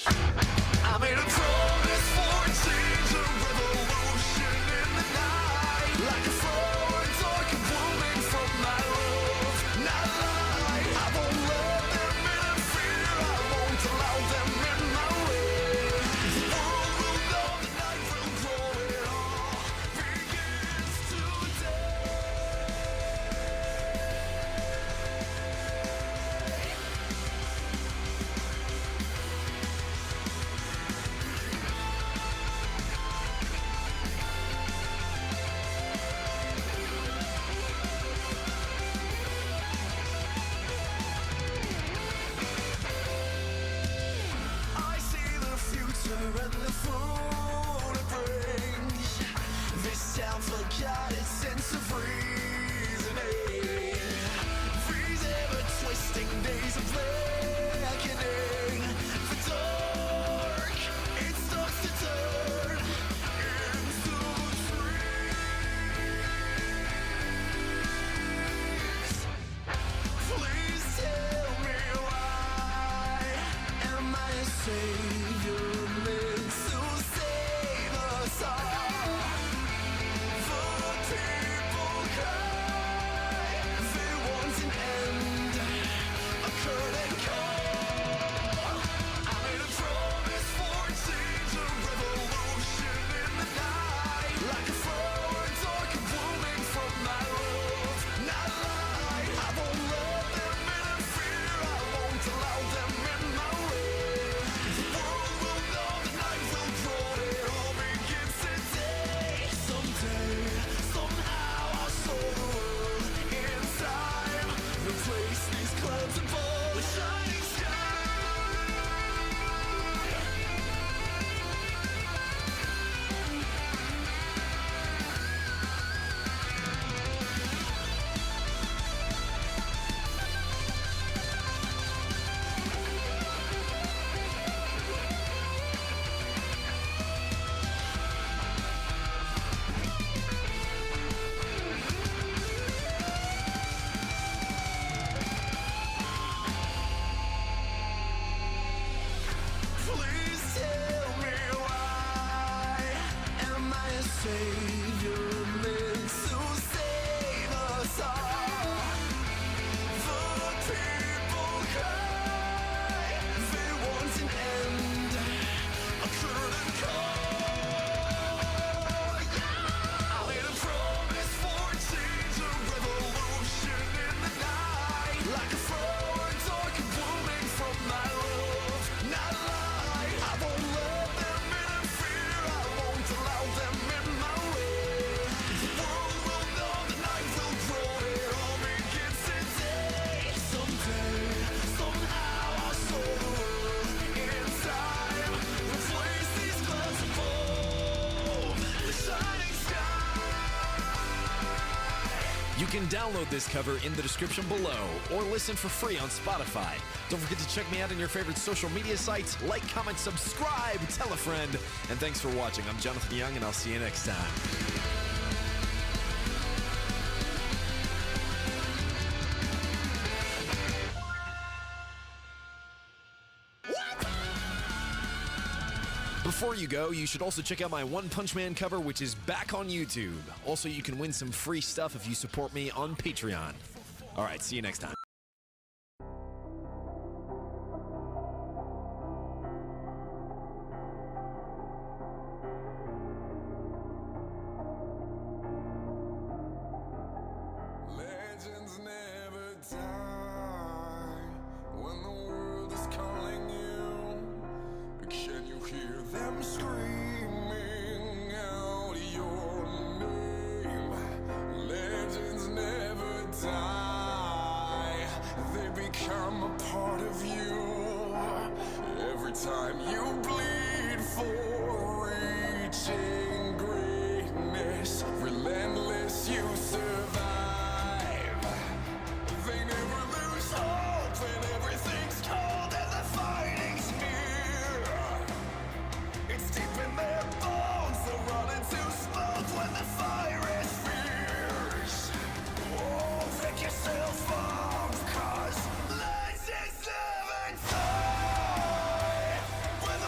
I made a promise for a change, a revolution in the night. Like a flower, dark and blooming from my love. Not lie, I won't let them interfere. I won't allow them in my way. The world will know, the night will grow. It all begins today. I see the future and the food it brings. This town forgot its sense of reasoning. These ever-twisting days of reckoning. The dark, it starts to turn into trees. Please tell me why am I a savior meant to save us all? The people cry, they want an end, a curtain call. I made a promise for a change, a revolution in the night. Like a flower, dark and blooming from my love. Not lie, I won't let them interfere. I won't allow them in my way. The world will know, the night will grow. It all begins today. Someday, somehow, I'll show the world in time. Replace these clouds above the shining sky. Please tell me why am I a savior meant to save us all? The people cry, they want an end, a curtain call. I made a promise for a change, a revolution in the night. Like a flower, dark and blooming from my love. Not lie, I won't let them interfere. I won't allow them in my way. The world will know, the night will grow. It all begins today. Someday, somehow, I'll show the world in time. Replace these clouds above the shining sky. You can download this cover in the description below or listen for free on Spotify. Don't forget to check me out on your favorite social media sites. Like, comment, subscribe, tell a friend. And thanks for watching. I'm Jonathan Young, and I'll see you next time. Before you go, you should also check out my One Punch Man cover, which is back on YouTube. Also, you can win some free stuff if you support me on Patreon. All right, see you next time. Legends never die when the world is calling you. Can you hear them screaming out your name? Legends never die, they become a part of you. Every time you bleed for reaching greatness, relentless you survive. They never lose hope when everything's cold and the fighting's near. It's deep in their bones, they'll run into smoke when the fire is fierce. Oh, pick yourself up, 'cause legends never die when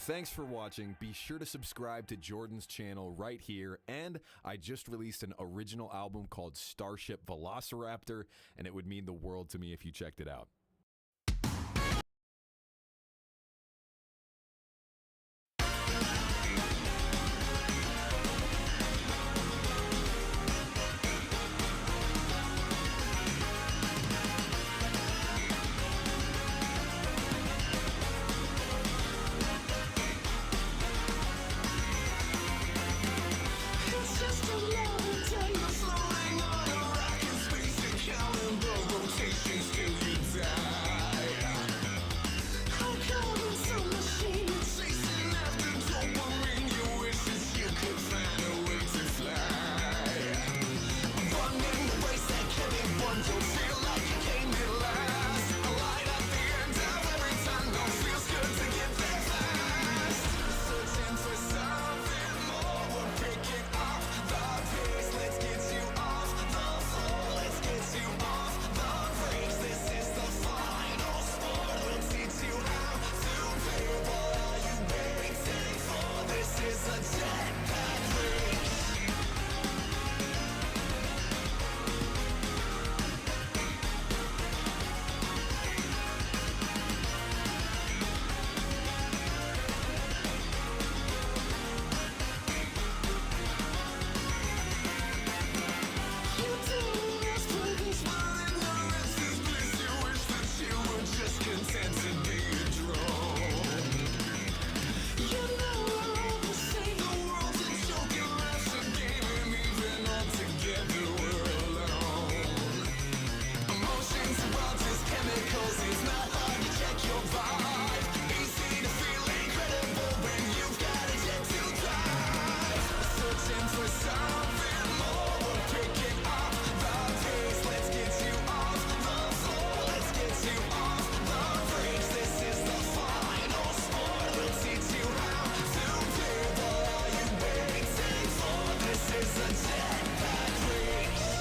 Thanks for watching. Be sure to subscribe to Jordan's channel right here. And I just released an original album called Starship Velociraptor, and it would mean the world to me if you checked it out. It's just a love until you're floating on a rock in space and counting the rotations till you die. How come in some machine chasing after dopamine? You wish that you could find a way to fly. Running the race that can't be won, don't feel like you came in last. A light at the end of every tunnel feels good to get there fast. Searching for something more, we're picking up the pace. Let's get you off the floor, let's get you off the brakes. This is the final sport, we'll teach you how to play. What are you waiting for? This is a jetpack race. You do this for this while ignorance is bliss. You wish that you were just content to be a drone. You know we're all the same. The world's a joke and life's a game, and even all together we're alone. Emotions about just chemicals, it's not hard to check your vibe. Easy to feel incredible when you've got a jet to drive. Searching for something more, we're picking up the pace. Let's get you off the floor, let's get you off the brakes. This is the final sport, we'll teach you how to play. What are you waiting for? This is a jetpack race.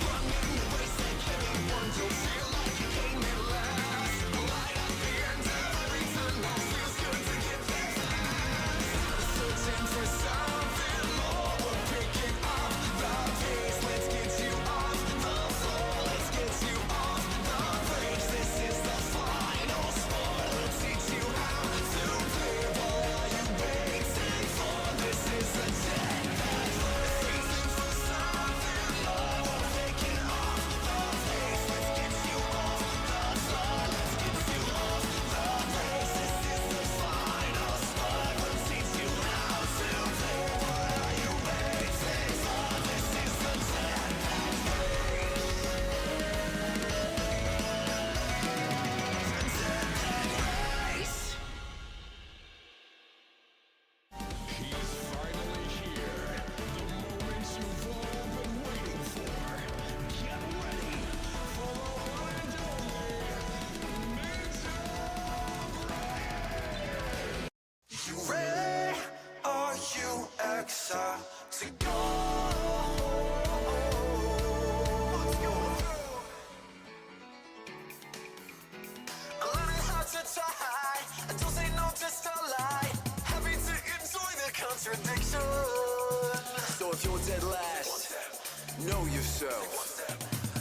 Running the race that can't be won, don't feel like you came in last. A light at the end of every tunnel feels good to get there fast. Searching for something more, we're picking up the pace. Let's get you off the floor, let's get you off the brakes. This is the final sport, we'll teach you how to play. What are you waiting for? This is a jetpack race. Searching for something more, we're picking up the pace. Let's get you off the floor, let's get you off the brakes. This is the final sport, we'll teach you how to play. What are you waiting for? This is the jetpack race. He's finally here. The moment you've all been waiting for. Get ready for the one and only Ninja Brian. You ready? Are you excited to go? Let's go. I'm learning how to tie. And don't say no, just a lie. Happy to enjoy the contradiction. So if you're dead last, know yourself,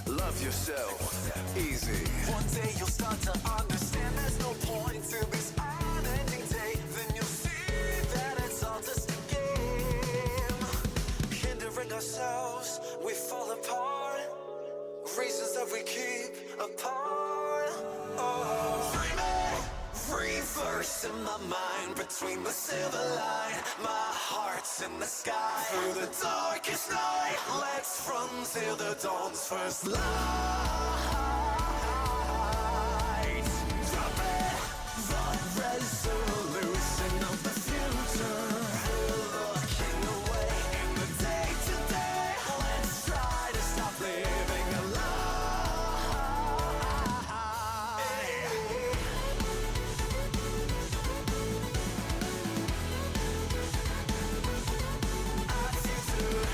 love yourself, easy. One day you'll start to understand there's no point to this unending day. Then you'll see that it's all just a game. Hindering ourselves, we fall apart. Reasons that we keep apart. Oh, reverse in my mind between the silver line. My heart's in the sky through the darkest night. Let's run till the dawn's first light. Dropping the resolution of the future. Looking away in the day-to-day. Let's try to stop living a lie. Attitude.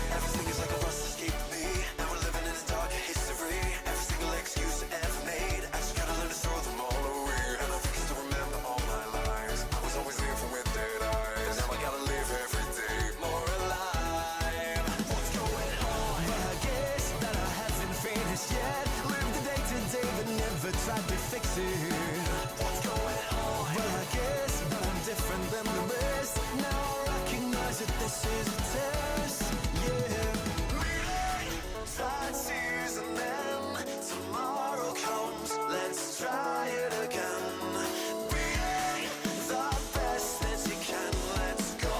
Everything is like a rust escaped me, and we're living in a dark history. Every single excuse ever made, I just gotta learn to throw them all away. And I think I still remember all my lies. I was always living with dead eyes. Now I gotta live every day more alive. What's going on? But I guess that I haven't finished yet. Live the day to day, but never tried to fix it. What's going on? Well, I guess that I'm different than the rest. Now I recognize that this is a test. Yeah. Meaning, sad tears, and then tomorrow comes. Let's try it again. Being the best that you can. Let's go.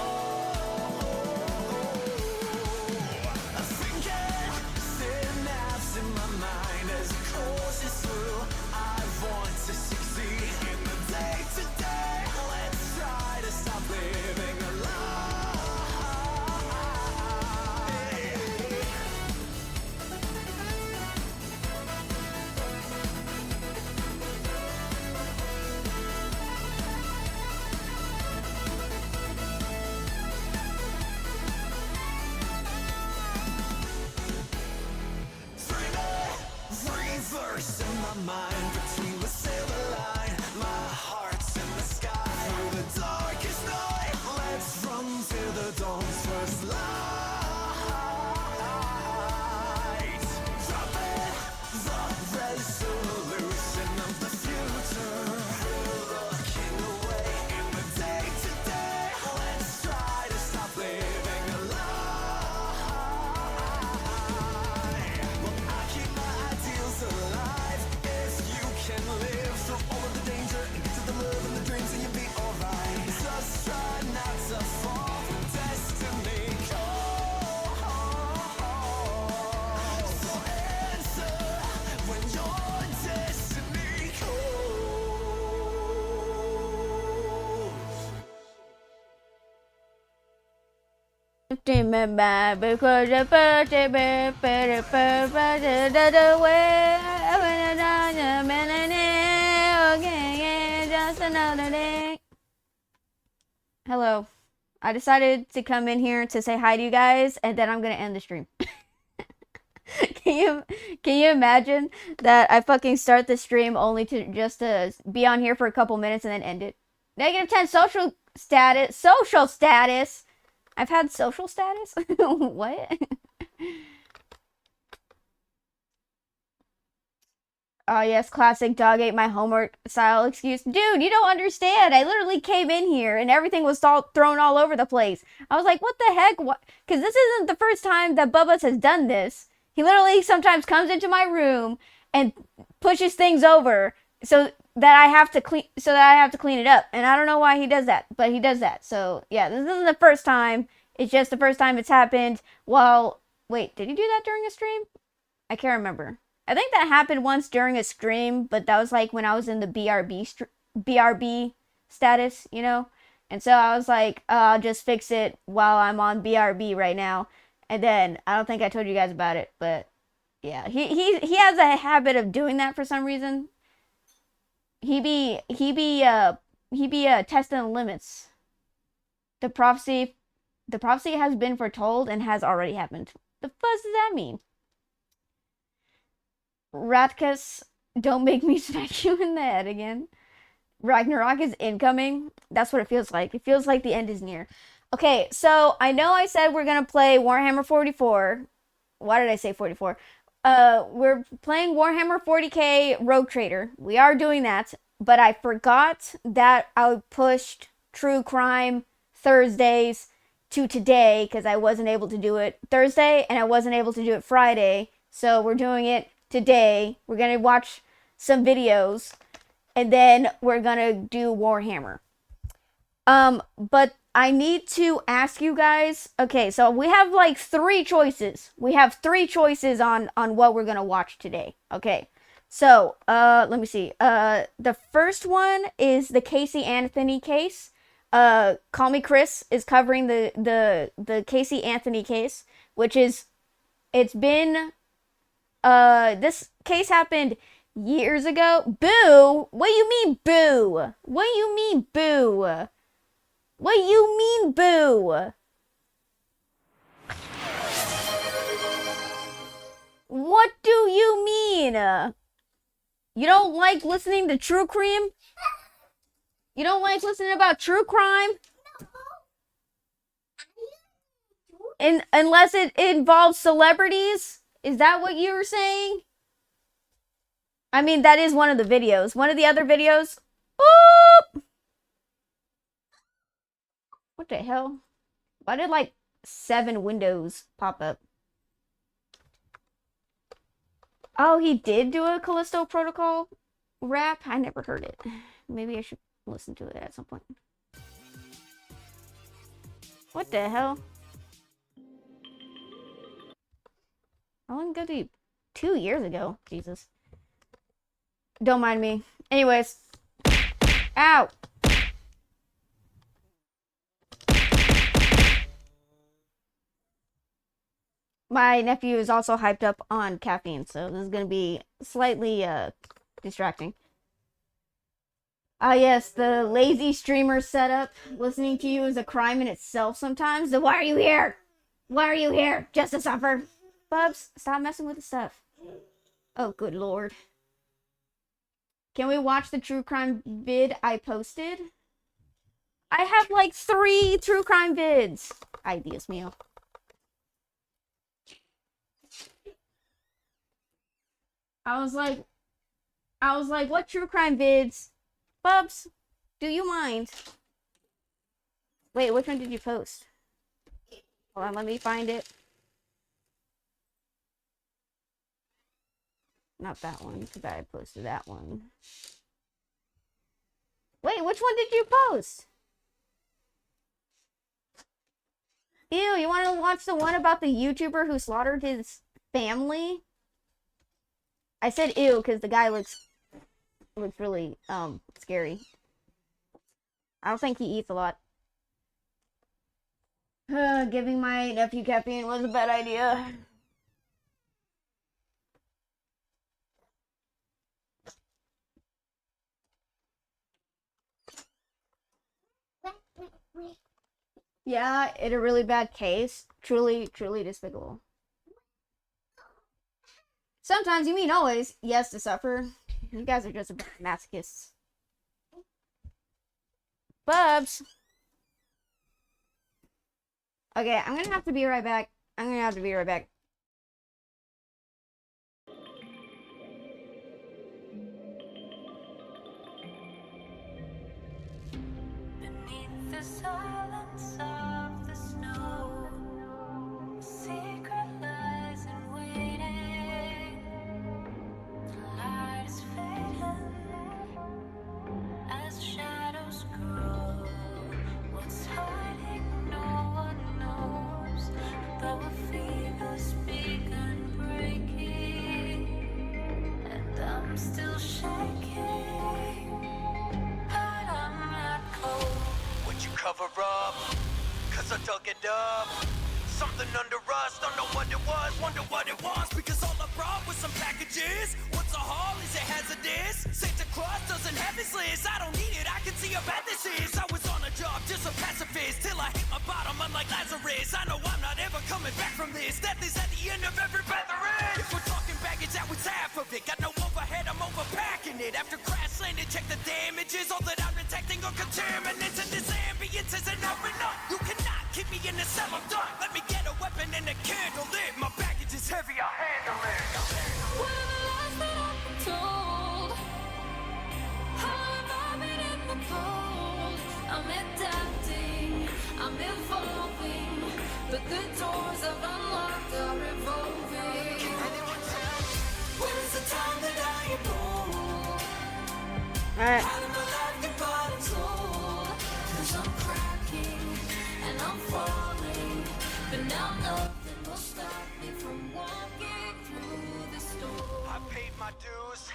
I'm thinking synapse in my mind as it courses through. I want to succeed in the day-to-day. Let's try to stop living a lie. Reverse in my mind between the silver line. My heart's in the sky through the darkest night. Let's run till the dawn's first light. Dropping the resolution of the future. Looking away in the day-to-day. Let's try to stop living a lie. Well, I keep my ideals alive. If you can live through all of the danger and get to the love and the dreams, then you'll be alright. Just try not to fall from destiny calls. So answer when your destiny calls. Remember because the birthday just another day. Hello. I decided to come in here to say hi to you guys, and then I'm gonna end the stream. Can you imagine that I fucking start the stream only to just be on here for a couple minutes and then end it? -10 social status. I've had social status? What? Oh yes, classic dog ate my homework style excuse. Dude, you don't understand. I literally came in here and everything was all thrown all over the place. I was like, what the heck? What? Because this isn't the first time that Bubba's has done this. He literally sometimes comes into my room and pushes things over so that I have to clean it up. And I don't know why he does that, but he does that. So yeah, this isn't the first time. It's just the first time it's happened. Well, wait, did he do that during a stream? I can't remember. I think that happened once during a stream, but that was like when I was in the BRB status, you know? And so I was like, I'll just fix it while I'm on BRB right now. And then I don't think I told you guys about it, but yeah, he has a habit of doing that for some reason. He be testing the limits. The prophecy has been foretold and has already happened. The fuck does that mean? Ratkus, don't make me smack you in the head again. Ragnarok is incoming. That's what it feels like. It feels like the end is near. Okay, so I know I said we're gonna play Warhammer 44. Why did I say 44? We're playing Warhammer 40k Rogue Trader. We are doing that, but I forgot that I pushed True Crime Thursdays to today because I wasn't able to do it Thursday and I wasn't able to do it Friday. So we're doing it today. We're going to watch some videos and then we're going to do Warhammer. But I need to ask you guys. Okay, so we have like 3 choices. We have 3 choices on what we're gonna watch today. Okay, so let me see. The first one is the Casey Anthony case. Call Me Chris is covering the Casey Anthony case, which is it's been this case happened years ago. Boo! What do you mean boo? What do you mean boo? What do you mean boo? What do you mean? You don't like listening to true crime? You don't like listening about true crime? Unless it involves celebrities? Is that what you were saying? I mean, that is one of the videos. One of the other videos. Boop! What the hell? Why did like 7 windows pop up? Oh, he did do a Callisto Protocol rap? I never heard it. Maybe I should listen to it at some point. What the hell? I want to go to 2 years ago. Jesus. Don't mind me. Anyways. Ow! My nephew is also hyped up on caffeine, so this is going to be slightly distracting. Ah, yes, the lazy streamer setup. Listening to you is a crime in itself sometimes. So why are you here? Why are you here? Just to suffer? Bubs, stop messing with the stuff. Oh, good lord. Can we watch the true crime vid I posted? I have like 3 true crime vids. Ay, Dios mío. I was like, what true crime vids? Bubs, do you mind? Wait, which one did you post? Hold on, let me find it. Not that one, because I posted that one. Wait, which one did you post? Ew, you want to watch the one about the YouTuber who slaughtered his family? I said ew because the guy looks really scary. I don't think he eats a lot. Giving my nephew caffeine was a bad idea. Yeah, in a really bad case. Truly, truly despicable. Sometimes, you mean always, yes, to suffer. You guys are just a bunch of masochists. Bubs! Okay, I'm gonna have to be right back. Beneath the silence of the snow, secret lies in waiting. The light is fading as shadows grow. What's hiding, no one knows. Though a fever's begun breaking, and I'm still shaking, but I'm not cold. Would you cover up? Cause I dug it up. Something under us, don't know what it was, wonder what it was. Because all I brought was some packages. What's a haul? Is it hazardous? Santa Claus doesn't have his list. I don't need it, I can see how bad this is. I was on a job, just a pacifist, till I hit my bottom, unlike Lazarus. I know I'm not ever coming back from this. Death is at the end of every path there is. If we're talking baggage, that was half of it. Got no overhead, I'm overpacking it. After crash landing, check the damages. All that I'm detecting are contaminants, and this ambience isn't enough. You cannot keep me in the cell, I'm done. Let me get a weapon and a candle lit. My baggage is heavy, I'll handle it. What are the lies that I've been told? How have I been in the cold? I'm adapting, I'm evolving, but the doors I've unlocked are revolving. Can anyone tell me when's the time that I am old? Alright. How did my life get bought and sold? 'Cause I'm But now nothing will stop me from walking through the storm. I paid my dues,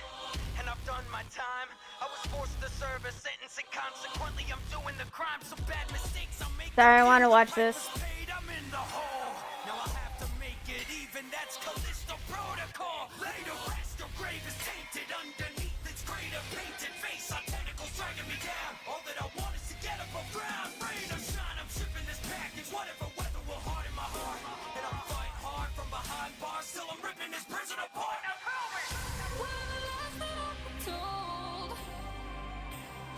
and I've done my time. I was forced to serve a sentence, and consequently I'm doing the crime. So bad mistakes I make. Sorry, I want to watch this. Paid, I'm in the hole. Now I have to make it even. That's Callisto protocol. Lay to rest, your grave is tainted. Underneath its greater painted face, our tentacles dragging me down. All that I want is to get above ground. Rain or shine, I'm shipping this package. Whatever weather will harden my heart. And I'll fight hard from behind bars. Still I'm ripping this prison apart. Now tell me. What are the lies that I've been told?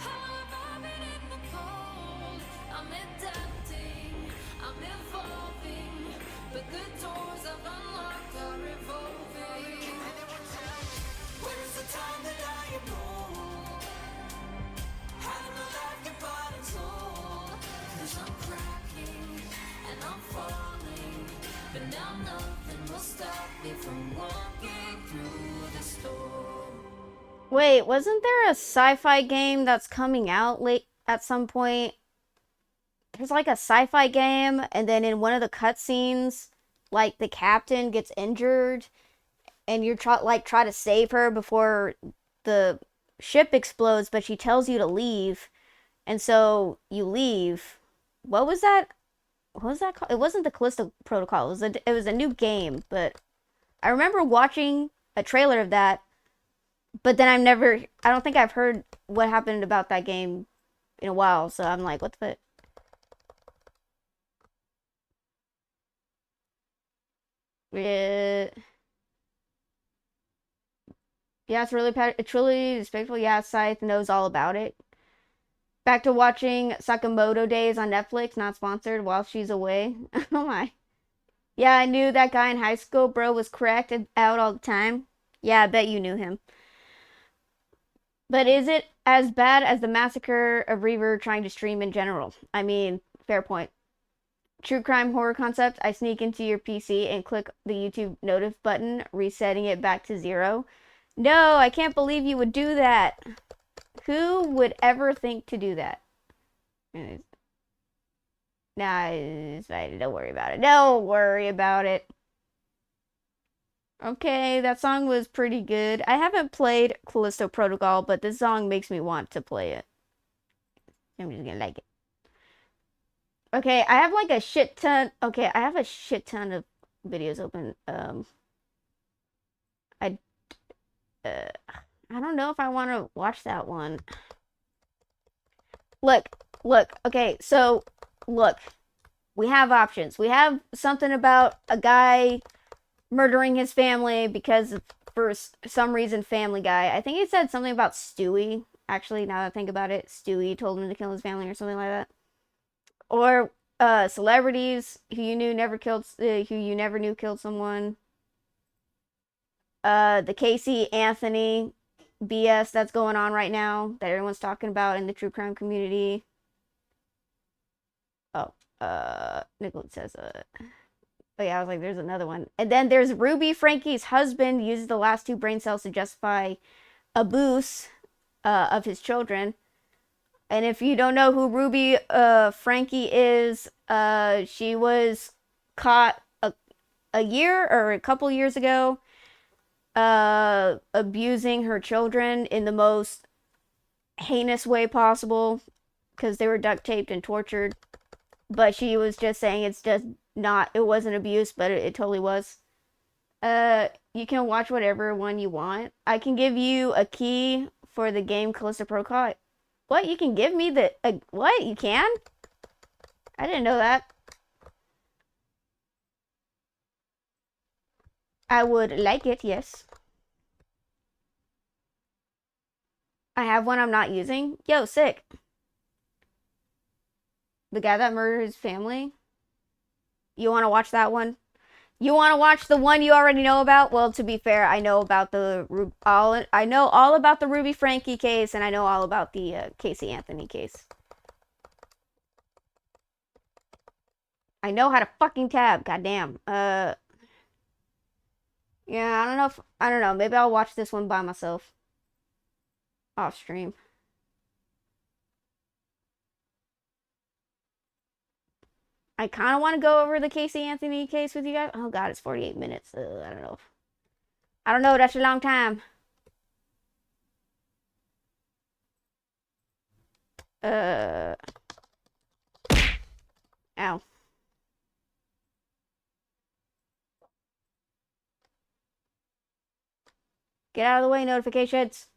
How have I been in the cold? I'm adapting, I'm evolving, but the doors I've unlocked are revolving. When is the time that I am old? Had my life get bought and sold? 'Cause I'm cracking and I'm falling, but now nothing will stop me from walking through the storm. Wait, wasn't there a sci-fi game that's coming out late at some point? There's like a sci-fi game, and then in one of the cutscenes, like the captain gets injured, and you're try to save her before the ship explodes, but she tells you to leave, and so you leave. What was that? What was that called? It wasn't the Callisto Protocol. It was a new game, but I remember watching a trailer of that. But then I don't think I've heard what happened about that game in a while, so I'm like, what the fuck? Yeah, it's truly despicable. Yeah, Scythe knows all about it. Back to watching Sakamoto Days on Netflix, not sponsored, while she's away. Oh my. Yeah, I knew that guy in high school, bro, was corrected out all the time. Yeah, I bet you knew him. But is it as bad as the massacre of Reaver trying to stream in general? I mean, fair point. True crime horror concept, I sneak into your PC and click the YouTube notif button, resetting it back to 0. No, I can't believe you would do that. Who would ever think to do that? Nah, it's fine. Don't worry about it. Don't worry about it. Okay, that song was pretty good. I haven't played Callisto Protocol, but this song makes me want to play it. I'm just gonna like it. Okay, I have like a shit ton. Okay, I have a shit ton of videos open. I don't know if I want to watch that one. Look. Okay, so look. We have options. We have something about a guy murdering his family because for some reason Family Guy. I think he said something about Stewie. Actually, now that I think about it, Stewie told him to kill his family or something like that. Or celebrities who you never knew killed someone. The Casey Anthony BS that's going on right now that everyone's talking about in the true crime community. Oh, Nicholas says oh yeah, I was like, there's another one. And then there's Ruby Frankie's husband uses the last 2 brain cells to justify abuse of his children. And if you don't know who Ruby Frankie is, she was caught a year or a couple years ago abusing her children in the most heinous way possible because they were duct taped and tortured. But she was just saying it wasn't abuse, but it totally was. You can watch whatever one you want. I can give you a key for the game Callisto Protocol. What? You can give me what? You can? I didn't know that. I would like it, yes. I have one I'm not using. Yo, sick. The guy that murdered his family. You want to watch that one? You want to watch the one you already know about? Well, to be fair, I know about I know all about the Ruby Frankie case, and I know all about the Casey Anthony case. I know how to fucking tab. Goddamn. Yeah, I don't know. Maybe I'll watch this one by myself. Off stream. I kind of want to go over the Casey Anthony case with you guys. Oh god, it's 48 minutes. I don't know. I don't know. That's a long time. Ow. Get out of the way, notifications.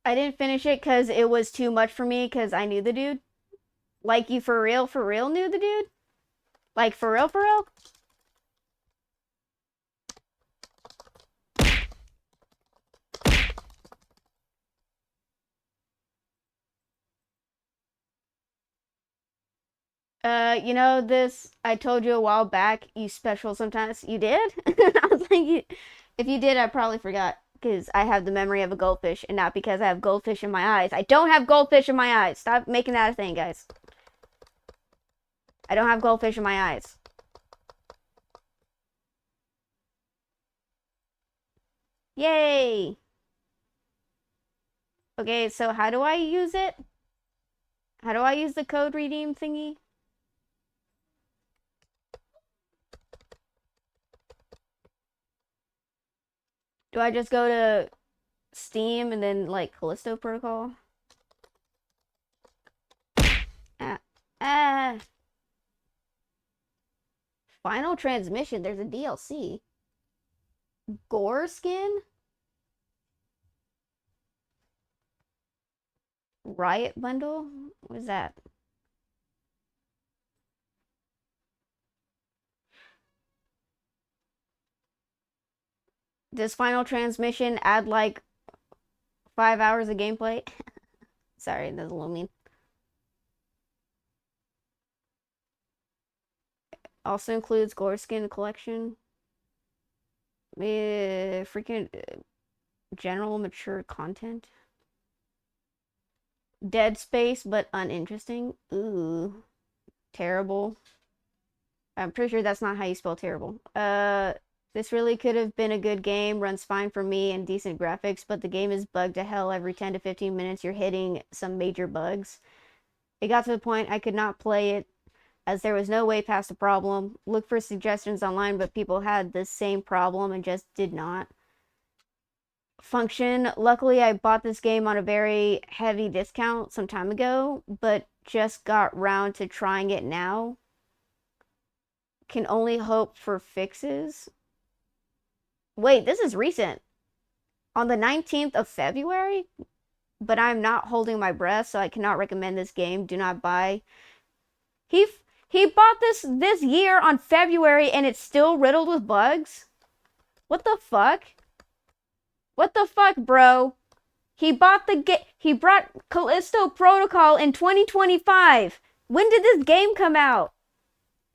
I didn't finish it because it was too much for me because I knew the dude. Like, you for real knew the dude? Like, for real, for real? You know this, I told you a while back, you special sometimes. You did? I was like, if you did, I probably forgot. Because I have the memory of a goldfish, and not because I have goldfish in my eyes. I don't have goldfish in my eyes. Stop making that a thing, guys. I don't have goldfish in my eyes. Yay! Okay, so how do I use it? How do I use the code redeem thingy? Do I just go to Steam and then, like, Callisto Protocol? Ah. Final Transmission, there's a DLC. Gore skin? Riot bundle? What is that? Does Final Transmission add like 5 hours of gameplay? Sorry, that's a little mean. Also includes Gore skin collection. Freaking general mature content. Dead Space, but uninteresting. Ooh, terrible. I'm pretty sure that's not how you spell terrible. This really could have been a good game. Runs fine for me and decent graphics, but the game is bugged to hell. Every 10 to 15 minutes, you're hitting some major bugs. It got to the point I could not play it as there was no way past the problem. Look for suggestions online, but people had the same problem and just did not function. Luckily, I bought this game on a very heavy discount some time ago, but just got round to trying it now. Can only hope for fixes. Wait, this is recent. On the 19th of February? But I'm not holding my breath, so I cannot recommend this game. Do not buy. He bought this year on February and it's still riddled with bugs? What the fuck? What the fuck, bro? He bought he brought Callisto Protocol in 2025. When did this game come out?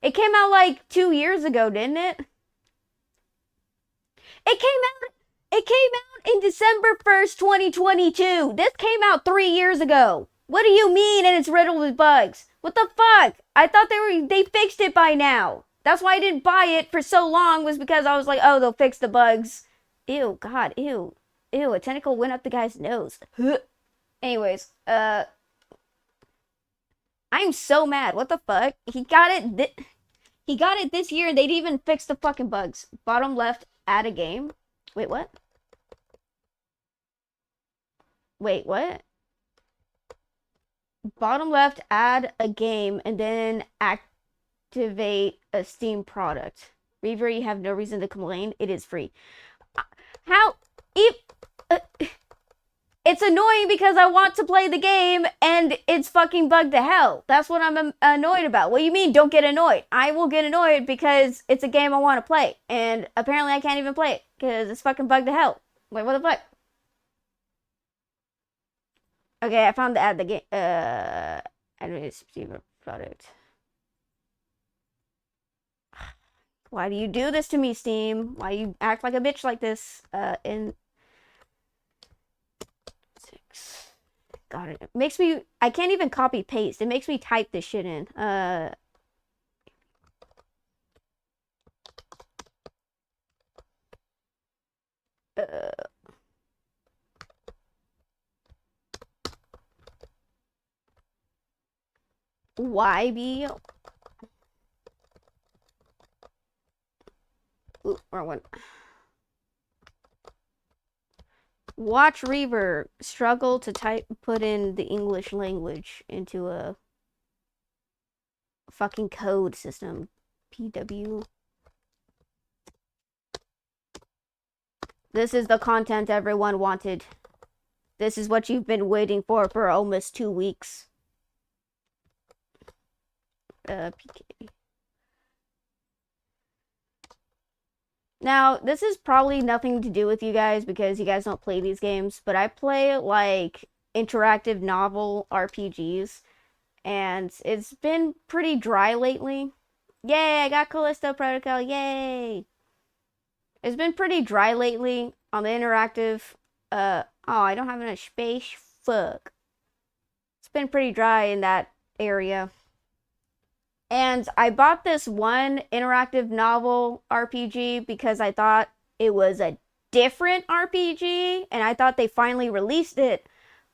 It came out like 2 years ago, didn't it? It came out in December 1st, 2022. This came out 3 years ago. What do you mean and it's riddled with bugs? What the fuck? I thought they fixed it by now. That's why I didn't buy it for so long, was because I was like, oh, they'll fix the bugs. Ew, god, ew. Ew, a tentacle went up the guy's nose. Anyways, I'm so mad. What the fuck? He got it this year and they didn't even fix the fucking bugs. Bottom left, add a game. Wait, what? Wait, what? Bottom left, add a game and then activate a Steam product. Reaver, you have no reason to complain. It is free. How? It's annoying because I want to play the game and it's fucking bugged to hell. That's what I'm annoyed about. What do you mean, don't get annoyed? I will get annoyed because it's a game I want to play. And apparently I can't even play it because it's fucking bugged to hell. Wait, what the fuck? Okay, I found the add the game. Administrative product. Why do you do this to me, Steam? Why do you act like a bitch like this? In 6. God, it makes me. I can't even copy paste. It makes me type this shit in. YB. Ooh, wrong one. Watch Reaver struggle to put in the English language into a fucking code system. PW. This is the content everyone wanted. This is what you've been waiting for almost 2 weeks. PK. Now, this is probably nothing to do with you guys because you guys don't play these games, but I play like interactive novel RPGs, and it's been pretty dry lately. Yay, I got Callisto Protocol, yay! It's been pretty dry lately on the interactive, oh, I don't have enough space, fuck. It's been pretty dry in that area. And I bought this one interactive novel RPG because I thought it was a different RPG, and I thought they finally released it.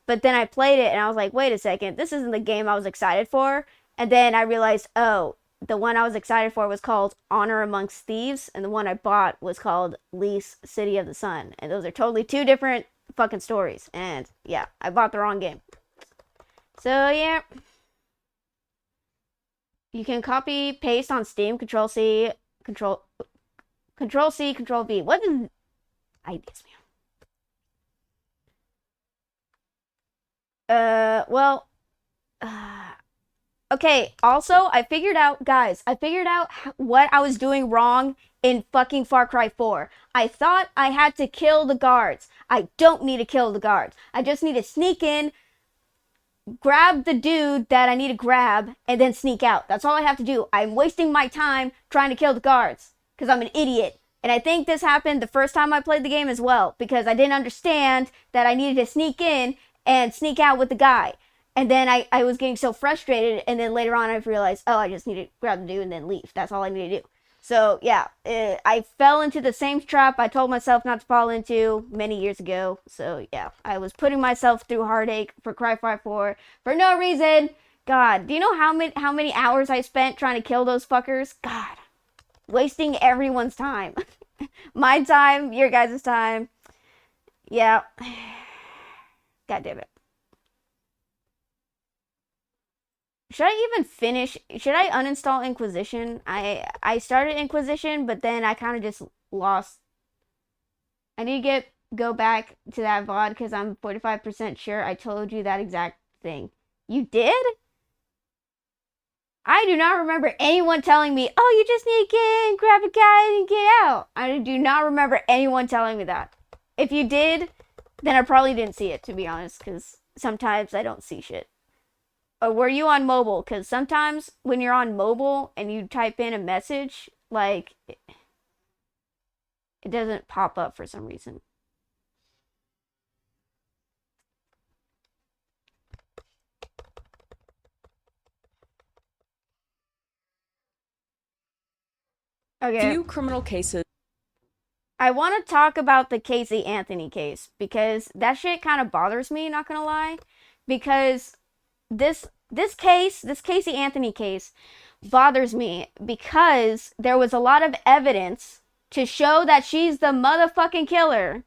But then I played it, and I was like, wait a second, this isn't the game I was excited for. And then I realized, oh, the one I was excited for was called Honor Amongst Thieves, and the one I bought was called Lease City of the Sun. And those are totally two different fucking stories. And yeah, I bought the wrong game. So yeah. You can copy, paste on Steam, Control C, Control V. What is... ideas, man. Well... okay, also, I figured out, guys, what I was doing wrong in fucking Far Cry 4. I thought I had to kill the guards. I don't need to kill the guards. I just need to sneak in, grab the dude that I need to grab, and then sneak out. That's all I have to do. I'm wasting my time trying to kill the guards because I'm an idiot. And I think this happened the first time I played the game as well, because I didn't understand that I needed to sneak in and sneak out with the guy. And then I was getting so frustrated, and then later on I realized, oh, I just need to grab the dude and then leave. That's all I need to do. So yeah, I fell into the same trap I told myself not to fall into many years ago. So yeah, I was putting myself through heartache for Cry 4 for no reason. God, do you know how many hours I spent trying to kill those fuckers? God, wasting everyone's time. My time, your guys' time. Yeah. God damn it. Should I even finish? Should I uninstall Inquisition? I started Inquisition, but then I kind of just lost. I need to go back to that VOD because I'm 45% sure I told you that exact thing. You did? I do not remember anyone telling me, oh, you just need to get in, grab a guy, and get out. I do not remember anyone telling me that. If you did, then I probably didn't see it, to be honest, because sometimes I don't see shit. Or were you on mobile? Because sometimes when you're on mobile and you type in a message, like, it doesn't pop up for some reason. Okay. Few criminal cases. I want to talk about the Casey Anthony case because that shit kind of bothers me, not gonna lie. Because this Casey Anthony case bothers me because there was a lot of evidence to show that she's the motherfucking killer,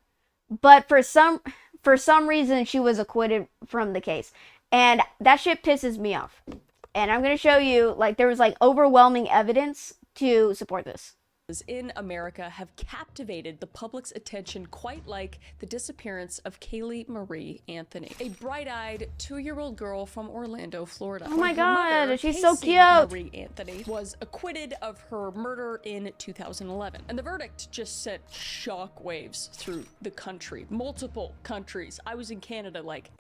but for some reason she was acquitted from the case. And that shit pisses me off. And I'm gonna show you, like, there was like overwhelming evidence to support this. In America have captivated the public's attention, quite like the disappearance of Kaylee Marie Anthony, a bright-eyed 2-year-old girl from Orlando, Florida. Oh my Her God, mother, she's so Casey cute. Marie Anthony was acquitted of her murder in 2011, and the verdict just sent shock waves through the country, multiple countries. I was in Canada, like.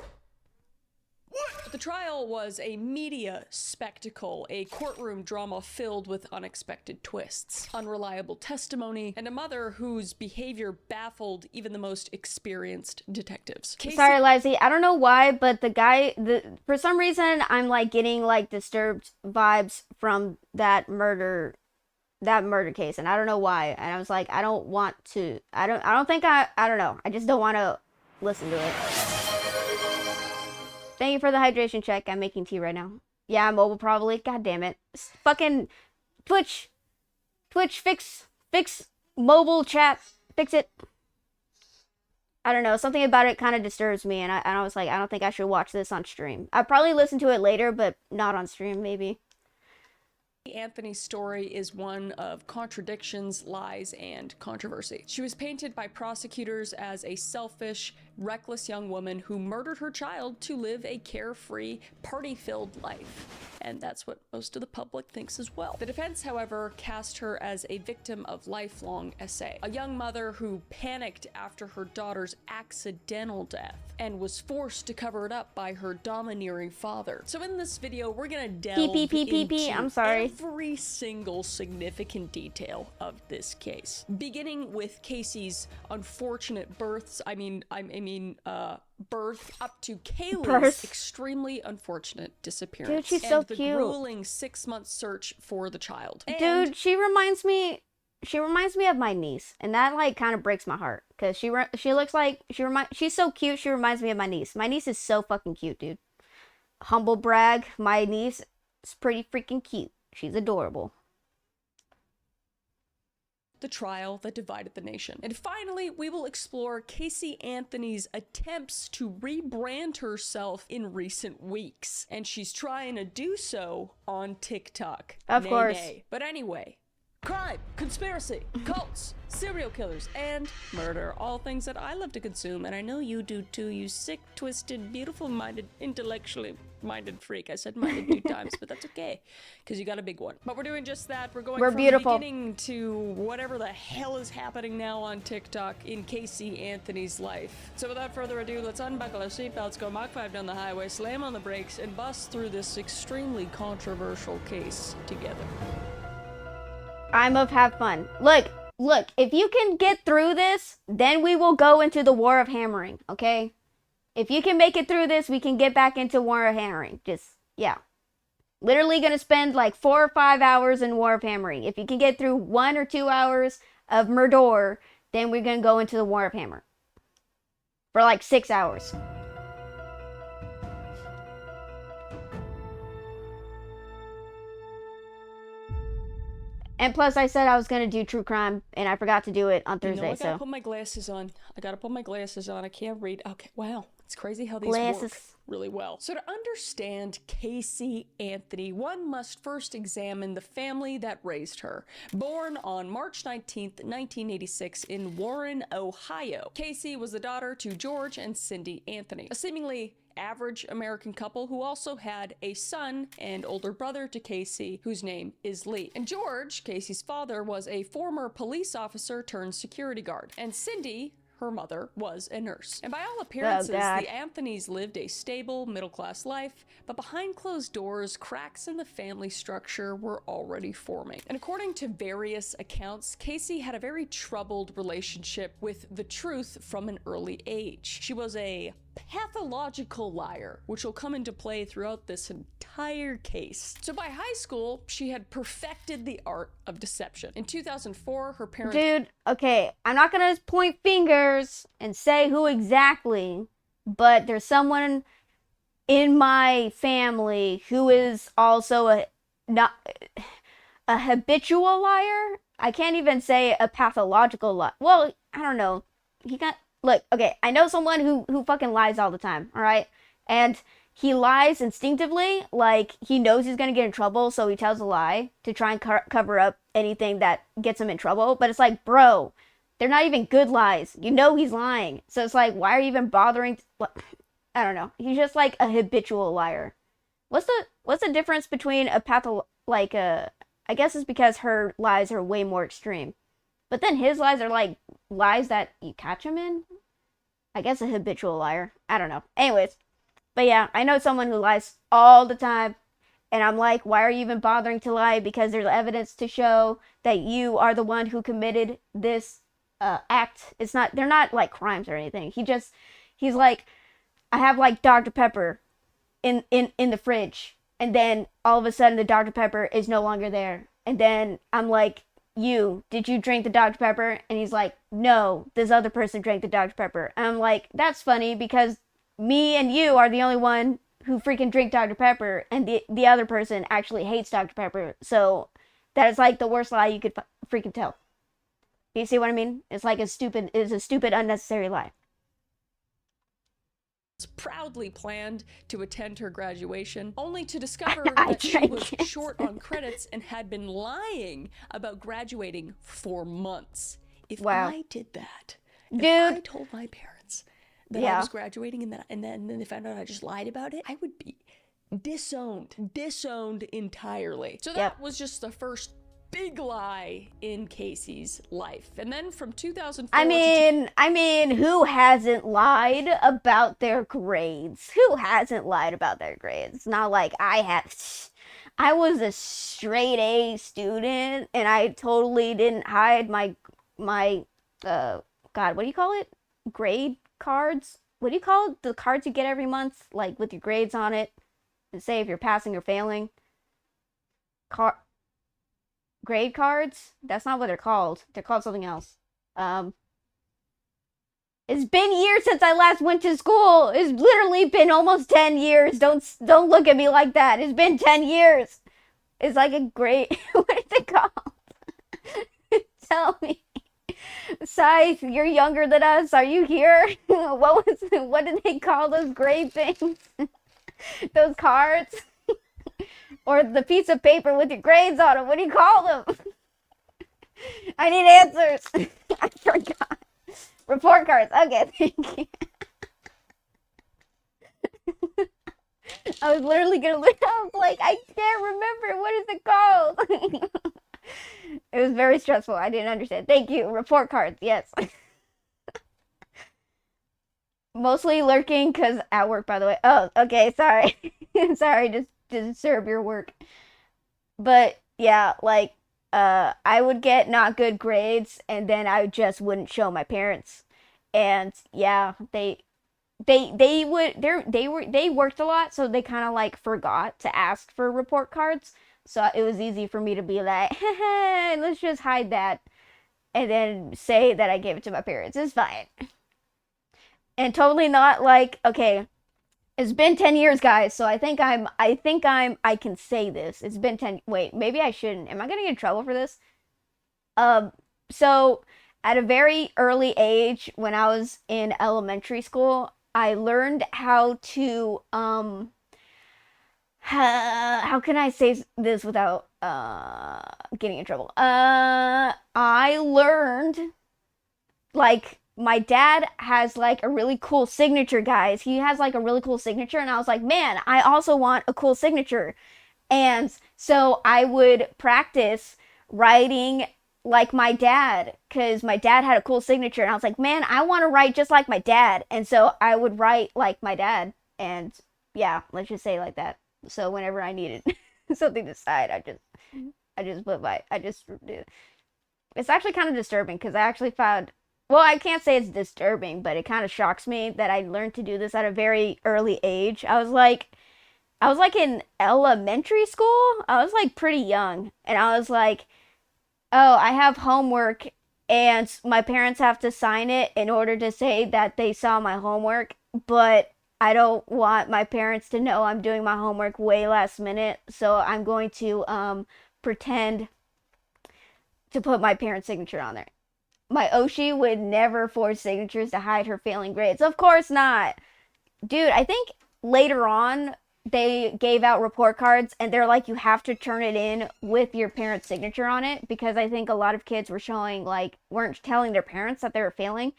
The trial was a media spectacle, a courtroom drama filled with unexpected twists, unreliable testimony, and a mother whose behavior baffled even the most experienced detectives. Sorry, Livesy, I don't know why, but for some reason, I'm like getting like disturbed vibes from that murder case, and I don't know why. And I was like, I don't want to. I don't know. I just don't want to listen to it. Thank you for the hydration check. I'm making tea right now. Yeah, mobile probably. God damn it. Fucking Twitch, fix mobile chat, fix it. I don't know, something about it kind of disturbs me, and I was like, I don't think I should watch this on stream. I'll probably listen to it later, but not on stream, maybe. Anthony's story is one of contradictions, lies, and controversy. She was painted by prosecutors as a selfish, reckless young woman who murdered her child to live a carefree, party-filled life. And that's what most of the public thinks as well. The defense, however, cast her as a victim of lifelong SA, a young mother who panicked after her daughter's accidental death and was forced to cover it up by her domineering father. So in this video, we're gonna delve into I'm sorry. every single significant detail of this case, beginning with Casey's unfortunate birth up to Kaylee's extremely unfortunate disappearance. Dude, she's so and the cute. grueling 6-month search for the child. Dude, she reminds me of my niece, and that like kind of breaks my heart because she looks like she's so cute. She reminds me of my niece. My niece is so fucking cute, dude. Humble brag, my niece is pretty freaking cute. She's adorable. The trial that divided the nation. And finally, we will explore Casey Anthony's attempts to rebrand herself in recent weeks. And she's trying to do so on TikTok. Of course. But anyway, crime, conspiracy, cults, serial killers, and murder. All things that I love to consume, and I know you do too, you sick, twisted, beautiful-minded, intellectually minded freak. I said minded 2 times, but that's okay, because you got a big one. But we're doing just that. We're going from beautiful. the beginning to whatever the hell is happening now on TikTok in Casey Anthony's life. So without further ado, let's unbuckle our seatbelts, go Mach 5 down the highway, slam on the brakes, and bust through this extremely controversial case together. Have fun. Look, if you can get through this, then we will go into the War of Hammering, okay? If you can make it through this, we can get back into War of Hammering. Yeah. Literally gonna spend like 4 or 5 hours in War of Hammering. If you can get through 1 or 2 hours of Murdor, then we're gonna go into the War of Hammer. For like 6 hours. And plus, I said I was gonna do true crime, and I forgot to do it on Thursday. I gotta put my glasses on. I can't read. Okay, wow. It's crazy how these work really well. So to understand Casey Anthony, one must first examine the family that raised her. Born on March 19th, 1986 in Warren, Ohio, Casey was the daughter to George and Cindy Anthony, a seemingly average American couple who also had a son and older brother to Casey, whose name is Lee. And George, Casey's father, was a former police officer turned security guard. And Cindy, her mother, was a nurse. And by all appearances, the Anthonys lived a stable, middle-class life, but behind closed doors, cracks in the family structure were already forming. And according to various accounts, Casey had a very troubled relationship with the truth from an early age. She was a pathological liar, which will come into play throughout this entire case. So by high school, she had perfected the art of deception. In 2004, her parents— Dude, okay, I'm not gonna point fingers and say who exactly, but there's someone in my family who is also a habitual liar. I can't even say a pathological liar. Well, I don't know. Look, okay, I know someone who fucking lies all the time, all right? And he lies instinctively, like he knows he's gonna get in trouble, so he tells a lie to try and cover up anything that gets him in trouble. But it's like, bro, they're not even good lies. You know he's lying. So it's like, why are you even bothering? I don't know. He's just like a habitual liar. What's the difference between a I guess it's because her lies are way more extreme. But then his lies are like lies that you catch him in. I guess a habitual liar. I don't know. Anyways. But yeah, I know someone who lies all the time. And I'm like, why are you even bothering to lie? Because there's evidence to show that you are the one who committed this act. They're not like crimes or anything. He's like, I have like Dr. Pepper in the fridge. And then all of a sudden the Dr. Pepper is no longer there. And then I'm like, did you drink the Dr. Pepper? And he's like, no, this other person drank the Dr. Pepper. And I'm like, that's funny because me and you are the only one who freaking drink Dr. Pepper, and the other person actually hates Dr. Pepper. So that is like the worst lie you could freaking tell. You see what I mean? It's like a stupid, unnecessary lie. Proudly planned to attend her graduation, only to discover I that she was drank it. short on credits and had been lying about graduating for months. If Wow. I did that, Dude. if I told my parents that I Yeah. was graduating and then they found out I just lied about it, I would be disowned entirely. So that Yep. was just the first big lie in Casey's life. And then from 2004 I mean, who hasn't lied about their grades? Who hasn't lied about their grades? It's not like I had. I was a straight A student, and I totally didn't hide my God, what do you call it? Grade cards? What do you call it? The cards you get every month, like with your grades on it, and say if you're passing or failing. Grade cards? That's not what they're called. They're called something else. It's been years since I last went to school. It's literally been almost 10 years. Don't look at me like that. It's been 10 years. It's like a grade. What is it called? Tell me. Scythe, you're younger than us. Are you here? What did they call those grade things? Those cards? Or the piece of paper with your grades on it. What do you call them? I need answers. I forgot. Report cards. Okay, thank you. I was literally gonna look. I was like, I can't remember. What is it called? It was very stressful. I didn't understand. Thank you. Report cards. Yes. Mostly lurking because at work, by the way. Oh, okay. Sorry. Sorry to disturb your work. But yeah, like I would get not good grades, and then I just wouldn't show my parents. And yeah, they worked a lot, so they kind of like forgot to ask for report cards. So it was easy for me to be like, let's just hide that, and then say that I gave it to my parents. It's fine. And totally not like, okay, it's been 10 years, guys, so I can say this. It's been 10, wait, maybe I shouldn't. Am I gonna get in trouble for this? So at a very early age, when I was in elementary school, I learned how to, how can I say this without, getting in trouble? I learned, like, my dad has like a really cool signature, guys. He has like a really cool signature, and I was like, man, I also want a cool signature. And so I would practice writing like my dad, because my dad had a cool signature, and I was like, man, I want to write just like my dad. And so I would write like my dad, and yeah, let's just say like that. So whenever I needed something to cite, I just put my, it's actually kind of disturbing, because I actually found, well, I can't say it's disturbing, but it kind of shocks me that I learned to do this at a very early age. I was like in elementary school. I was like pretty young, and I was like, oh, I have homework, and my parents have to sign it in order to say that they saw my homework, but I don't want my parents to know I'm doing my homework way last minute, so I'm going to pretend to put my parents' signature on there. My Oshi would never force signatures to hide her failing grades. Of course not. Dude, I think later on they gave out report cards, and they're like, you have to turn it in with your parent's signature on it, because I think a lot of kids were showing, like, weren't telling their parents that they were failing.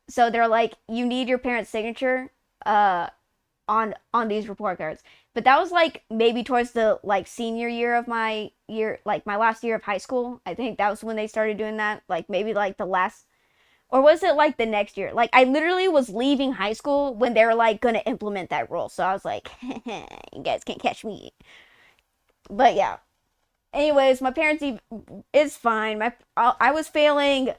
So they're like, you need your parent's signature on these report cards. But that was like maybe towards the like senior year of my year, like my last year of high school. I think that was when they started doing that. Like maybe like the last, or was it like the next year? Like I literally was leaving high school when they were like gonna implement that rule. So I was like, you guys can't catch me. But yeah. Anyways, my parents it's fine. I was failing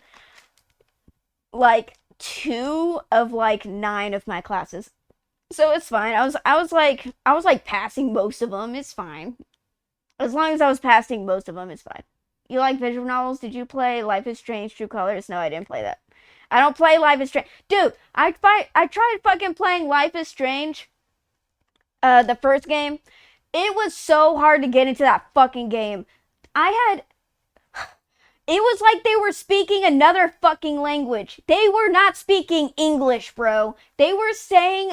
like 2 of like 9 of my classes. So it's fine. I was like passing most of them. It's fine. As long as I was passing most of them, it's fine. You like visual novels? Did you play Life is Strange, True Colors? No, I didn't play that. I don't play Life is Strange. Dude, I tried fucking playing Life is Strange. The first game, it was so hard to get into that fucking game. It was like they were speaking another fucking language. They were not speaking English, bro. They were saying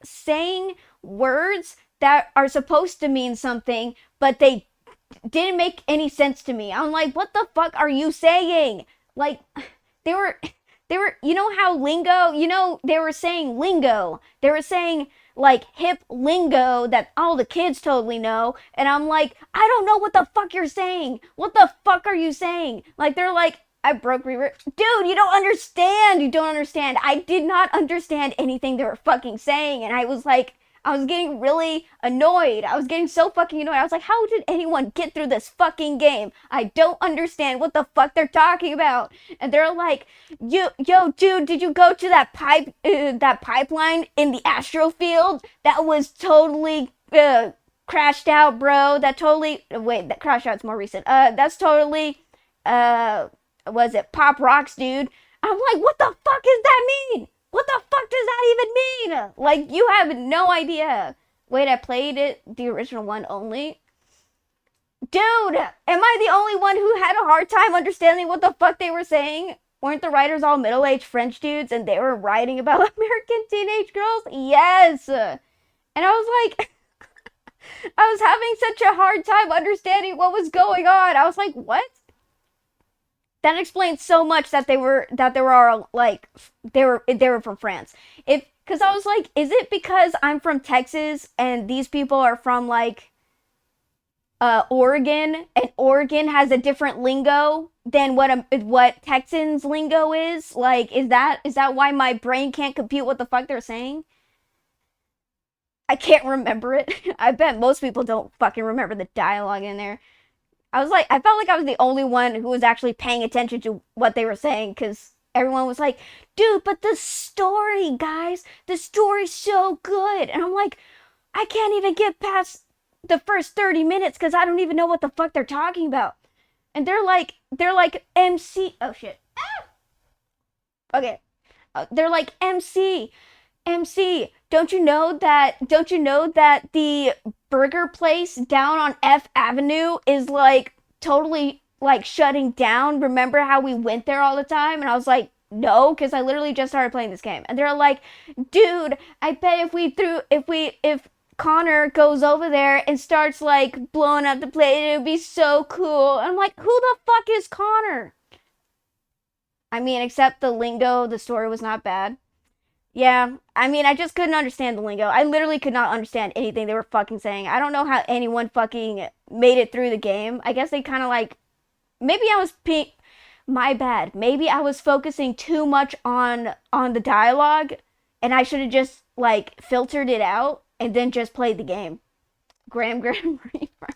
saying words that are supposed to mean something, but they didn't make any sense to me. I'm like, what the fuck are you saying? Like, they were, you know how lingo, they were saying lingo. They were saying, like, hip lingo that all the kids totally know. And I'm like, I don't know what the fuck you're saying. What the fuck are you saying? Like, they're like, I broke Dude, you don't understand. You don't understand. I did not understand anything they were fucking saying. And I was like, I was getting really annoyed. I was getting so fucking annoyed. I was like, how did anyone get through this fucking game? I don't understand what the fuck they're talking about. And they're like, yo, dude, did you go to that pipeline in the astro field? That was totally crashed out, bro. That crashed out's more recent. That's totally, was it Pop Rocks, dude? I'm like, what the fuck does that mean? What the fuck does that even mean? Like, you have no idea. Wait, I played it, the original one only. Dude, am I the only one who had a hard time understanding what the fuck they were saying? Weren't the writers all middle-aged French dudes and they were writing about American teenage girls? Yes. And I was like, I was having such a hard time understanding what was going on. I was like, what? That explains so much that they were from France. Because I was like, is it because I'm from Texas and these people are from like Oregon, and Oregon has a different lingo than what Texans lingo is? Like, is that why my brain can't compute what the fuck they're saying? I can't remember it. I bet most people don't fucking remember the dialogue in there. I felt like I was the only one who was actually paying attention to what they were saying, because everyone was like, dude, but the story, guys, the story's so good. And I'm like, I can't even get past the first 30 minutes because I don't even know what the fuck they're talking about. And they're like, MC, oh shit. Okay. They're like, MC, don't you know that the burger place down on F Avenue is like totally like shutting down? Remember how we went there all the time? And I was like, no, because I literally just started playing this game. And they're like, dude, I bet if Connor goes over there and starts like blowing up the place, it would be so cool. And I'm like, who the fuck is Connor? I mean, except the lingo, the story was not bad. Yeah, I mean, I just couldn't understand the lingo. I literally could not understand anything they were fucking saying. I don't know how anyone fucking made it through the game. I guess they kind of like, maybe I was my bad. Maybe I was focusing too much on the dialogue, and I should have just like filtered it out and then just played the game. Graham Reaper.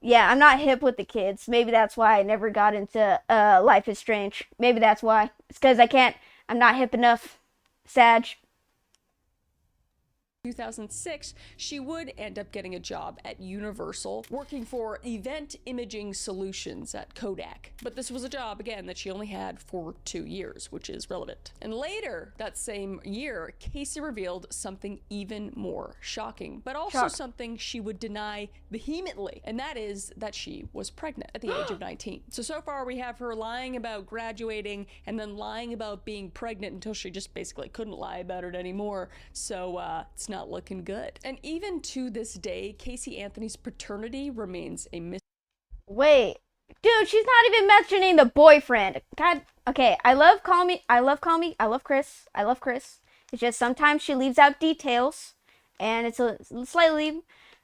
Yeah, I'm not hip with the kids. Maybe that's why I never got into Life is Strange. Maybe that's why. It's because I'm not hip enough. Sag. 2006, she would end up getting a job at Universal, working for Event Imaging Solutions at Kodak. But this was a job, again, that she only had for 2 years, which is relevant. And later that same year, Casey revealed something even more shocking, but also something she would deny vehemently, and that is that she was pregnant at the age of 19. So far we have her lying about graduating and then lying about being pregnant until she just basically couldn't lie about it anymore. So it's not looking good. And even to this day, Casey Anthony's paternity remains a mystery. Wait, dude, she's not even mentioning the boyfriend. God, okay, I love Chris. It's just sometimes she leaves out details, and it's a slightly,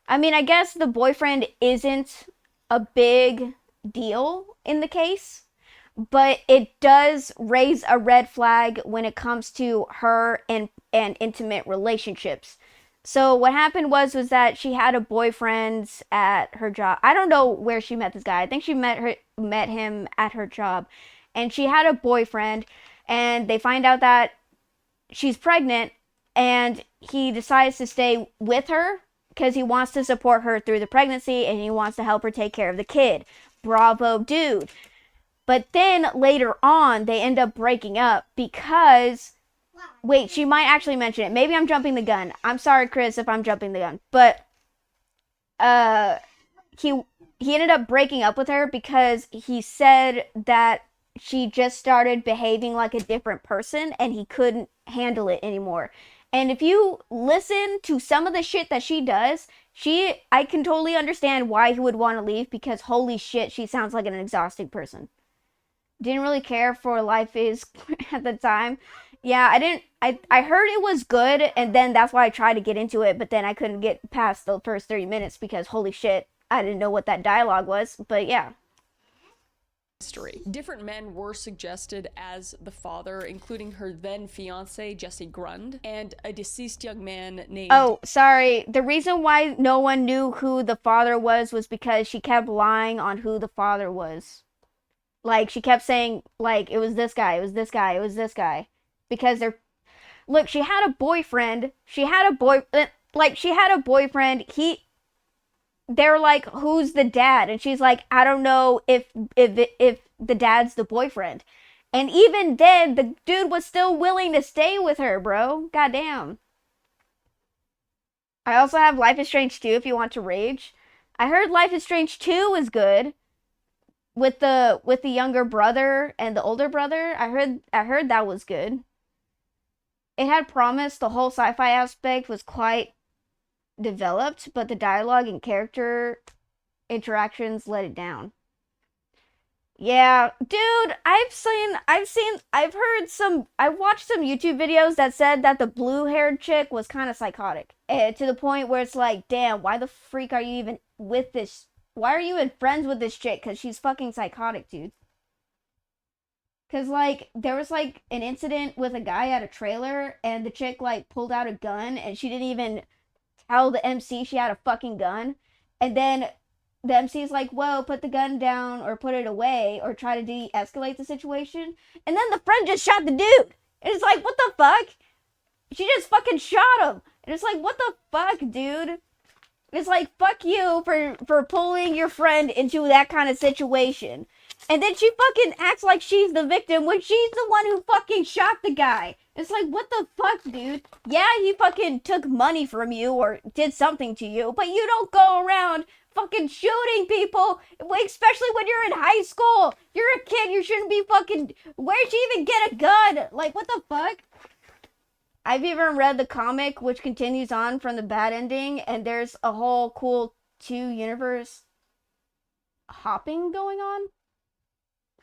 I mean, I guess the boyfriend isn't a big deal in the case, but it does raise a red flag when it comes to her and intimate relationships. So what happened was that she had a boyfriend at her job. I don't know where she met this guy. I think she met him at her job. And she had a boyfriend, and they find out that she's pregnant, and he decides to stay with her because he wants to support her through the pregnancy and he wants to help her take care of the kid. Bravo, dude. But then later on, they end up breaking up because Wait, she might actually mention it. Maybe I'm jumping the gun. I'm sorry, Chris, if I'm jumping the gun. But he ended up breaking up with her because he said that she just started behaving like a different person and he couldn't handle it anymore. And if you listen to some of the shit that she does, I can totally understand why he would want to leave, because holy shit, she sounds like an exhausting person. Didn't really care for Life Is at the time. Yeah, I heard it was good, and then that's why I tried to get into it, but then I couldn't get past the first 30 minutes because holy shit, I didn't know what that dialogue was, but yeah. History. Different men were suggested as the father, including her then fiance, Jesse Grund, and a deceased young man named... Oh, sorry. The reason why no one knew who the father was because she kept lying on who the father was. Like, she kept saying, like, it was this guy, it was this guy, it was this guy. Because they're... Look, she had a boyfriend. She had a boyfriend. They're like, who's the dad? And she's like, I don't know if the dad's the boyfriend. And even then, the dude was still willing to stay with her, bro. Goddamn. I also have Life is Strange 2 if you want to rage. I heard Life is Strange 2 was good. With the younger brother and the older brother. I heard that was good. It had promise. The whole sci-fi aspect was quite developed, but the dialogue and character interactions let it down. Yeah, dude, I've watched some YouTube videos that said that the blue-haired chick was kind of psychotic. To the point where it's like, damn, why the freak are you even with this? Why are you even friends with this chick? Because she's fucking psychotic, dude. Because, like, there was, like, an incident with a guy at a trailer, and the chick, like, pulled out a gun, and she didn't even tell the MC she had a fucking gun. And then the MC's like, whoa, put the gun down, or put it away, or try to de-escalate the situation. And then the friend just shot the dude. And it's like, what the fuck? She just fucking shot him. And it's like, what the fuck, dude? It's like, fuck you for pulling your friend into that kind of situation. And then she fucking acts like she's the victim when she's the one who fucking shot the guy. It's like, what the fuck, dude? Yeah, he fucking took money from you or did something to you, but you don't go around fucking shooting people, especially when you're in high school. You're a kid, you shouldn't be fucking... Where'd you even get a gun? Like, what the fuck? I've even read the comic, which continues on from the bad ending, and there's a whole cool 2-universe hopping going on.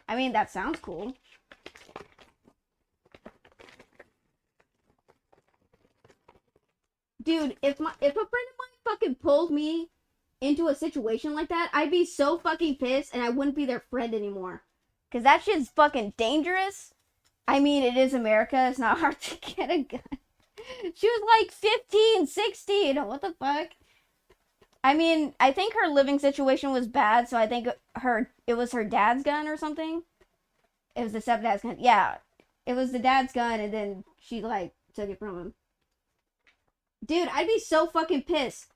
I mean, that sounds cool. Dude, if a friend of mine fucking pulled me into a situation like that, I'd be so fucking pissed and I wouldn't be their friend anymore. Cause that shit's fucking dangerous. I mean, it is America. It's not hard to get a gun. She was like 15, 16. What the fuck? I mean, I think her living situation was bad, so I think it was her dad's gun or something. It was the stepdad's gun. Yeah, it was the dad's gun, and then she, like, took it from him. Dude, I'd be so fucking pissed.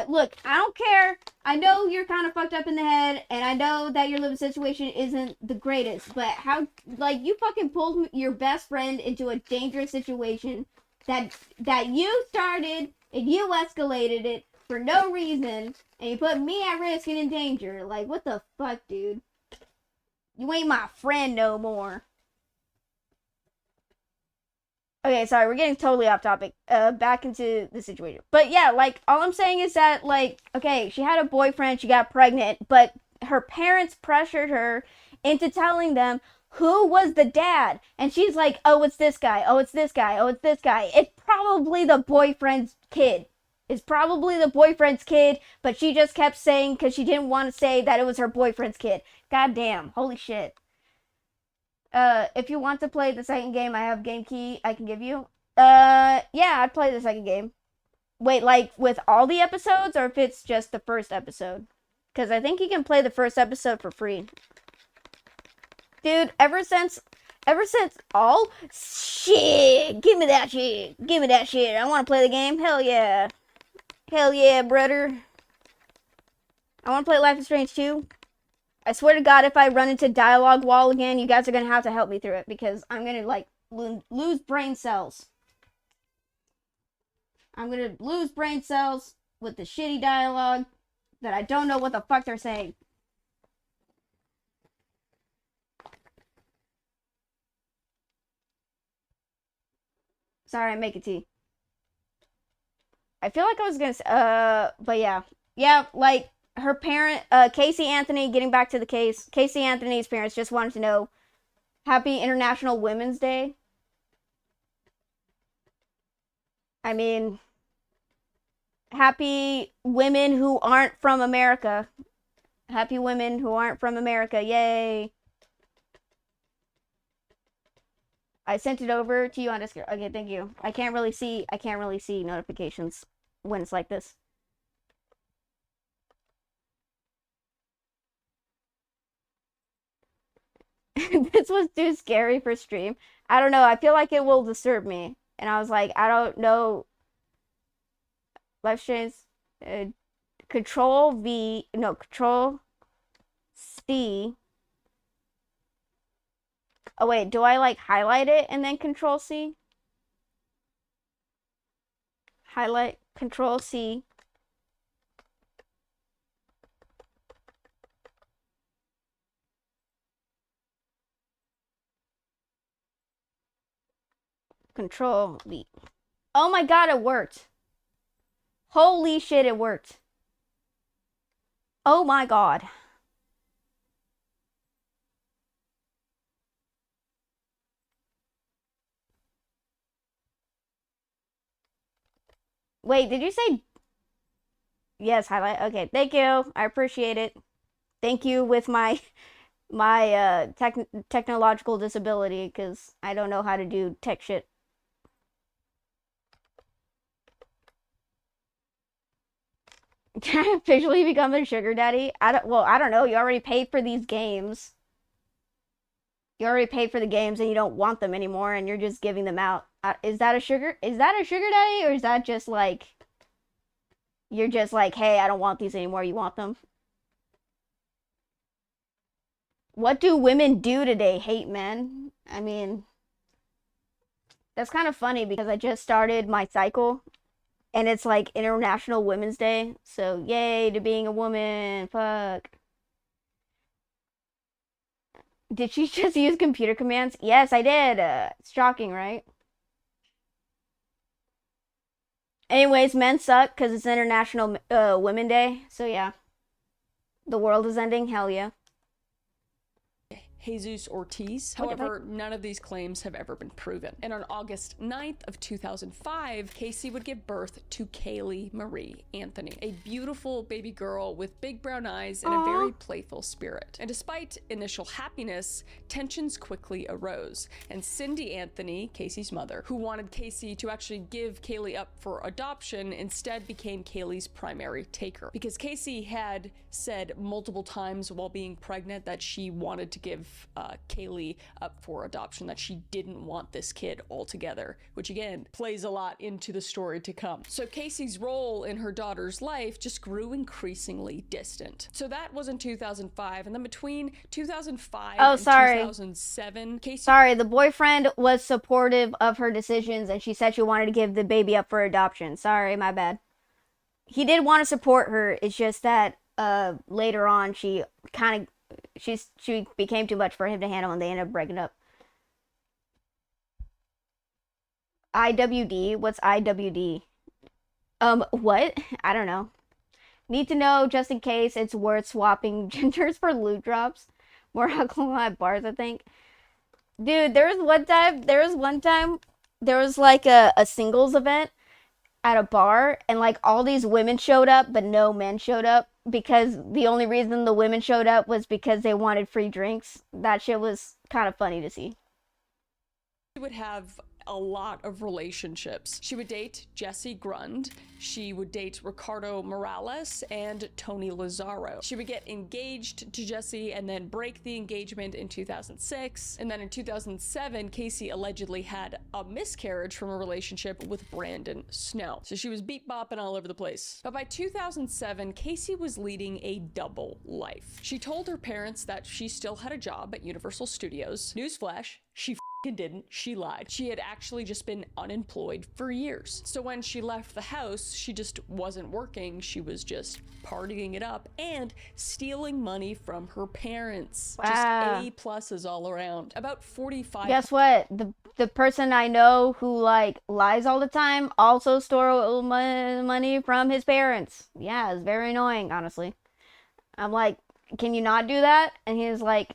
Look, I don't care. I know you're kind of fucked up in the head, and I know that your living situation isn't the greatest, but how, like, you fucking pulled your best friend into a dangerous situation that you started, and you escalated it for no reason, and you put me at risk and in danger. Like, what the fuck, dude? You ain't my friend no more. Okay, sorry, we're getting totally off topic. Back into the situation. But yeah, like, all I'm saying is that, like, okay, she had a boyfriend, she got pregnant, but her parents pressured her into telling them who was the dad. And she's like, oh, it's this guy, oh, it's this guy, oh, it's this guy. It's probably the boyfriend's kid. It's probably the boyfriend's kid, but she just kept saying, because she didn't want to say that it was her boyfriend's kid. God damn, holy shit. If you want to play the second game, I have game key I can give you. Yeah, I'd play the second game. Wait, like, with all the episodes, or if it's just the first episode? Because I think you can play the first episode for free. Dude, ever since all... Shit! Give me that shit! Give me that shit! I want to play the game. Hell yeah! Hell yeah, brother! I want to play Life is Strange 2. I swear to God, if I run into dialogue wall again, you guys are going to have to help me through it, because I'm going to, like, lose brain cells. I'm gonna lose brain cells with the shitty dialogue that I don't know what the fuck they're saying. Sorry, I'm making tea. I feel like I was gonna but yeah. Yeah, like, her parent, Casey Anthony, getting back to the case, Casey Anthony's parents just wanted to know, Happy International Women's Day. I mean, happy women who aren't from America. Happy women who aren't from America. Yay. I sent it over to you on Discord. Okay, thank you. I can't really see notifications when it's like this. This was too scary for stream. I don't know. I feel like it will disturb me. And I was like, I don't know. Life streams. Control V. No, Control C. Oh, wait. Do I, like, highlight it and then Control C? Highlight. Control C. Control V. Oh my god, it worked. Holy shit, it worked. Oh my god. Wait, did you say... Yes, highlight. Okay, thank you. I appreciate it. Thank you with my technological disability, because I don't know how to do tech shit. Can I officially become a sugar daddy? I don't know. You already paid for these games. You already paid for the games and you don't want them anymore and you're just giving them out. Is that a sugar daddy, or is that just like, you're just like, hey, I don't want these anymore, you want them? What do women do today? Hate men? I mean, that's kind of funny because I just started my cycle and it's like International Women's Day. So yay to being a woman. Fuck. Did she just use computer commands? Yes, I did. It's shocking, right? Anyways, men suck because it's International Women Day. So yeah. The world is ending. Hell yeah. Jesus Ortiz. However, none of these claims have ever been proven. And on August 9th of 2005, Casey would give birth to Kaylee Marie Anthony, a beautiful baby girl with big brown eyes and a very playful spirit. And despite initial happiness, tensions quickly arose. And Cindy Anthony, Casey's mother, who wanted Casey to actually give Kaylee up for adoption, instead became Kaylee's primary taker. Because Casey had said multiple times while being pregnant that she wanted to give Kaylee up for adoption, that she didn't want this kid altogether, which again plays a lot into the story to come. So Casey's role in her daughter's life just grew increasingly distant. So that was in 2005, and then between 2005 and 2007, Casey... Sorry, the boyfriend was supportive of her decisions and she said she wanted to give the baby up for adoption. Sorry, my bad. He did want to support her, it's just that later on she became too much for him to handle and they ended up breaking up. IWD? What's IWD? What? I don't know. Need to know just in case it's worth swapping genders for loot drops. More alcohol at bars, I think. Dude, there was one time there was like a singles event at a bar and like all these women showed up but no men showed up, because the only reason the women showed up was because they wanted free drinks. That shit was kind of funny to see. She would have a lot of relationships. She would date Jesse Grund, she would date Ricardo Morales, and Tony Lazaro. She would get engaged to Jesse and then break the engagement in 2006. And then in 2007, Casey allegedly had a miscarriage from a relationship with Brandon Snow. So she was beat bopping all over the place. But by 2007, Casey was leading a double life. She told her parents that she still had a job at Universal Studios. Newsflash, she didn't. She lied. She had actually just been unemployed for years. So when she left the house, she just wasn't working. She was just partying it up and stealing money from her parents. Wow. Just A pluses all around. About 45. Guess what? The person I know who like lies all the time also stole money from his parents. Yeah, it's very annoying, honestly. I'm like, can you not do that? And he's like,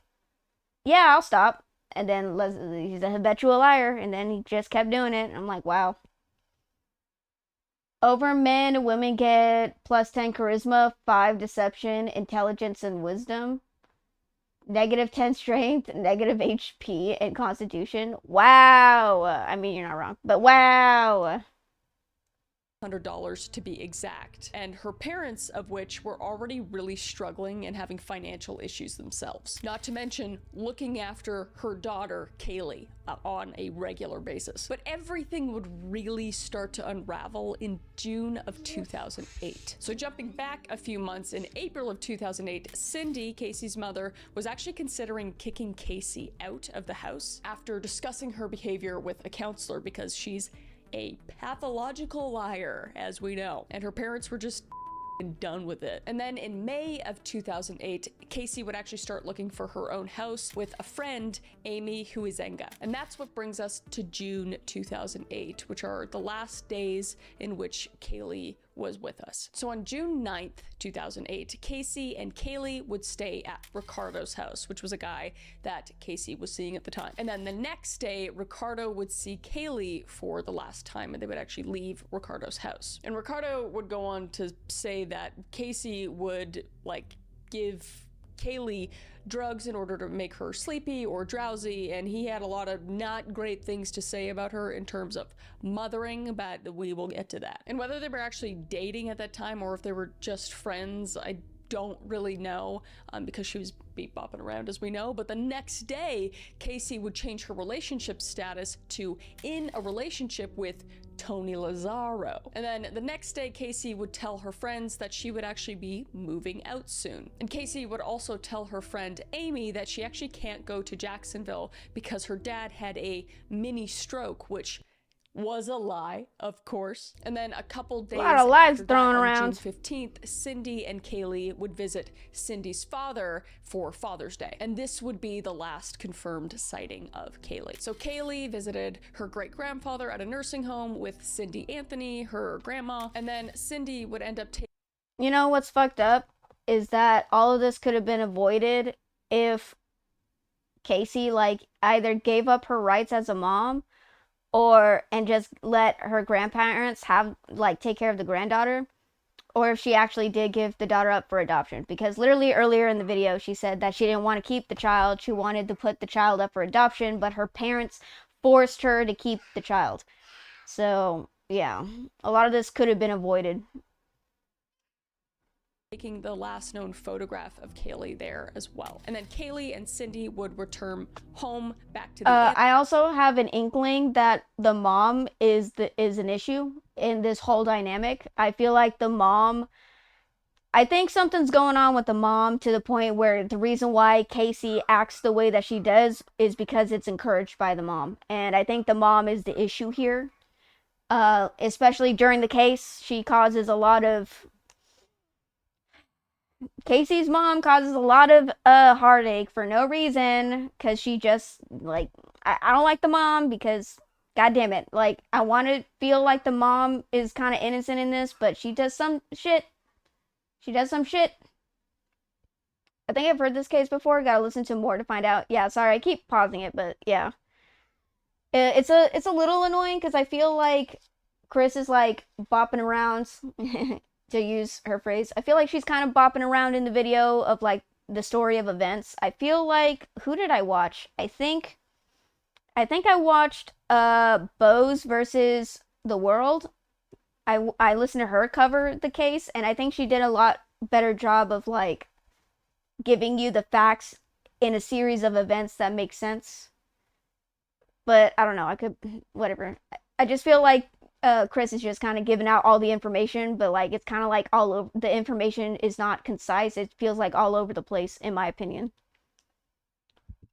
yeah, I'll stop. And then he's a habitual liar, and then he just kept doing it. I'm like, wow. Over men, women get +10 charisma, 5 deception, intelligence, and wisdom. -10 strength, -HP, and constitution. Wow. I mean, you're not wrong, but wow. $100 to be exact, and her parents, of which were already really struggling and having financial issues themselves. Not to mention looking after her daughter, Kaylee, on a regular basis. But everything would really start to unravel in June of 2008. So jumping back a few months, in April of 2008, Cindy, Casey's mother, was actually considering kicking Casey out of the house after discussing her behavior with a counselor because she's a pathological liar, as we know, and her parents were just done with it. And then in May of 2008, Casey would actually start looking for her own house with a friend, Amy Huizenga. And that's what brings us to June 2008, which are the last days in which Kaylee was with us. So on June 9th, 2008, Casey and Kaylee would stay at Ricardo's house, which was a guy that Casey was seeing at the time. And then the next day, Ricardo would see Kaylee for the last time, and they would actually leave Ricardo's house. And Ricardo would go on to say that Casey would like give Kaylee drugs in order to make her sleepy or drowsy, and he had a lot of not great things to say about her in terms of mothering, but we will get to that. And whether they were actually dating at that time or if they were just friends, I don't really know, because she was beat bopping around, as we know. But the next day, Casey would change her relationship status to in a relationship with Tony Lazzaro. And then the next day, Casey would tell her friends that she would actually be moving out soon. And Casey would also tell her friend Amy that she actually can't go to Jacksonville because her dad had a mini stroke, which was a lie, of course. And then a couple days A lot of lies after thrown that, on around. June 15th, Cindy and Kaylee would visit Cindy's father for Father's Day. And this would be the last confirmed sighting of Kaylee. So Kaylee visited her great-grandfather at a nursing home with Cindy Anthony, her grandma, and then Cindy would end up taking... You know what's fucked up is that all of this could have been avoided if Casey like either gave up her rights as a mom and just let her grandparents have like take care of the granddaughter, or if she actually did give the daughter up for adoption. Because literally earlier in the video she said that she didn't want to keep the child, she wanted to put the child up for adoption, but her parents forced her to keep the child. So yeah, a lot of this could have been avoided. Taking the last known photograph of Kaylee there as well. And then Kaylee and Cindy would return home back to the I also have an inkling that the mom is an issue in this whole dynamic. I feel like I think something's going on with the mom to the point where the reason why Casey acts the way that she does is because it's encouraged by the mom. And I think the mom is the issue here. Especially during the case, Casey's mom causes a lot of heartache for no reason, because she just like I don't like the mom because god damn it, like I want to feel like the mom is kind of innocent in this, but she does some shit. I think I've heard this case before, gotta listen to more to find out. Yeah, sorry, I keep pausing it, but yeah, it's a little annoying because I feel like Chris is like bopping around to use her phrase. I feel like she's kind of bopping around in the video of like the story of events. I feel like, who did I watch? I think I watched Bose versus the World. I listened to her cover the case, and I think she did a lot better job of like giving you the facts in a series of events that make sense. But I don't know, whatever. I just feel like Chris is just kind of giving out all the information, but like it's kind of like all over, the information is not concise. It feels like all over the place, in my opinion.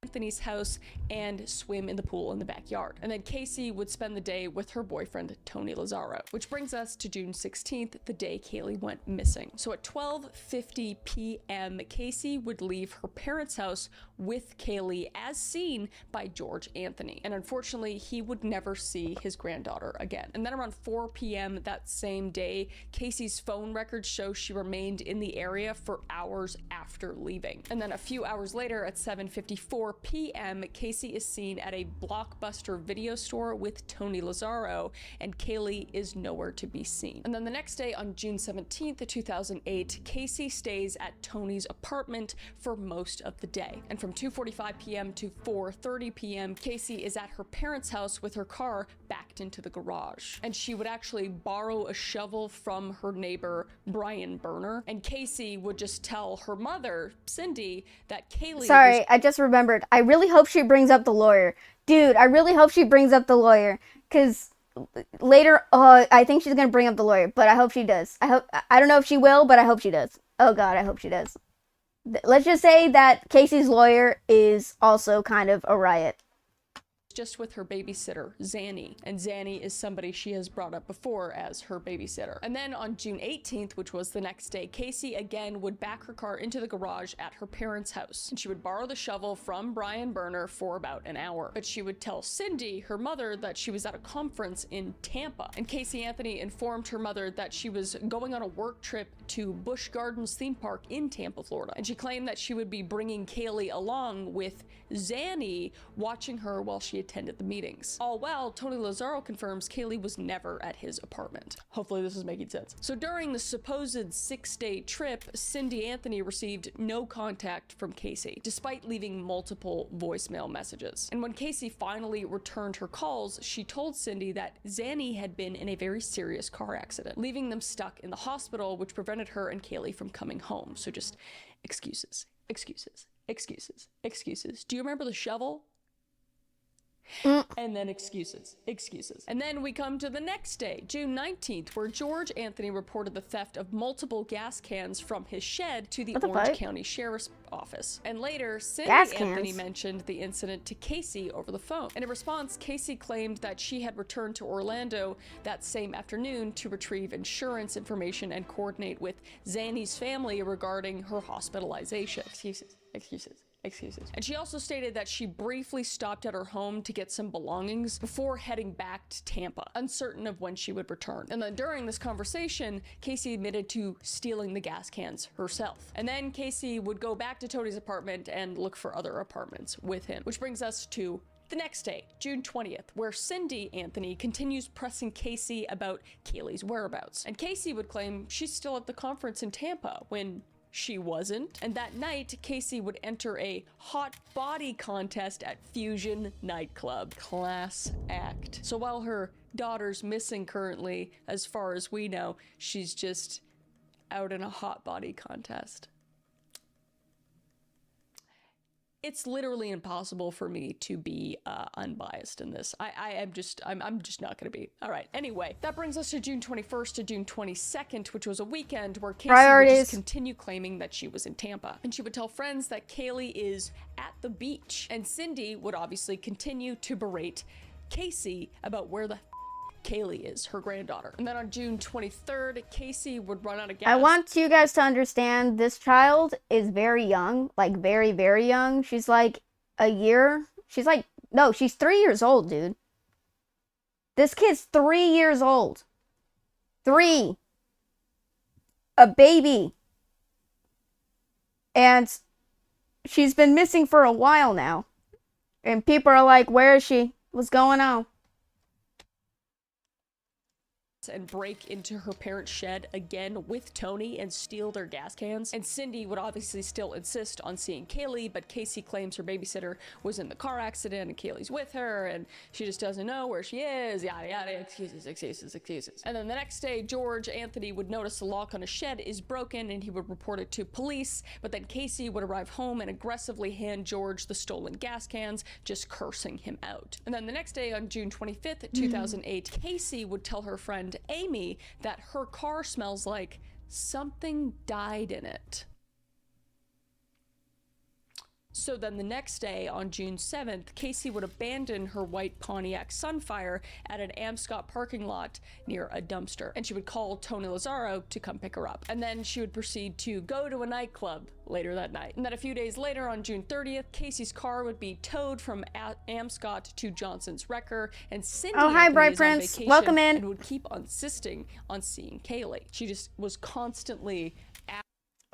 Anthony's house and swim in the pool in the backyard. And then Casey would spend the day with her boyfriend, Tony Lazzaro. Which brings us to June 16th, the day Kaylee went missing. So at 12:50 p.m., Casey would leave her parents' house with Kaylee as seen by George Anthony. And unfortunately, he would never see his granddaughter again. And then around 4 p.m. that same day, Casey's phone records show she remained in the area for hours after leaving. And then a few hours later at 7:54 p.m., Casey is seen at a Blockbuster video store with Tony Lazzaro, and Kaylee is nowhere to be seen. And then the next day on June 17th, 2008, Casey stays at Tony's apartment for most of the day. And from 2:45 p.m. to 4:30 p.m., Casey is at her parents' house with her car backed into the garage. And she would actually borrow a shovel from her neighbor, Brian Berner, and Casey would just tell her mother, Cindy, that Kaylee Sorry, I just remembered. I really hope she brings up the lawyer. Dude, I really hope she brings up the lawyer. Because later, I think she's going to bring up the lawyer. But I hope she does. I don't know if she will, but I hope she does. Oh, God, I hope she does. Let's just say that Casey's lawyer is also kind of a riot. Just with her babysitter, Zanny. And Zanny is somebody she has brought up before as her babysitter. And then on June 18th, which was the next day, Casey again would back her car into the garage at her parents' house. And she would borrow the shovel from Brian Berner for about an hour. But she would tell Cindy, her mother, that she was at a conference in Tampa. And Casey Anthony informed her mother that she was going on a work trip to Busch Gardens theme park in Tampa, Florida. And she claimed that she would be bringing Kaylee along with Zanny, watching her while she attended the meetings. All while Tony Lazzaro confirms Kaylee was never at his apartment. Hopefully this is making sense. So during the supposed 6-day trip, Cindy Anthony received no contact from Casey, despite leaving multiple voicemail messages. And when Casey finally returned her calls, she told Cindy that Zanny had been in a very serious car accident, leaving them stuck in the hospital, which prevented her and Kaylee from coming home. So just excuses, excuses, excuses, excuses. Do you remember the shovel? And then excuses, excuses. And then we come to the next day, June 19th, where George Anthony reported the theft of multiple gas cans from his shed to the Orange County Sheriff's Office. And later, Cindy Anthony mentioned the incident to Casey over the phone. And in response, Casey claimed that she had returned to Orlando that same afternoon to retrieve insurance information and coordinate with Zanny's family regarding her hospitalization. Excuses, excuses, excuses. And she also stated that she briefly stopped at her home to get some belongings before heading back to Tampa, uncertain of when she would return. And then during this conversation, Casey admitted to stealing the gas cans herself. And then Casey would go back to Tony's apartment and look for other apartments with him, which brings us to the next day, June 20th, where Cindy Anthony continues pressing Casey about Kaylee's whereabouts. And Casey would claim she's still at the conference in Tampa when she wasn't. And that night, Casey would enter a hot body contest at Fusion nightclub. Class act. So while her daughter's missing currently, as far as we know, she's just out in a hot body contest. It's literally impossible for me to be unbiased in this. I'm just not gonna be. All right, anyway, that brings us to June 21st to June 22nd, which was a weekend where Casey would just continue claiming that she was in Tampa. And she would tell friends that Kaylee is at the beach. And Cindy would obviously continue to berate Casey about where the Kaylee is, her granddaughter. And then on June 23rd, Casey would run out of gas. I want you guys to understand this child is very young, like very, very young. She's like a year. No, she's 3 years old, dude. This kid's 3 years old. 3. A baby. And she's been missing for a while now. And people are like, where is she? What's going on? And break into her parents' shed again with Tony and steal their gas cans. And Cindy would obviously still insist on seeing Kaylee, but Casey claims her babysitter was in the car accident and Kaylee's with her and she just doesn't know where she is, yada yada, excuses, excuses, excuses. And then the next day, George Anthony would notice the lock on his shed is broken and he would report it to police, but then Casey would arrive home and aggressively hand George the stolen gas cans, just cursing him out. And then the next day on June 25th, 2008, Casey would tell her friend Amy that her car smells like something died in it. So then the next day, on June 7th, Casey would abandon her white Pontiac Sunfire at an Amscott parking lot near a dumpster, and she would call Tony Lazzaro to come pick her up. And then she would proceed to go to a nightclub later that night. And then a few days later, on June 30th, Casey's car would be towed from Amscott to Johnson's Wrecker, and Cindy Oh, hi, Anthony Bright is on Prince. vacation Welcome in. and would keep insisting on seeing Kaylee. She just was constantly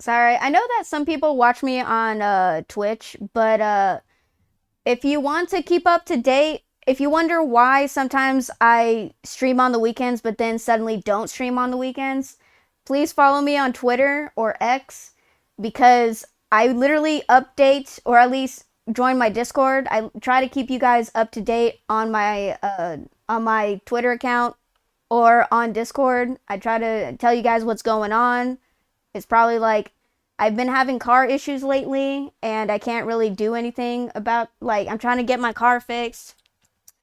Sorry, I know that some people watch me on Twitch, but if you want to keep up to date, if you wonder why sometimes I stream on the weekends but then suddenly don't stream on the weekends, please follow me on Twitter or X, because I literally update, or at least join my Discord. I try to keep you guys up to date on my Twitter account or on Discord. I try to tell you guys what's going on. It's probably like, I've been having car issues lately, and I can't really do anything about, like, I'm trying to get my car fixed.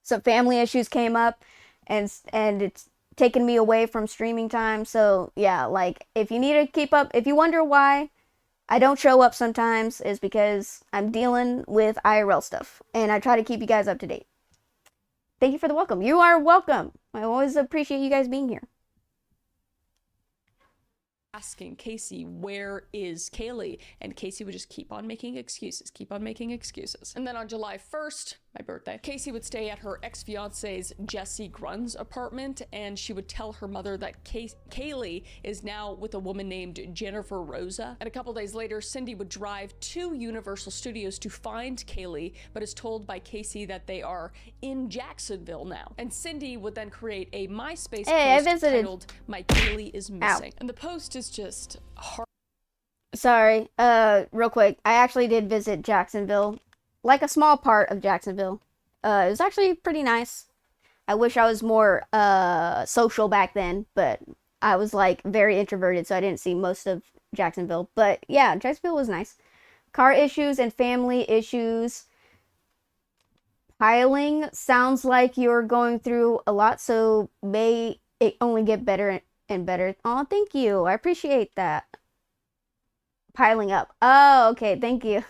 Some family issues came up, and it's taken me away from streaming time. So, yeah, like, if you need to keep up, if you wonder why I don't show up sometimes, is because I'm dealing with IRL stuff, and I try to keep you guys up to date. Thank you for the welcome. You are welcome. I always appreciate you guys being here. asking Casey, where is Kaylee? And Casey would just keep on making excuses, keep on making excuses. And then on July 1st, my birthday, Casey would stay at her ex-fiance's Jesse Grun's apartment, and she would tell her mother that Kaylee is now with a woman named Jennifer Rosa. And a couple days later, Cindy would drive to Universal Studios to find Kaylee, but is told by Casey that they are in Jacksonville now. And Cindy would then create a MySpace post titled "My Kaylee is Missing." And the post is just hard. Sorry, real quick, I actually did visit Jacksonville, like a small part of Jacksonville. It was actually pretty nice. I wish I was more social back then, but I was like very introverted, so I didn't see most of Jacksonville. But yeah, Jacksonville was nice. Car issues and family issues. Piling sounds like you're going through a lot, so may it only get better and better. Oh, thank you. I appreciate that. Piling up. Oh, okay. Thank you.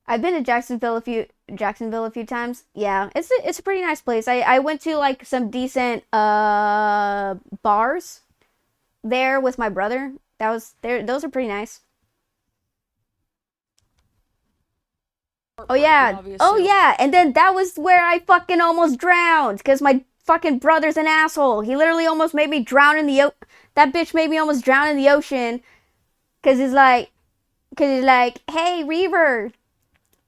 I've been to Jacksonville a few times. Yeah, it's a pretty nice place. I went to like some decent bars there with my brother. Those are pretty nice. Oh yeah. Oh yeah. And then that was where I fucking almost drowned because my fucking brother's an asshole. He literally almost made me drown in the that bitch made me almost drown in the ocean because he's like, hey, Reaver,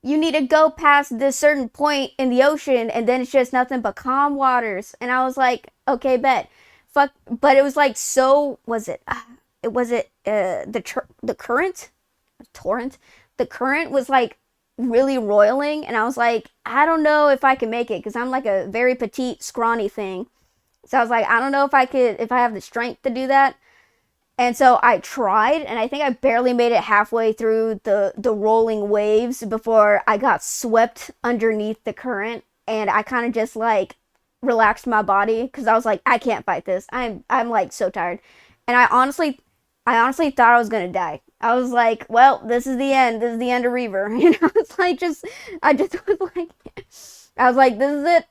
you need to go past this certain point in the ocean and then it's just nothing but calm waters. And I was like, okay, bet. Fuck. But it was like, so was it? The current? Torrent? The current was like really roiling, and I was like, I don't know if I can make it because I'm like a very petite, scrawny thing. So I was like, I don't know if I have the strength to do that. And so I tried, and I think I barely made it halfway through the rolling waves before I got swept underneath the current, and I kind of just like relaxed my body because I was like, I can't fight this. I'm like so tired, and I honestly thought I was gonna die. I was like, well, this is the end. This is the end of Reaver. You know, it's like I was like, this is it.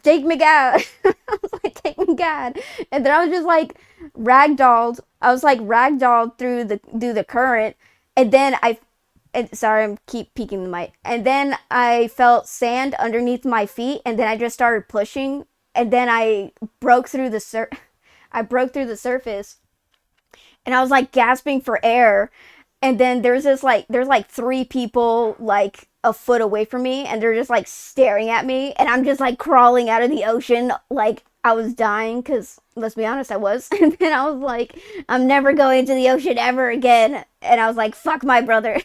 Take me, God. I was like, take me, God. And then I was just like ragdolled. I was like ragdolled through the current. And then sorry, I'm keep peeking the mic. And then I felt sand underneath my feet. And then I just started pushing. And then I broke through the surface. And I was like gasping for air. And then there's like three people like a foot away from me, and they're just like staring at me, and I'm just like crawling out of the ocean like I was dying, because let's be honest, I was. And then I was like, I'm never going to the ocean ever again. And I was like, fuck my brother.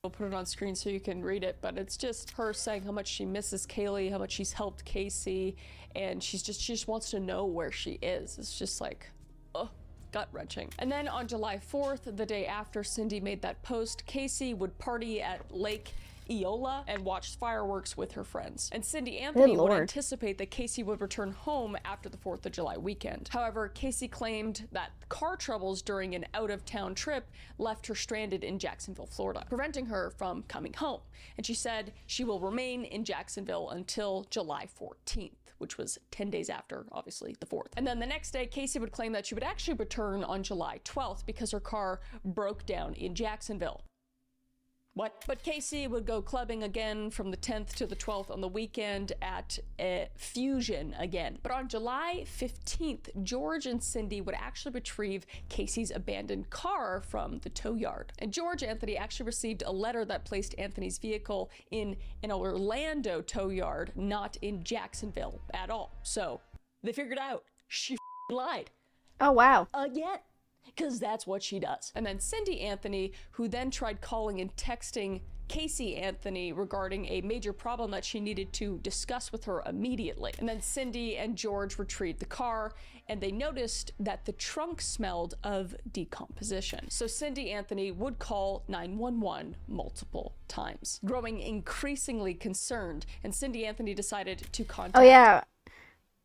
I'll put it on screen so you can read it, but it's just her saying how much she misses Kaylee, how much she's helped Casey, and she just wants to know where she is. It's just like, gut-wrenching. And then on July 4th, the day after Cindy made that post, Casey would party at Lake Eola and watched fireworks with her friends. And Cindy Anthony would Lord. anticipate that Casey would return home after the 4th of July weekend. However, Casey claimed that car troubles during an out-of-town trip left her stranded in Jacksonville, Florida, preventing her from coming home. And she said she will remain in Jacksonville until July 14th, which was 10 days after, obviously, the 4th. And then the next day, Casey would claim that she would actually return on July 12th because her car broke down in Jacksonville. What? But Casey would go clubbing again from the 10th to the 12th on the weekend at Fusion again. But on July 15th, George and Cindy would actually retrieve Casey's abandoned car from the tow yard. And George Anthony actually received a letter that placed Anthony's vehicle in an Orlando tow yard, not in Jacksonville at all. So they figured out she lied. Oh, wow. Again. Because that's what she does. And then Cindy Anthony, who then tried calling and texting Casey Anthony regarding a major problem that she needed to discuss with her immediately. And then Cindy and George retrieved the car, and they noticed that the trunk smelled of decomposition. So Cindy Anthony would call 911 multiple times, growing increasingly concerned, and Cindy Anthony decided to contact... Oh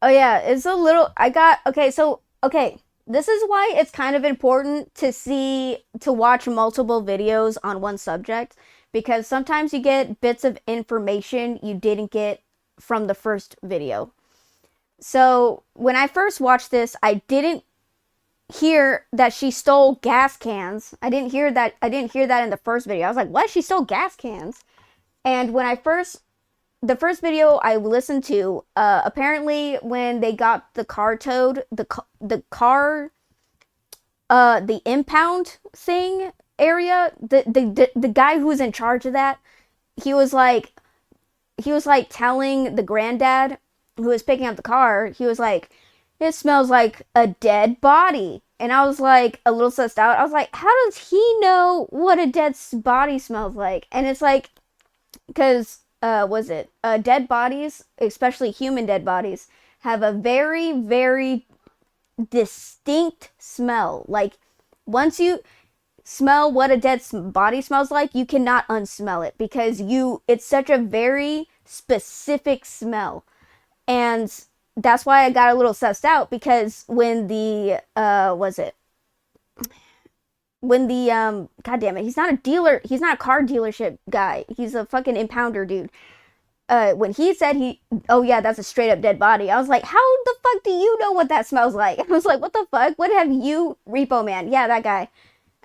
yeah, it's a little, okay. This is why it's kind of important to watch multiple videos on one subject, because sometimes you get bits of information you didn't get from the first video. So when I first watched this, I didn't hear that she stole gas cans. I didn't hear that in the first video. I was like, what? She stole gas cans? And when the first video I listened to, apparently when they got the car towed, the impound thing area, the guy who was in charge of that, he was like telling the granddad who was picking up the car, he was like, it smells like a dead body. And I was like a little sussed out. I was like, how does he know what a dead body smells like? And it's like, because dead bodies, especially human dead bodies, have a very, very distinct smell. Like, once you smell what a dead body smells like, you cannot unsmell it, because it's such a very specific smell. And that's why I got a little sussed out, because when the god damn it, he's not a dealer, he's not a car dealership guy, he's a fucking impounder dude. When he said oh yeah, that's a straight up dead body, I was like, how the fuck do you know what that smells like? I was like, what the fuck? What have you, Repo Man? Yeah, that guy.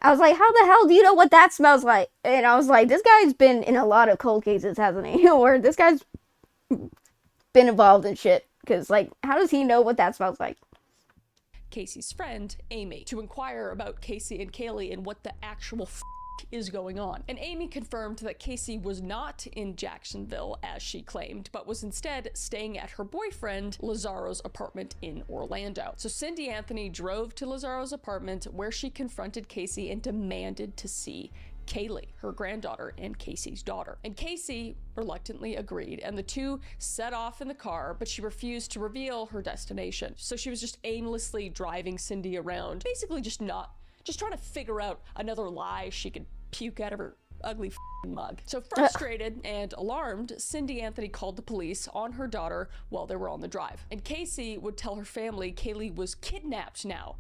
I was like, how the hell do you know what that smells like? And I was like, this guy's been in a lot of cold cases, hasn't he? Or this guy's been involved in shit. Because, like, how does he know what that smells like? Casey's friend, Amy, to inquire about Casey and Kaylee and what the actual is going on. And Amy confirmed that Casey was not in Jacksonville, as she claimed, but was instead staying at her boyfriend Lazzaro's apartment in Orlando. So Cindy Anthony drove to Lazzaro's apartment, where she confronted Casey and demanded to see Kaylee, her granddaughter, and Casey's daughter. And Casey reluctantly agreed, and the two set off in the car, but she refused to reveal her destination. So she was just aimlessly driving Cindy around, basically just trying to figure out another lie she could puke out of her ugly mug. So frustrated and alarmed, Cindy Anthony called the police on her daughter while they were on the drive. And Casey would tell her family Kaylee was kidnapped now.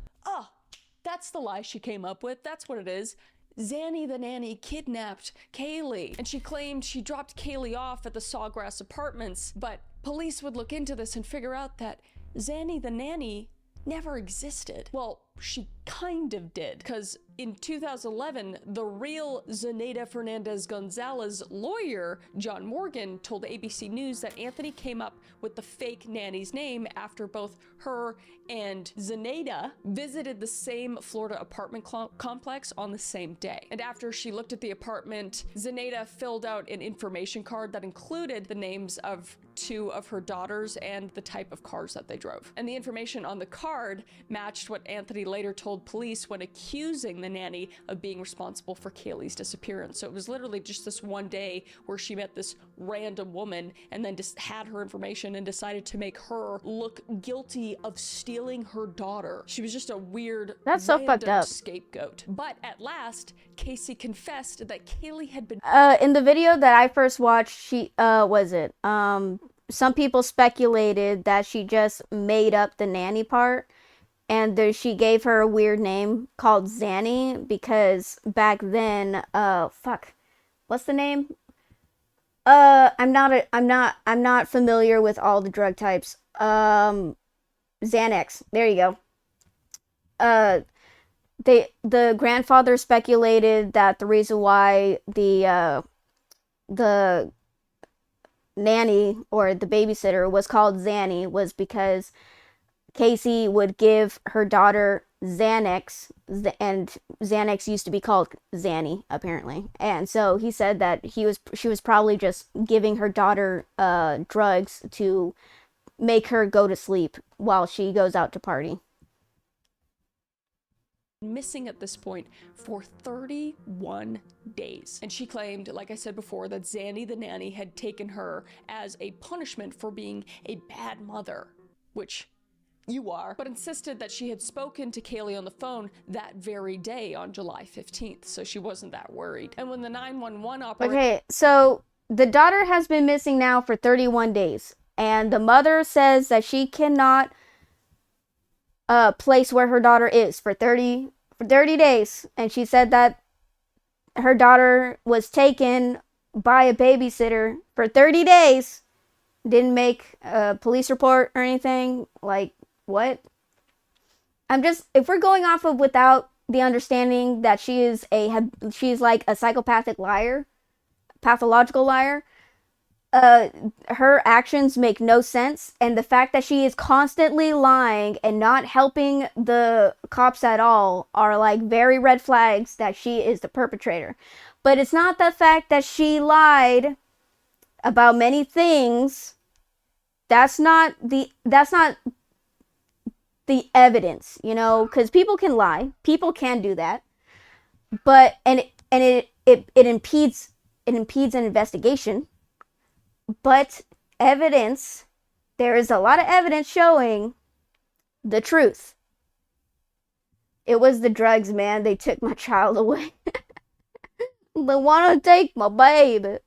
That's the lie she came up with. That's what it is. Zanny the nanny kidnapped Kaylee. And she claimed she dropped Kaylee off at the Sawgrass Apartments, but police would look into this and figure out that Zanny the nanny never existed. Well, she kind of did, because in 2011, the real Zenaida Fernandez Gonzalez lawyer, John Morgan, told ABC News that Anthony came up with the fake nanny's name after both her and Zenaida visited the same Florida apartment complex on the same day. And after she looked at the apartment, Zenaida filled out an information card that included the names of two of her daughters and the type of cars that they drove. And the information on the card matched what Anthony later told police when accusing the nanny of being responsible for Kaylee's disappearance. So it was literally just this one day where she met this random woman and then just had her information and decided to make her look guilty of stealing her daughter. She was just a weird, That's so fucked random up. scapegoat. But at last, Casey confessed that Kaylee had been In the video that I first watched, some people speculated that she just made up the nanny part, and she gave her a weird name called Zanny because back then, what's the name? I'm not familiar with all the drug types. Xanax. There you go. The grandfather speculated that the reason why the nanny or the babysitter was called Zanny was because Casey would give her daughter Xanax, and Xanax used to be called Zanny apparently. And so he said that she was probably just giving her daughter drugs to make her go to sleep while she goes out to party. missing at this point for 31 days. And she claimed, like I said before, that Zanny the nanny had taken her as a punishment for being a bad mother, which you are, but insisted that she had spoken to Kaylee on the phone that very day on July 15th, so she wasn't that worried. And when the 911 operator... Okay, so the daughter has been missing now for 31 days, and the mother says that she cannot place where her daughter is for 30 days, and she said that her daughter was taken by a babysitter for 30 days, didn't make a police report or anything. Like, what? If we're going off of without the understanding that she's like a psychopathic liar, pathological liar, her actions make no sense, and the fact that she is constantly lying and not helping the cops at all are like very red flags that she is the perpetrator. But it's not the fact that she lied about many things. That's not the evidence, you know, because people can lie, people can do that, but it impedes an investigation. But evidence, there is a lot of evidence showing the truth. It was the drugs, man. They took my child away. They want to take my baby.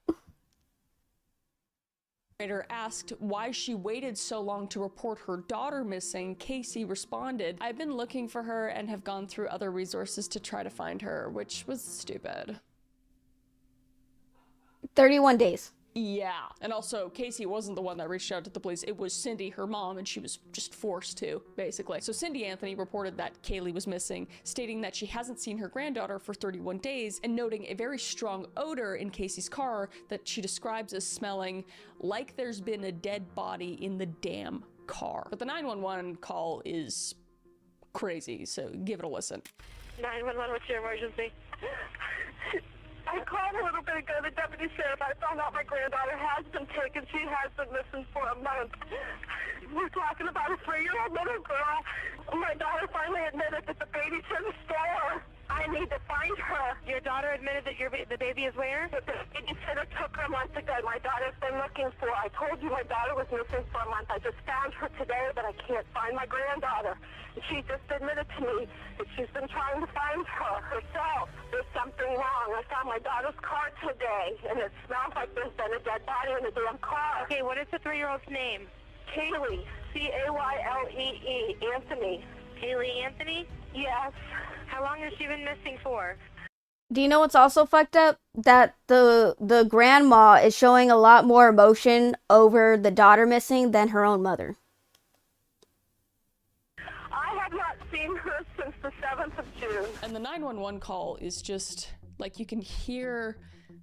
Asked why she waited so long to report her daughter missing, Casey responded, "I've been looking for her and have gone through other resources to try to find her," which was stupid. 31 days. Yeah. And also, Casey wasn't the one that reached out to the police. It was Cindy, her mom, and she was just forced to, basically. So Cindy Anthony reported that Kaylee was missing, stating that she hasn't seen her granddaughter for 31 days, and noting a very strong odor in Casey's car that she describes as smelling like there's been a dead body in the damn car. But the 911 call is crazy, so give it a listen. 911, what's your emergency? I called a little bit ago, the deputy sheriff. I found out my granddaughter has been taken. She has been missing for a month. We're talking about a 3-year-old little girl. My daughter finally admitted that the baby's in the store. I need to find her. Your daughter admitted that the baby is where? The babysitter took her a month ago. My daughter's been looking for her. I told you my daughter was missing for a month. I just found her today, but I can't find my granddaughter. She just admitted to me that she's been trying to find her herself. There's something wrong. I found my daughter's car today, and it smells like there's been a dead body in the damn car. Okay, what is the 3-year-old's name? Kaylee. Caylee. Anthony. Kaylee Anthony? Yes. How long has she been missing for? Do you know what's also fucked up? That the grandma is showing a lot more emotion over the daughter missing than her own mother. I have not seen her since the 7th of June. And the 911 call is just, like, you can hear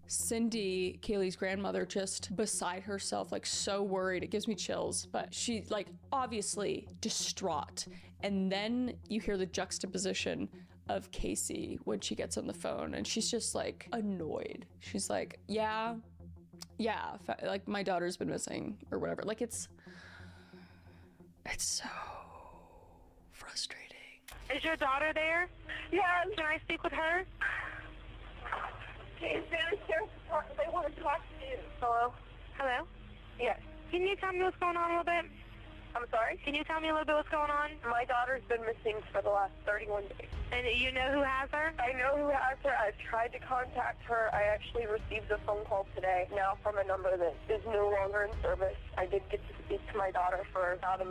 Cindy, Kaylee's grandmother, just beside herself, like so worried. It gives me chills, but she's like obviously distraught. And then you hear the juxtaposition of Casey when she gets on the phone, and she's just like annoyed. She's like, yeah, yeah, like my daughter's been missing or whatever. Like it's so frustrating. Is your daughter there? Yes. Can I speak with her? She's downstairs. They want to talk to you. Hello? Hello? Yes. Can you tell me what's going on a little bit? I'm sorry? Can you tell me a little bit what's going on? My daughter's been missing for the last 31 days. And you know who has her? I know who has her. I've tried to contact her. I actually received a phone call today, now from a number that is no longer in service. I did get to speak to my daughter for about a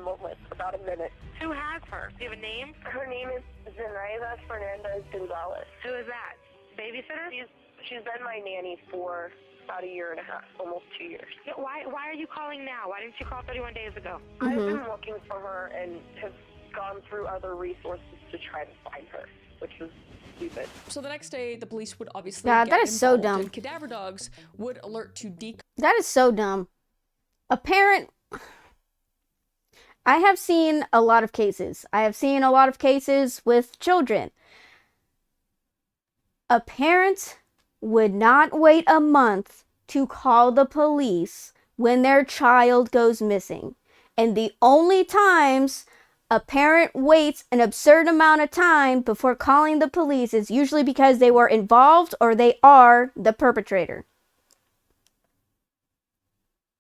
minute. Who has her? Do you have a name? Her name is Zenaida Fernandez Gonzalez. Who is that? Babysitter? She's been my nanny for about a year and a half, almost 2 years. Yeah, why are you calling now? Why didn't you call 31 days ago? I've been looking for her and have gone through other resources to try to find her, which was stupid. So the next day, the police would obviously Yeah, get that is so involved, dumb. and cadaver dogs would alert to That is so dumb. A parent. I have seen a lot of cases. I have seen a lot of cases with children. A parent would not wait a month to call the police when their child goes missing. And the only times a parent waits an absurd amount of time before calling the police is usually because they were involved or they are the perpetrator.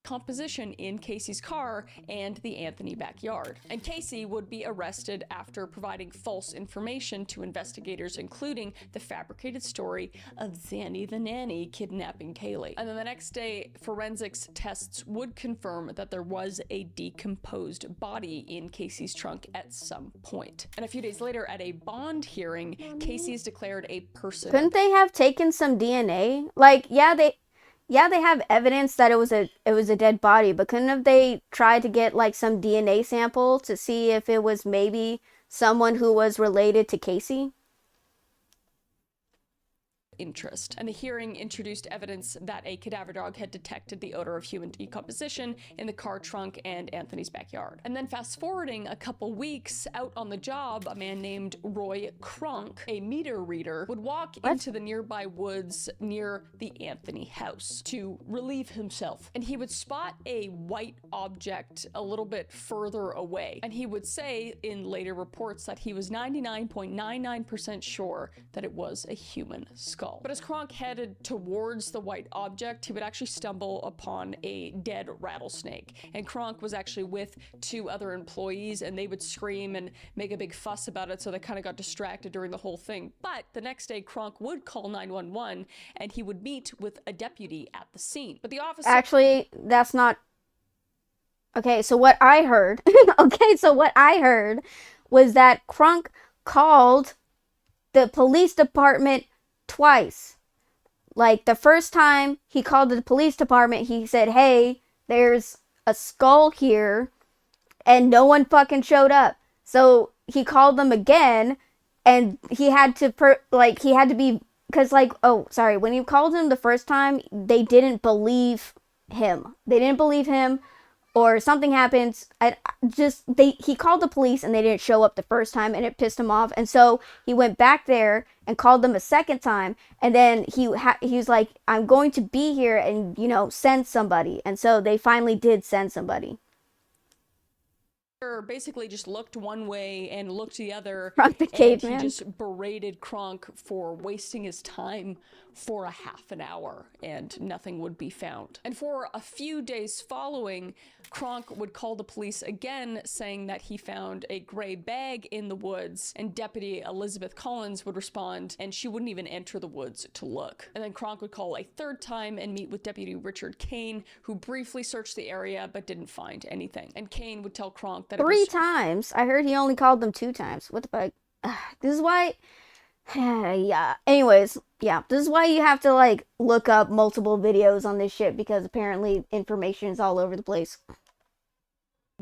composition in Casey's car and the Anthony backyard. And Casey would be arrested after providing false information to investigators, including the fabricated story of Zanny the nanny kidnapping Kaylee. And then the next day, forensics tests would confirm that there was a decomposed body in Casey's trunk at some point. And a few days later, at a bond hearing, Casey is declared a person. Couldn't they have taken some DNA? Like, yeah, they have evidence that it was a dead body, but couldn't have they tried to get like some DNA sample to see if it was maybe someone who was related to Casey? Interest. And the hearing introduced evidence that a cadaver dog had detected the odor of human decomposition in the car trunk and Anthony's backyard. And then fast forwarding a couple weeks, out on the job, a man named Roy Kronk, a meter reader, would walk into the nearby woods near the Anthony house to relieve himself. And he would spot a white object a little bit further away. And he would say in later reports that he was 99.99% sure that it was a human skull. But as Kronk headed towards the white object, he would actually stumble upon a dead rattlesnake. And Kronk was actually with two other employees, and they would scream and make a big fuss about it, so they kind of got distracted during the whole thing. But the next day, Kronk would call 911, and he would meet with a deputy at the scene. But the officer... Actually, that's not... Okay, so what I heard... was that Kronk called the police department twice. Like, the first time he called the police department, he said, "Hey, there's a skull here," and no one fucking showed up. So he called them again, and he had to be, because when he called him the first time, they didn't believe him. Or something happened. He called the police and they didn't show up the first time, and it pissed him off. And so he went back there and called them a second time. And then he was like, "I'm going to be here and, send somebody." And so they finally did send somebody. Basically just looked one way and looked the other. Kronk the caveman. He just berated Kronk for wasting his time for a half an hour, and nothing would be found. And for a few days following, Kronk would call the police again, saying that he found a gray bag in the woods, and Deputy Elizabeth Collins would respond, and she wouldn't even enter the woods to look. And then Kronk would call a third time and meet with Deputy Richard Kane, who briefly searched the area but didn't find anything. And Kane would tell Kronk that 3 times. I heard he only called them 2 times. What the fuck? This is why... yeah. Anyways, yeah. This is why you have to, look up multiple videos on this shit, because apparently information is all over the place.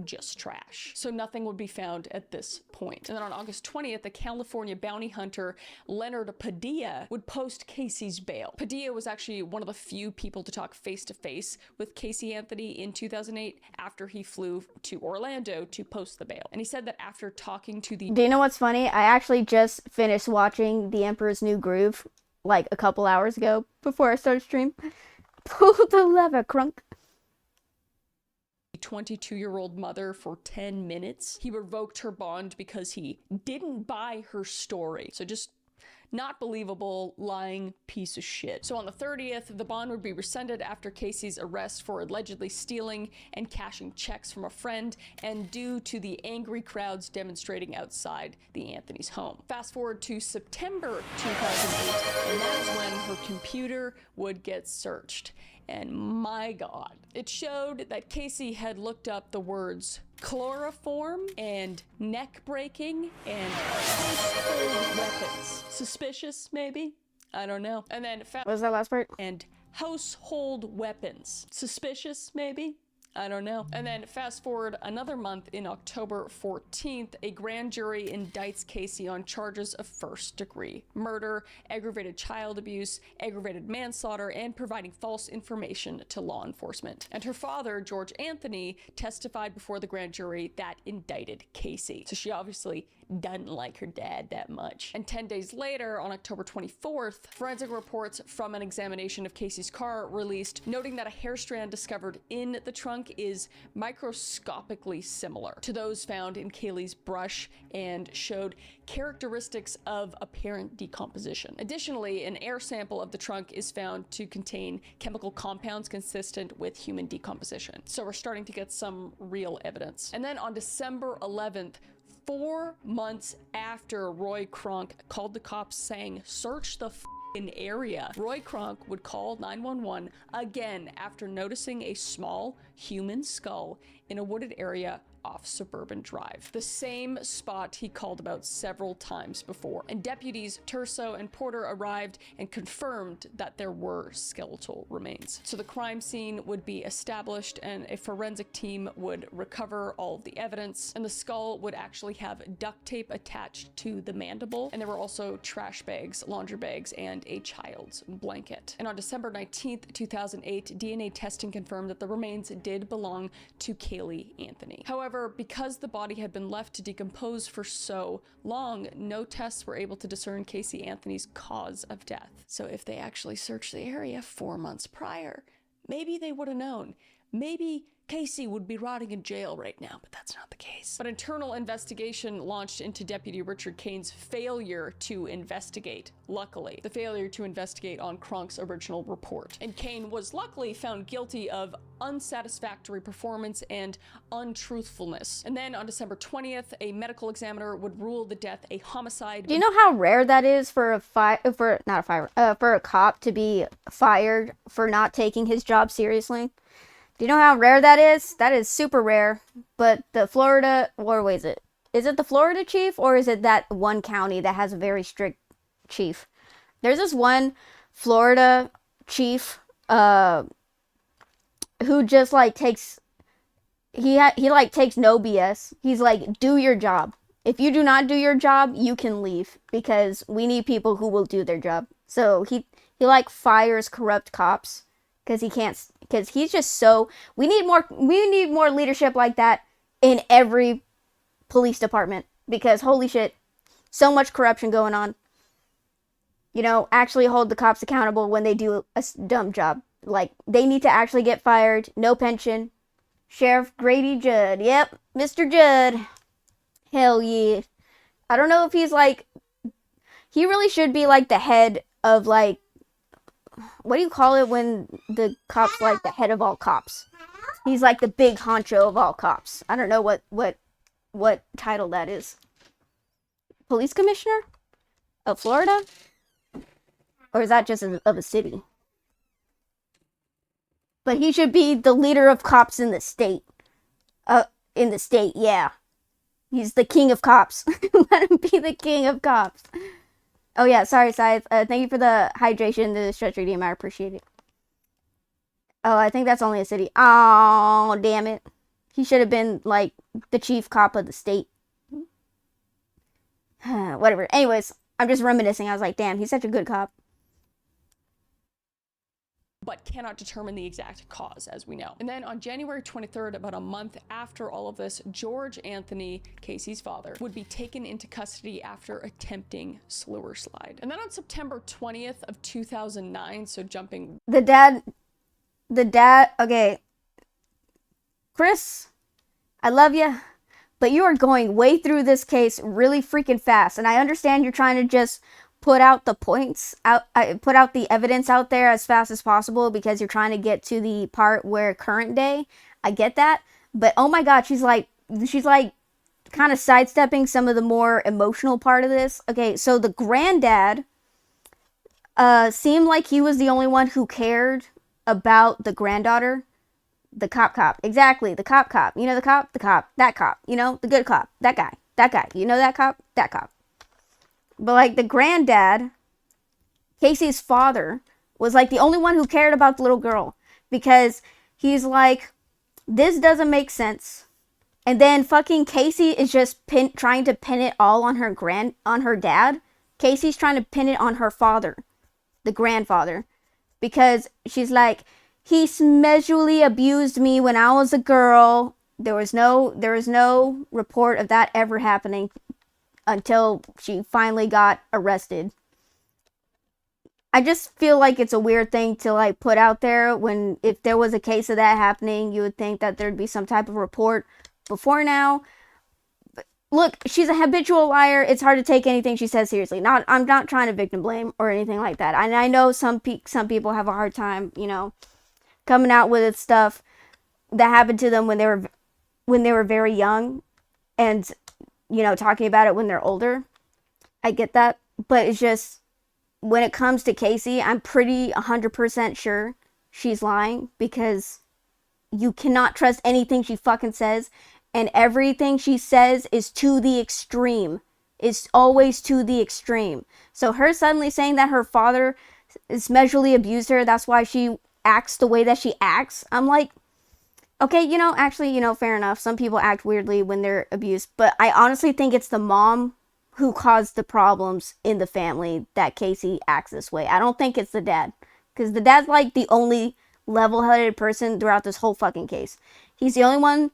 Just trash. So nothing would be found at this point. And then on August 20th, the California bounty hunter Leonard Padilla would post Casey's bail. Padilla was actually one of the few people to talk face-to-face with Casey Anthony in 2008 after he flew to Orlando to post the bail. And he said that after talking to the... Do you know what's funny? I actually just finished watching The Emperor's New Groove a couple hours ago before I started stream. Pull the lever, crunk. 22-year-old mother for 10 minutes. He revoked her bond because he didn't buy her story. So just not believable, lying piece of shit. So on the 30th, the bond would be rescinded after Casey's arrest for allegedly stealing and cashing checks from a friend, and due to the angry crowds demonstrating outside the Anthony's home. Fast forward to September 2008, and that is when her computer would get searched. And my God, it showed that Casey had looked up the words chloroform and neck breaking and household weapons. Suspicious, maybe? I don't know. And then What was that last part? and household weapons. Suspicious, maybe? I don't know. And then fast forward another month, in October 14th, a grand jury indicts Casey on charges of first-degree murder, aggravated child abuse, aggravated manslaughter, and providing false information to law enforcement. And her father, George Anthony, testified before the grand jury that indicted Casey. So she obviously doesn't like her dad that much. And 10 days later, on October 24th, forensic reports from an examination of Casey's car released, noting that a hair strand discovered in the trunk is microscopically similar to those found in Kaylee's brush and showed characteristics of apparent decomposition. Additionally, an air sample of the trunk is found to contain chemical compounds consistent with human decomposition. So we're starting to get some real evidence. And then on December 11th, 4 months after Roy Kronk called the cops saying, "Search the area," Roy Kronk would call 911 again after noticing a small human skull in a wooded area off Suburban Drive, the same spot he called about several times before. And deputies Turso and Porter arrived and confirmed that there were skeletal remains. So the crime scene would be established and a forensic team would recover all of the evidence, and the skull would actually have duct tape attached to the mandible, and there were also trash bags, laundry bags, and a child's blanket. And on December 19th, 2008, DNA testing confirmed that the remains did belong to Kaylee Anthony. However, because the body had been left to decompose for so long, no tests were able to discern Casey Anthony's cause of death. So if they actually searched the area 4 months prior, maybe they would have known. Maybe Casey would be rotting in jail right now, but that's not the case. But internal investigation launched into Deputy Richard Kane's failure to investigate, luckily. The failure to investigate on Kronk's original report. And Kane was luckily found guilty of unsatisfactory performance and untruthfulness. And then on December 20th, a medical examiner would rule the death a homicide. Do you know how rare that is for a cop to be fired for not taking his job seriously? Do you know how rare that is? That is super rare. But the Florida, or is it? Is it the Florida chief, or is it that one county that has a very strict chief? There's this one Florida chief, who just like takes, he like takes no BS. He's like, do your job. If you do not do your job, you can leave, because we need people who will do their job. So he like fires corrupt cops because he can't. Because he's just so, we need more leadership like that in every police department, because holy shit, so much corruption going on. You know, actually hold the cops accountable when they do a dumb job. Like, they need to actually get fired. No pension. Sheriff Grady Judd. Yep, Mr. Judd. Hell yeah. I don't know if he's like, he really should be like the head of like, what do you call it when the cop's like the head of all cops? He's like the big honcho of all cops. I don't know what title that is. Police commissioner of Florida? Or is that just of a city? But he should be the leader of cops in the state. Yeah. He's the king of cops. Let him be the king of cops. Oh yeah, sorry, Scythe. Thank you for the hydration, the stretch redeem. I appreciate it. Oh, I think that's only a city. Oh, damn it. He should have been, like, the chief cop of the state. Whatever. Anyways, I'm just reminiscing. I was like, damn, he's such a good cop. But cannot determine the exact cause, as we know. And then on January 23rd, about a month after all of this, George Anthony, Casey's father, would be taken into custody after attempting slide. And then on September 20th of 2009, so jumping... The dad the dad, okay, Chris, I love you, but you are going way through this case really freaking fast. And I understand you're trying to just put out the points out, put out the evidence out there as fast as possible because you're trying to get to the part where current day. I get that, but oh my god, she's like kind of sidestepping some of the more emotional part of this. Okay, so the granddad seemed like he was the only one who cared about the granddaughter. The cop. Exactly, the cop. You know the cop? The cop. That cop. You know, the good cop. That guy. You know that cop? That cop. But like the granddad, Casey's father, was like the only one who cared about the little girl. Because he's like, this doesn't make sense. And then fucking Casey is just trying to pin it all on her dad. Casey's trying to pin it on her father, the grandfather, because she's like, he sexually abused me when I was a girl. There was no report of that ever happening until she finally got arrested. I just feel like it's a weird thing to like put out there when if there was a case of that happening, you would think that there'd be some type of report before now. But look, she's a habitual liar. It's hard to take anything she says seriously. I'm not trying to victim blame or anything like that. And I know some people have a hard time, you know, coming out with stuff that happened to them when they were very young, and you know, talking about it when they're older. I get that, but it's just when it comes to Casey, I'm pretty 100% sure she's lying because you cannot trust anything she fucking says. And everything she says is to the extreme. It's always to the extreme. So her suddenly saying that her father sexually abused her, that's why she acts the way that she acts. I'm like, okay, you know, actually, you know, fair enough. Some people act weirdly when they're abused. But I honestly think it's the mom who caused the problems in the family that Casey acts this way. I don't think it's the dad. Because the dad's like the only level-headed person throughout this whole fucking case. He's the only one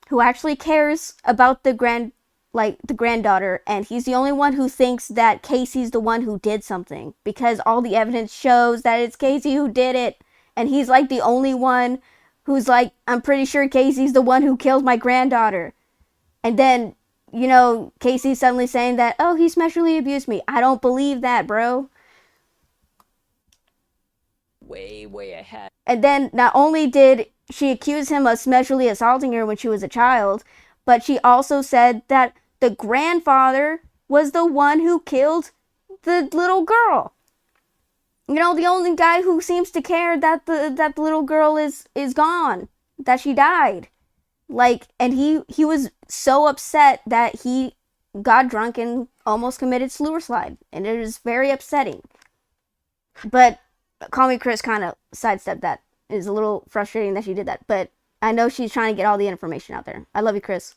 who actually cares about the granddaughter, and he's the only one who thinks that Casey's the one who did something because all the evidence shows that it's Casey who did it, and he's like the only one who's like, I'm pretty sure Casey's the one who killed my granddaughter. And then, you know, Casey suddenly saying that, oh, he sexually abused me. I don't believe that, bro. Way ahead. And then not only did she accuse him of sexually assaulting her when she was a child, but she also said that the grandfather was the one who killed the little girl. You know, the only guy who seems to care that the little girl is gone, that she died. Like, and he was so upset that he got drunk and almost committed suicide, and it is very upsetting. But Call Me Chris kind of sidestepped that. It is a little frustrating that she did that, but I know she's trying to get all the information out there. I love you, Chris.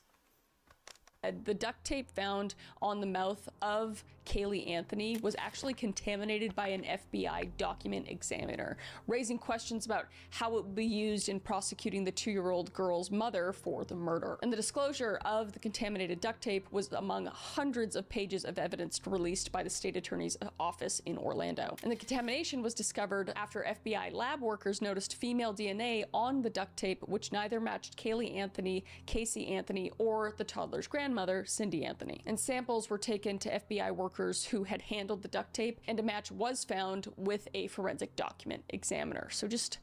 The duct tape found on the mouth of Kaylee Anthony was actually contaminated by an FBI document examiner, raising questions about how it would be used in prosecuting the 2-year-old girl's mother for the murder. And the disclosure of the contaminated duct tape was among hundreds of pages of evidence released by the state attorney's office in Orlando. And the contamination was discovered after FBI lab workers noticed female DNA on the duct tape, which neither matched Kaylee Anthony, Casey Anthony, or the toddler's grandmother, Cindy Anthony. And samples were taken to FBI workers who had handled the duct tape, and a match was found with a forensic document examiner. So just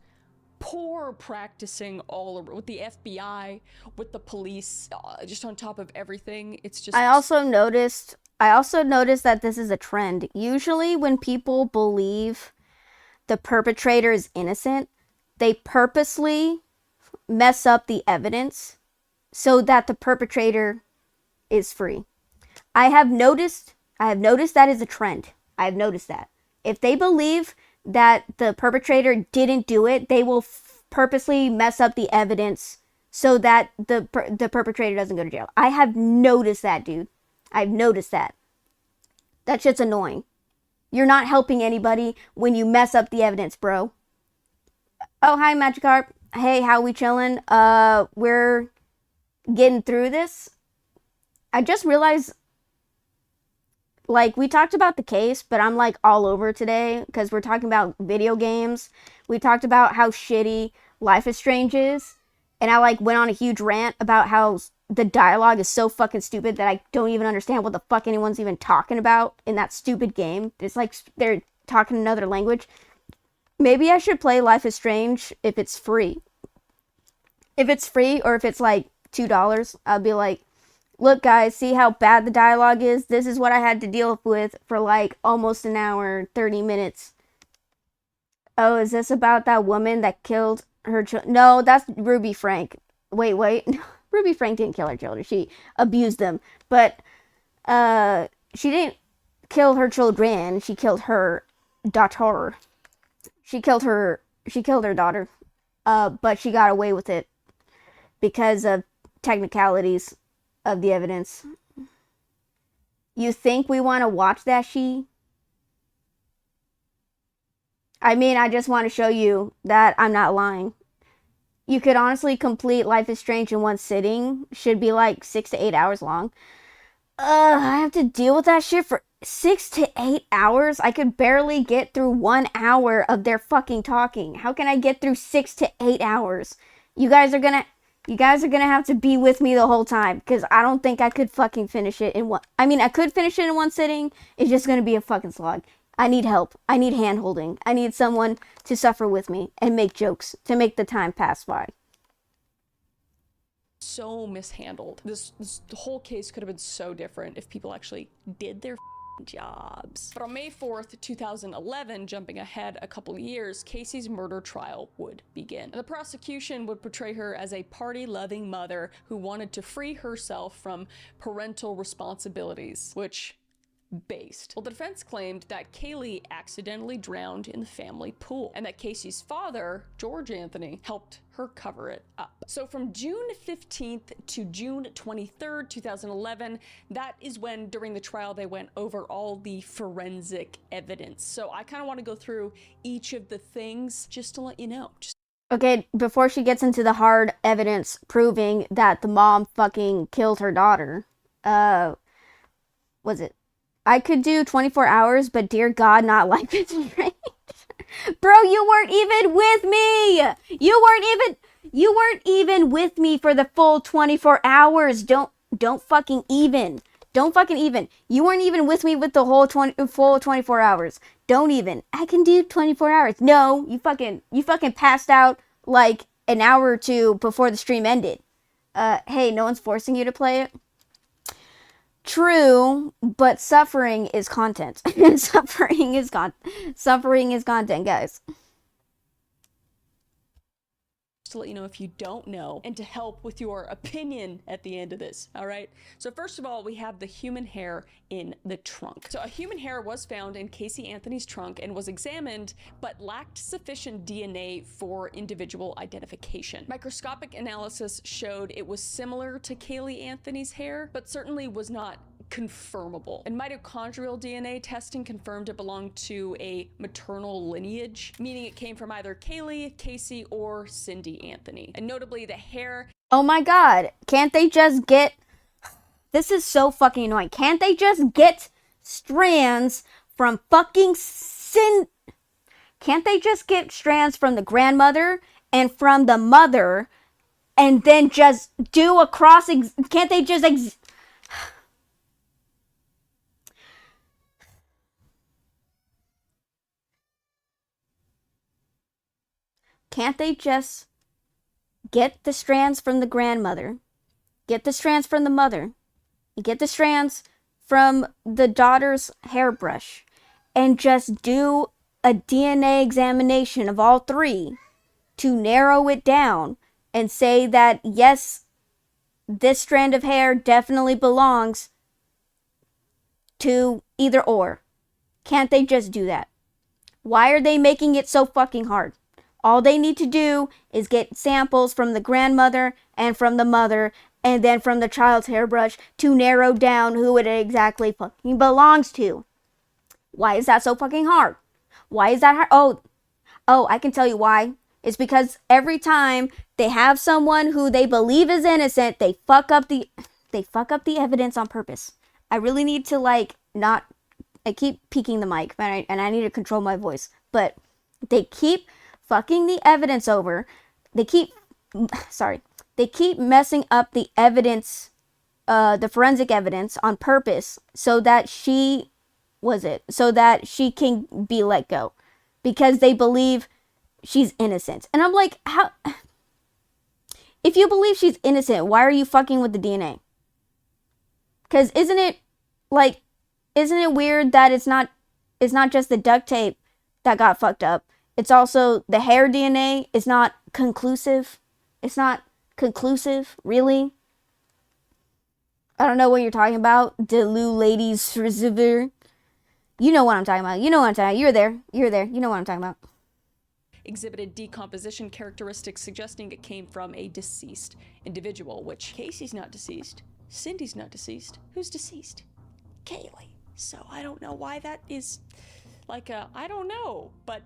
poor practicing all over with the FBI, with the police, just on top of everything. It's just. I also noticed that this is a trend. Usually when people believe the perpetrator is innocent, they purposely mess up the evidence so that the perpetrator is free. I have noticed that is a trend. I have noticed that. If they believe that the perpetrator didn't do it, they will purposely mess up the evidence so that the perpetrator doesn't go to jail. I have noticed that, dude. I've noticed that. That shit's annoying. You're not helping anybody when you mess up the evidence, bro. Oh, hi, Magikarp. Hey, how we chilling? We're getting through this. I just realized, like, we talked about the case, but I'm, like, all over today because we're talking about video games. We talked about how shitty Life is Strange is, and I like went on a huge rant about how the dialogue is so fucking stupid that I don't even understand what the fuck anyone's even talking about in that stupid game. It's like they're talking another language. Maybe I should play Life is Strange if it's free. If it's free, or if it's like $2, I'll be like, look guys, see how bad the dialogue is? This is what I had to deal with for like almost an hour, 30 minutes. Oh, is this about that woman that killed her children? No, that's Ruby Frank. Wait. Ruby Frank didn't kill her children. She abused them. But she didn't kill her children. She killed her daughter. She killed her daughter. But she got away with it because of technicalities of the evidence. You think we want to watch that, she? I mean, I just want to show you that I'm not lying. You could honestly complete Life is Strange in one sitting. Should be like 6 to 8 hours long. I have to deal with that shit for 6 to 8 hours? I could barely get through 1 hour of their fucking talking. How can I get through 6 to 8 hours? You guys are gonna have to be with me the whole time, because I don't think I could fucking finish it in one. I mean, I could finish it in one sitting. It's just gonna be a fucking slog. I need help. I need hand holding. I need someone to suffer with me and make jokes to make the time pass by. So mishandled. This whole case could have been so different if people actually did their jobs. But on May 4th, 2011, jumping ahead a couple years, Casey's murder trial would begin. And the prosecution would portray her as a party-loving mother who wanted to free herself from parental responsibilities, which based. Well, the defense claimed that Kaylee accidentally drowned in the family pool, and that Casey's father, George Anthony, helped her cover it up. So from June 15th to June 23rd, 2011, that is when, during the trial, they went over all the forensic evidence. So I kind of want to go through each of the things just to let you know. Okay, before she gets into the hard evidence proving that the mom fucking killed her daughter, was it? I could do 24 hours, but dear God, not Life is Strange. Bro, you weren't even with me. You weren't even with me for the full 24 hours. Don't fucking even. Don't fucking even. You weren't even with me with the whole full 24 hours. Don't even. I can do 24 hours. No, you fucking passed out like an hour or two before the stream ended. Hey, no one's forcing you to play it. True, but suffering is content. Suffering is content, guys. To let you know if you don't know, and to help with your opinion at the end of this, all right? So first of all, we have the human hair in the trunk. So a human hair was found in Casey Anthony's trunk and was examined, but lacked sufficient DNA for individual identification. Microscopic analysis showed it was similar to Kaylee Anthony's hair, but certainly was not confirmable. And mitochondrial DNA testing confirmed it belonged to a maternal lineage, meaning it came from either Kaylee, Casey, or Cindy Anthony. And notably, the hair... Oh my God, can't they just get... This is so fucking annoying. Can't they just get strands from fucking Can't they just get strands from the grandmother and from the mother and then just do a cross... Can't they just... Can't they just get the strands from the grandmother, get the strands from the mother, get the strands from the daughter's hairbrush, and just do a DNA examination of all three to narrow it down and say that, yes, this strand of hair definitely belongs to either or? Can't they just do that? Why are they making it so fucking hard? All they need to do is get samples from the grandmother and from the mother and then from the child's hairbrush to narrow down who it exactly fucking belongs to. Why is that so fucking hard? Why is that hard? Oh, I can tell you why. It's because every time they have someone who they believe is innocent, they fuck up the evidence on purpose. I really need to I keep peeking the mic, and I need to control my voice, but they keep fucking the evidence over they keep sorry, they keep messing up the evidence, the forensic evidence on purpose so that she can be let go because they believe she's innocent. And I'm like, how, if you believe she's innocent, why are you fucking with the DNA? Because isn't it weird that it's not just the duct tape that got fucked up. It's also the hair DNA is not conclusive. It's not conclusive, really. I don't know what you're talking about. Delu ladies reservoir. You know what I'm talking about. You know what I'm talking about. You're there. You're there. You know what I'm talking about. Exhibited decomposition characteristics suggesting it came from a deceased individual, which Casey's not deceased. Cindy's not deceased. Who's deceased? Kaylee. So I don't know why that is like I don't know, but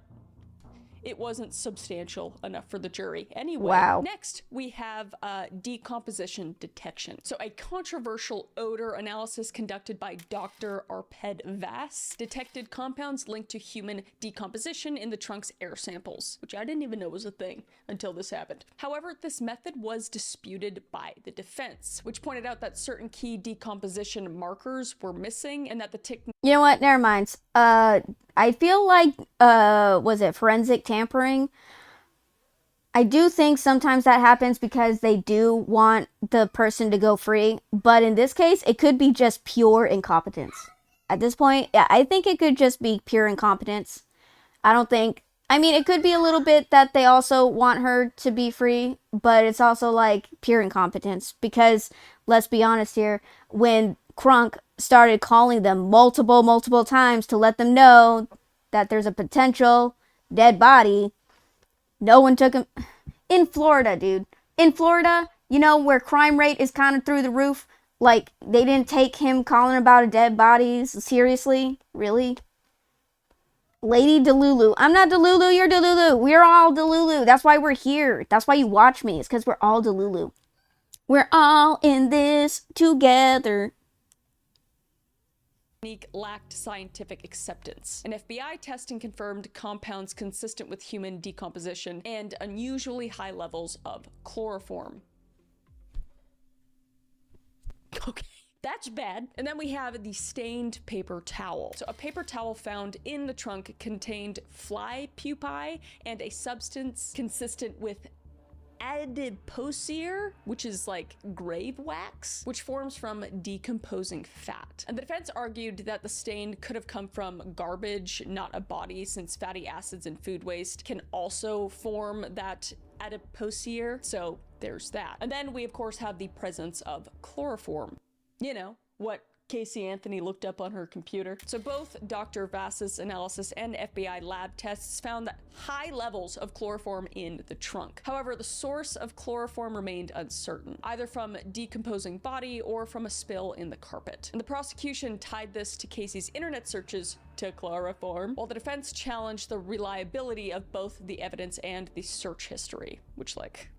it wasn't substantial enough for the jury. Anyway, wow. Next we have decomposition detection. So a controversial odor analysis conducted by Dr. Arped Vass detected compounds linked to human decomposition in the trunk's air samples, which I didn't even know was a thing until this happened. However, this method was disputed by the defense, which pointed out that certain key decomposition markers were missing and that the technique... You know what? Never mind. I feel like, was it forensic tampering? I do think sometimes that happens because they do want the person to go free. But in this case, it could be just pure incompetence. At this point, yeah, I think it could just be pure incompetence. It could be a little bit that they also want her to be free, but it's also like pure incompetence. Because, let's be honest here, when Crunk started calling them multiple times to let them know that there's a potential dead body, no one took him. In Florida, dude. In Florida, you know, where crime rate is kind of through the roof, like, they didn't take him calling about a dead body seriously? Really? Lady Delulu. I'm not Delulu, you're Delulu. We're all Delulu. That's why we're here. That's why you watch me. It's because we're all Delulu. We're all in this together. Lacked scientific acceptance. An FBI testing confirmed compounds consistent with human decomposition and unusually high levels of chloroform. Okay. That's bad. And then we have the stained paper towel. So a paper towel found in the trunk contained fly pupae and a substance consistent with adipocere, which is like grave wax, which forms from decomposing fat. And the defense argued that the stain could have come from garbage, not a body, since fatty acids and food waste can also form that adipocere. So there's that. And then we of course have the presence of chloroform. You know, what Casey Anthony looked up on her computer. So both Dr. Vass's analysis and FBI lab tests found that high levels of chloroform in the trunk. However, the source of chloroform remained uncertain, either from decomposing body or from a spill in the carpet. And the prosecution tied this to Casey's internet searches to chloroform, while the defense challenged the reliability of both the evidence and the search history, which, like,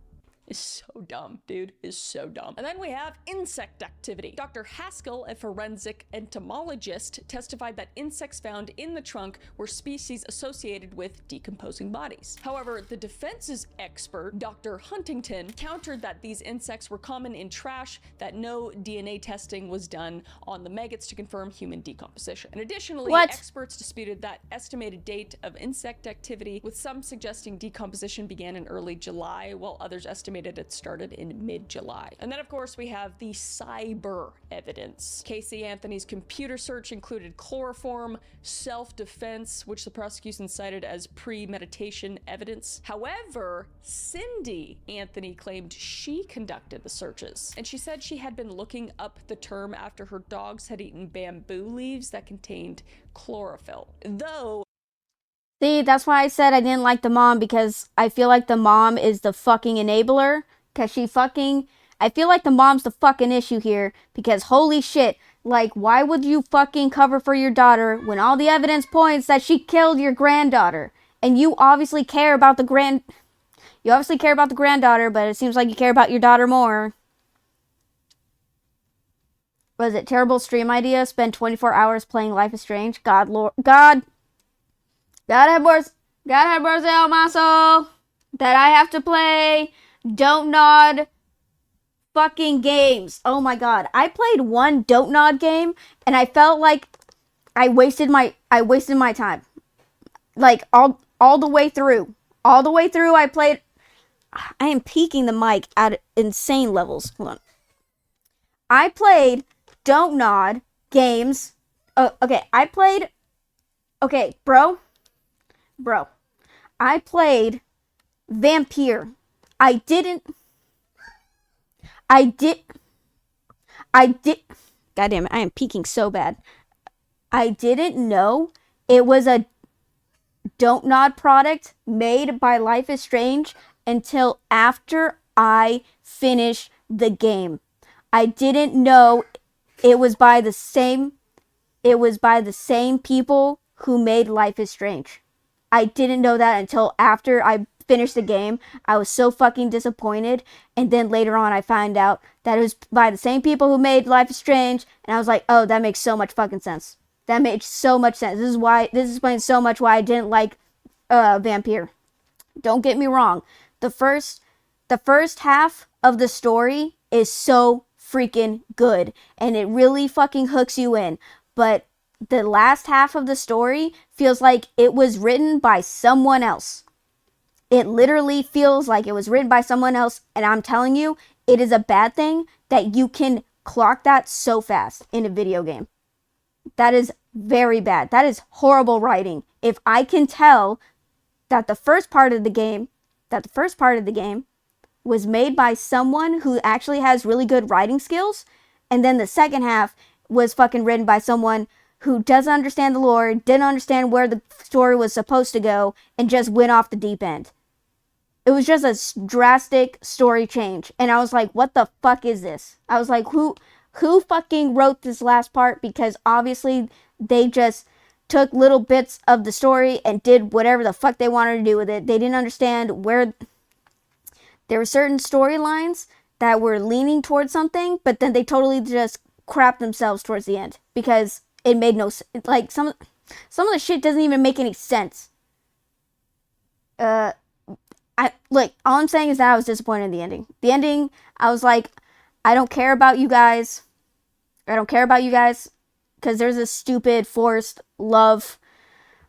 is so dumb, dude, is so dumb. And then we have insect activity. Dr. Haskell, a forensic entomologist, testified that insects found in the trunk were species associated with decomposing bodies. However, the defense's expert, Dr. Huntington, countered that these insects were common in trash, that no DNA testing was done on the maggots to confirm human decomposition. And additionally, experts disputed that estimated date of insect activity, with some suggesting decomposition began in early July, while others estimated it started in mid-July. And then of course we have the cyber evidence. Casey Anthony's computer search included chloroform, self-defense, which the prosecution cited as premeditation evidence. However, Cindy Anthony claimed she conducted the searches, and she said she had been looking up the term after her dogs had eaten bamboo leaves that contained chlorophyll. Though see, that's why I said I didn't like the mom, because I feel like the mom is the fucking enabler. Because I feel like the mom's the fucking issue here. Because holy shit, like, why would you fucking cover for your daughter when all the evidence points that she killed your granddaughter? And you obviously care about the granddaughter, but it seems like you care about your daughter more. Was it terrible stream idea? Spend 24 hours playing Life is Strange? God have mercy on my soul. that I have to play Don't Nod fucking games. Oh my god. I played one Don't Nod game and I felt like I wasted my time. Like all the way through. All the way through I played. I am peaking the mic at insane levels. Hold on. I played Don't Nod games. Okay, I played. Okay, bro. I played Vampire. I did. God damn it, I am peaking so bad. I didn't know it was a Don't Nod product made by Life is Strange until after I finished the game. I didn't know it was by the same people who made Life is Strange. I didn't know that until after I finished the game. I was so fucking disappointed, and then later on I found out that it was by the same people who made Life is Strange, and I was like, oh, that makes so much fucking sense. That makes so much sense. This explains so much why I didn't like Vampire. Don't get me wrong. The first half of the story is so freaking good, and it really fucking hooks you in. But the last half of the story feels like it was written by someone else. It literally feels like it was written by someone else, and I'm telling you, it is a bad thing that you can clock that so fast in a video game. That is very bad. That is horrible writing. If I can tell that the first part of the game was made by someone who actually has really good writing skills, and then the second half was fucking written by someone who doesn't understand the lore, didn't understand where the story was supposed to go, and just went off the deep end. It was just a drastic story change, and I was like, what the fuck is this? I was like, who fucking wrote this last part? Because obviously they just took little bits of the story and did whatever the fuck they wanted to do with it. They didn't understand where there were certain storylines that were leaning towards something, but then they totally just crapped themselves towards the end because it made no sense. Like some of the shit doesn't even make any sense. All I'm saying is that I was disappointed in the ending. The ending, I was like, I don't care about you guys. Because there's a stupid forced love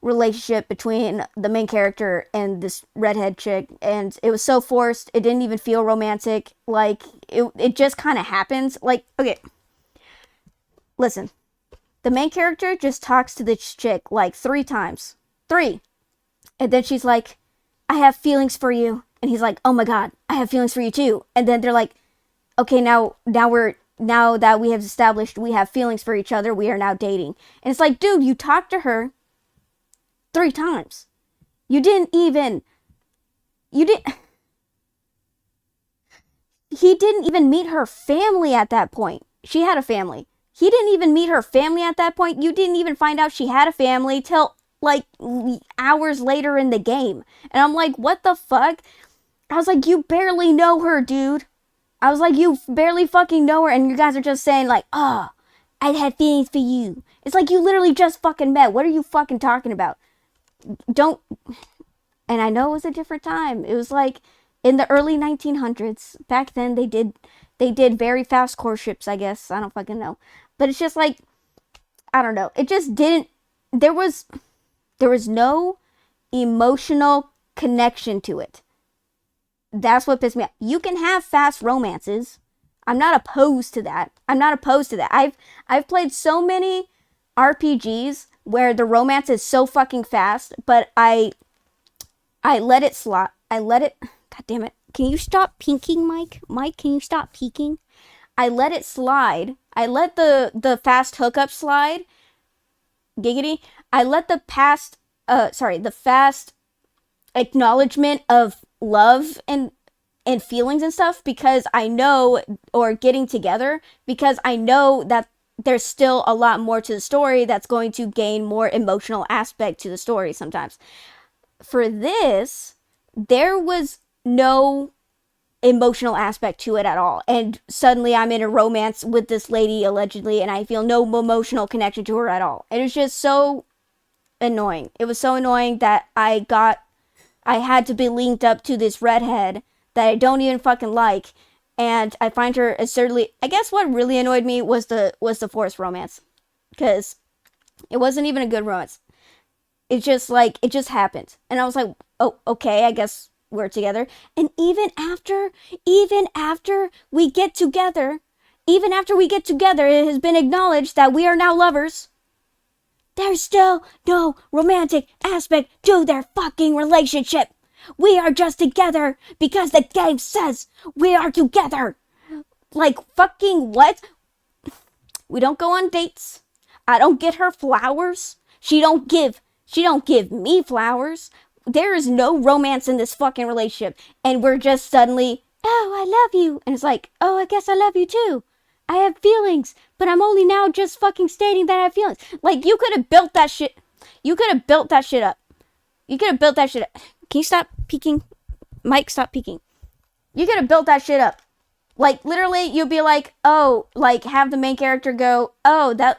relationship between the main character and this redhead chick, and it was so forced. It didn't even feel romantic. Like it just kind of happens. Like, okay, listen, the main character just talks to this chick like 3 times, and then she's like, I have feelings for you, and he's like, oh my god, I have feelings for you too. And then they're like, okay, now that we have established we have feelings for each other, we are now dating. And it's like, dude, you talked to her 3 times. He didn't even meet her family at that point. She had a family. He didn't even meet her family at that point. You didn't even find out she had a family till like hours later in the game. And I'm like, what the fuck? I was like, you barely know her, dude. I was like, you barely fucking know her, and you guys are just saying like, oh, I had feelings for you. It's like, you literally just fucking met. What are you fucking talking about? And I know it was a different time. It was like in the early 1900s. Back then they did very fast courtships, I guess. I don't fucking know. But it's just like, I don't know. It just didn't, there was no emotional connection to it. That's what pissed me off. You can have fast romances. I'm not opposed to that. I've played so many RPGs where the romance is so fucking fast, but I let it slide. God damn it. Can you stop peeking, Mike? Mike, can you stop peeking? I let it slide. I let the fast hookup slide. Giggity. I let the fast acknowledgement of love and feelings and stuff, because I know, or getting together, because I know that there's still a lot more to the story that's going to gain more emotional aspect to the story sometimes. For this, there was no emotional aspect to it at all, and suddenly I'm in a romance with this lady allegedly, and I feel no emotional connection to her at all. It was just so annoying. It was so annoying that I got I had to be linked up to this redhead that I don't even fucking like, and I find her absurdly. I guess what really annoyed me was the forced romance, because it wasn't even a good romance. It just happened, and I was like, oh, okay, I guess we're together. And even after we get together, it has been acknowledged that we are now lovers. There's still no romantic aspect to their fucking relationship. We are just together because the game says we are together. Like, fucking what? We don't go on dates. I don't get her flowers. She don't give me flowers. There is no romance in this fucking relationship. And we're just suddenly, oh, I love you. And it's like, oh, I guess I love you too. I have feelings, but I'm only now just fucking stating that I have feelings. Like, you could have built that shit. You could have built that shit up. Can you stop peeking? Mike, stop peeking. You could have built that shit up. Like, literally, you'd be like, oh, like, have the main character go, oh, that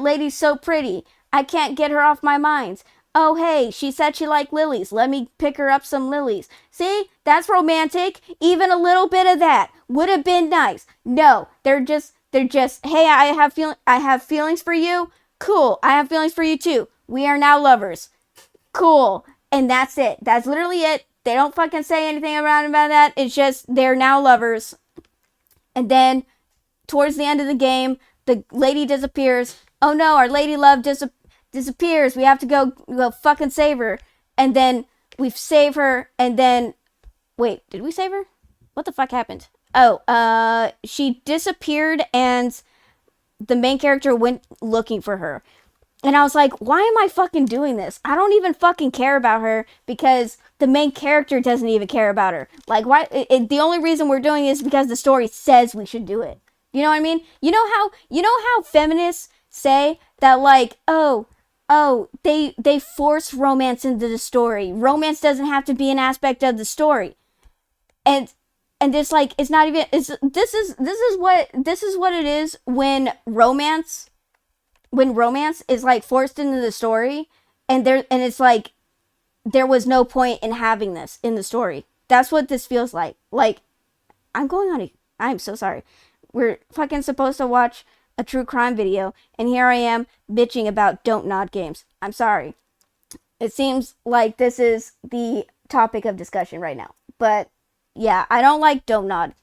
lady's so pretty. I can't get her off my mind. Oh, hey, she said she liked lilies. Let me pick her up some lilies. See? That's romantic. Even a little bit of that would have been nice. No, they're just, hey, I have feelings for you. Cool. I have feelings for you too. We are now lovers. Cool. And that's it. That's literally it. They don't fucking say anything about that. It's just, they're now lovers. And then, towards the end of the game, the lady disappears. Oh no, our lady love disappears. We have to go fucking save her. And then we save her, and then, wait, did we save her? What the fuck happened? Oh, she disappeared, and the main character went looking for her. And I was like, why am I fucking doing this? I don't even fucking care about her, because the main character doesn't even care about her. Like, why? The only reason we're doing it is because the story says we should do it. You know what I mean? You know how feminists say that, like, oh, they force romance into the story. Romance doesn't have to be an aspect of the story. And it's like, it's not even, this is what it is when romance is like forced into the story, and it's like, there was no point in having this in the story. That's what this feels like. Like, I'm so sorry. We're fucking supposed to watch a true crime video, and here I am bitching about don't nod games. I'm sorry. It seems like this is the topic of discussion right now. But yeah, I don't like don't nod.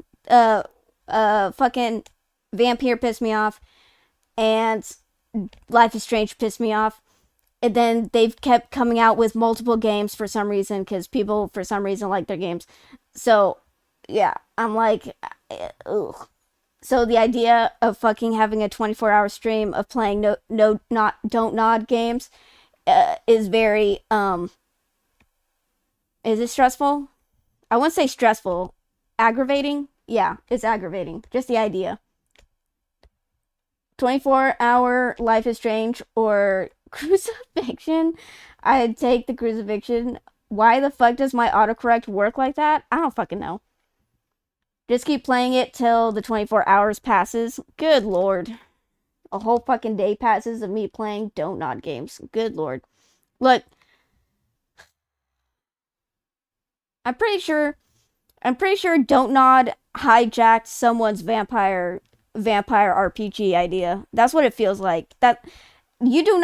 Fucking Vampire pissed me off, and Life is Strange pissed me off. And then they've kept coming out with multiple games for some reason, because people for some reason like their games. So yeah, I'm like, ugh. So the idea of fucking having a 24-hour stream of playing don't nod games is very is it stressful? I wouldn't say stressful. Aggravating? Yeah, it's aggravating. Just the idea. 24-hour Life is Strange or Crucifixion. I'd take the Crucifixion. Why the fuck does my autocorrect work like that? I don't fucking know. Just keep playing it till the 24 hours passes. Good lord. A whole fucking day passes of me playing don't nod games. Good lord. Look. I'm pretty sure don't nod hijacked someone's vampire RPG idea. That's what it feels like. That you do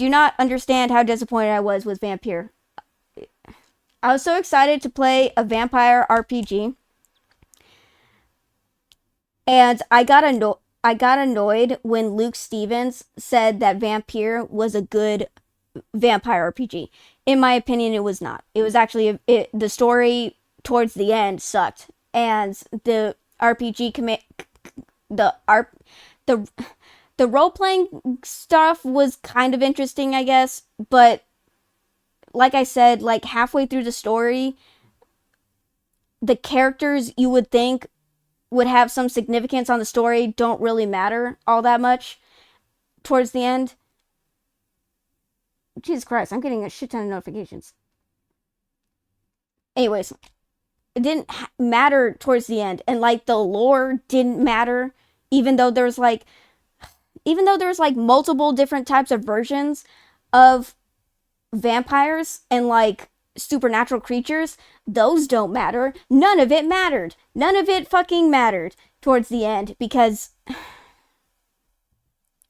not understand how disappointed I was with Vampire. I was so excited to play a vampire RPG. And I got annoyed when Luke Stevens said that Vampire was a good vampire RPG. In my opinion, it was not. It was actually the story towards the end sucked, and the RPG the role playing stuff was kind of interesting, I guess. But like I said, like halfway through the story, the characters you would think would have some significance on the story don't really matter all that much towards the end. Jesus Christ, I'm getting a shit ton of notifications. Anyways, it didn't matter towards the end, and like the lore didn't matter, even though there's like multiple different types of versions of vampires, and like supernatural creatures, those don't matter. None of it mattered. None of it fucking mattered towards the end, because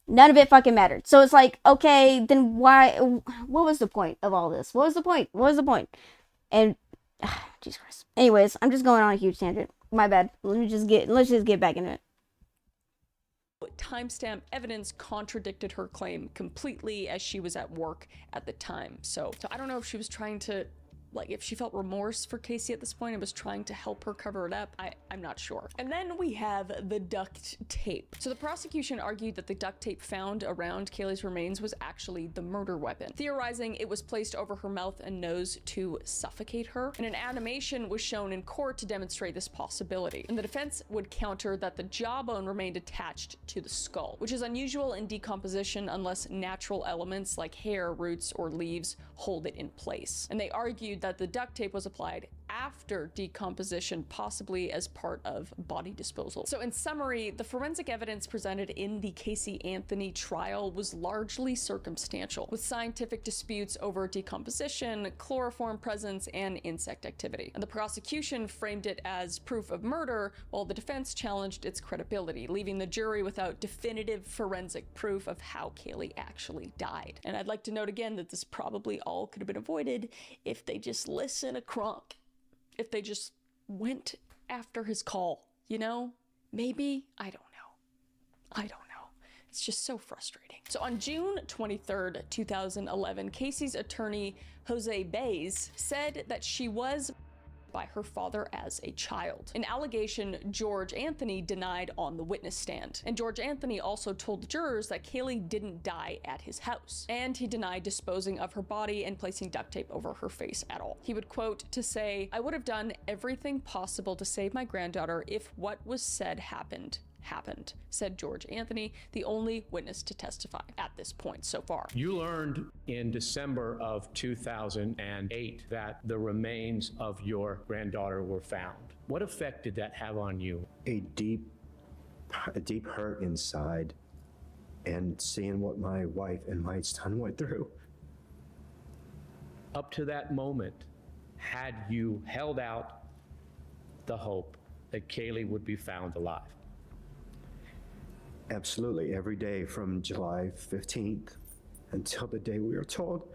none of it fucking mattered. So it's like, okay, then why, what was the point of all this? What was the point? What was the point? And, Jesus Christ. Anyways, I'm just going on a huge tangent. My bad. Let's just get back into it. Timestamp evidence contradicted her claim completely, as she was at work at the time. So I don't know if she was trying to, like, if she felt remorse for Casey at this point and was trying to help her cover it up. I'm not sure. And then we have the duct tape. So the prosecution argued that the duct tape found around Kaylee's remains was actually the murder weapon, theorizing it was placed over her mouth and nose to suffocate her. And an animation was shown in court to demonstrate this possibility. And the defense would counter that the jawbone remained attached to the skull, which is unusual in decomposition unless natural elements like hair, roots, or leaves hold it in place. And they argued that the duct tape was applied after decomposition, possibly as part of body disposal. So in summary, the forensic evidence presented in the Casey Anthony trial was largely circumstantial, with scientific disputes over decomposition, chloroform presence, and insect activity. And the prosecution framed it as proof of murder, while the defense challenged its credibility, leaving the jury without definitive forensic proof of how Kaylee actually died. And I'd like to note again that this probably all could have been avoided if they just listened to Kronk. If they just went after his call, you know? Maybe? I don't know. It's just so frustrating. So on June 23rd, 2011, Casey's attorney, Jose Baez, said that she was by her father as a child, an allegation George Anthony denied on the witness stand. And George Anthony also told the jurors that Kaylee didn't die at his house, and he denied disposing of her body and placing duct tape over her face at all. He would quote to say, "I would have done everything possible to save my granddaughter if what was said happened, said George Anthony, the only witness to testify at this point so far. You learned in December of 2008 that the remains of your granddaughter were found. What effect did that have on you? A deep hurt inside, and seeing what my wife and my son went through. Up to that moment, had you held out the hope that Kaylee would be found alive? Absolutely. Every day from July 15th until the day we were told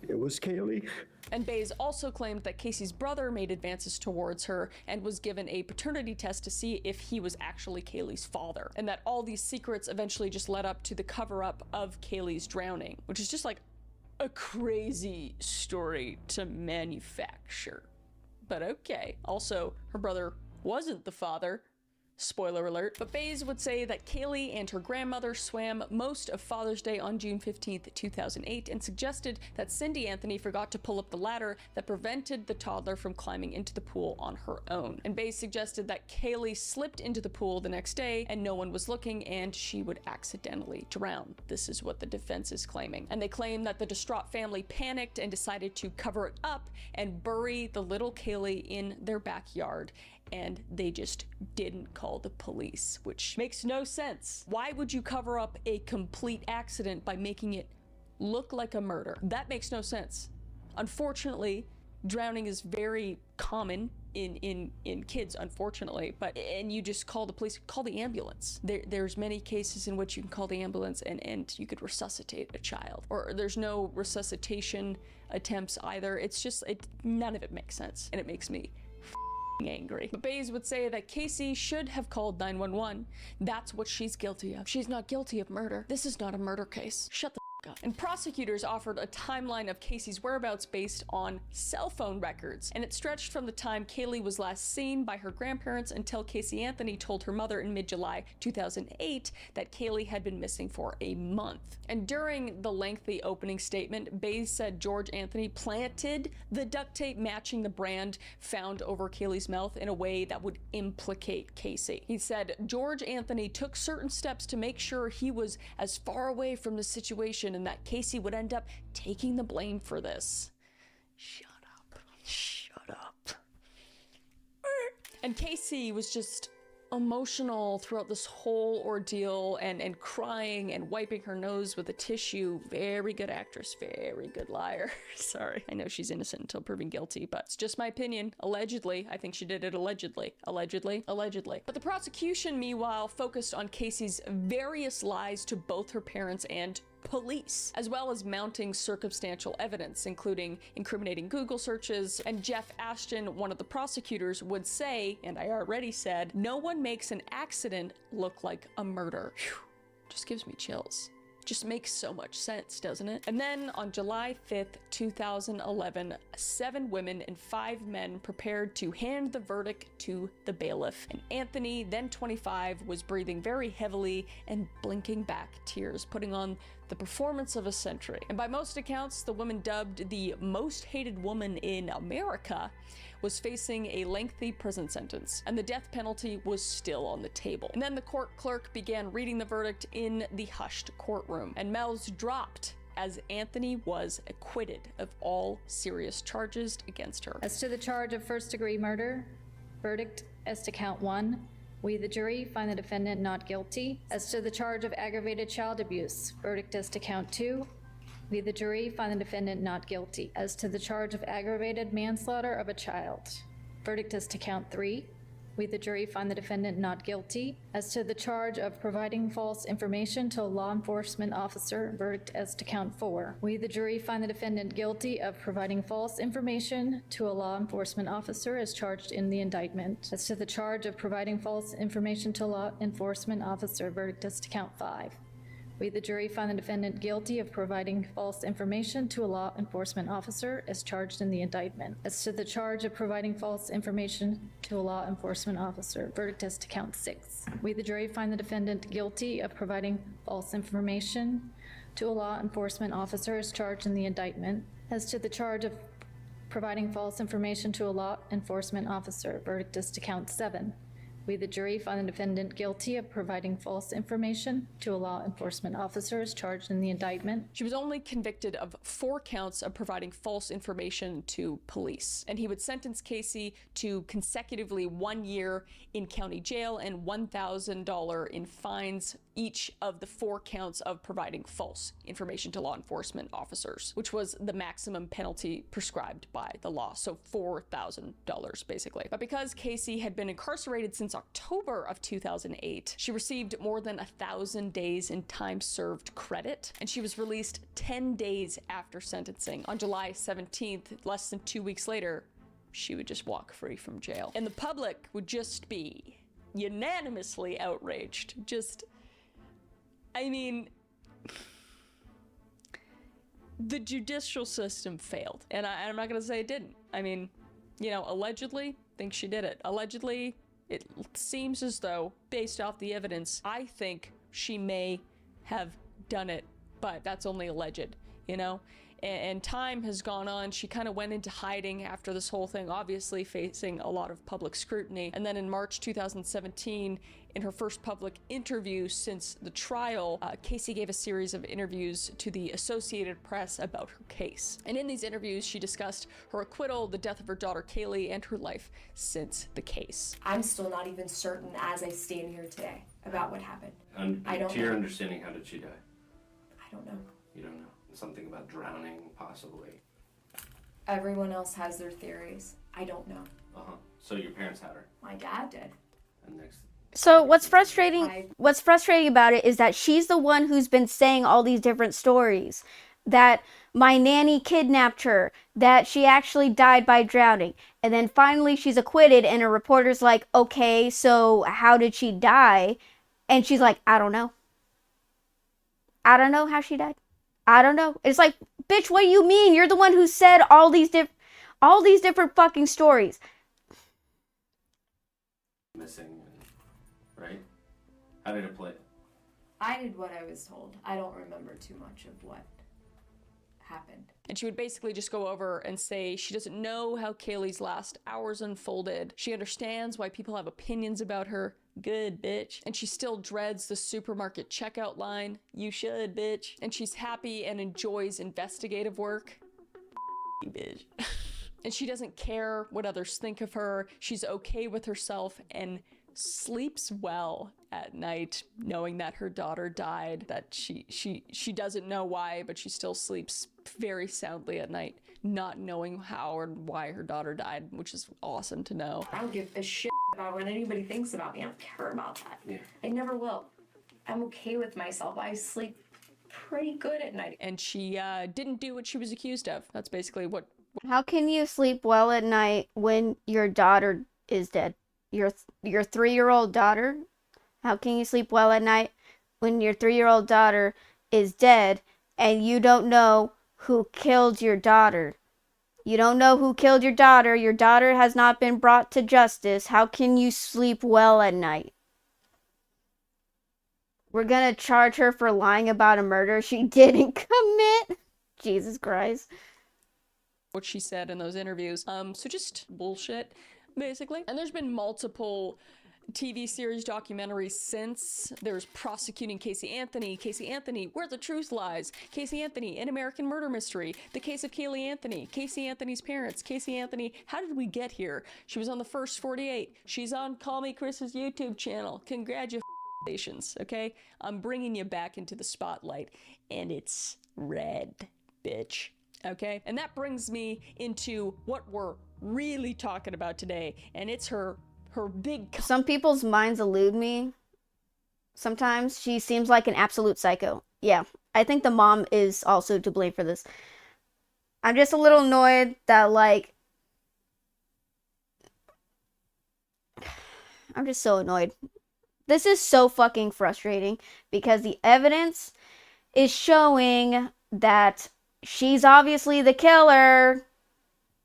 it was Kaylee. And Baez also claimed that Casey's brother made advances towards her and was given a paternity test to see if he was actually Kaylee's father, and that all these secrets eventually just led up to the cover-up of Kaylee's drowning, which is just like a crazy story to manufacture. But okay. Also, her brother wasn't the father. Spoiler alert. But Baez would say that Kaylee and her grandmother swam most of Father's Day on June 15th, 2008, and suggested that Cindy Anthony forgot to pull up the ladder that prevented the toddler from climbing into the pool on her own. And Baez suggested that Kaylee slipped into the pool the next day and no one was looking and she would accidentally drown. This is what the defense is claiming. And they claim that the distraught family panicked and decided to cover it up and bury the little Kaylee in their backyard, and they just didn't call the police, which makes no sense. Why would you cover up a complete accident by making it look like a murder? That makes no sense. Unfortunately, drowning is very common in kids, unfortunately, and you just call the police, call the ambulance. There's many cases in which you can call the ambulance and you could resuscitate a child, or there's no resuscitation attempts either. It's just, none of it makes sense, and it makes me angry. But Baez would say that Casey should have called 911. That's what she's guilty of. She's not guilty of murder. This is not a murder case. Shut the f up. And prosecutors offered a timeline of Casey's whereabouts based on cell phone records, and it stretched from the time Kaylee was last seen by her grandparents until Casey Anthony told her mother in mid-July 2008 that Kaylee had been missing for a month. And during the lengthy opening statement, Baez said George Anthony planted the duct tape matching the brand found over Kaylee's mouth in a way that would implicate Casey. He said George Anthony took certain steps to make sure he was as far away from the situation and that Casey would end up taking the blame for this. Shut up. And Casey was just emotional throughout this whole ordeal and crying and wiping her nose with a tissue. Very good actress, very good liar. Sorry, I know she's innocent until proven guilty, but it's just my opinion. Allegedly, I think she did it allegedly. Allegedly. But the prosecution, meanwhile, focused on Casey's various lies to both her parents and police, as well as mounting circumstantial evidence, including incriminating Google searches. And Jeff Ashton, one of the prosecutors, would say, and I already said, no one makes an accident look like a murder. Whew, just gives me chills. Just makes so much sense, doesn't it? And then on July 5th, 2011, 7 women and 5 men prepared to hand the verdict to the bailiff. And Anthony, then 25, was breathing very heavily and blinking back tears, putting on the performance of a century. And by most accounts, the woman dubbed the most hated woman in America was facing a lengthy prison sentence, and the death penalty was still on the table. And then the court clerk began reading the verdict in the hushed courtroom, and mouths dropped as Anthony was acquitted of all serious charges against her. As to the charge of first-degree murder, verdict as to count 1. We, the jury, find the defendant not guilty. As to the charge of aggravated child abuse, verdict as to count 2. We, the jury, find the defendant not guilty. As to the charge of aggravated manslaughter of a child, verdict as to count 3. We, the jury, find the defendant not guilty. As to the charge of providing false information to a law enforcement officer, verdict as to count 4. We, the jury, find the defendant guilty of providing false information to a law enforcement officer as charged in the indictment. As to the charge of providing false information to a law enforcement officer, verdict as to count 5. We, the jury, find the defendant guilty of providing false information to a law enforcement officer as charged in the indictment. As to the charge of providing false information to a law enforcement officer, verdict as to count 6. We, the jury, find the defendant guilty of providing false information to a law enforcement officer as charged in the indictment. As to the charge of providing false information to a law enforcement officer, verdict as to count 7. We, the jury, find the defendant guilty of providing false information to a law enforcement officer as charged in the indictment. She was only convicted of 4 counts of providing false information to police. And he would sentence Casey to consecutively 1 year in county jail and $1,000 in fines, each of the 4 counts of providing false information to law enforcement officers, which was the maximum penalty prescribed by the law. So $4,000 basically. But because Casey had been incarcerated since October of 2008, she received more than 1,000 days in time served credit, and she was released 10 days after sentencing. On July 17th, less than 2 weeks later, she would just walk free from jail. And the public would just be unanimously outraged. I mean, the judicial system failed. And I'm not gonna say it didn't. I mean, you know, allegedly, think she did it. Allegedly, it seems as though, based off the evidence, I think she may have done it, but that's only alleged, you know? And time has gone on. She kind of went into hiding after this whole thing, obviously facing a lot of public scrutiny. And then in March 2017, in her first public interview since the trial, Casey gave a series of interviews to the Associated Press about her case. And in these interviews, she discussed her acquittal, the death of her daughter Kaylee, and her life since the case. I'm still not even certain as I stand here today about what happened. I don't. To your understanding, how did she die? I don't know. You don't know? Something about drowning, possibly. Everyone else has their theories. I don't know. So your parents had her? My dad did. And next. So what's frustrating about it is that she's the one who's been saying all these different stories. That my nanny kidnapped her, that she actually died by drowning. And then finally she's acquitted and a reporter's like, okay, so how did she die? And she's like, I don't know. I don't know how she died. I don't know. It's like, bitch, what do you mean? You're the one who said all these different fucking stories. Missing, right? How did it play? I did what I was told. I don't remember too much of what happened. And she would basically just go over and say she doesn't know how Kaylee's last hours unfolded. She understands why people have opinions about her. Good, bitch. And she still dreads the supermarket checkout line. You should, bitch. And she's happy and enjoys investigative work. Bitch. And she doesn't care what others think of her. She's okay with herself and sleeps well at night knowing that her daughter died, that she doesn't know why, but she still sleeps very soundly at night, not knowing how or why her daughter died, which is awesome to know. I don't give a shit about what anybody thinks about me. I don't care about that. Yeah. I never will. I'm okay with myself. I sleep pretty good at night. And she didn't do what she was accused of. That's basically what. How can you sleep well at night when your daughter is dead? Your 3-year-old daughter? How can you sleep well at night when your 3-year-old daughter is dead and you don't know who killed your daughter? You don't know who killed your daughter. Your daughter has not been brought to justice. How can you sleep well at night? We're gonna charge her for lying about a murder she didn't commit. Jesus Christ. What she said in those interviews. So just bullshit, basically. And there's been multiple TV series, documentaries since. There's prosecuting Casey Anthony, Where the Truth Lies, Casey Anthony, An American Murder Mystery, The Case of Kaylee Anthony, Casey Anthony's Parents, Casey Anthony, How Did We Get Here? She was on the First 48. She's on Call Me Chris's YouTube channel. Congratulations, okay? I'm bringing you back into the spotlight, and it's red, bitch. Okay, and that brings me into what we're really talking about today, and it's her big. Some people's minds elude me. Sometimes she seems like an absolute psycho. Yeah, I think the mom is also to blame for this. I'm just a little annoyed that, like, I'm just so annoyed. This is so fucking frustrating because the evidence is showing that she's obviously the killer,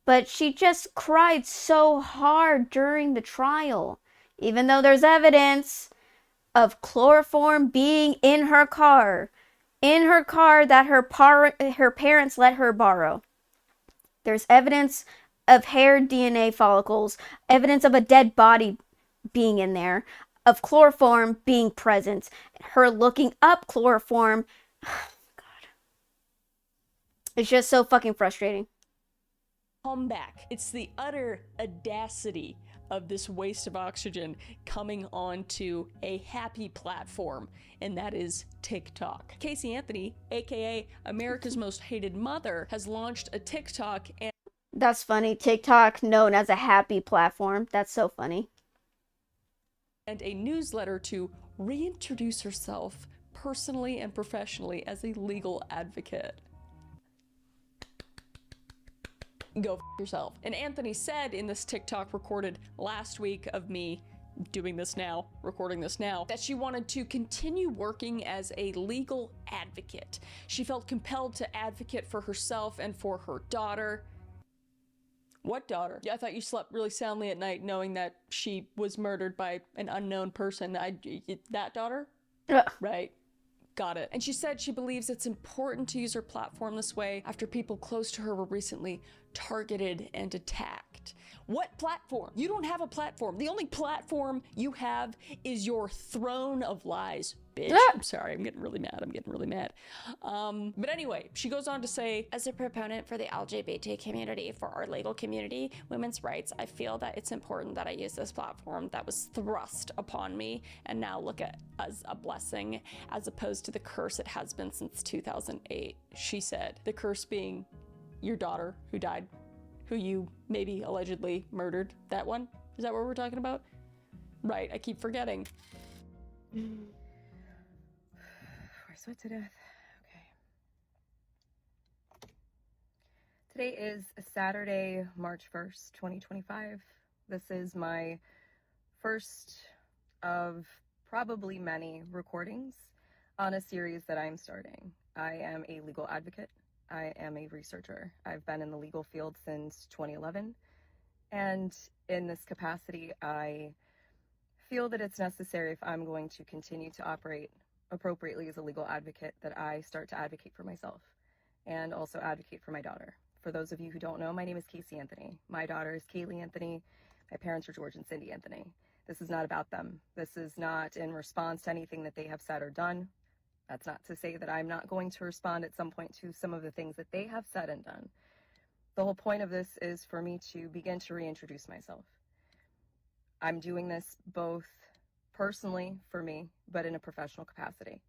but she just cried so hard during the trial, even though there's evidence of chloroform being in her car that her parents let her borrow. There's evidence of hair DNA follicles, evidence of a dead body being in there, of chloroform being present, her looking up chloroform. It's just so fucking frustrating. Comeback. It's the utter audacity of this waste of oxygen coming onto a happy platform, and that is TikTok. Casey Anthony, aka America's Most Hated Mother, has launched a TikTok and That's funny. TikTok known as a happy platform. That's so funny. And a newsletter to reintroduce herself personally and professionally as a legal advocate. Go f yourself. And Anthony said in this TikTok recorded last week of me doing this now, recording this now, that she wanted to continue working as a legal advocate. She felt compelled to advocate for herself and for her daughter. What daughter? Yeah, I thought you slept really soundly at night knowing that she was murdered by an unknown person. That daughter? Right. Got it. And she said she believes it's important to use her platform this way after people close to her were recently targeted and attacked. What platform? You don't have a platform. The only platform you have is your throne of lies, bitch. I'm sorry, I'm getting really mad. But anyway, she goes on to say, as a proponent for the LGBT community, for our legal community, women's rights, I feel that it's important that I use this platform that was thrust upon me and now look at as a blessing as opposed to the curse it has been since 2008. She said, the curse being your daughter who died, who you maybe allegedly murdered. That one? Is that what we're talking about? Right, I keep forgetting. We're sweat to death. Okay. Today is Saturday, March 1st, 2025. This is my first of probably many recordings on a series that I'm starting. I am a legal advocate. I am a researcher. I've been in the legal field since 2011, and in this capacity, I feel that it's necessary, if I'm going to continue to operate appropriately as a legal advocate, that I start to advocate for myself and also advocate for my daughter. For those of you who don't know, my name is Casey Anthony. My daughter is Kaylee Anthony. My parents are George and Cindy Anthony. This is not about them. This is not in response to anything that they have said or done. That's not to say that I'm not going to respond at some point to some of the things that they have said and done. The whole point of this is for me to begin to reintroduce myself. I'm doing this both personally for me, but in a professional capacity.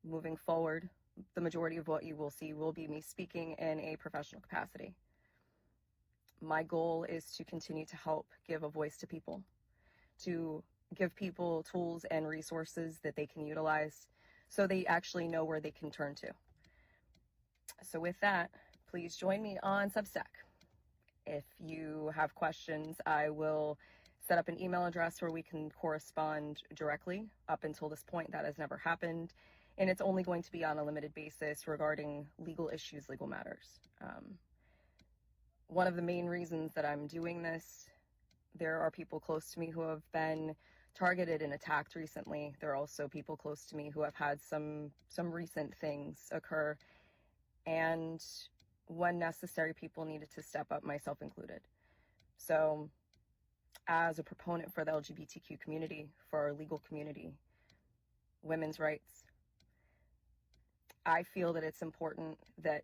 Moving forward, the majority of what you will see will be me speaking in a professional capacity. My goal is to continue to help give a voice to people, to give people tools and resources that they can utilize so they actually know where they can turn to. So with that, please join me on Substack. If you have questions, I will set up an email address where we can correspond directly. Up until this point, that has never happened, and it's only going to be on a limited basis regarding legal issues, legal matters. One of the main reasons that I'm doing this, there are people close to me who have been targeted and attacked recently. There are also people close to me who have had some recent things occur, and when necessary, people needed to step up, myself included. So as a proponent for the LGBTQ community, for our legal community, women's rights, I feel that it's important that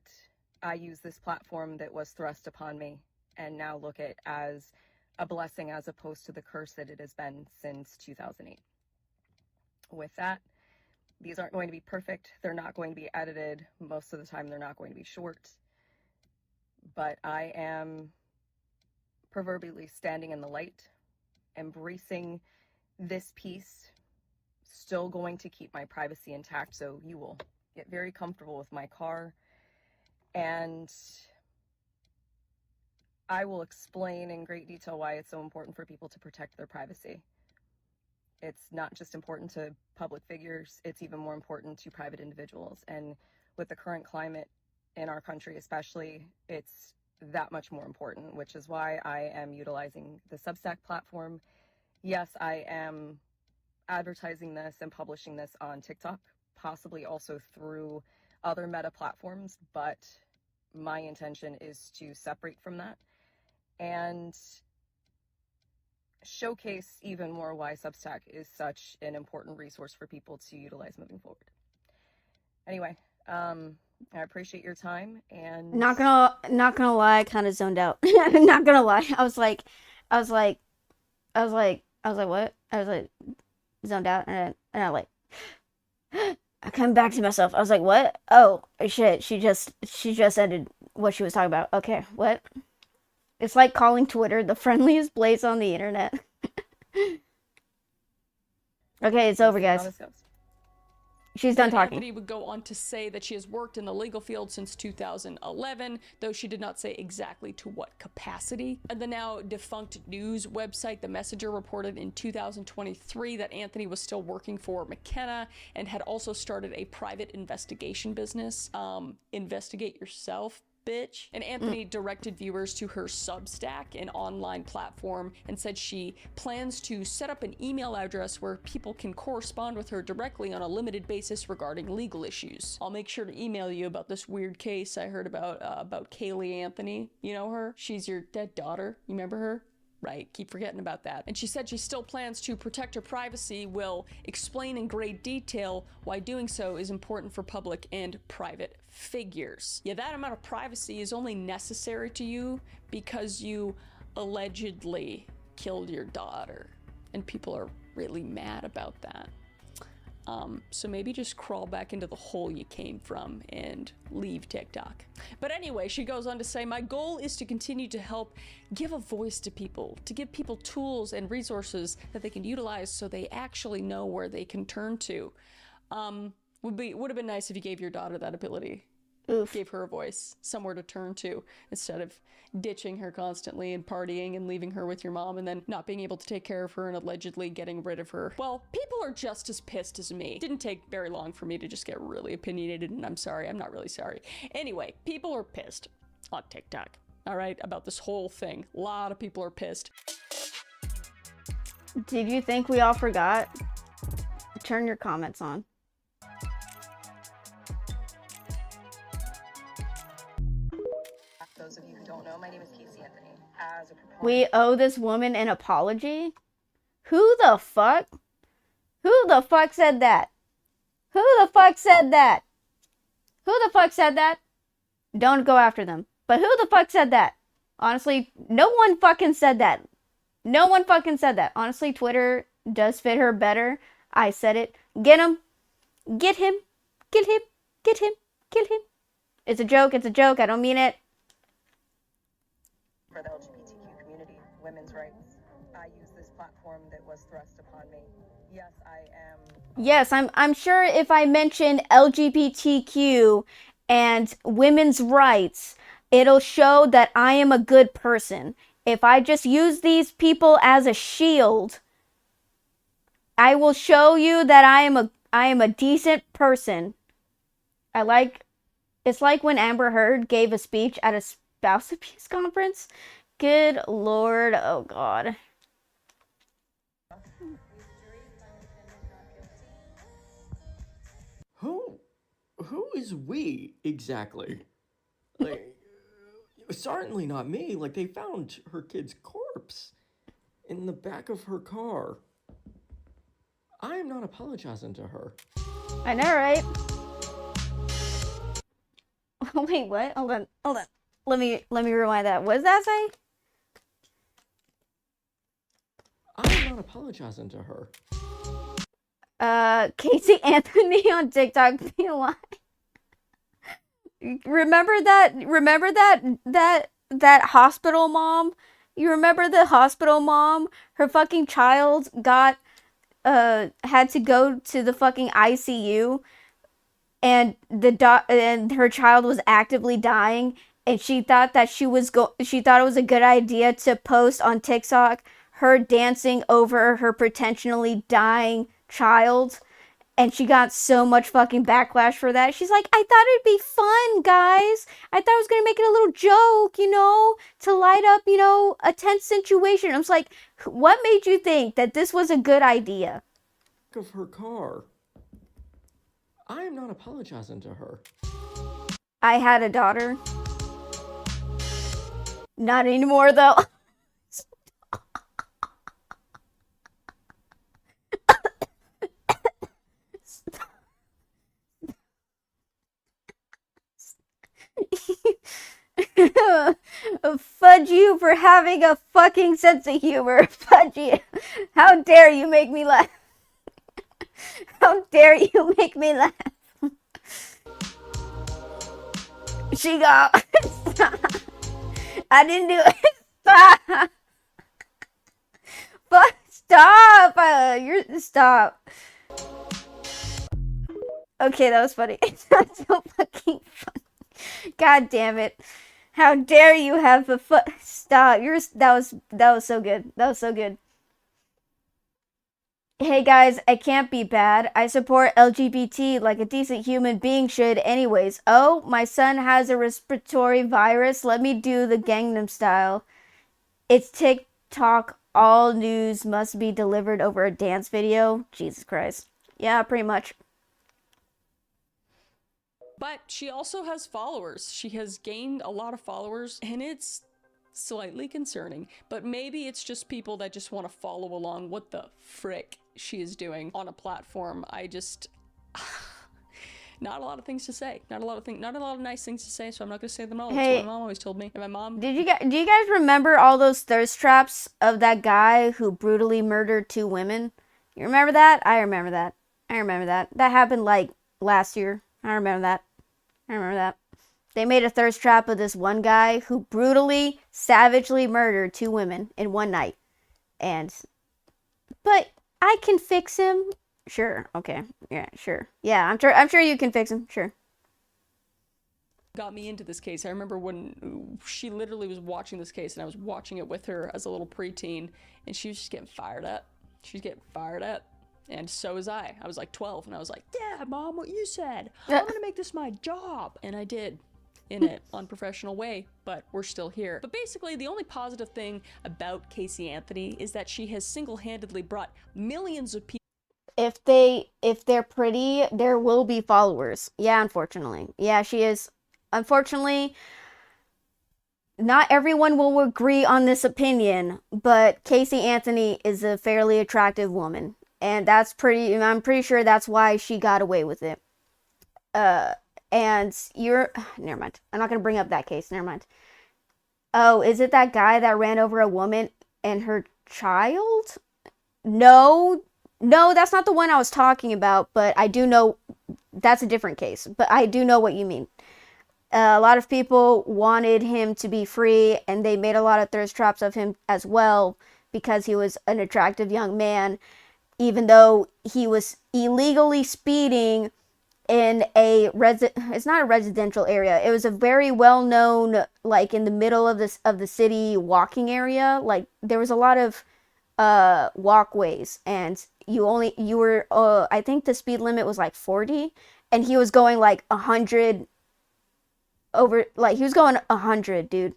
I use this platform that was thrust upon me and now look at as a blessing as opposed to the curse that it has been since 2008. With that, these aren't going to be perfect. They're not going to be edited. Most of the time, they're not going to be short. But I am proverbially standing in the light, embracing this piece, still going to keep my privacy intact, so you will get very comfortable with my car, and I will explain in great detail why it's so important for people to protect their privacy. It's not just important to public figures, it's even more important to private individuals. And with the current climate in our country especially, it's that much more important, which is why I am utilizing the Substack platform. Yes, I am advertising this and publishing this on TikTok, possibly also through other meta platforms, but my intention is to separate from that and showcase even more why Substack is such an important resource for people to utilize moving forward. Anyway, I appreciate your time, and not gonna lie, I kind of zoned out. Not gonna lie, I was like, what? I was like zoned out, and I like, I came back to myself. I was like, what? Oh shit! She just ended what she was talking about. Okay, what? It's like calling Twitter the friendliest place on the internet. Okay, it's over, guys. She's done talking. Anthony would go on to say that she has worked in the legal field since 2011, though she did not say exactly to what capacity. And the now defunct news website The Messenger reported in 2023 that Anthony was still working for McKenna and had also started a private investigation business. Investigate yourself, bitch. And Anthony directed viewers to her Substack, an online platform, and said she plans to set up an email address where people can correspond with her directly on a limited basis regarding legal issues. I'll make sure to email you about this weird case I heard about Kaylee Anthony. You know her? She's your dead daughter. You remember her? Right, keep forgetting about that. And she said she still plans to protect her privacy, will explain in great detail why doing so is important for public and private figures. Yeah, that amount of privacy is only necessary to you because you allegedly killed your daughter. And people are really mad about that. So maybe just crawl back into the hole you came from and leave TikTok. But anyway, she goes on to say, my goal is to continue to help give a voice to people, to give people tools and resources that they can utilize so they actually know where they can turn to. Would have been nice if you gave your daughter that ability. Oof. Gave her a voice, somewhere to turn to, instead of ditching her constantly and partying and leaving her with your mom and then not being able to take care of her and allegedly getting rid of her. Well, people are just as pissed as me. It didn't take very long for me to just get really opinionated, and I'm sorry, I'm not really sorry. Anyway, people are pissed on TikTok, all right, about this whole thing. A lot of people are pissed. Did you think we all forgot? Turn your comments on. those of you who don't know, my name is Casey Anthony. As a proponent, We owe this woman an apology? Who the fuck? Who the fuck said that? Who the fuck said that? Who the fuck said that? Don't go after them. But who the fuck said that? Honestly, no one fucking said that. No one fucking said that. Honestly, Twitter does fit her better. I said it. Get him. Get him. Get him. Get him. Get him. It's a joke. It's a joke. I don't mean it. For the LGBTQ community, women's rights, I use this platform that was thrust upon me. Yes, I am. Yes, I'm sure if I mention LGBTQ and women's rights, it'll show that I am a good person. If I just use these people as a shield, I will show you that I am a decent person. It's like when Amber Heard gave a speech at a spouse abuse conference. Good Lord, oh God. Who is we exactly? Like, certainly not me. Like, they found her kid's corpse in the back of her car. I am not apologizing to her. I know, right? Wait, what? Hold on. Let me rewind that. What does that say? I am not apologizing to her. Casey Anthony on TikTok being live. Remember that hospital mom? You remember the hospital mom? Her fucking child got had to go to the fucking ICU, and and her child was actively dying, and she thought that she thought it was a good idea to post on TikTok her dancing over her potentially dying child, and she got so much fucking backlash for that. She's like, I thought it'd be fun, guys. I thought I was gonna make it a little joke, to light up, a tense situation. I was like, what made you think that this was a good idea? Of her car. I am not apologizing to her. I had a daughter. Not anymore, though. Fudge you for having a fucking sense of humor. Fudge you. How dare you make me laugh? How dare you make me laugh? She got. Stop. I didn't do it. Stop. But stop. Stop. Okay, that was funny. It's not so fucking funny. God damn it. How dare you have a foot. Stop. That was so good. That was so good. Hey guys, I can't be bad. I support LGBT like a decent human being should anyways. Oh, my son has a respiratory virus. Let me do the Gangnam Style. It's TikTok. All news must be delivered over a dance video. Jesus Christ. Yeah, pretty much. But she also has followers. She has gained a lot of followers, and it's slightly concerning. But maybe it's just people that just want to follow along what the frick she is doing on a platform. Not a lot of things to say. Not a lot of nice things to say, so I'm not going to say them all. Hey, That's what my mom always told me. And my mom... do you guys remember all those thirst traps of that guy who brutally murdered 2 women? You remember that? I remember that. That happened like last year. I remember that. They made a thirst trap of this one guy who brutally, savagely murdered 2 women in one night. But I can fix him. Sure. Okay. Yeah, sure. Yeah, I'm sure you can fix him. Sure. Got me into this case. I remember when she literally was watching this case, and I was watching it with her as a little preteen, and she was just getting fired up. And so was I. I was like 12, and I was like, yeah, Mom, what you said. I'm gonna make this my job. And I did, in an unprofessional way, but we're still here. But basically, the only positive thing about Casey Anthony is that she has single-handedly brought millions of people. If they're pretty, there will be followers. Yeah, unfortunately. Yeah, she is. Unfortunately, not everyone will agree on this opinion, but Casey Anthony is a fairly attractive woman. And I'm pretty sure that's why she got away with it. And never mind. I'm not going to bring up that case. Never mind. Oh, is it that guy that ran over a woman and her child? No, that's not the one I was talking about, but I do know that's a different case. But I do know what you mean. A lot of people wanted him to be free, and they made a lot of thirst traps of him as well because he was an attractive young man, even though he was illegally speeding in it's not a residential area. It was a very well-known, like, in the middle of the city walking area. Like, there was a lot of walkways, and you were I think the speed limit was like 40, and he was going like 100 over, like, he was going 100, dude,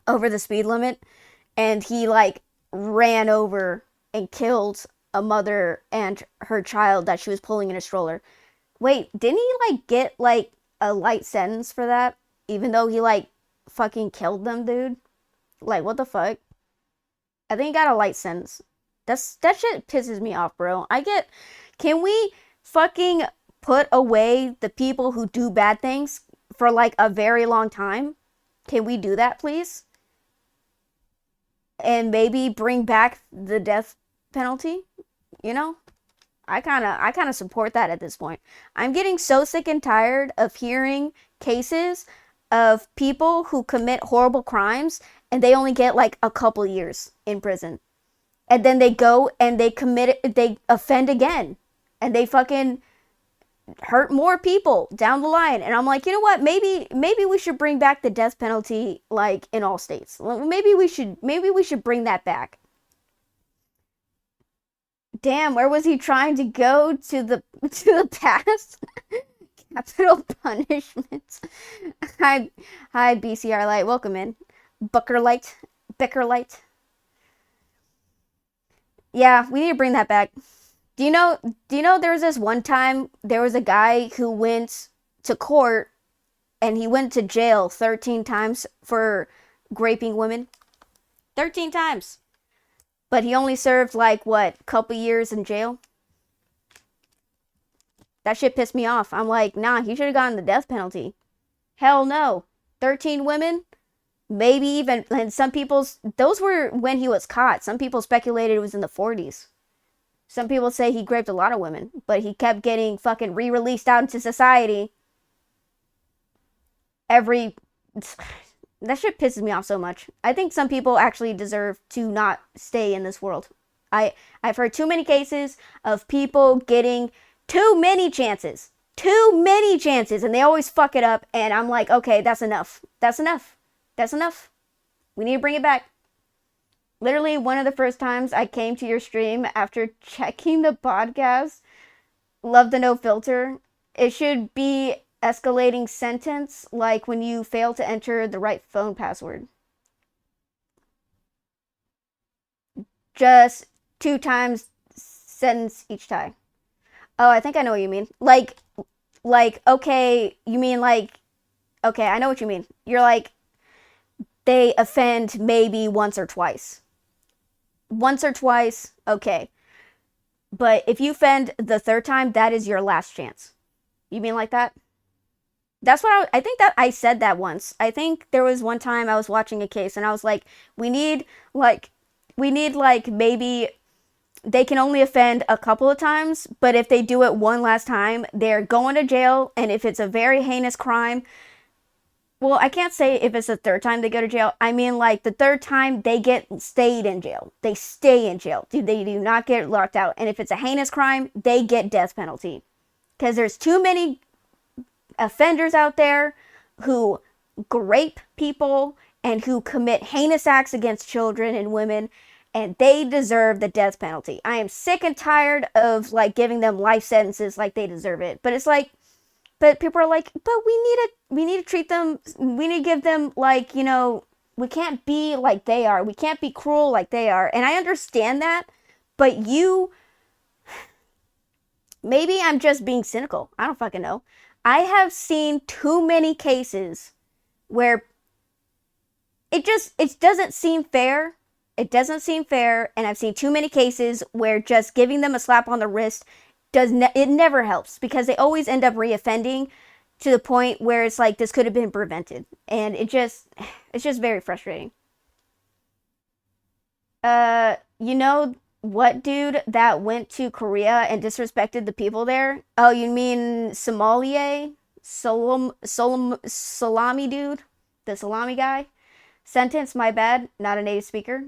over the speed limit, and he like ran over and killed a mother and her child that she was pulling in a stroller. Wait, didn't he like get like a light sentence for that, even though he like fucking killed them, dude? Like, what the fuck? I think he got a light sentence. That shit pisses me off, bro. Can we fucking put away the people who do bad things for like a very long time? Can we do that, please? And maybe bring back the death penalty? You know? I kind of support that at this point. I'm getting so sick and tired of hearing cases of people who commit horrible crimes and they only get like a couple years in prison. And then they go and they offend again. And they fucking hurt more people down the line. And I'm like, you know what? Maybe we should bring back the death penalty, like, in all states. Maybe we should bring that back. Damn, where was he trying to go? To the past? Capital punishment. Hi BCR Light, welcome in. Becker Light. Yeah, we need to bring that back. Do you know there was this one time there was a guy who went to court and he went to jail 13 times for raping women? 13 times. But he only served like couple years in jail. That shit pissed me off. I'm like, nah, he should have gotten the death penalty. Hell no. 13 women? Maybe even, and those were when he was caught. Some people speculated it was in the 40s. Some people say he raped a lot of women, but he kept getting fucking re-released out into society. That shit pisses me off so much. I think some people actually deserve to not stay in this world. I've heard too many cases of people getting too many chances, and they always fuck it up, and I'm like, okay, that's enough. We need to bring it back. Literally, one of the first times I came to your stream after checking the podcast, Love the No Filter, it should be escalating sentence, like when you fail to enter the right phone password. Just 2 times sentence each time. Oh, I think I know what you mean. Like, okay, you mean like, okay, I know what you mean. You're like, they offend maybe once or twice. Once or twice, okay. But if you offend the 3rd time, that is your last chance. You mean like that? That's what I think that I said that once. I think there was one time I was watching a case and I was like, we need maybe they can only offend a couple of times, but if they do it one last time, they're going to jail. And if it's a very heinous crime, well, I can't say if it's the 3rd time they go to jail. I mean, like, the 3rd time they stayed in jail. They stay in jail. They do not get locked out. And if it's a heinous crime, they get death penalty. Because there's too many offenders out there who rape people and who commit heinous acts against children and women, and they deserve the death penalty. I am sick and tired of like giving them life sentences like they deserve it. But it's like, but people are like, but we need to treat them, we need to give them, like, you know, we can't be like they are. We can't be cruel like they are. And I understand that, but maybe I'm just being cynical. I don't fucking know. I have seen too many cases where it doesn't seem fair. It doesn't seem fair. And I've seen too many cases where just giving them a slap on the wrist it never helps, because they always end up reoffending to the point where it's like, this could have been prevented. And it's just very frustrating. You know what dude that went to Korea and disrespected the people there? Oh, you mean Somalia? Salami dude? The salami guy? Sentence, my bad, not a native speaker.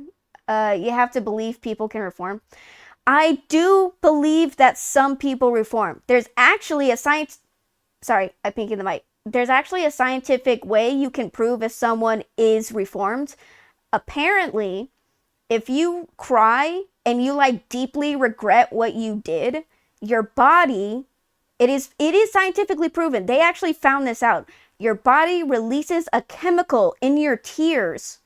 You have to believe people can reform. I do believe that some people reform. There's actually a sorry, I pinky the mic. There's actually a scientific way you can prove if someone is reformed. Apparently, if you cry and you like deeply regret what you did, your body, it is scientifically proven. They actually found this out. Your body releases a chemical in your tears,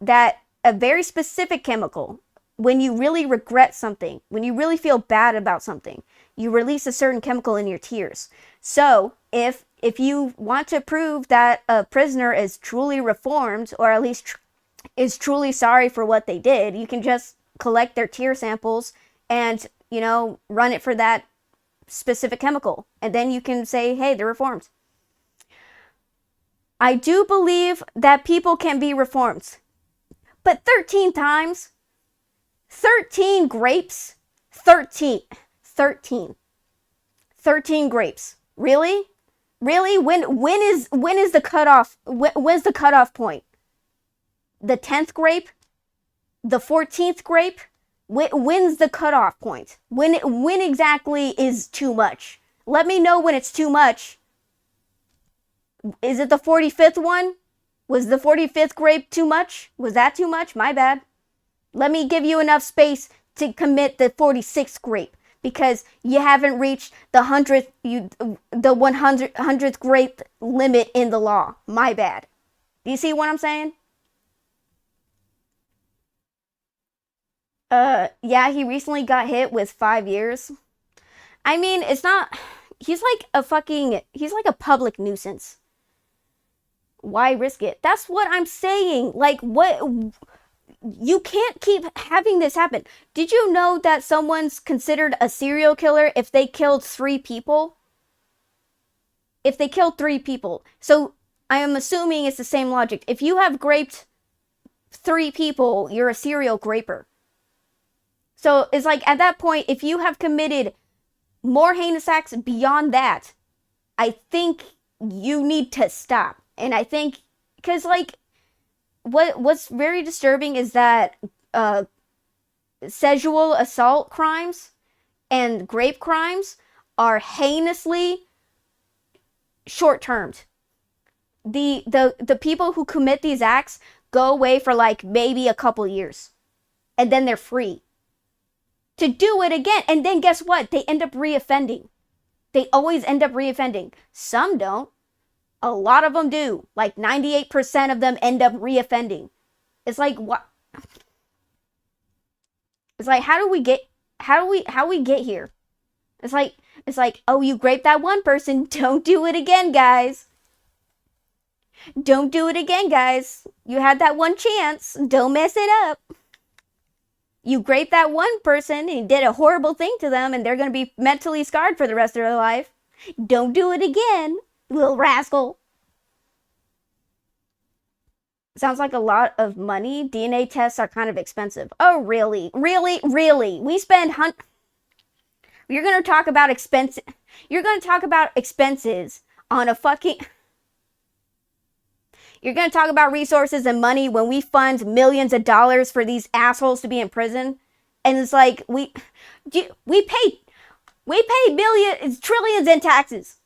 that a very specific chemical. When you really regret something, when you really feel bad about something, you release a certain chemical in your tears. So if you want to prove that a prisoner is truly reformed, or at least is truly sorry for what they did, you can just collect their tear samples and, you know, run it for that specific chemical. And then you can say, hey, they're reformed. I do believe that people can be reformed. But 13 times? 13 grapes? 13 grapes. Really? Really? When is the cutoff? When's the cutoff point? The 10th grape? The 14th grape? When's the cutoff point? When exactly is too much? Let me know when it's too much. Is it the 45th one? Was the 45th grape too much? Was that too much? My bad. Let me give you enough space to commit the 46th grape, because you haven't reached the 100th grape limit in the law. My bad. Do you see what I'm saying? Yeah, he recently got hit with 5 years. I mean, it's not, he's like a public nuisance. Why risk it? That's what I'm saying. Like, what? You can't keep having this happen. Did you know that someone's considered a serial killer if they killed 3 people? If they killed 3 people. So I am assuming it's the same logic. If you have graped 3 people, you're a serial graper. So it's like, at that point, if you have committed more heinous acts beyond that, I think you need to stop. And I think, because like, what's very disturbing is that sexual assault crimes and grape crimes are heinously short-termed. The people who commit these acts go away for like maybe a couple years, and then they're free to do it again. And then guess what? They end up reoffending. They always end up reoffending. Some don't. A lot of them do. Like 98% of them end up reoffending. It's like, what? It's like, how we get here? It's like, oh, you graped that one person. Don't do it again, guys. Don't do it again, guys. You had that one chance. Don't mess it up. You graped that one person and did a horrible thing to them, and they're going to be mentally scarred for the rest of their life. Don't do it again, little rascal. Sounds like a lot of money. DNA tests are kind of expensive. Oh, really? Really? Really? We spend You're going to talk about expenses. You're going to talk about expenses on a fucking... You're going to talk about resources and money when we fund millions of dollars for these assholes to be in prison. And it's like, we pay millions, trillions in taxes.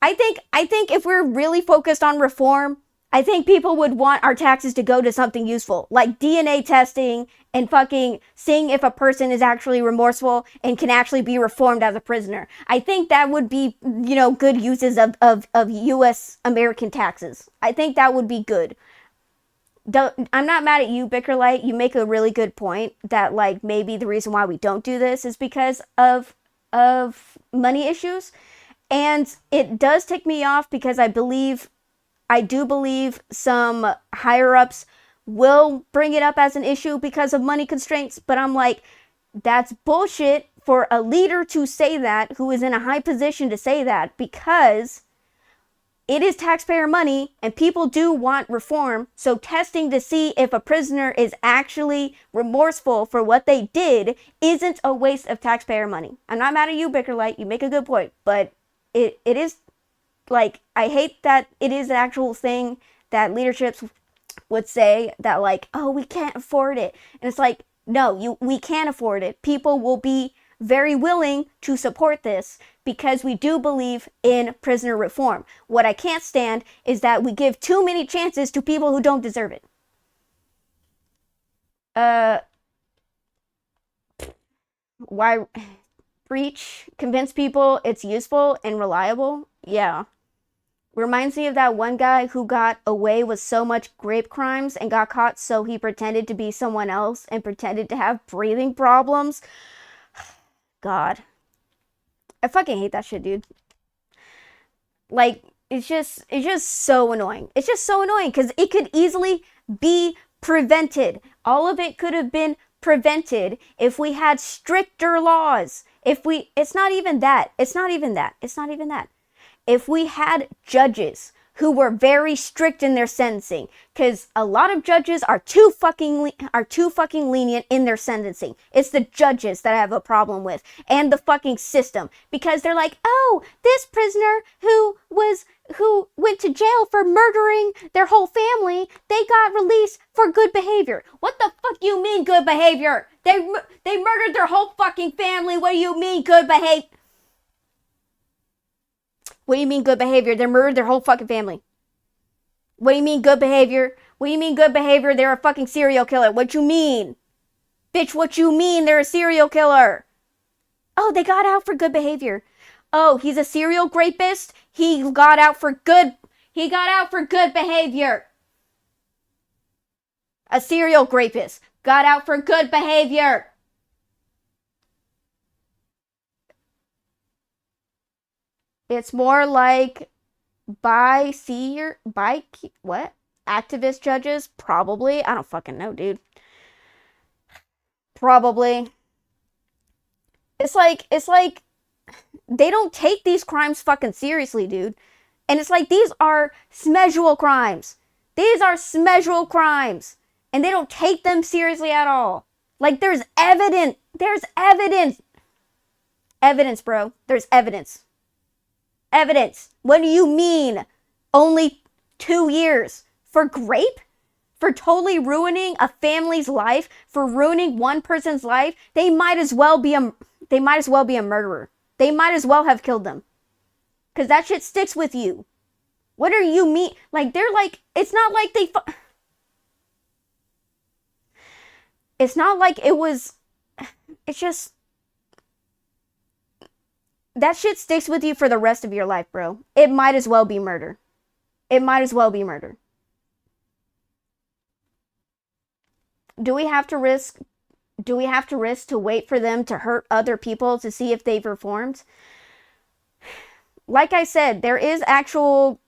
I think if we're really focused on reform, I think people would want our taxes to go to something useful, like DNA testing and fucking seeing if a person is actually remorseful and can actually be reformed as a prisoner. I think that would be, good uses of U.S. American taxes. I think that would be good. I'm not mad at you, Bickerlight. You make a really good point that, like, maybe the reason why we don't do this is because of money issues. And it does tick me off because I do believe some higher-ups will bring it up as an issue because of money constraints, but I'm like, that's bullshit for a leader to say that, who is in a high position to say that, because it is taxpayer money and people do want reform. So testing to see if a prisoner is actually remorseful for what they did isn't a waste of taxpayer money. I'm not mad at you, Bickerlight. You make a good point. But it is, like, I hate that it is an actual thing that leaderships would say that, like, oh, we can't afford it. And it's like, no, we can afford it. People will be very willing to support this because we do believe in prisoner reform. What I can't stand is that we give too many chances to people who don't deserve it. Why preach, convince people it's useful and reliable? Yeah. Reminds me of that one guy who got away with so much rape crimes and got caught, so he pretended to be someone else and pretended to have breathing problems. God. I fucking hate that shit, dude. Like, it's just so annoying. It's just so annoying because it could easily be prevented. All of it could have been prevented if we had stricter laws. It's not even that. If we had judges who were very strict in their sentencing, because a lot of judges are too fucking lenient in their sentencing. It's the judges that I have a problem with, and the fucking system, because they're like, oh, this prisoner who went to jail for murdering their whole family, they got released for good behavior. What the fuck you mean good behavior? They murdered their whole fucking family. What do you mean good behavior? What do you mean good behavior? They murdered their whole fucking family. What do you mean good behavior? What do you mean good behavior? They're a fucking serial killer. What you mean? Bitch, what you mean they're a serial killer? Oh, they got out for good behavior. Oh, he's a serial rapist? He got out for good behavior. A serial rapist got out for good behavior. It's more like what? Activist judges? Probably. I don't fucking know, dude. Probably. It's like they don't take these crimes fucking seriously, dude. And it's like these are schedule crimes. And they don't take them seriously at all. Like there's evidence. Evidence, bro. There's evidence. What do you mean? Only 2 years for rape? For totally ruining a family's life? For ruining one person's life? They might as well be a murderer. They might as well have killed them. Cause that shit sticks with you. What do you mean? Like they're like, it's not like it's not like it was. It's just. That shit sticks with you for the rest of your life, bro. It might as well be murder. Do we have to risk to wait for them to hurt other people to see if they've reformed? Like I said, there is actual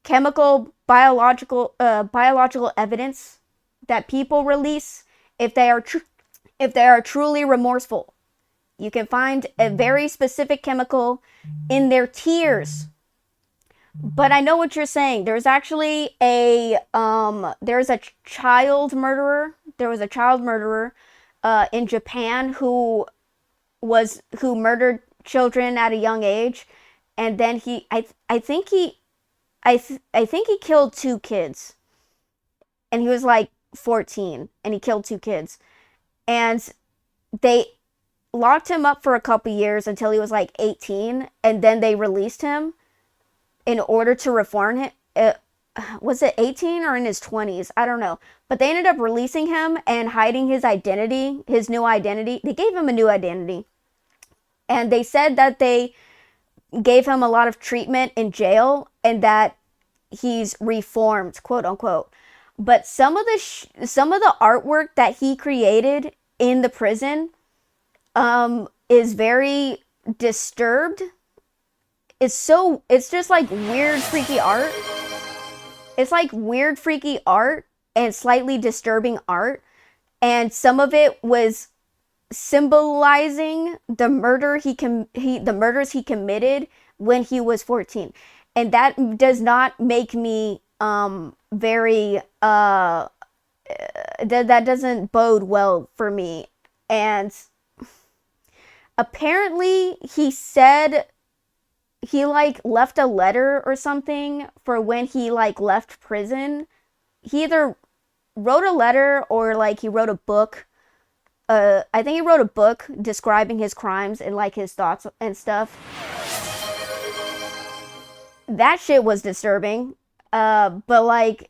chemical, biological evidence that people release if they are truly remorseful. You can find a very specific chemical in their tears. But I know what you're saying. There's actually there's a child murderer. There was a child murderer in Japan who murdered children at a young age, and then I think he killed 2 kids, and he was like 14, and he killed 2 kids, and they locked him up for a couple years until he was like 18, and then they released him in order to reform him. Was it 18 or in his 20s? I don't know. But they ended up releasing him and hiding his identity, his new identity. They gave him a new identity. And they said that they gave him a lot of treatment in jail and that he's reformed, quote unquote. But some of the artwork that he created in the prison is very disturbed. It's just like weird, freaky art. It's like weird, freaky art and slightly disturbing art. And some of it was symbolizing the murders he committed when he was 14. And that does not make me very that doesn't bode well for me. And apparently he said he like left a letter or something for when he like left prison. He either wrote a letter or like he wrote a book. I think he wrote a book describing his crimes and like his thoughts and stuff. That shit was disturbing. But like,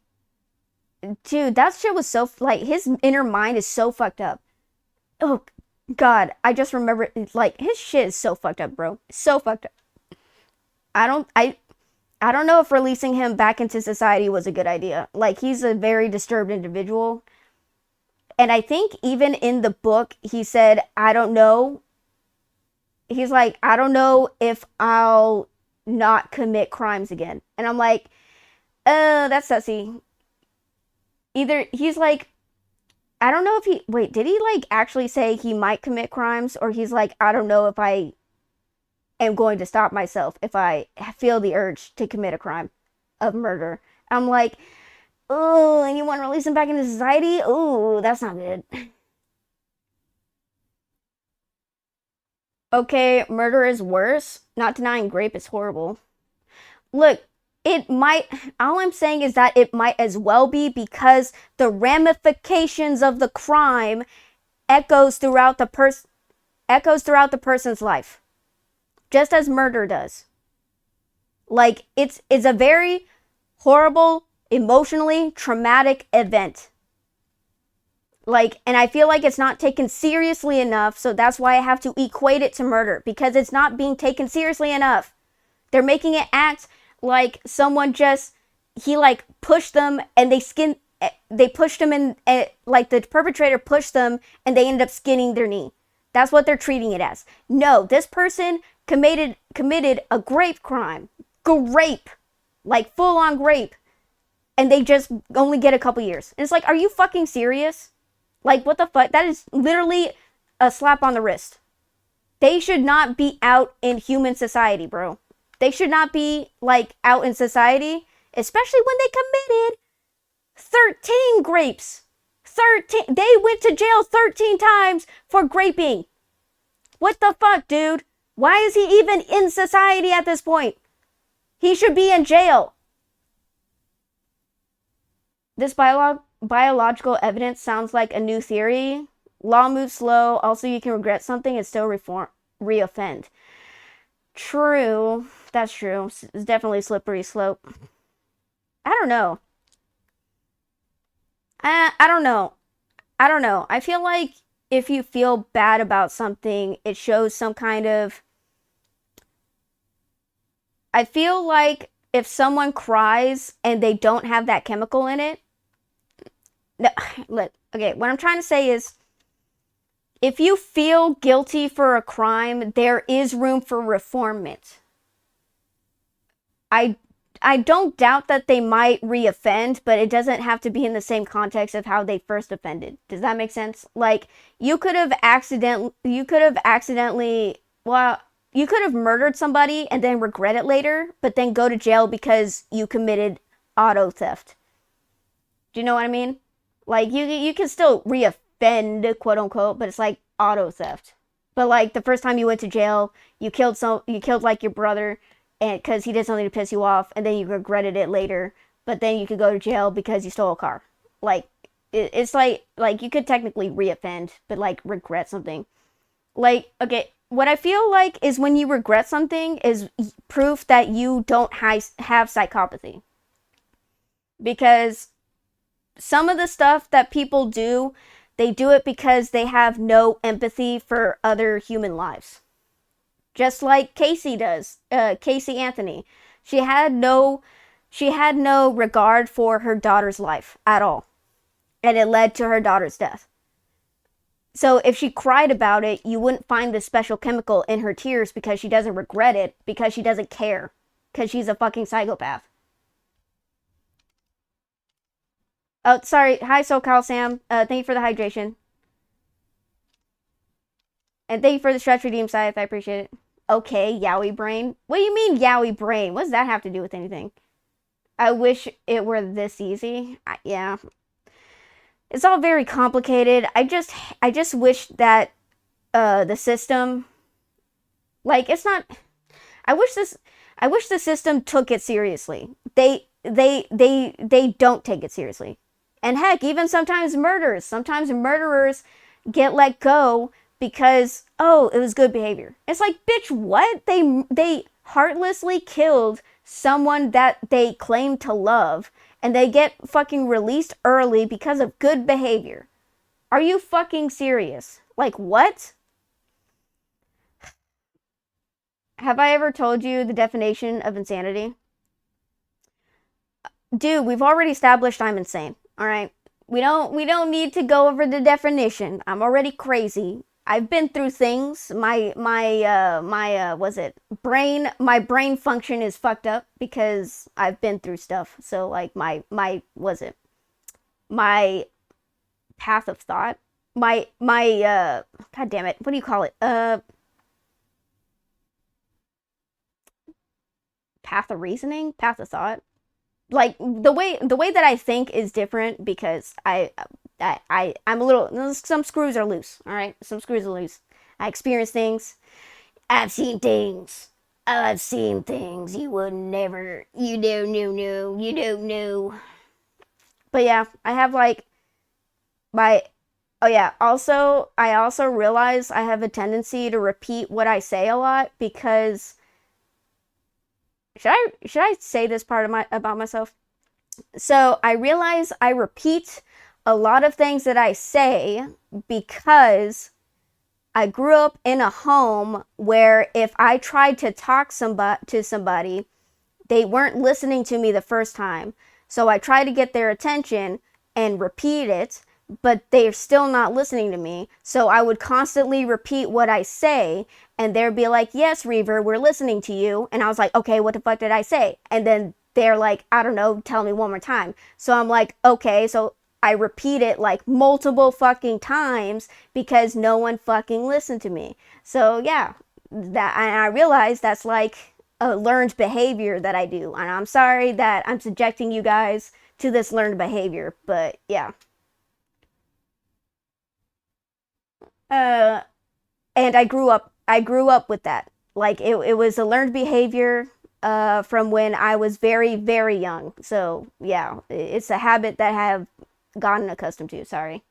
dude, that shit was so, like, his inner mind is so fucked up. Oh, God, I just remember, like, his shit is so fucked up, bro. So fucked up. I don't know if releasing him back into society was a good idea. Like, he's a very disturbed individual. And I think even in the book, he said, I don't know. He's like, I don't know if I'll not commit crimes again. And I'm like, that's sussy. Either he's like, I don't know if he, wait, did he like actually say he might commit crimes? Or he's like, I don't know if I am going to stop myself if I feel the urge to commit a crime of murder. I'm like, oh, and you want to release him back into society? Oh, that's not good. Okay, murder is worse. Not denying rape is horrible. Look, it might, all I'm saying is that it might as well be because the ramifications of the crime echoes throughout the person's life. Just as murder does. Like, it's a very horrible, emotionally traumatic event. Like, and I feel like it's not taken seriously enough, so that's why I have to equate it to murder, because it's not being taken seriously enough. They're making it act like someone just, he like pushed them and they pushed them in, like the perpetrator pushed them and they ended up skinning their knee. That's what they're treating it as. No, this person committed a grape crime. Grape. Like full on grape. And they just only get a couple years. And it's like, are you fucking serious? Like, what the fuck? That is literally a slap on the wrist. They should not be out in human society, bro. They should not be, like, out in society, especially when they committed 13 grapes. 13. They went to jail 13 times for graping. What the fuck, dude? Why is he even in society at this point? He should be in jail. This biological evidence sounds like a new theory. Law moves slow. Also, you can regret something and still reoffend. True. That's true. It's definitely a slippery slope. I don't know. I don't know. I don't know. I feel like if you feel bad about something, it shows some kind of... I feel like if someone cries and they don't have that chemical in it... No, look, okay, what I'm trying to say is, if you feel guilty for a crime, there is room for reformment. I don't doubt that they might reoffend, but it doesn't have to be in the same context of how they first offended. Does that make sense? Like, you could have murdered somebody and then regret it later, but then go to jail because you committed auto theft. Do you know what I mean? Like, you can still reoffend, quote unquote, but it's like auto theft. But like the first time you went to jail, you killed like your brother, and because he did something to piss you off, and then you regretted it later. But then you could go to jail because you stole a car. Like, it's like you could technically reoffend, but like regret something. Like, okay, what I feel like is when you regret something is proof that you don't have psychopathy. Because some of the stuff that people do, they do it because they have no empathy for other human lives. Just like Casey does, Casey Anthony. She had no regard for her daughter's life at all. And it led to her daughter's death. So if she cried about it, you wouldn't find this special chemical in her tears because she doesn't regret it, because she doesn't care. Because she's a fucking psychopath. Oh, sorry. Hi, SoCal Sam. Thank you for the hydration. And thank you for the stretch redeem, Scythe. I appreciate it. Okay, yaoi brain. What do you mean yaoi brain? What does that have to do with anything? I wish it were this easy. Yeah. It's all very complicated. I just wish that the system, like, it's not, I wish the system took it seriously. They don't take it seriously. And heck, even sometimes murderers get let go because, oh, it was good behavior. It's like, bitch, what? They heartlessly killed someone that they claim to love, and they get fucking released early because of good behavior. Are you fucking serious? Like, what? Have I ever told you the definition of insanity? Dude, we've already established I'm insane. All right. We don't need to go over the definition. I'm already crazy. I've been through things. My brain function is fucked up because I've been through stuff. So like my path of thought, god damn it, what do you call it? Path of reasoning, path of thought. Like the way that I think is different because I'm a little, some screws are loose. All right, some screws are loose. I experience things. I've seen things. I've seen things you would never. You don't know. You don't know. But yeah, I have like my. Oh yeah. Also, I also realize I have a tendency to repeat what I say a lot because. Should I say this part of about myself? So I realize I repeat a lot of things that I say because I grew up in a home where if I tried to talk to somebody, they weren't listening to me the first time. So I try to get their attention and repeat it, but they're still not listening to me. So I would constantly repeat what I say, and they'd be like, yes, Reaver, we're listening to you. And I was like, okay, what the fuck did I say? And then they're like, I don't know, tell me one more time. So I'm like, okay, so I repeat it like multiple fucking times because no one fucking listened to me. So yeah, that, and I realized that's like a learned behavior that I do. And I'm sorry that I'm subjecting you guys to this learned behavior, but yeah. Uh, and I grew up with that. Like it was a learned behavior from when I was very, very young. So yeah, it's a habit that I have gotten accustomed to. Sorry.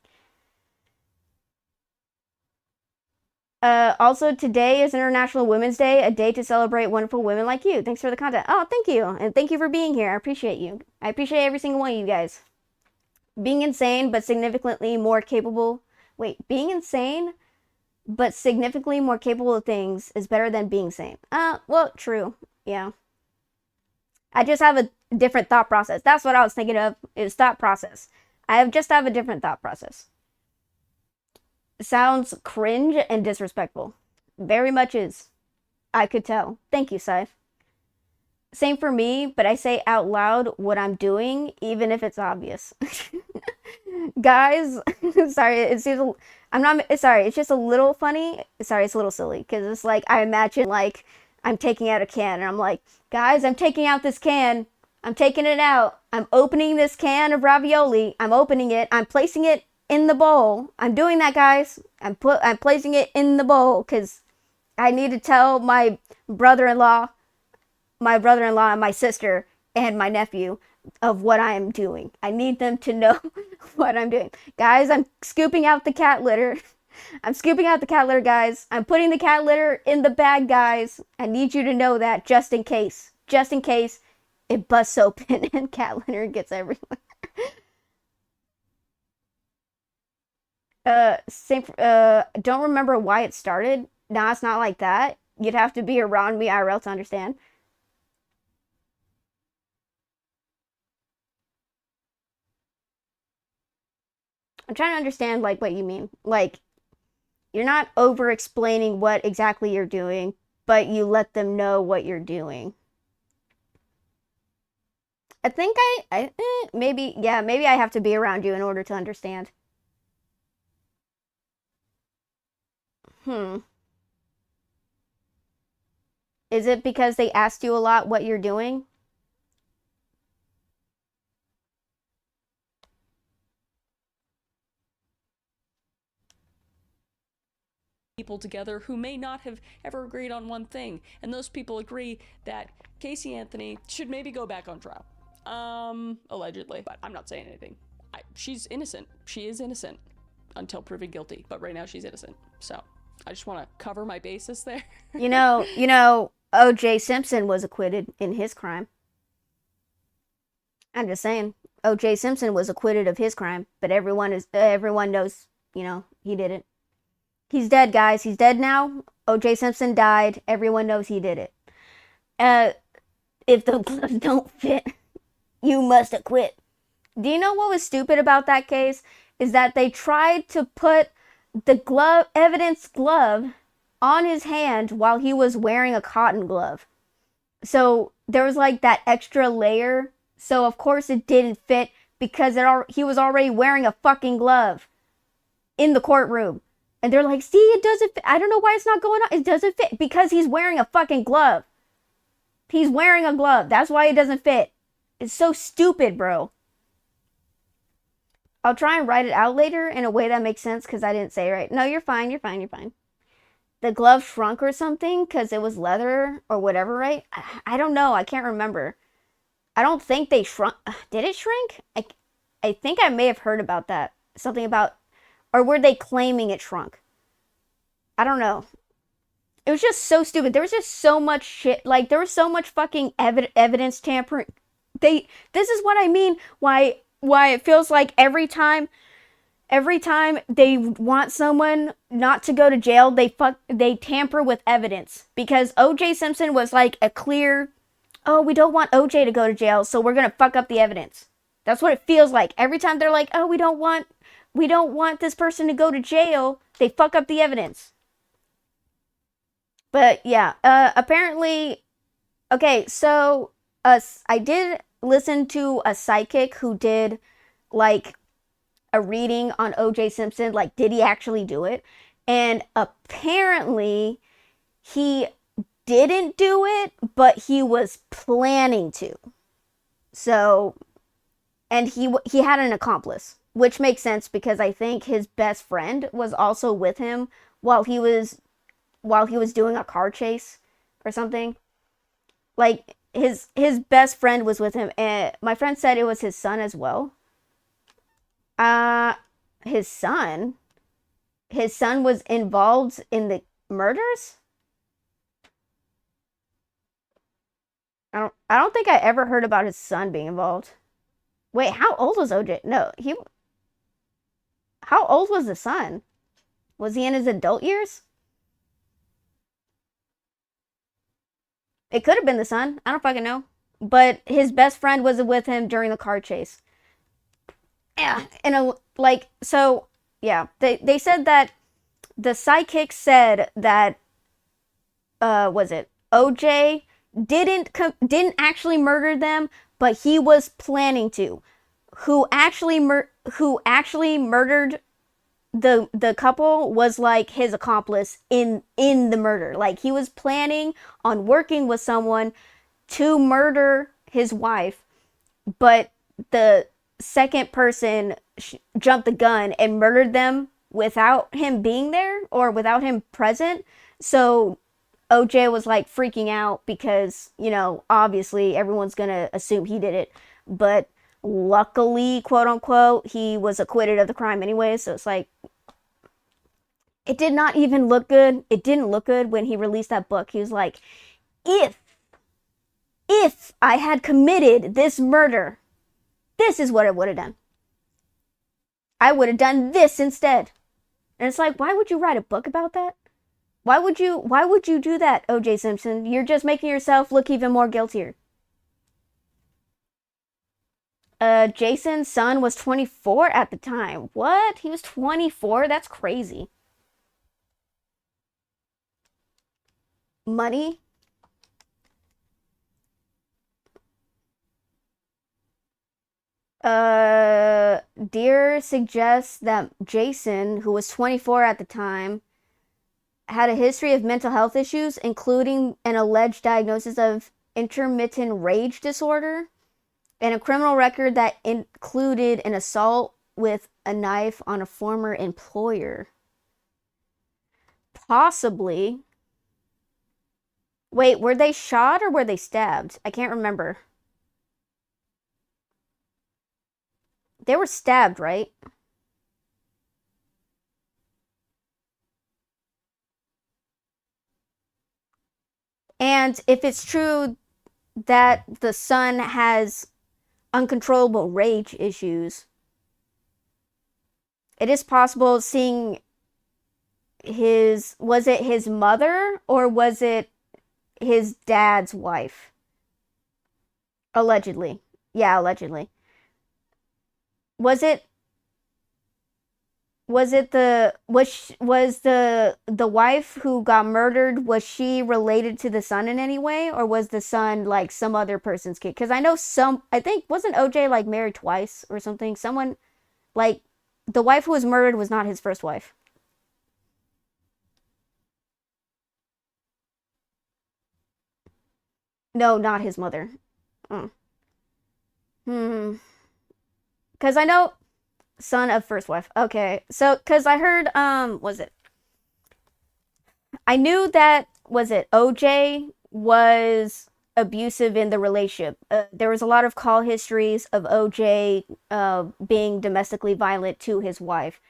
Also, today is International Women's Day, a day to celebrate wonderful women like you. Thanks for the content. Oh, thank you. And thank you for being here. I appreciate you. I appreciate every single one of you guys. Being insane, but significantly more capable. Wait, being insane, but significantly more capable of things is better than being sane. Well, true. Yeah. I just have a different thought process. That's what I was thinking of, is thought process. Just have a different thought process. Sounds cringe and disrespectful. Very much is. I could tell. Thank you, Scythe. Same for me, but I say out loud what I'm doing, even if it's obvious. Guys, sorry, it seems, I'm not, sorry, it's just a little funny. Sorry, it's a little silly, because it's like, I imagine, like, I'm taking out a can, and I'm like, guys, I'm taking out this can. I'm taking it out. I'm opening this can of ravioli. I'm opening it. I'm placing it in the bowl. I'm doing that, guys. I'm placing it in the bowl, because I need to tell my brother-in-law, and my sister, and my nephew of what I am doing. I need them to know what I'm doing. Guys, I'm scooping out the cat litter. I'm scooping out the cat litter, guys. I'm putting the cat litter in the bag, guys. I need you to know that just in case. Just in case it busts open and cat litter gets everywhere. Don't remember why it started. Nah, it's not like that. You'd have to be around me IRL to understand. I'm trying to understand, like, what you mean. Like, you're not over explaining what exactly you're doing, but you let them know what you're doing. I think maybe, yeah, maybe I have to be around you in order to understand. Hmm. Is it because they asked you a lot what you're doing? People together who may not have ever agreed on one thing, and those people agree that Casey Anthony should maybe go back on trial. Allegedly, but I'm not saying anything. She's innocent. She is innocent until proven guilty, but right now she's innocent. So I just want to cover my bases there. You know, O.J. Simpson was acquitted in his crime. I'm just saying, O.J. Simpson was acquitted of his crime, but everyone knows, he did it. He's dead, guys. He's dead now. O.J. Simpson died. Everyone knows he did it. If the gloves don't fit, you must acquit. Do you know what was stupid about that case? Is that they tried to put the evidence glove on his hand while he was wearing a cotton glove. So there was like that extra layer. So of course it didn't fit because he was already wearing a fucking glove in the courtroom. And they're like, see, it doesn't fit. I don't know why it's not going on. It doesn't fit because he's wearing a fucking glove. He's wearing a glove. That's why it doesn't fit. It's so stupid, bro. I'll try and write it out later in a way that makes sense because I didn't say it right. No, you're fine. You're fine. You're fine. The glove shrunk or something because it was leather or whatever, right? I don't know. I can't remember. I don't think they shrunk. Did it shrink? I think I may have heard about that. Something about, or were they claiming it shrunk? I don't know. It was just so stupid. There was just so much shit. Like, there was so much fucking evidence tampering. This is what I mean. Why it feels like every time they want someone not to go to jail, they tamper with evidence. Because O.J. Simpson was like a clear, oh, we don't want O.J. to go to jail, so we're gonna fuck up the evidence. That's what it feels like. Every time they're like, oh, we don't want this person to go to jail, they fuck up the evidence. But yeah, apparently, okay, so I did listen to a psychic who did like a reading on O.J. Simpson, like, did he actually do it? And apparently he didn't do it, but he was planning to. So, and he had an accomplice, which makes sense because I think his best friend was also with him while he was doing a car chase or something. Like, his best friend was with him, and my friend said it was his son as well. His son was involved in the murders? I don't think I ever heard about his son being involved. Wait, how old was OJ? No, how old was the son? Was he in his adult years? It could have been the son. I don't fucking know. But his best friend was with him during the car chase. Yeah, so yeah, they said that the psychic said that was it OJ didn't actually murder them, but he was planning to. Who actually murdered the couple was like his accomplice in the murder. Like, he was planning on working with someone to murder his wife, but the second person jumped the gun and murdered them without him being there or without him present. So OJ was like freaking out because, obviously everyone's gonna assume he did it, but luckily, quote unquote, he was acquitted of the crime anyway. So it's like, it did not even look good. It didn't look good when he released that book. He was like, if I had committed this murder, this is what I would have done. I would have done this instead. And it's like, why would you write a book about that? Why would you do that, O.J. Simpson? You're just making yourself look even more guiltier. Jason's son was 24 at the time. What? He was 24? That's crazy. Money? Deer suggests that Jason, who was 24 at the time, had a history of mental health issues, including an alleged diagnosis of intermittent rage disorder and a criminal record that included an assault with a knife on a former employer. Possibly. Wait, were they shot or were they stabbed? I can't remember. They were stabbed, right? And if it's true that the son has uncontrollable rage issues, it is possible seeing was it his mother or was it his dad's wife? Allegedly. Yeah, allegedly. Was it the wife who got murdered, was she related to the son in any way, or was the son like some other person's kid? Because I think wasn't OJ like married twice or something? Someone like the wife who was murdered was not his first wife. No, not his mother. Because I know son of first wife. Okay, so because I heard I knew that OJ was abusive in the relationship. There was a lot of call histories of OJ being domestically violent to his wife.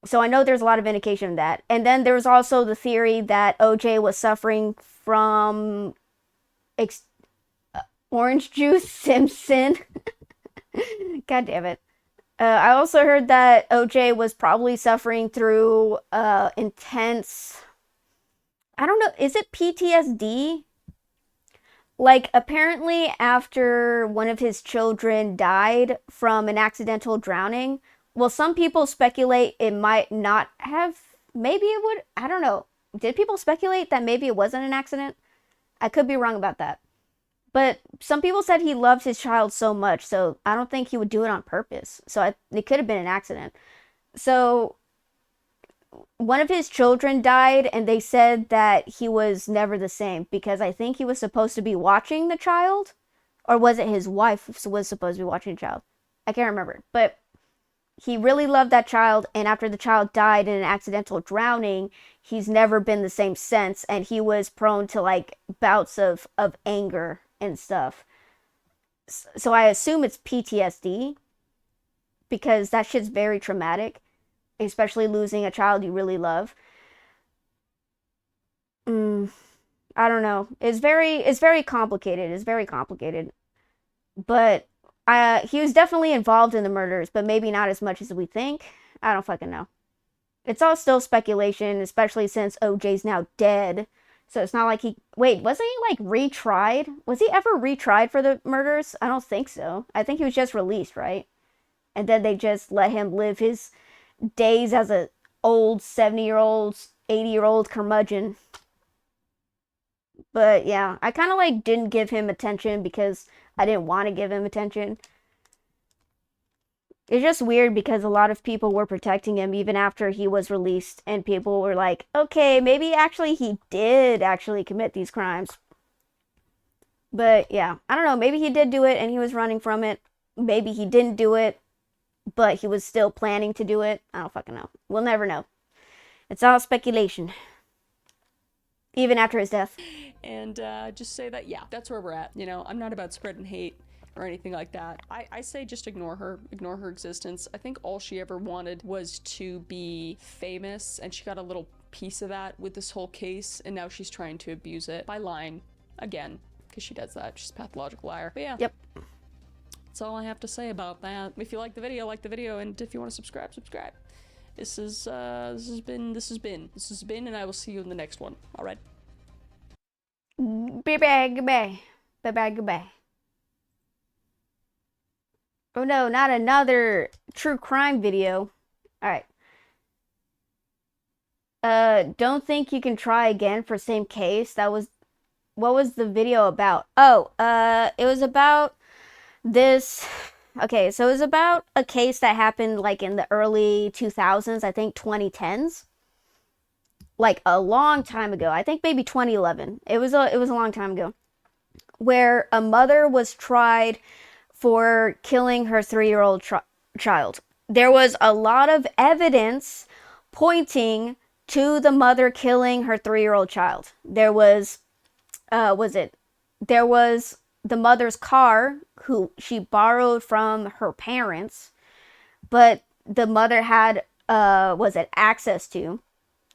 So I know there's a lot of indication of that. And then there was also the theory that OJ was suffering from orange juice Simpson. God damn it. I also heard that OJ was probably suffering through intense, I don't know, is it PTSD? Like, apparently after one of his children died from an accidental drowning, well, some people speculate it might not have, maybe it would, I don't know. Did people speculate that maybe it wasn't an accident? I could be wrong about that. But some people said he loved his child so much, so I don't think he would do it on purpose. So it could have been an accident. So one of his children died, and they said that he was never the same because I think he was supposed to be watching the child, or was it his wife was supposed to be watching the child? I can't remember, but he really loved that child, and after the child died in an accidental drowning, he's never been the same since, and he was prone to like bouts of anger and stuff. So I assume it's PTSD because that shit's very traumatic, especially losing a child you really love. I don't know. It's very complicated. It's very complicated. But he was definitely involved in the murders, but maybe not as much as we think. I don't fucking know. It's all still speculation, especially since OJ's now dead. So it's not like wasn't he like retried? Was he ever retried for the murders? I don't think so. I think he was just released, right? And then they just let him live his days as a old 70-year-old, 80-year-old curmudgeon. But yeah, I kind of like didn't give him attention because I didn't want to give him attention. It's just weird because a lot of people were protecting him even after he was released, and people were like, okay, maybe actually he did actually commit these crimes. But yeah, I don't know, maybe he did do it and he was running from it. Maybe he didn't do it, but he was still planning to do it. I don't fucking know. We'll never know. It's all speculation. Even after his death. And just say that, yeah, that's where we're at. You know, I'm not about spreading hate or anything like that. I say just ignore her existence. I think all she ever wanted was to be famous, and she got a little piece of that with this whole case, and now she's trying to abuse it by lying again, because she does that. She's a pathological liar. But yeah. Yep. That's all I have to say about that. If you like the video, and if you want to subscribe. This has been, and I will see you in the next one. All right. Goodbye. Goodbye. Oh no, not another true crime video. Alright. Don't think you can try again for same case. What was the video about? Oh, it was about this. Okay, so it was about a case that happened like in the early 2000s, I think 2010s. like a long time ago. I think maybe 2011. It was a long time ago, where a mother was tried for killing her 3-year-old child. There was a lot of evidence pointing to the mother killing her 3-year-old child. There was there was the mother's car, who she borrowed from her parents, but the mother had access to,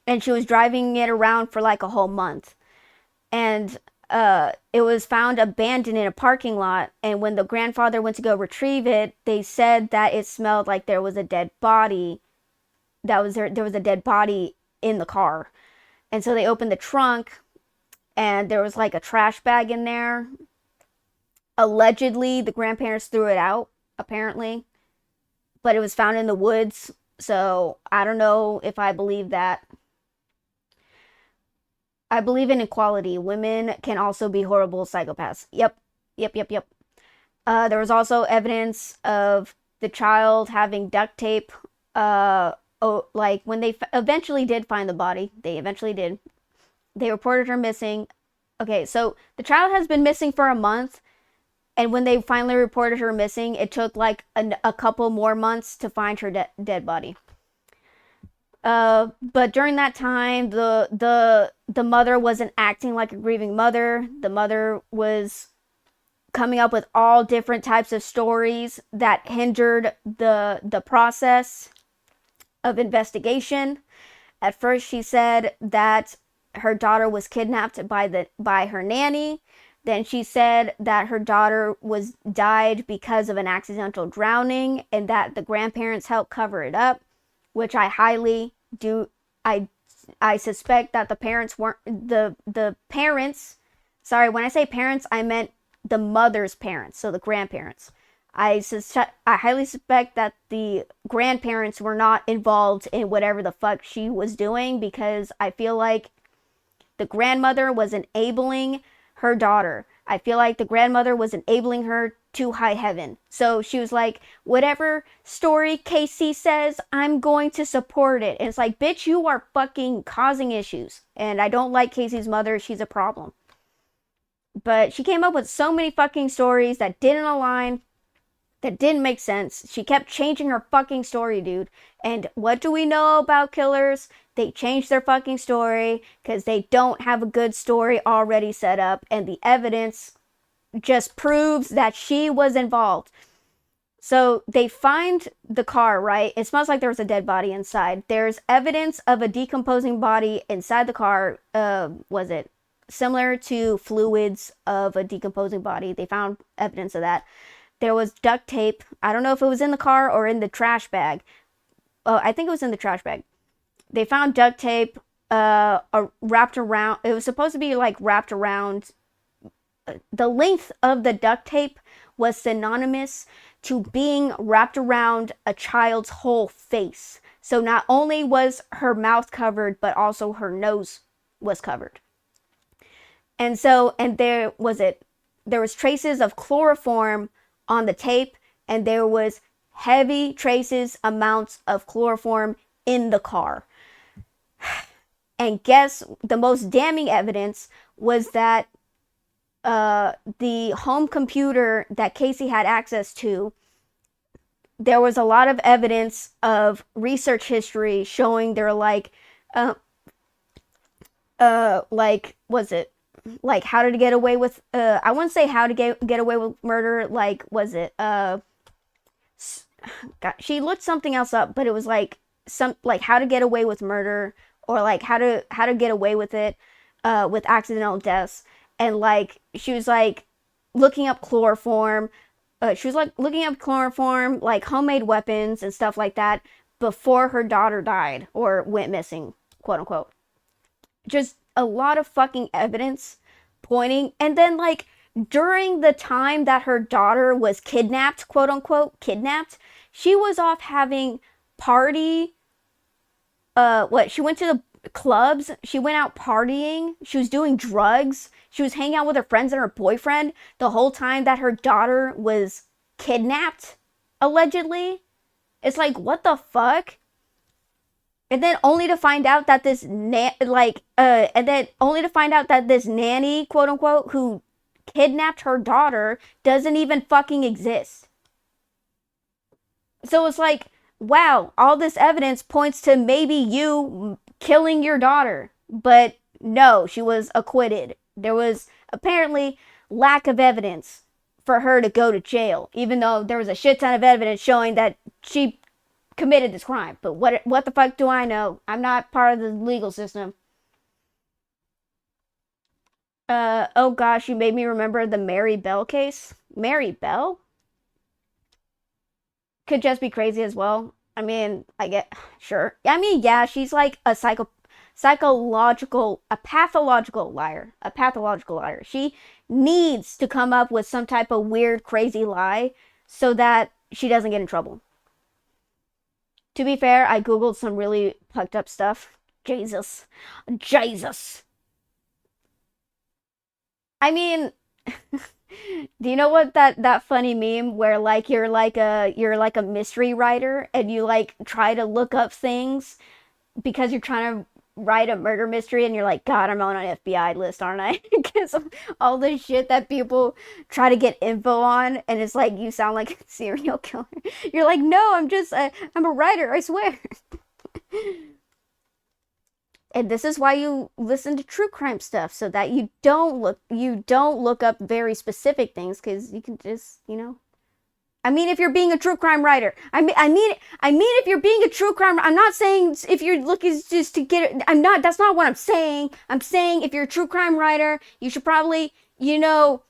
and she was driving it around for like a whole month. And it was found abandoned in a parking lot, and when the grandfather went to go retrieve it, they said that it smelled like there was a dead body. There was a dead body in the car. And so they opened the trunk, and there was like a trash bag in there. Allegedly, the grandparents threw it out, apparently, but it was found in the woods. So I don't know if I believe that. I believe in equality. Women can also be horrible psychopaths. Yep. There was also evidence of the child having duct tape. Like when they eventually did find the body, they reported her missing. Okay, so the child has been missing for a month, and when they finally reported her missing, it took like a couple more months to find her dead body. But during that time, the mother wasn't acting like a grieving mother. The mother was coming up with all different types of stories that hindered the process of investigation. At first, she said that her daughter was kidnapped by her nanny. Then she said that her daughter died because of an accidental drowning, and that the grandparents helped cover it up, which I highly do. I suspect that the parents weren't the parents. Sorry, when I say parents, I meant the mother's parents, so the grandparents. I highly suspect that the grandparents were not involved in whatever the fuck she was doing, because I feel like the grandmother was enabling her daughter. I feel like the grandmother was enabling her to high heaven. So she was like, whatever story Casey says, I'm going to support it. And it's like, bitch, you are fucking causing issues. And I don't like Casey's mother. She's a problem. But she came up with so many fucking stories that didn't align, that didn't make sense. She kept changing her fucking story, dude. And what do we know about killers? They change their fucking story because they don't have a good story already set up, and the evidence just proves that she was involved. So they find the car, right? It smells like there was a dead body inside. There's evidence of a decomposing body inside the car. Was it similar to fluids of a decomposing body? They found evidence of that. There was duct tape. I don't know if it was in the car or in the trash bag. I think it was in the trash bag. They found duct tape wrapped around. It was supposed to be like wrapped around. The length of the duct tape was synonymous to being wrapped around a child's whole face. So not only was her mouth covered, but also her nose was covered. And there was traces of chloroform on the tape, and there was heavy amounts of chloroform in the car. And guess the most damning evidence was that the home computer that Casey had access to, there was a lot of evidence of research history showing they're like was it like how to get away with I wouldn't say how to get away with murder, like was it God, she looked something else up, but it was like some like how to get away with murder, or like how to get away with it with accidental deaths. And like she was like looking up chloroform. She was like looking up chloroform, like homemade weapons and stuff like that, before her daughter died or went missing, quote unquote. Just a lot of fucking evidence pointing. And then like during the time that her daughter was kidnapped, quote unquote kidnapped, she was off having party. She went to the clubs, she went out partying, she was doing drugs, she was hanging out with her friends and her boyfriend the whole time that her daughter was kidnapped, allegedly. It's like, what the fuck? And then only to find out that this nanny, quote unquote, who kidnapped her daughter doesn't even fucking exist. So it's like, wow, all this evidence points to maybe you killing your daughter. But no, she was acquitted. There was apparently lack of evidence for her to go to jail, even though there was a shit ton of evidence showing that she committed this crime. But what the fuck do I know? I'm not part of the legal system. Oh gosh, you made me remember the Mary Bell case. Mary Bell? Could just be crazy as well. I mean, I get, sure. I mean, yeah, she's like a pathological liar. A pathological liar. She needs to come up with some type of weird, crazy lie so that she doesn't get in trouble. To be fair, I googled some really fucked up stuff. Jesus. I mean, do you know what that funny meme where like you're like a mystery writer and you like try to look up things because you're trying to write a murder mystery and you're like, God, I'm on an FBI list, aren't I? Because of all the shit that people try to get info on, and it's like you sound like a serial killer. You're like, no, I'm a writer, I swear. And this is why you listen to true crime stuff, so that you don't look up very specific things, because you can just, I mean, if you're being a true crime writer, I mean, if you're being a true crime, I'm not saying if you're looking just to get it, that's not what I'm saying. I'm saying if you're a true crime writer, you should probably, I'm not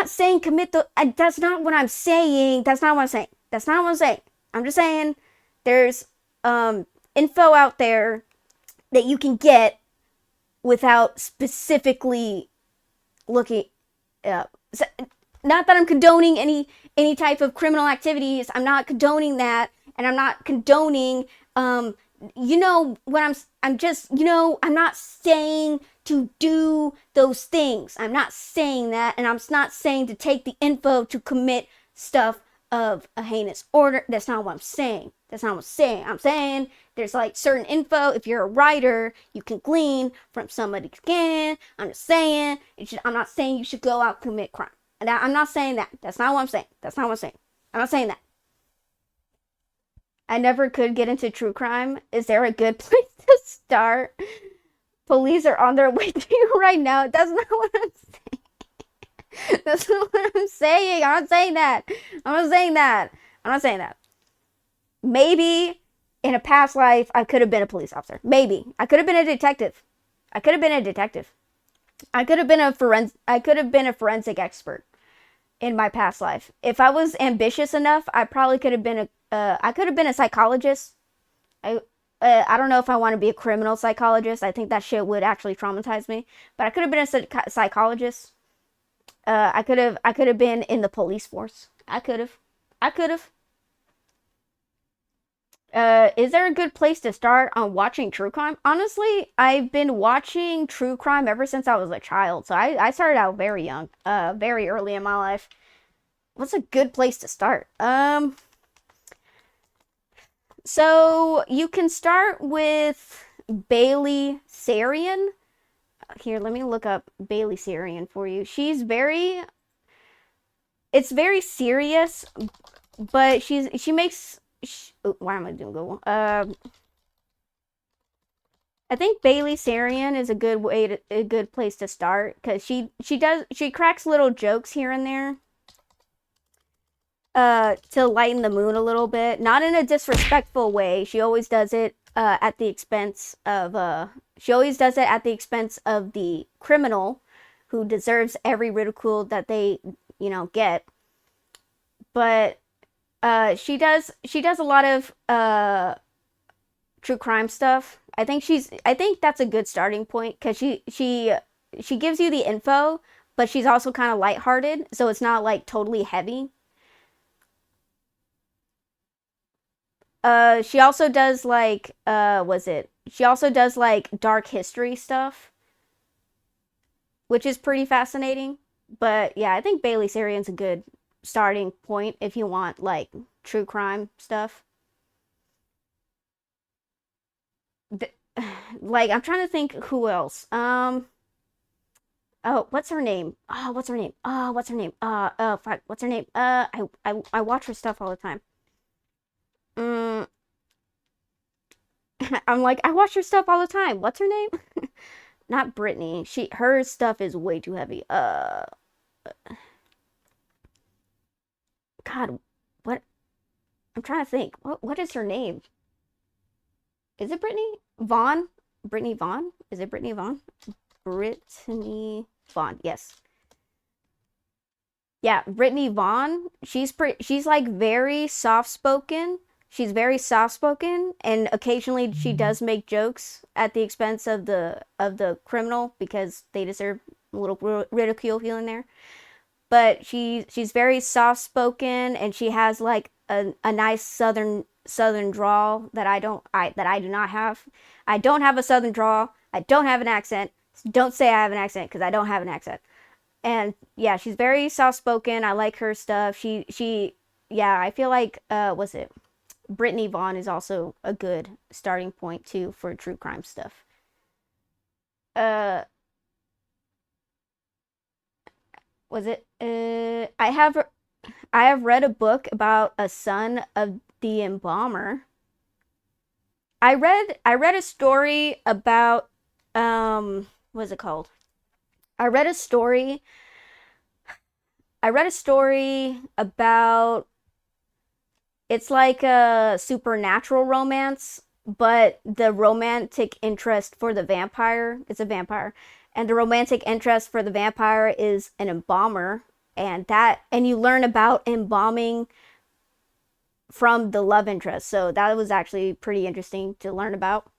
saying that's not what I'm saying. That's not what I'm saying. I'm just saying there's, info out there that you can get without specifically looking up. Not that I'm condoning any type of criminal activities. I'm not condoning that, and I'm not condoning I'm not saying to do those things. I'm not saying that, and I'm not saying to take the info to commit stuff of a heinous order. That's not what I'm saying. I'm saying there's like certain info, if you're a writer, you can glean from somebody's skin. I'm just saying, I'm not saying you should go out and commit crime. And I'm not saying that. That's not what I'm saying. I'm not saying that. I never could get into true crime. Is there a good place to start? Police are on their way to you right now. That's not what I'm saying. That's not what I'm saying. I'm not saying that. Maybe in a past life, I could have been a police officer. Maybe. I could have been a detective. I could have been a forensic expert in my past life. If I was ambitious enough, I probably could have been a psychologist. I don't know if I want to be a criminal psychologist. I think that shit would actually traumatize me. But I could have been a psychologist. I could have been in the police force. I could have. Is there a good place to start on watching true crime? Honestly, I've been watching true crime ever since I was a child. So I started out very young, very early in my life. What's a good place to start? So you can start with Bailey Sarian. Here, let me look up Bailey Sarian for you. It's very serious, but she makes, why am I doing Google? I think Bailey Sarian is a good place to start, because she cracks little jokes here and there to lighten the mood a little bit, not in a disrespectful way. She always does it at the expense of the criminal, who deserves every ridicule that they get. But she does a lot of true crime stuff. I think that's a good starting point, because she gives you the info, but she's also kind of lighthearted, so it's not like totally heavy. She also does like dark history stuff, which is pretty fascinating. But yeah, I think Bailey Sarian's a good starting point if you want like true crime stuff. like I'm trying to think who else. Oh, what's her name? Oh, what's her name? What's her name? Fuck, what's her name? I watch her stuff all the time. Mm, I'm like, I watch her stuff all the time. What's her name? Not Brittany. Her stuff is way too heavy. God, what? I'm trying to think. What is her name? Is it Brittany Vaughn? Brittany Vaughn? Is it Brittany Vaughn? Brittany Vaughn. Yes. Yeah, Brittany Vaughn. She's like very soft spoken. She's very soft spoken, and occasionally she does make jokes at the expense of the criminal because they deserve a little ridicule here and there. But she's very soft spoken, and she has like a nice southern drawl that I do not have. I don't have a southern drawl. I don't have an accent. Don't say I have an accent because I don't have an accent. And yeah, she's very soft spoken. I like her stuff. Yeah, I feel like was it Brittany Vaughn is also a good starting point too for true crime stuff. Uh, was it? I have read a book about a son of the embalmer. I read a story about what's it called? I read a story. I read a story about it's like a supernatural romance, but the romantic interest for the vampire, it's a vampire, and the romantic interest for the vampire is an embalmer, and you learn about embalming from the love interest. So that was actually pretty interesting to learn about.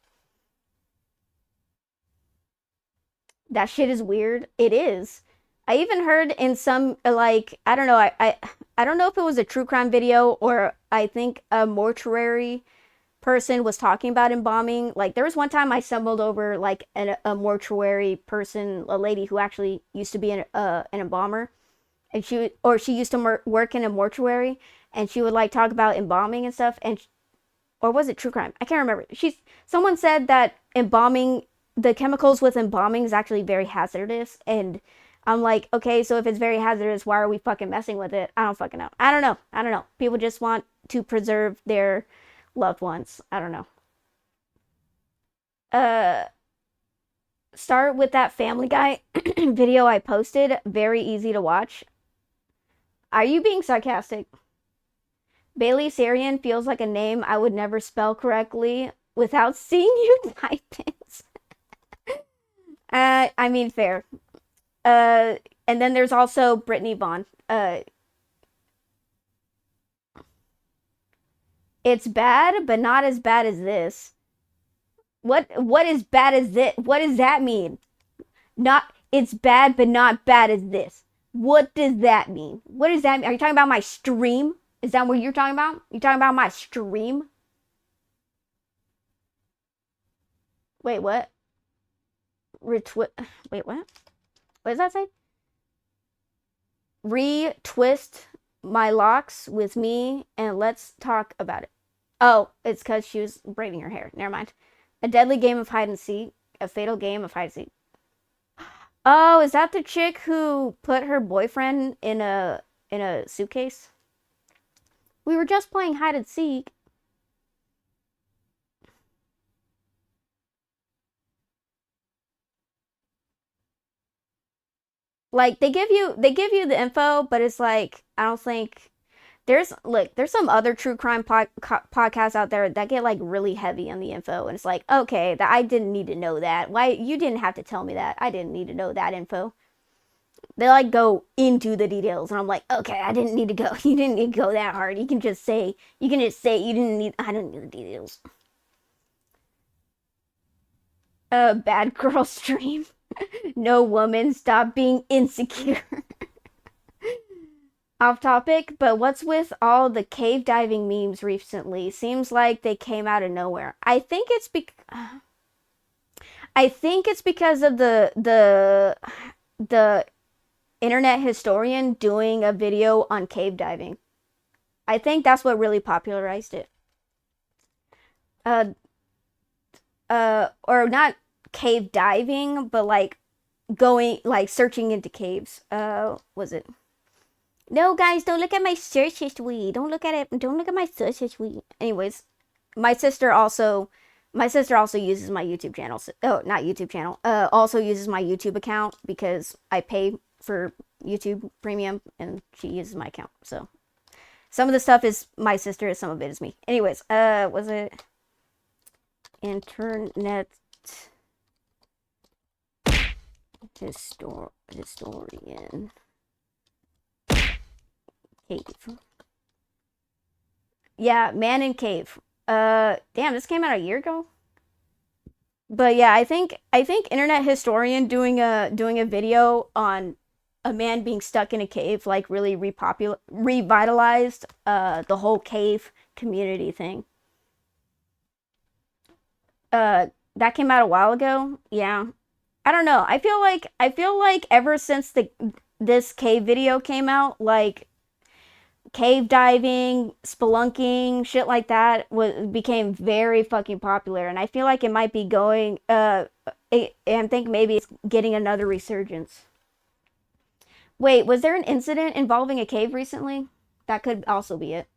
That shit is weird. It is. I even heard in some like I don't know, I don't know if it was a true crime video or I think a mortuary person was talking about embalming. Like there was one time I stumbled over like a mortuary person, a lady who actually used to be an embalmer, and she used to work in a mortuary, and she would like talk about embalming and stuff, or was it true crime? I can't remember. Someone said that embalming, the chemicals with embalming is actually very hazardous, and I'm like, okay, so if it's very hazardous, why are we fucking messing with it? I don't fucking know. I don't know. I don't know. People just want to preserve their loved ones. I don't know. Uh, start with that Family Guy video I posted. Very easy to watch. Are you being sarcastic? Bailey Sarian feels like a name I would never spell correctly without seeing you type it. I mean, fair. And then there's also Brittany Vaughn. It's bad, but not as bad as this. What is bad as this? What does that mean? Not it's bad, but not bad as this. What does that mean? What does that mean? Are you talking about my stream? Is that what you're talking about? You talking about my stream? Wait, what? Retwi- Wait, what? What does that say? Retwist my locks with me and let's talk about it. Oh, it's because she was braiding her hair. Never mind. A deadly game of hide and seek. A fatal game of hide and seek. Oh, is that the chick who put her boyfriend in a suitcase? We were just playing hide and seek. Like they give you the info, but it's like I don't think there's some other true crime podcasts out there that get like really heavy on the info, and it's like okay, that I didn't need to know that. Why you didn't have to tell me that? I didn't need to know that info. They like go into the details, and I'm like, okay, I didn't need to go. You didn't need to go that hard. You can just say you didn't need. I don't need the details. Bad girl stream. No woman, stop being insecure. Off topic, but what's with all the cave diving memes recently? Seems like they came out of nowhere. I think it's because of the internet historian doing a video on cave diving. I think that's what really popularized it. or not cave diving, but like searching into caves. Was it? No, guys, don't look at my search history. Don't look at it. Don't look at my search history. Anyways, my sister also uses my YouTube channel. Oh, not YouTube channel. Also uses my YouTube account because I pay for YouTube Premium, and she uses my account. So some of the stuff is my sister, some of it is me. Anyways, was it internet historian? Cave. Yeah, Man in Cave. Damn, this came out a year ago. But yeah, I think Internet Historian doing a video on a man being stuck in a cave like really revitalized the whole cave community thing. That came out a while ago. Yeah. I don't know. I feel like ever since this cave video came out, like cave diving, spelunking, shit like that became very fucking popular, and I feel like it might be going I think maybe it's getting another resurgence. Wait, was there an incident involving a cave recently? That could also be it.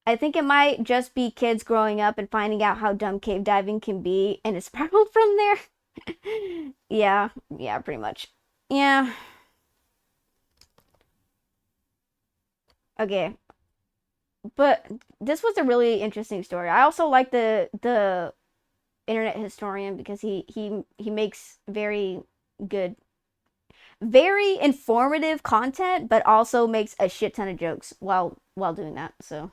I think it might just be kids growing up and finding out how dumb cave diving can be, and it spiraled from there. Yeah, pretty much. Yeah. Okay. But this was a really interesting story. I also like the Internet Historian because he makes very good, very informative content, but also makes a shit ton of jokes while doing that. So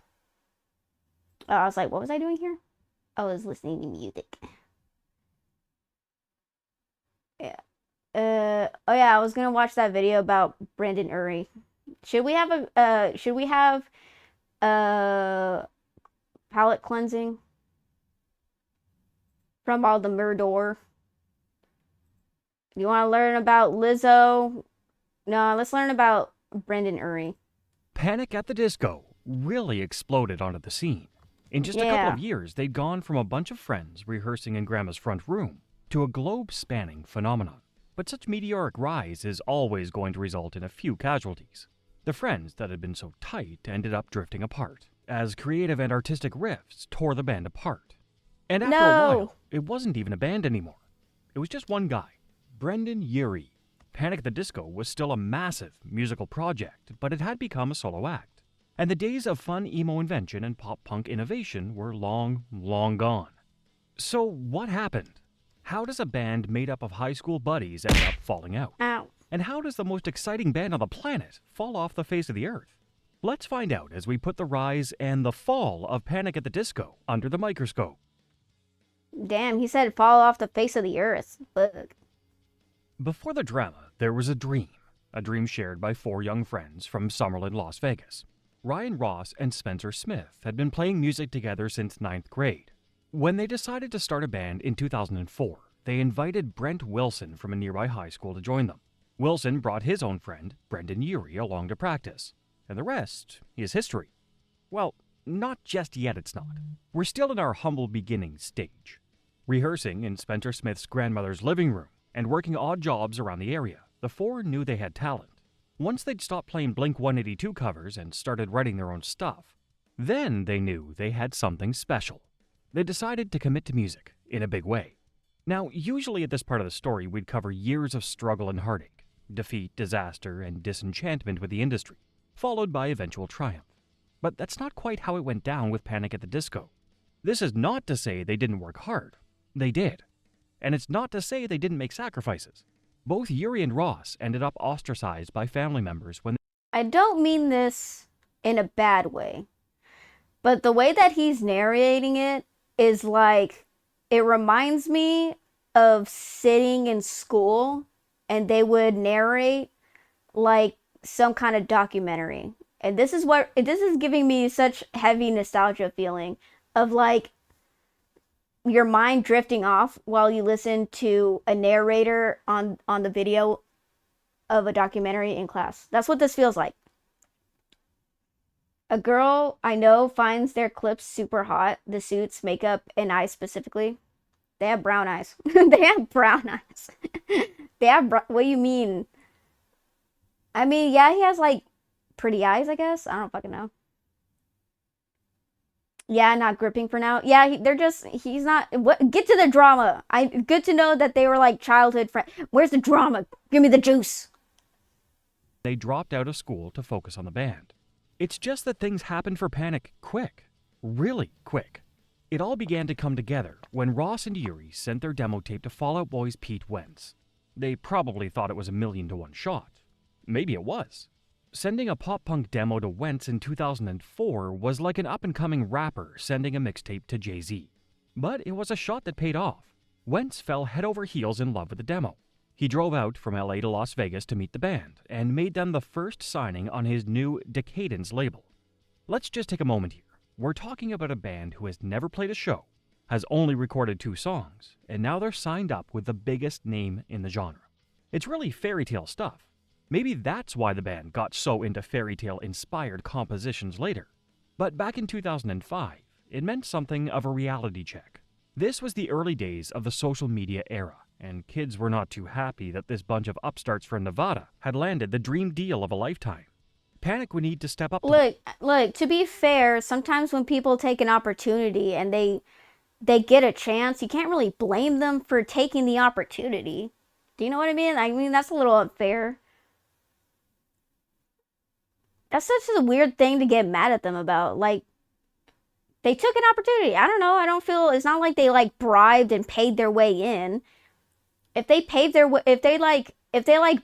I was like, what was I doing here? I was listening to music. Yeah. Oh yeah, I was gonna watch that video about Brandon Urie. Should we have palate cleansing from all the murder? You want to learn about Lizzo? No, let's learn about Brandon Urie. Panic at the Disco really exploded onto the scene. In just a couple of years, they'd gone from a bunch of friends rehearsing in Grandma's front room to a globe-spanning phenomenon. But such meteoric rise is always going to result in a few casualties. The friends that had been so tight ended up drifting apart, as creative and artistic rifts tore the band apart. And after a while, it wasn't even a band anymore. It was just one guy, Brandon Urie. Panic at the Disco was still a massive musical project, but it had become a solo act. And the days of fun emo invention and pop-punk innovation were long, long gone. So what happened? How does a band made up of high school buddies end up falling out? Ow. And how does the most exciting band on the planet fall off the face of the earth? Let's find out as we put the rise and the fall of Panic at the Disco under the microscope. Damn, he said fall off the face of the earth. Fuck. Before the drama, there was a dream shared by 4 young friends from Summerlin, Las Vegas. Ryan Ross and Spencer Smith had been playing music together since 9th grade. When they decided to start a band in 2004, they invited Brent Wilson from a nearby high school to join them. Wilson brought his own friend, Brandon Urie, along to practice, and the rest is history. Well, not just yet, it's not. We're still in our humble beginnings stage. Rehearsing in Spencer Smith's grandmother's living room and working odd jobs around the area, the 4 knew they had talent. Once they'd stopped playing Blink-182 covers and started writing their own stuff, then they knew they had something special. They decided to commit to music in a big way. Now, usually at this part of the story, we'd cover years of struggle and heartache, defeat, disaster, and disenchantment with the industry, followed by eventual triumph. But that's not quite how it went down with Panic at the Disco. This is not to say they didn't work hard. They did. And it's not to say they didn't make sacrifices. Both Urie and Ross ended up ostracized by family members when I don't mean this in a bad way, but the way that he's narrating it is like, it reminds me of sitting in school and they would narrate like some kind of documentary. And this is giving me such heavy nostalgia feeling of like your mind drifting off while you listen to a narrator on the video of a documentary in class. That's what this feels like. A girl I know finds their clips super hot, the suits, makeup, and eyes specifically. They have brown eyes. They have brown eyes. They have what do you mean? I mean, yeah, he has like pretty eyes, I guess. I don't fucking know. Yeah, not gripping for now. Yeah, he's not. What? Get to the drama. Good to know that they were like childhood friends. Where's the drama? Give me the juice. They dropped out of school to focus on the band. It's just that things happened for Panic quick. Really quick. It all began to come together when Ross and Yuri sent their demo tape to Fall Out Boy's Pete Wentz. They probably thought it was a 1,000,000 to 1 shot. Maybe it was. Sending a pop-punk demo to Wentz in 2004 was like an up-and-coming rapper sending a mixtape to Jay-Z. But it was a shot that paid off. Wentz fell head over heels in love with the demo. He drove out from LA to Las Vegas to meet the band and made them the first signing on his new Decadence label. Let's just take a moment here. We're talking about a band who has never played a show, has only recorded 2 songs, and now they're signed up with the biggest name in the genre. It's really fairy tale stuff. Maybe that's why the band got so into fairy tale inspired compositions later. But back in 2005, it meant something of a reality check. This was the early days of the social media era, and kids were not too happy that this bunch of upstarts from Nevada had landed the dream deal of a lifetime. Panic would need to step up. Look, to be fair, sometimes when people take an opportunity and they get a chance, you can't really blame them for taking the opportunity. Do you know what I mean? I mean, that's a little unfair. That's such a weird thing to get mad at them about. Like, they took an opportunity. I don't know. I don't feel, it's not like they like bribed and paid their way in. If they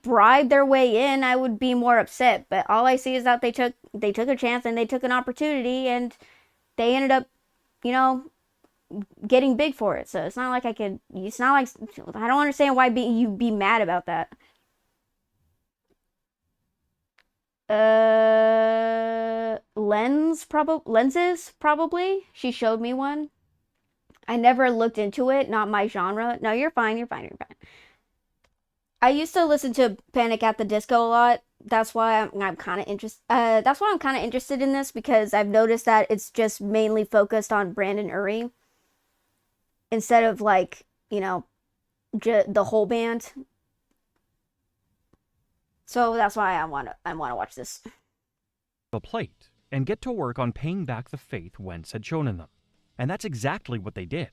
bribed their way in, I would be more upset. But all I see is that they took a chance and they took an opportunity and they ended up, you know, getting big for it. So it's not like I don't understand why you'd be mad about that. Lenses, probably. She showed me one. I never looked into it, not my genre. No, you're fine. I used to listen to Panic at the Disco a lot. That's why I'm kind of interested in this, because I've noticed that it's just mainly focused on Brandon Urie instead of like, you know, the whole band. So that's why I want to watch this. A plate and get to work on paying back the faith Wentz had shown in them. And that's exactly what they did.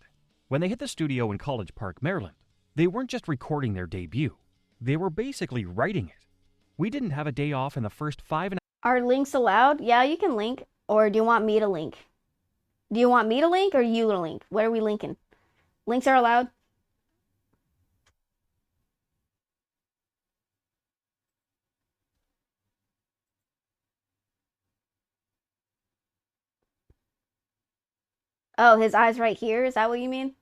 When they hit the studio in College Park, Maryland, they weren't just recording their debut. They were basically writing it. We didn't have a day off in the first 5 and Are links allowed? Yeah, you can link. Or do you want me to link? Do you want me to link or you to link? What are we linking? Links are allowed? Oh, his eyes right here? Is that what you mean?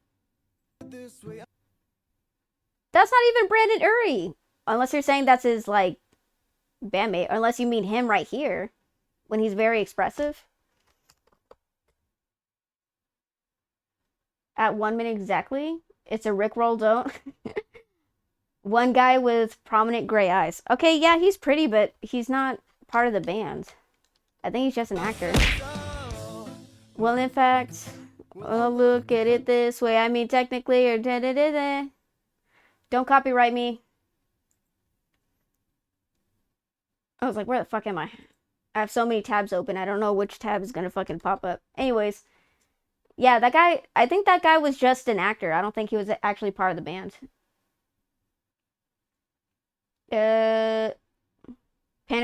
That's not even Brandon Urie. Unless you're saying that's his, like, bandmate. Unless you mean him right here. When he's very expressive. At 1 minute exactly. It's a Rickroll, don't. One guy with prominent gray eyes. Okay, yeah, he's pretty, but he's not part of the band. I think he's just an actor. Well, in fact, I'll look at it this way. I mean, technically, or da-da-da-da. Don't copyright me. I was like, where the fuck am I? I have so many tabs open. I don't know which tab is gonna fucking pop up. Anyways. Yeah, that guy, I think that guy was just an actor. I don't think he was actually part of the band. Panic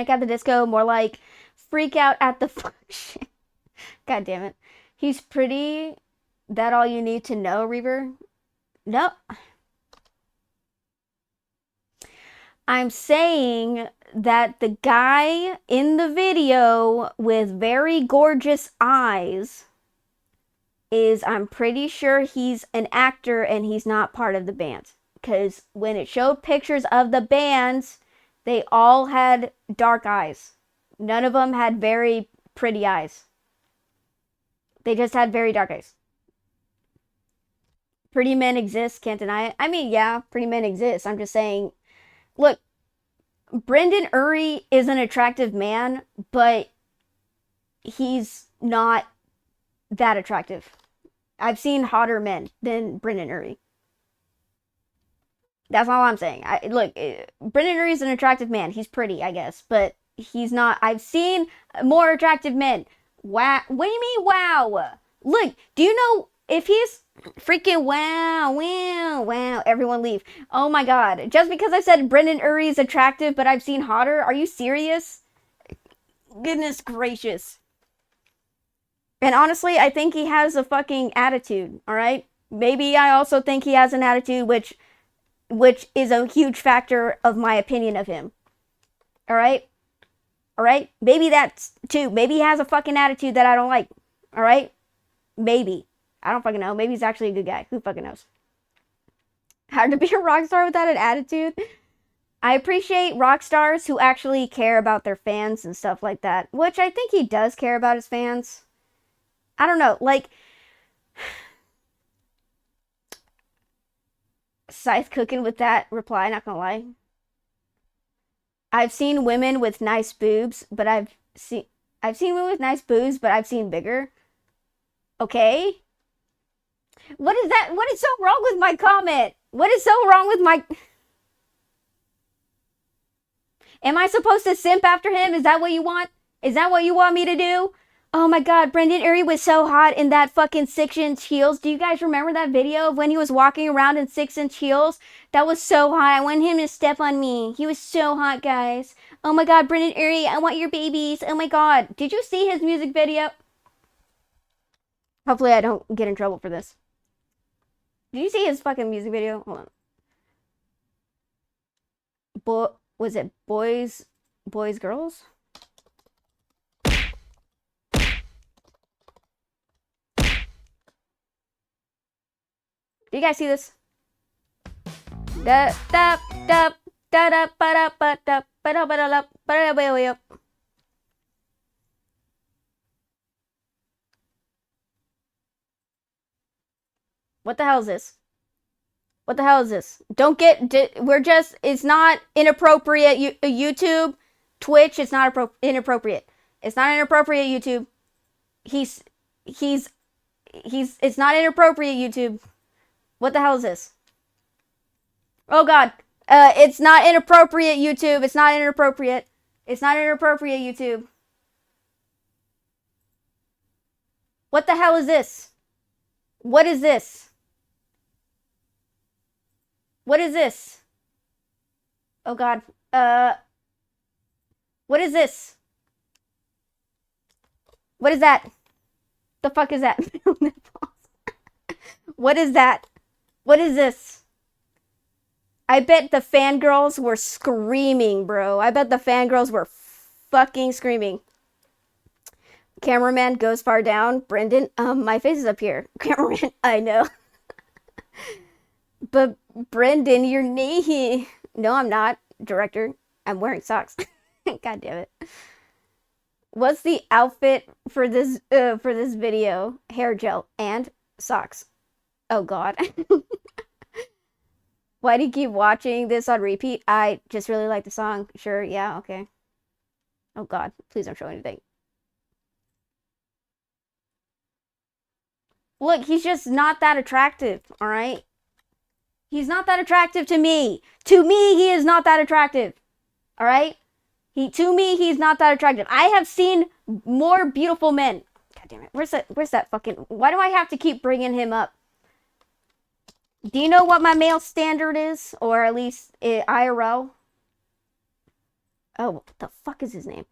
at the Disco, more like freak out at the function. God damn it. He's pretty. That all you need to know, Reaver? No. I'm saying that the guy in the video with very gorgeous eyes is, I'm pretty sure he's an actor and he's not part of the band. Because when it showed pictures of the bands, they all had dark eyes. None of them had very pretty eyes. They just had very dark eyes. Pretty men exist, can't deny it. I mean, yeah, pretty men exist. I'm just saying, look, Brandon Urie is an attractive man, but he's not that attractive. I've seen hotter men than Brandon Urie. That's all I'm saying. Look, Brendan Urie is an attractive man. He's pretty, I guess, but he's not. I've seen more attractive men. Wow. What do you mean, wow? Look, do you know if he's freaking wow, everyone leave. Oh my god. Just because I said Brendan Urie is attractive, but I've seen hotter? Are you serious? Goodness gracious. And honestly, I think he has a fucking attitude, alright? Maybe I also think he has an attitude which is a huge factor of my opinion of him. Alright? Alright? Maybe that's too. Maybe he has a fucking attitude that I don't like. Alright? Maybe. I don't fucking know. Maybe he's actually a good guy. Who fucking knows? How to be a rock star without an attitude? I appreciate rock stars who actually care about their fans and stuff like that. Which I think he does care about his fans. I don't know. Like, Scythe cooking with that reply, not gonna lie. I've seen women with nice boobs, but I've seen women with nice boobs, but I've seen bigger. Okay. What is that? What is so wrong with my comment? What is so wrong with my... Am I supposed to simp after him? Is that what you want? Is that what you want me to do? Oh my god, Brendan Urie was so hot in that fucking 6-inch heels. Do you guys remember that video of when he was walking around in 6-inch heels? That was so hot. I want him to step on me. He was so hot, guys. Oh my god, Brendan Urie, I want your babies. Oh my god. Did you see his music video? Hopefully I don't get in trouble for this. Did you see his fucking music video? Hold on. Was it boys, girls? Do you guys see this? What the hell is this? What the hell is this? Don't get... We're just... It's not inappropriate. YouTube, Twitch, it's not inappropriate. It's not inappropriate, YouTube. It's not inappropriate, YouTube. What the hell is this? Oh god. It's not inappropriate, YouTube. It's not inappropriate. It's not inappropriate, YouTube. What the hell is this? What is this? What is this? Oh god. What is this? What is that? The fuck is that? What is that? What is this? I bet the fangirls were screaming, bro. I bet the fangirls were fucking screaming. Cameraman goes far down. Brendan, my face is up here. Cameraman, I know. But Brendan, your knee. No, I'm not. Director, I'm wearing socks. God damn it. What's the outfit for this video? Hair gel and socks. Oh god. Why do you keep watching this on repeat? I just really like the song. Sure, yeah, okay. Oh god, please don't show anything. Look, he's just not that attractive, alright? He's not that attractive to me. To me, he is not that attractive. Alright? To me, he's not that attractive. I have seen more beautiful men. God damn it. Where's that fucking... Why do I have to keep bringing him up? Do you know what my male standard is? Or at least IRL? Oh, what the fuck is his name?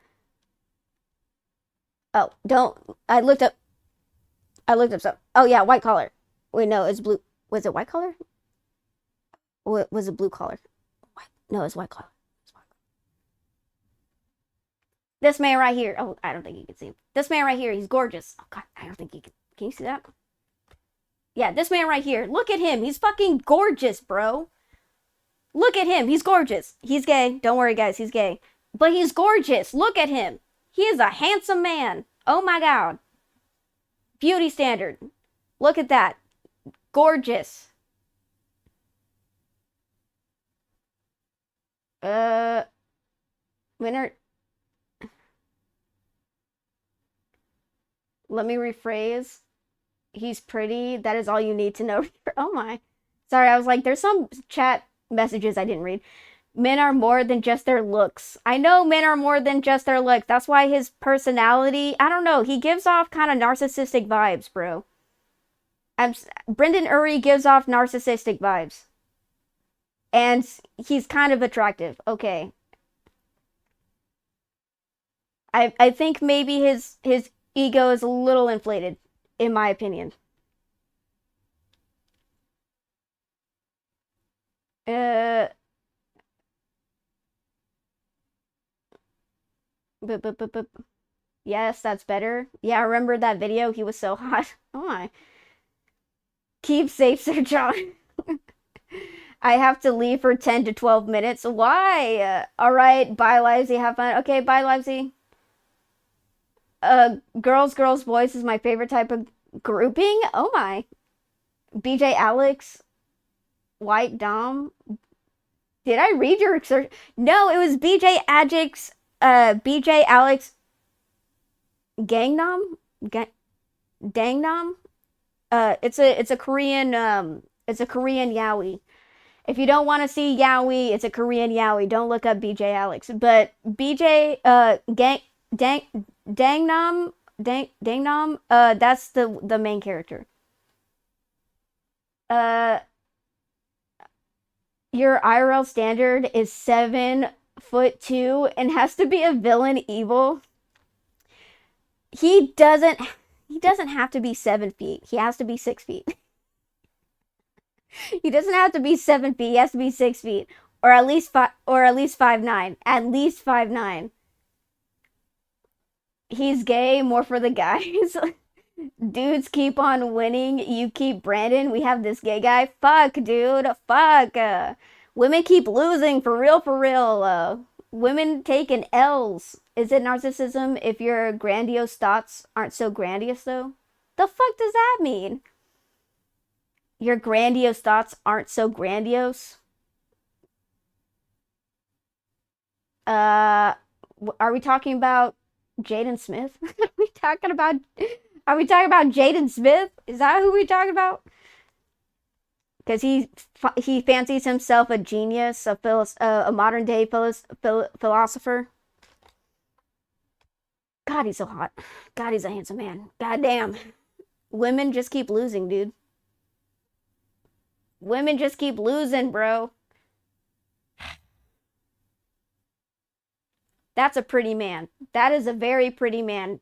Oh, don't... I looked up stuff. Oh, yeah, white collar. Wait, no, it's blue. Was it white collar? Or was it blue collar? No, it's white collar. This man right here. Oh, I don't think you can see him. This man right here, he's gorgeous. Oh, God, I don't think you can. Can you see that? Yeah, this man right here. Look at him. He's fucking gorgeous, bro. Look at him. He's gorgeous. He's gay. Don't worry, guys. He's gay. But he's gorgeous. Look at him. He is a handsome man. Oh, my God. Beauty standard. Look at that. Gorgeous. Winner. Let me rephrase. He's pretty. That is all you need to know. Oh my. Sorry, I was like, there's some chat messages I didn't read. Men are more than just their looks. I know men are more than just their looks. That's why his personality, I don't know, he gives off kind of narcissistic vibes, bro. Brendan Urie gives off narcissistic vibes. And he's kind of attractive. Okay. I think maybe his ego is a little inflated, in my opinion. Yes, that's better. Yeah, I remember that video. He was so hot. Oh my. Keep safe, Sir John. I have to leave for 10 to 12 minutes. Why? Alright, bye, Livesy. Have fun. Okay, bye, Livesy. Girls, boys is my favorite type of grouping. Oh my. BJ Alex. White Dom. Did I read your search? No, it was BJ Alex Gangnam? Dangnam? It's a Korean yaoi. If you don't want to see yaoi, it's a Korean yaoi. Don't look up BJ Alex. But BJ Dangnam, that's the main character. Your IRL standard is 7'2" and has to be a villain evil. He doesn't have to be 7 feet. He has to be 6 feet. He doesn't have to be 7 feet. He has to be 6 feet, or at least 5'9". At least 5'9". He's gay, more for the guys. Dudes keep on winning. You keep Brandon. We have this gay guy. Fuck, dude. Fuck. Women keep losing. For real, for real. Women taking L's. Is it narcissism if your grandiose thoughts aren't so grandiose, though? The fuck does that mean? Your grandiose thoughts aren't so grandiose? Are we talking about Jaden Smith? Are we talking about Jaden Smith? Is that who we talking about? Because he fancies himself a genius, a modern day philosopher. God, he's so hot. God, he's a handsome man. God damn. Women just keep losing, dude. Women just keep losing, bro. That's a pretty man. That is a very pretty man.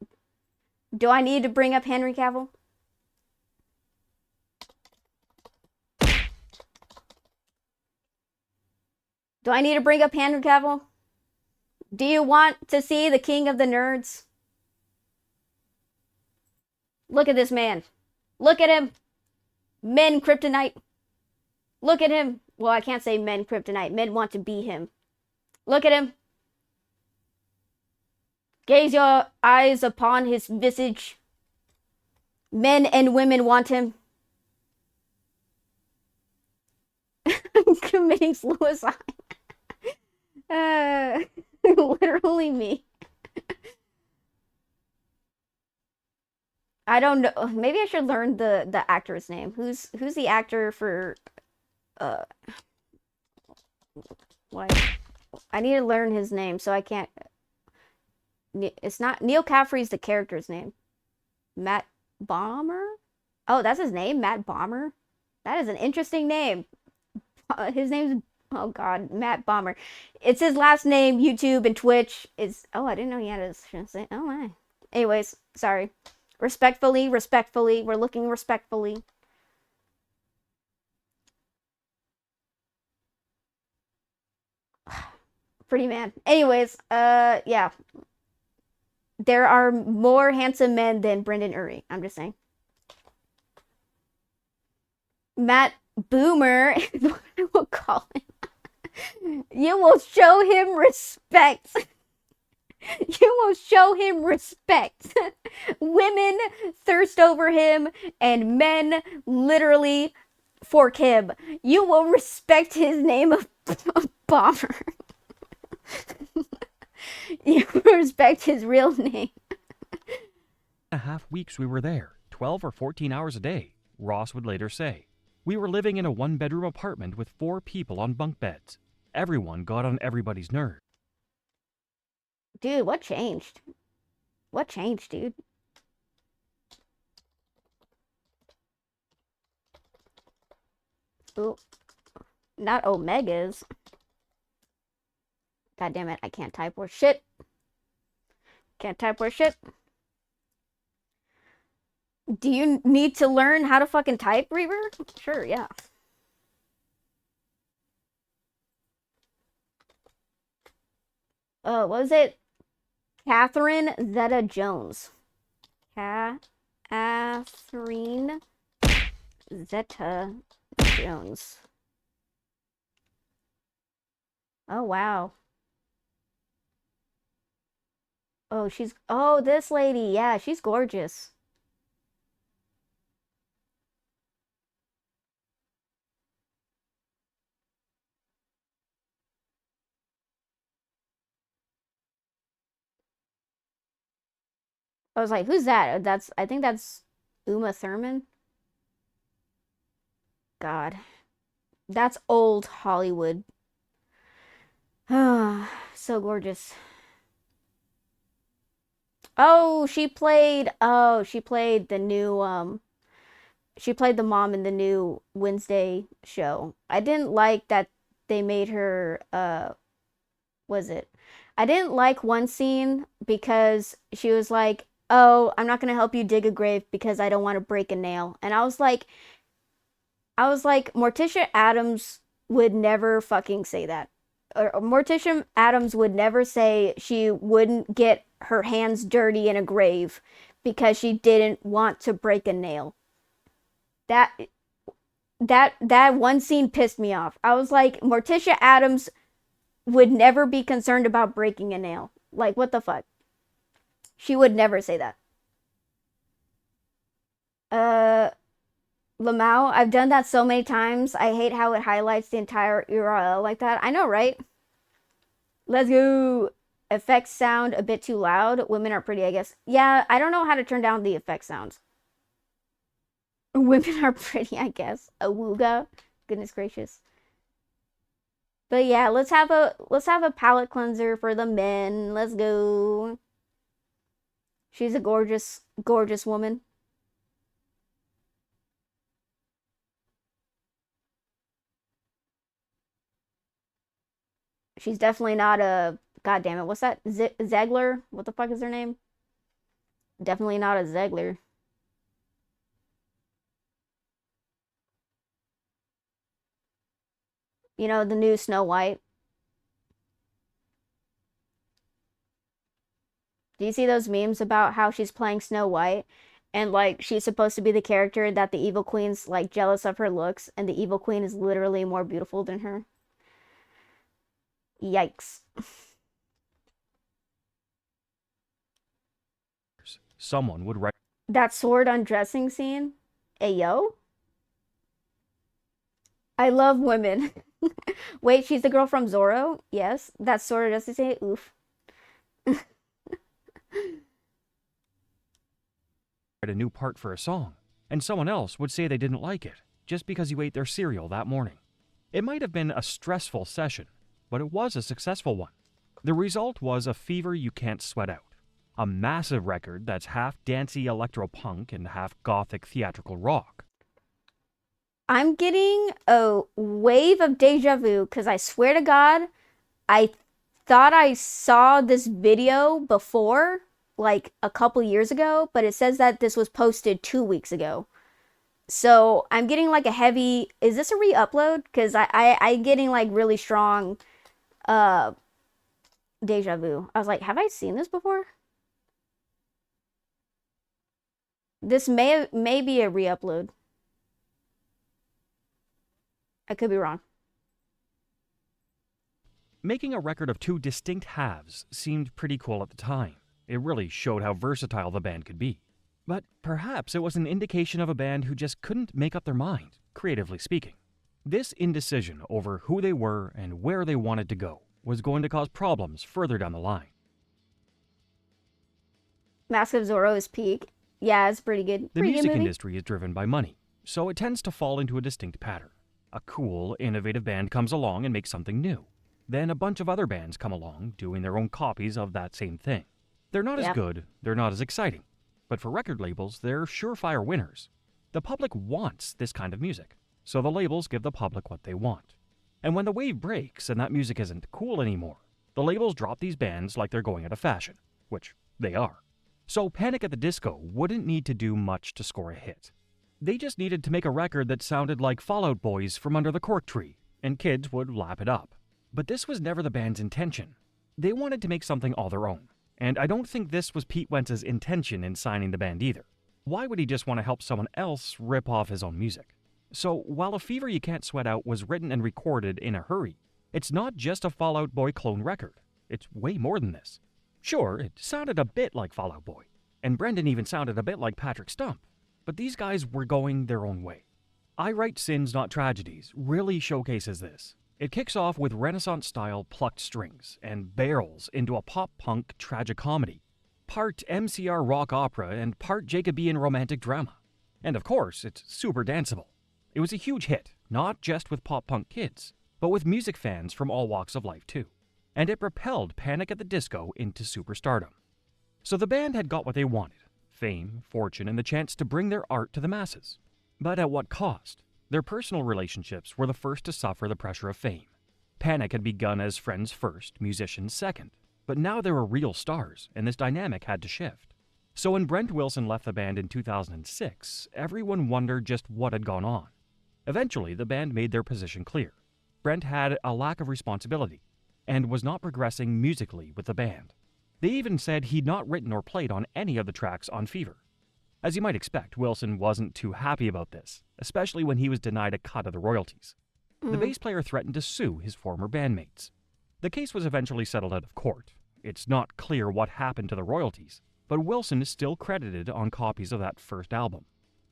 Do I need to bring up Henry Cavill? Do I need to bring up Henry Cavill? Do you want to see the king of the nerds? Look at this man. Look at him. Men kryptonite. Look at him. Well, I can't say men kryptonite. Men want to be him. Look at him. Gaze your eyes upon his visage. Men and women want him. Committing suicide. Literally me. I don't know. Maybe I should learn the actor's name. Who's the actor for what? I need to learn his name so I can't. It's not Neil Caffrey's the character's name. Matt Bomber? Oh, that's his name? Matt Bomber? That is an interesting name. His name's, oh god, Matt Bomber. It's his last name. YouTube and Twitch is, oh, I didn't know he had his, oh my. Anyways, sorry. Respectfully, we're looking respectfully. Pretty man. Anyways, yeah. There are more handsome men than Brendan Urie. I'm just saying. Matt Boomer, I will call him. You will show him respect. You will show him respect. Women thirst over him, and men literally fork him. You will respect his name of Bomber. You respect his real name. 1.5 weeks we were there, 12 or 14 hours a day, Ross would later say. We were living in a one-bedroom apartment with 4 people on bunk beds. Everyone got on everybody's nerves. Dude, what changed? What changed, dude? Ooh. Not Omegas. God damn it, I can't type worth shit. Can't type worth shit. Do you need to learn how to fucking type, Reaver? Sure, yeah. What was it? Catherine Zeta-Jones. Catherine Zeta-Jones. Oh, wow. Oh, this lady. Yeah, she's gorgeous. I was like, who's that? I think that's Uma Thurman. God. That's old Hollywood. So gorgeous. Oh, she played the new she played the mom in the new Wednesday show. I didn't like that they made her I didn't like one scene because she was like, "Oh, I'm not going to help you dig a grave because I don't want to break a nail." And I was like Morticia Adams would never fucking say that. Or Morticia Adams would never say she wouldn't get her hands dirty in a grave because she didn't want to break a nail. That one scene pissed me off. I was like, Morticia Adams would never be concerned about breaking a nail. Like, what the fuck? She would never say that. Lamau, I've done that so many times. I hate how it highlights the entire URL like that. I know, right? Let's go. Effects sound a bit too loud. Women are pretty, I guess. Yeah, I don't know how to turn down the effect sounds. Women are pretty, I guess. Awooga. Goodness gracious. But yeah, let's have a palate cleanser for the men. Let's go. She's a gorgeous, gorgeous woman. She's definitely not a... God damn it, what's that? Zegler? What the fuck is her name? Definitely not a Zegler. You know, the new Snow White. Do you see those memes about how she's playing Snow White? And, like, she's supposed to be the character that the evil queen's, like, jealous of her looks. And the evil queen is literally more beautiful than her. Yikes. Someone would write That sword undressing scene? Ayo? I love women. Wait, she's the girl from Zorro? Yes. That sword undressing scene? Oof. a new part for a song, and someone else would say they didn't like it just because you ate their cereal that morning. It might have been a stressful session, but it was a successful one. The result was a fever you can't sweat out. A massive record that's half dancey electro-punk and half gothic theatrical rock. I'm getting a wave of deja vu because I swear to God, I thought I saw this video before, like a couple years ago, but it says that this was posted 2 weeks ago. So I'm getting like a heavy... Is this a re-upload? Because I'm getting like really strong deja vu. I was like, have I seen this before? This may be a re-upload. I could be wrong. Making a record of two distinct halves seemed pretty cool at the time. It really showed how versatile the band could be. But perhaps it was an indication of a band who just couldn't make up their mind, creatively speaking. This indecision over who they were and where they wanted to go was going to cause problems further down the line. Mask of Zorro is peak. Yeah, it's pretty good. The music industry is driven by money. so it tends to fall into a distinct pattern. A cool, innovative band comes along and makes something new. Then a bunch of other bands come along, doing their own copies of that same thing. They're not as good, they're not as exciting, but for record labels, they're surefire winners. The public wants this kind of music, so the labels give the public what they want. And when the wave breaks and that music isn't cool anymore, the labels drop these bands like they're going out of fashion, which they are. So Panic at the Disco wouldn't need to do much to score a hit. They just needed to make a record that sounded like Fall Out Boys from Under the Cork Tree, and kids would lap it up. But this was never the band's intention. They wanted to make something all their own, and I don't think this was Pete Wentz's intention in signing the band either. Why would he just want to help someone else rip off his own music? So while A Fever You Can't Sweat Out was written and recorded in a hurry, it's not just a Fall Out Boy clone record. It's way more than this. Sure, it sounded a bit like Fall Out Boy, and Brendan even sounded a bit like Patrick Stump, but these guys were going their own way. I Write Sins Not Tragedies really showcases this. It kicks off with Renaissance-style plucked strings and barrels into a pop-punk tragicomedy, part MCR rock opera and part Jacobean romantic drama. And of course, it's super danceable. It was a huge hit, not just with pop-punk kids, but with music fans from all walks of life too. And it propelled Panic at the Disco into superstardom. So the band had got what they wanted: fame, fortune, and the chance to bring their art to the masses. But at what cost? Their personal relationships were the first to suffer the pressure of fame. Panic had begun as friends first, musicians second, but now they were real stars, and this dynamic had to shift. So when Brent Wilson left the band in 2006, everyone wondered just what had gone on. Eventually, the band made their position clear. Brent had a lack of responsibility, and was not progressing musically with the band. They even said he'd not written or played on any of the tracks on Fever. As you might expect, Wilson wasn't too happy about this, especially when he was denied a cut of the royalties. The bass player threatened to sue his former bandmates. The case was eventually settled out of court. It's not clear what happened to the royalties, but Wilson is still credited on copies of that first album.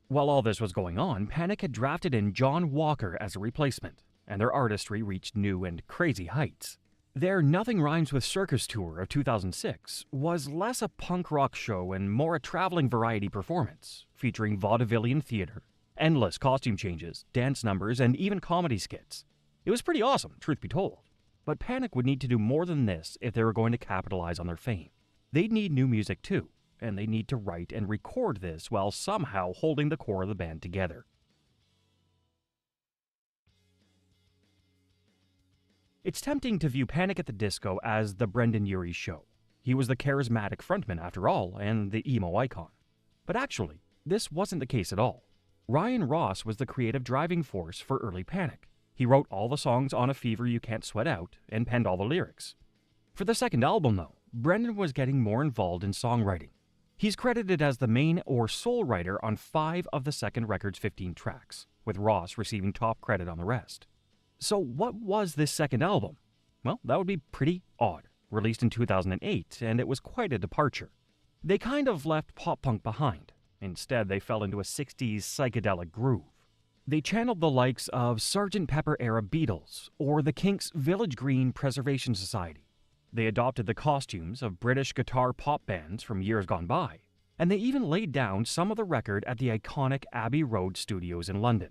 While all this was going on, Panic had drafted in John Walker as a replacement, and their artistry reached new and crazy heights. Their Nothing Rhymes with Circus tour of 2006 was less a punk rock show and more a traveling variety performance, featuring vaudevillian theater, endless costume changes, dance numbers, and even comedy skits. It was pretty awesome, truth be told. But Panic would need to do more than this if they were going to capitalize on their fame. They'd need new music too, and they need to write and record this while somehow holding the core of the band together. It's tempting to view Panic at the Disco as the Brendan Urie show. He was the charismatic frontman after all, and the emo icon. But actually, this wasn't the case at all. Ryan Ross was the creative driving force for early Panic. He wrote all the songs on A Fever You Can't Sweat Out and penned all the lyrics. For the second album, though, Brendan was getting more involved in songwriting. He's credited as the main or sole writer on 5 of the second record's 15 tracks, with Ross receiving top credit on the rest. So what was this second album? Well, that would be pretty odd. Released in 2008, and it was quite a departure. They kind of left pop-punk behind. Instead, they fell into a 60s psychedelic groove. They channeled the likes of Sgt. Pepper-era Beatles or the Kinks' Village Green Preservation Society. They adopted the costumes of British guitar pop bands from years gone by, and they even laid down some of the record at the iconic Abbey Road studios in London.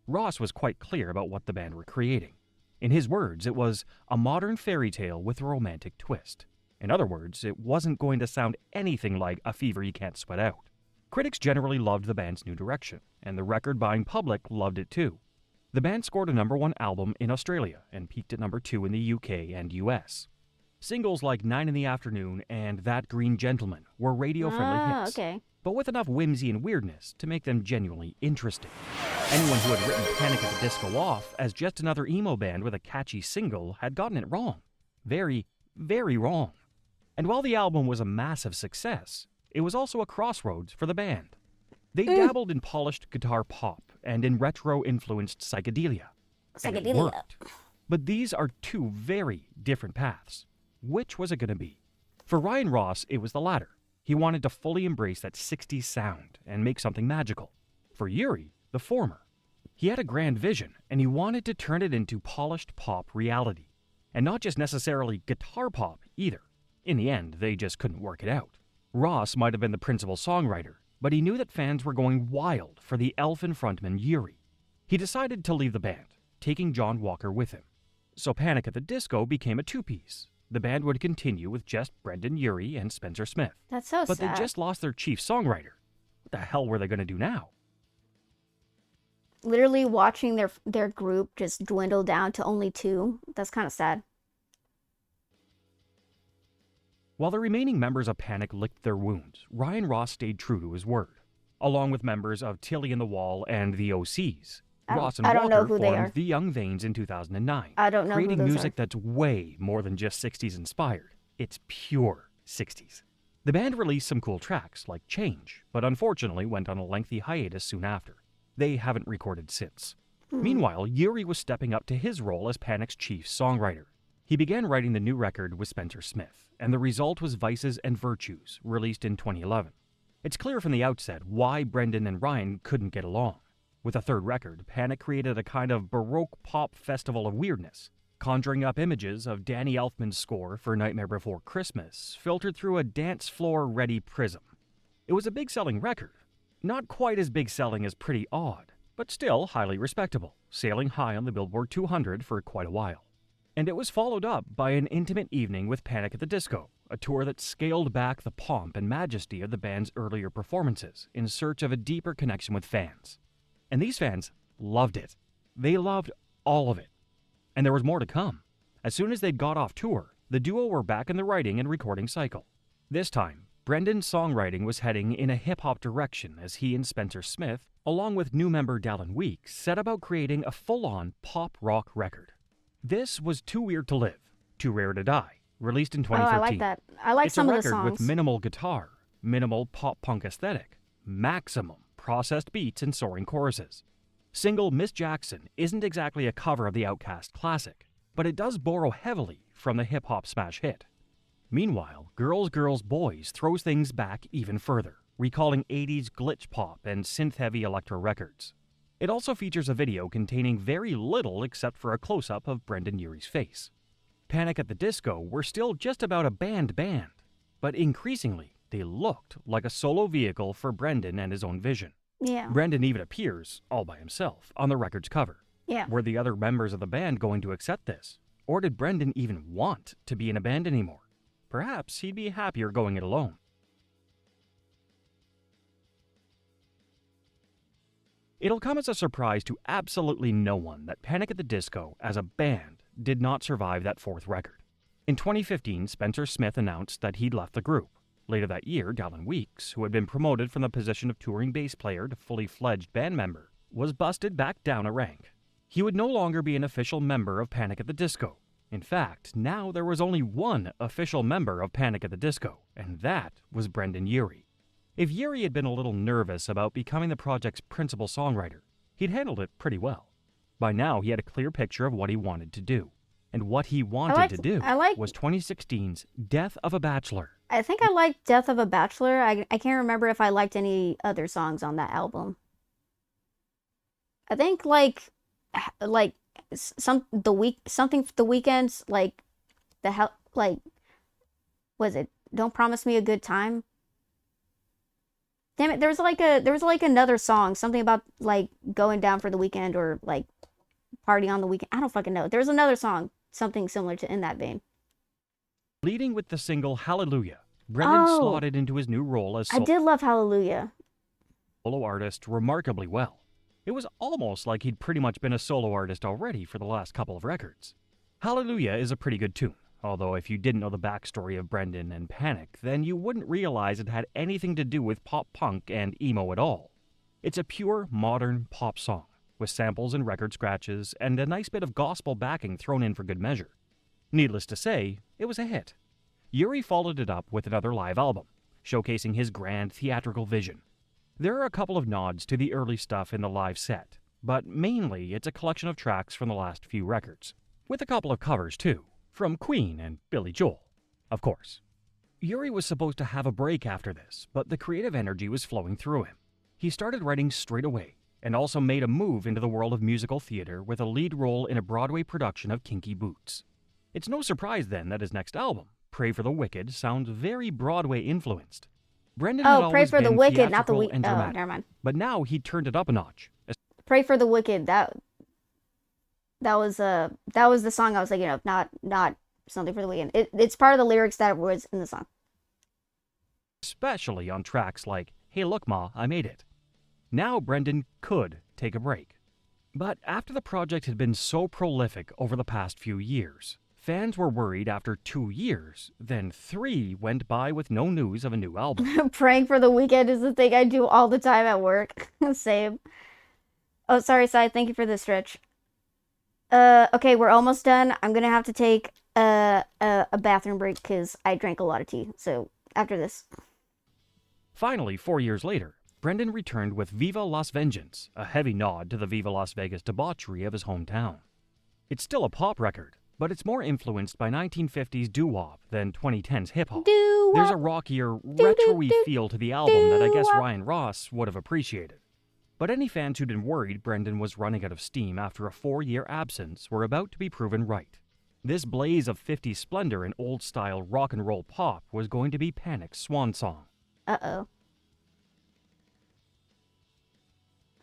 Ross was quite clear about what the band were creating. In his words, it was a modern fairy tale with a romantic twist. In other words, it wasn't going to sound anything like A Fever You Can't Sweat Out. Critics generally loved the band's new direction, and the record-buying public loved it too. The band scored a #1 album in Australia and peaked at #2 in the UK and US. Singles like 9 in the Afternoon and That Green Gentleman were radio-friendly hits, but with enough whimsy and weirdness to make them genuinely interesting. Anyone who had written Panic at the Disco off as just another emo band with a catchy single had gotten it wrong. Very, very wrong. And while the album was a massive success, it was also a crossroads for the band. They dabbled in polished guitar pop and in retro-influenced psychedelia. And it worked. But these are two very different paths. Which was it going to be? For Ryan Ross, it was the latter. He wanted to fully embrace that 60s sound and make something magical. For Urie, the former. He had a grand vision, and he wanted to turn it into polished pop reality. And not just necessarily guitar pop, either. In the end, they just couldn't work it out. Ross might have been the principal songwriter, but he knew that fans were going wild for the elfin frontman Yuri. He decided to leave the band, taking John Walker with him. So Panic at the Disco became a two-piece. The band would continue with just Brendan Urie and Spencer Smith. That's so but sad. They just lost their chief songwriter. What the hell were they going to do now? Literally watching their group just dwindle down to only 2. That's kind of sad. While the remaining members of Panic licked their wounds, Ryan Ross stayed true to his word. Along with members of Tilly and the Wall and the OCs, Ross and Walker formed the Young Vanes in 2009, I don't know creating who those music that's way more than just 60s inspired. It's pure 60s. The band released some cool tracks like Change, but unfortunately went on a lengthy hiatus soon after. They haven't recorded since. Meanwhile, Yuri was stepping up to his role as Panic's chief songwriter. He began writing the new record with Spencer Smith, and the result was Vices and Virtues, released in 2011. It's clear from the outset why Brendan and Ryan couldn't get along. With a third record, Panic created a kind of Baroque pop festival of weirdness, conjuring up images of Danny Elfman's score for Nightmare Before Christmas, filtered through a dance floor-ready prism. It was a big-selling record. Not quite as big-selling as Pretty Odd, but still highly respectable, sailing high on the Billboard 200 for quite a while. And it was followed up by an intimate evening with Panic at the Disco, a tour that scaled back the pomp and majesty of the band's earlier performances in search of a deeper connection with fans. And these fans loved it. They loved all of it. And there was more to come. As soon as they'd got off tour, the duo were back in the writing and recording cycle. This time, Brendan's songwriting was heading in a hip-hop direction as he and Spencer Smith, along with new member Dallin Weeks, set about creating a full-on pop-rock record. This was Too Weird to Live, Too Rare to Die, released in 2013. Oh, I like that. I like some of the songs. It's a record with minimal guitar, minimal pop-punk aesthetic, maximum processed beats and soaring choruses. Single Miss Jackson isn't exactly a cover of the Outkast classic, but it does borrow heavily from the hip-hop smash hit. Meanwhile, Girls, Girls, Boys throws things back even further, recalling 80s glitch pop and synth-heavy electro records. It also features a video containing very little except for a close-up of Brendan Urie's face. Panic at the Disco were still just about a band, but increasingly, they looked like a solo vehicle for Brendan and his own vision. Yeah. Brendan even appears, all by himself, on the record's cover. Yeah. Were the other members of the band going to accept this? Or did Brendan even want to be in a band anymore? Perhaps he'd be happier going it alone. It'll come as a surprise to absolutely no one that Panic at the Disco, as a band, did not survive that fourth record. In 2015, Spencer Smith announced that he'd left the group. Later that year, Dallin Weeks, who had been promoted from the position of touring bass player to fully fledged band member, was busted back down a rank. He would no longer be an official member of Panic at the Disco. In fact, now there was only one official member of Panic at the Disco, and that was Brendan Urie. If Urie had been a little nervous about becoming the project's principal songwriter, he'd handled it pretty well. By now, he had a clear picture of what he wanted to do. And what he wanted to do was 2016's Death of a Bachelor. I think I liked Death of a Bachelor. I can't remember if I liked any other songs on that album. I think something for the weekends, like was it Don't Promise Me a Good Time? Damn it, there was another song, something about like going down for the weekend or like party on the weekend. I don't fucking know. There was another song, something similar to in that vein. Leading with the single Hallelujah, Brendan slotted into his new role as I did love Hallelujah. Solo artist remarkably well. It was almost like he'd pretty much been a solo artist already for the last couple of records. Hallelujah is a pretty good tune, although if you didn't know the backstory of Brendan and Panic, then you wouldn't realize it had anything to do with pop-punk and emo at all. It's a pure modern pop song, with samples and record scratches, and a nice bit of gospel backing thrown in for good measure. Needless to say, it was a hit. Urie followed it up with another live album, showcasing his grand theatrical vision. There are a couple of nods to the early stuff in the live set, but mainly it's a collection of tracks from the last few records, with a couple of covers too, from Queen and Billy Joel, of course. Urie was supposed to have a break after this, but the creative energy was flowing through him. He started writing straight away, and also made a move into the world of musical theater with a lead role in a Broadway production of Kinky Boots. It's no surprise then that his next album, Pray for the Wicked, sounds very Broadway influenced. Brendan had Oh, Pray always for the been Wicked, not the theatrical weak. and Oh, dramatic, never mind. but now he turned it up a notch. Pray for the Wicked. That was the song I was thinking of, not Something for the Weekend. It's part of the lyrics that was in the song. Especially on tracks like Hey Look Ma, I Made It. Now Brendan could take a break. But after the project had been so prolific over the past few years, fans were worried after 2 years, then 3 went by with no news of a new album. Praying for the Weekend is the thing I do all the time at work. Same. Oh, sorry, Sai. Thank you for the stretch. Okay, we're almost done. I'm gonna have to take a bathroom break because I drank a lot of tea. So after this. Finally, 4 years later, Brendan returned with Viva Las Vengeance, a heavy nod to the Viva Las Vegas debauchery of his hometown. It's still a pop record, but it's more influenced by 1950s doo-wop than 2010s hip-hop. There's a rockier, retro-y feel to the album that I guess Ryan Ross would have appreciated. But any fans who'd been worried Brendan was running out of steam after a 4-year absence were about to be proven right. This blaze of 50s splendor and old-style rock and roll pop was going to be Panic's swan song. Uh-oh.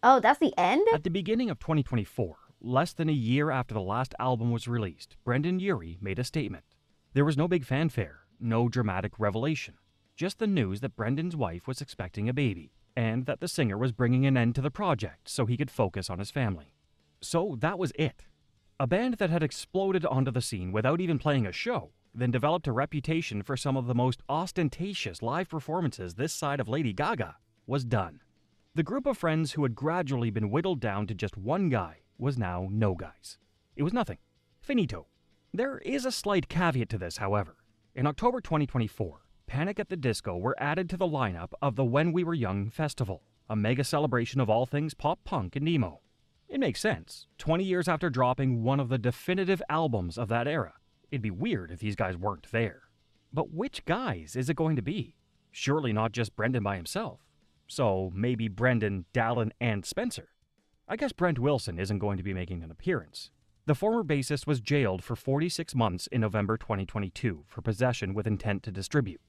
Oh, that's the end? At the beginning of 2024, less than a year after the last album was released, Brendan Urie made a statement. There was no big fanfare, no dramatic revelation, just the news that Brendan's wife was expecting a baby, and that the singer was bringing an end to the project so he could focus on his family. So that was it. A band that had exploded onto the scene without even playing a show, then developed a reputation for some of the most ostentatious live performances this side of Lady Gaga, was done. The group of friends who had gradually been whittled down to just one guy was now no guys. It was nothing. Finito. There is a slight caveat to this, however. In October 2024, Panic at the Disco were added to the lineup of the When We Were Young Festival, a mega celebration of all things pop-punk and emo. It makes sense. 20 years after dropping one of the definitive albums of that era, it'd be weird if these guys weren't there. But which guys is it going to be? Surely not just Brendan by himself. So maybe Brendan, Dallin, and Spencer. I guess Brent Wilson isn't going to be making an appearance. The former bassist was jailed for 46 months in November 2022 for possession with intent to distribute.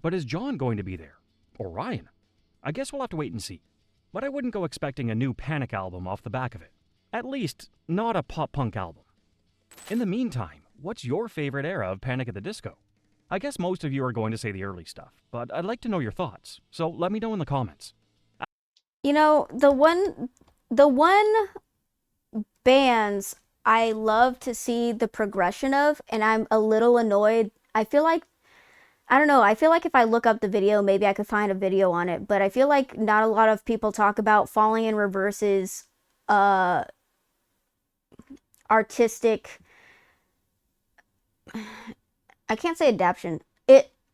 But is John going to be there? Or Ryan? I guess we'll have to wait and see. But I wouldn't go expecting a new Panic album off the back of it. At least, not a pop-punk album. In the meantime, what's your favorite era of Panic at the Disco? I guess most of you are going to say the early stuff, but I'd like to know your thoughts, so let me know in the comments. You know, the one bands I love to see the progression of, and I'm a little annoyed. I feel like if I look up the video, maybe I could find a video on it, but I feel like not a lot of people talk about Falling in Reverse's artistic, I can't say adaptation.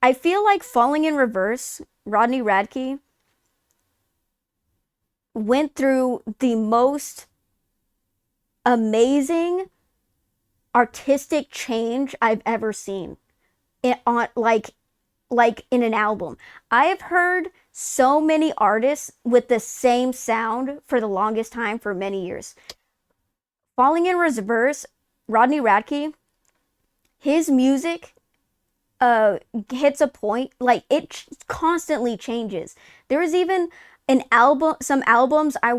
I feel like Falling in Reverse, Rodney Radke, went through the most amazing artistic change I've ever seen in an album. I have heard so many artists with the same sound for the longest time for many years. Falling in Reverse, Rodney Radke, his music hits a point, like it constantly changes. There was even some albums I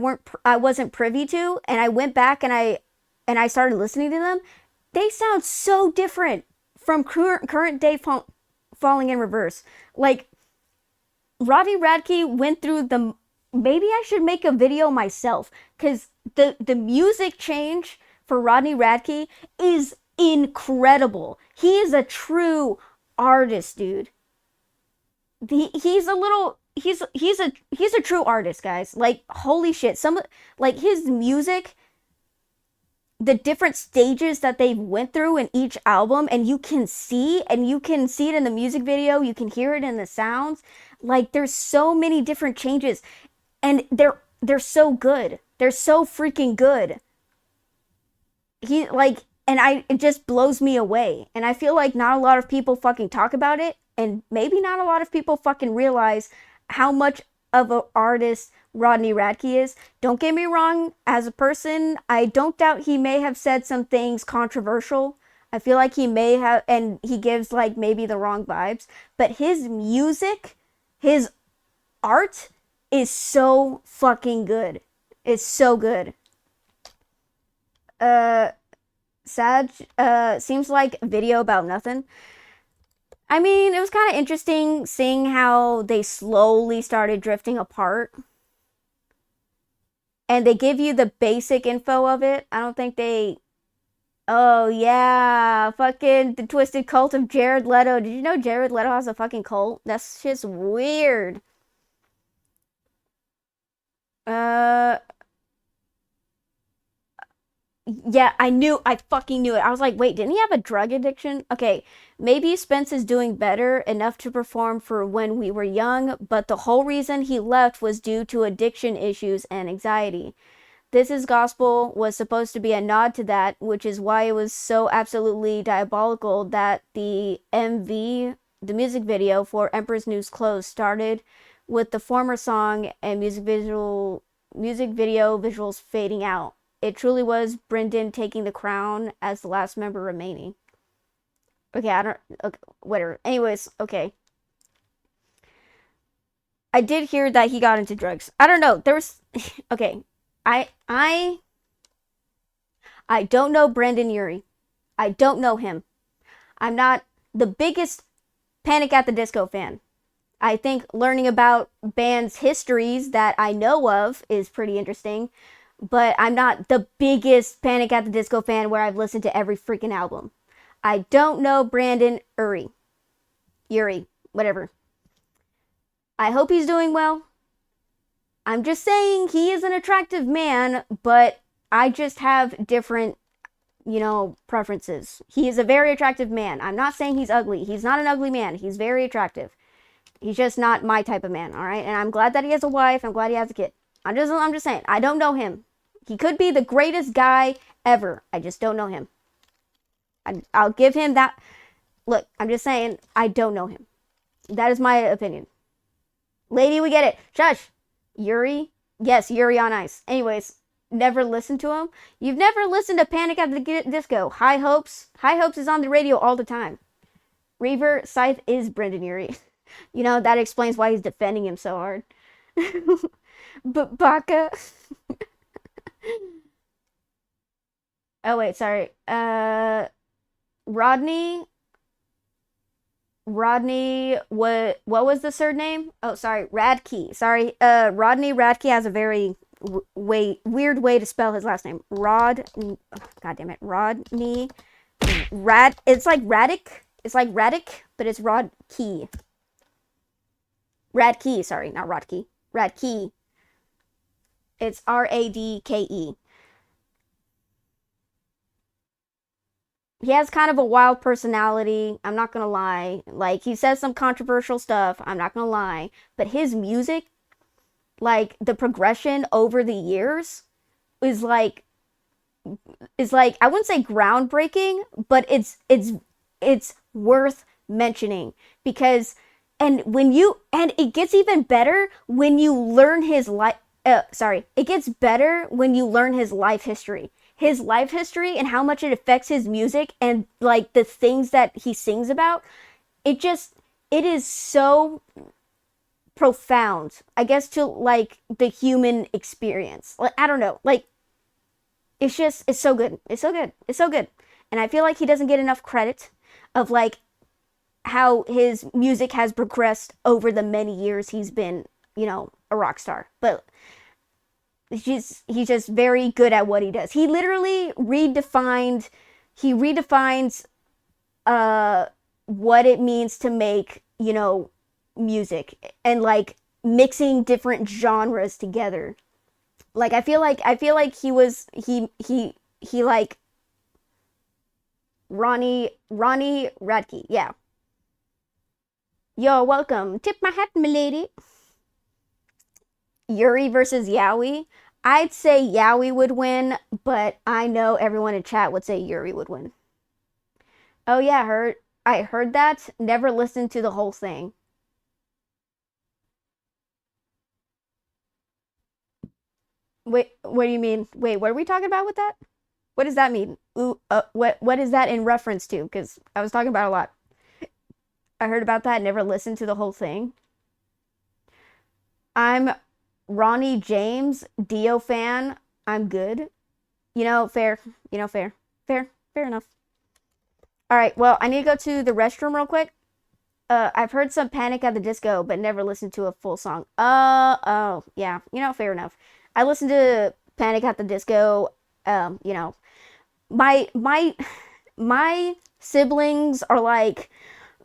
wasn't privy to, and I went back and I started listening to them. They sound so different from current day Falling in Reverse. Like, Rodney Radke went through maybe I should make a video myself, because the music change for Rodney Radke is incredible. He is a true artist, dude. He's a true artist, guys. Like, holy shit. Like, his music, the different stages that they went through in each album, and you can see it in the music video, you can hear it in the sounds. Like, there's so many different changes, and they're so good. They're so freaking good. It just blows me away. And I feel like not a lot of people fucking talk about it, and maybe not a lot of people fucking realize how much of an artist Rodney Radke is. Don't get me wrong, as a person, I don't doubt he may have said some things controversial. I feel like he may have, and he gives like maybe the wrong vibes, but his music, his art is so fucking good. It's so good. Sag, seems like a video about nothing. I mean, it was kind of interesting seeing how they slowly started drifting apart. And they give you the basic info of it. I don't think they... Oh, yeah. Fucking the twisted cult of Jared Leto. Did you know Jared Leto has a fucking cult? That's just weird. Yeah, I fucking knew it. I was like, wait, didn't he have a drug addiction? Okay, maybe Spence is doing better enough to perform for when we were young, but the whole reason he left was due to addiction issues and anxiety. This Is Gospel was supposed to be a nod to that, which is why it was so absolutely diabolical that the MV, the music video for Emperor's New Clothes, started with the former song and music video visuals fading out. It truly was Brendan taking the crown as the last member remaining. Okay, okay, whatever. Anyways, okay. I did hear that he got into drugs. I don't know. There was... Okay. I don't know Brandon Urie. I don't know him. I'm not the biggest Panic at the Disco fan. I think learning about bands' histories that I know of is pretty interesting, but I'm not the biggest Panic at the Disco fan where I've listened to every freaking album. I don't know Brandon Urie, whatever. I hope he's doing well. I'm just saying he is an attractive man, but I just have different, preferences. He is a very attractive man. I'm not saying he's ugly. He's not an ugly man. He's very attractive. He's just not my type of man, all right? And I'm glad that he has a wife. I'm glad he has a kid. I'm just saying, I don't know him. He could be the greatest guy ever. I just don't know him. I'll give him that. Look, I'm just saying, I don't know him. That is my opinion. Lady, we get it. Shush. Urie? Yes, Urie on Ice. Anyways, never listened to him. You've never listened to Panic at the Disco. High Hopes. High Hopes is on the radio all the time. Reaver Scythe is Brendan Urie. That explains why he's defending him so hard. But Baka. Oh, wait, sorry. Rodney, what was the surname? Oh, sorry, Radke. Sorry, Rodney Radke has a very weird way to spell his last name. God damn it, Rodney It's like Radic. It's like Radic, but it's Rodke. Radke, sorry, not Rodke. Radke. It's Radke. He has kind of a wild personality. I'm not gonna lie. Like, he says some controversial stuff. I'm not gonna lie. But his music, like, the progression over the years is like, I wouldn't say groundbreaking, but it's worth mentioning because, and it gets even better when you learn his it gets better when you learn his life history. His life history and how much it affects his music and like the things that he sings about. It is so profound, I guess, to like the human experience. Like, I don't know, like it's so good. It's so good. It's so good. And I feel like he doesn't get enough credit of like how his music has progressed over the many years he's been, a rock star. But he's just very good at what he does. He literally redefines what it means to make, music and like mixing different genres together. Like I feel like he like Ronnie Radke, yeah. You're welcome. Tip my hat, milady. Urie versus Yowie. I'd say Yowie would win, but I know everyone in chat would say Urie would win. Oh yeah, I heard that. Never listened to the whole thing. Wait, what do you mean? Wait, what are we talking about with that? What does that mean? Ooh, what is that in reference to? Because I was talking about a lot. I heard about that, never listened to the whole thing. I'm Ronnie James, Dio fan. I'm good. Fair. Fair. Fair enough. All right, well, I need to go to the restroom real quick. I've heard some Panic at the Disco, but never listened to a full song. Oh, yeah, fair enough. I listened to Panic at the Disco. My siblings are like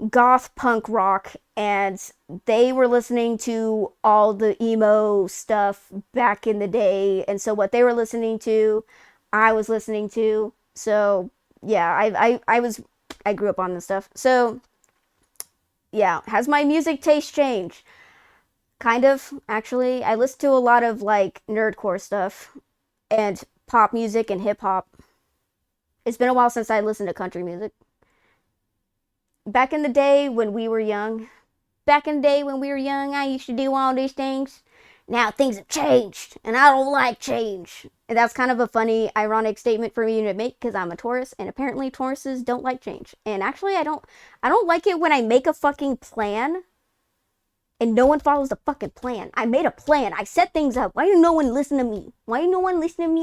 goth punk rock, and they were listening to all the emo stuff back in the day, and so what they were listening to, I was listening to. So yeah, I grew up on this stuff. So yeah, has my music taste changed? Kind of, actually. I listen to a lot of like nerdcore stuff and pop music and hip hop. It's been a while since I listened to country music. Back in the day when we were young, I used to do all these things. Now things have changed, and I don't like change. And that's kind of a funny, ironic statement for me to make because I'm a Taurus, and apparently Tauruses don't like change. And actually, I don't like it when I make a fucking plan and no one follows the fucking plan. I made a plan. I set things up. Why did no one listen to me?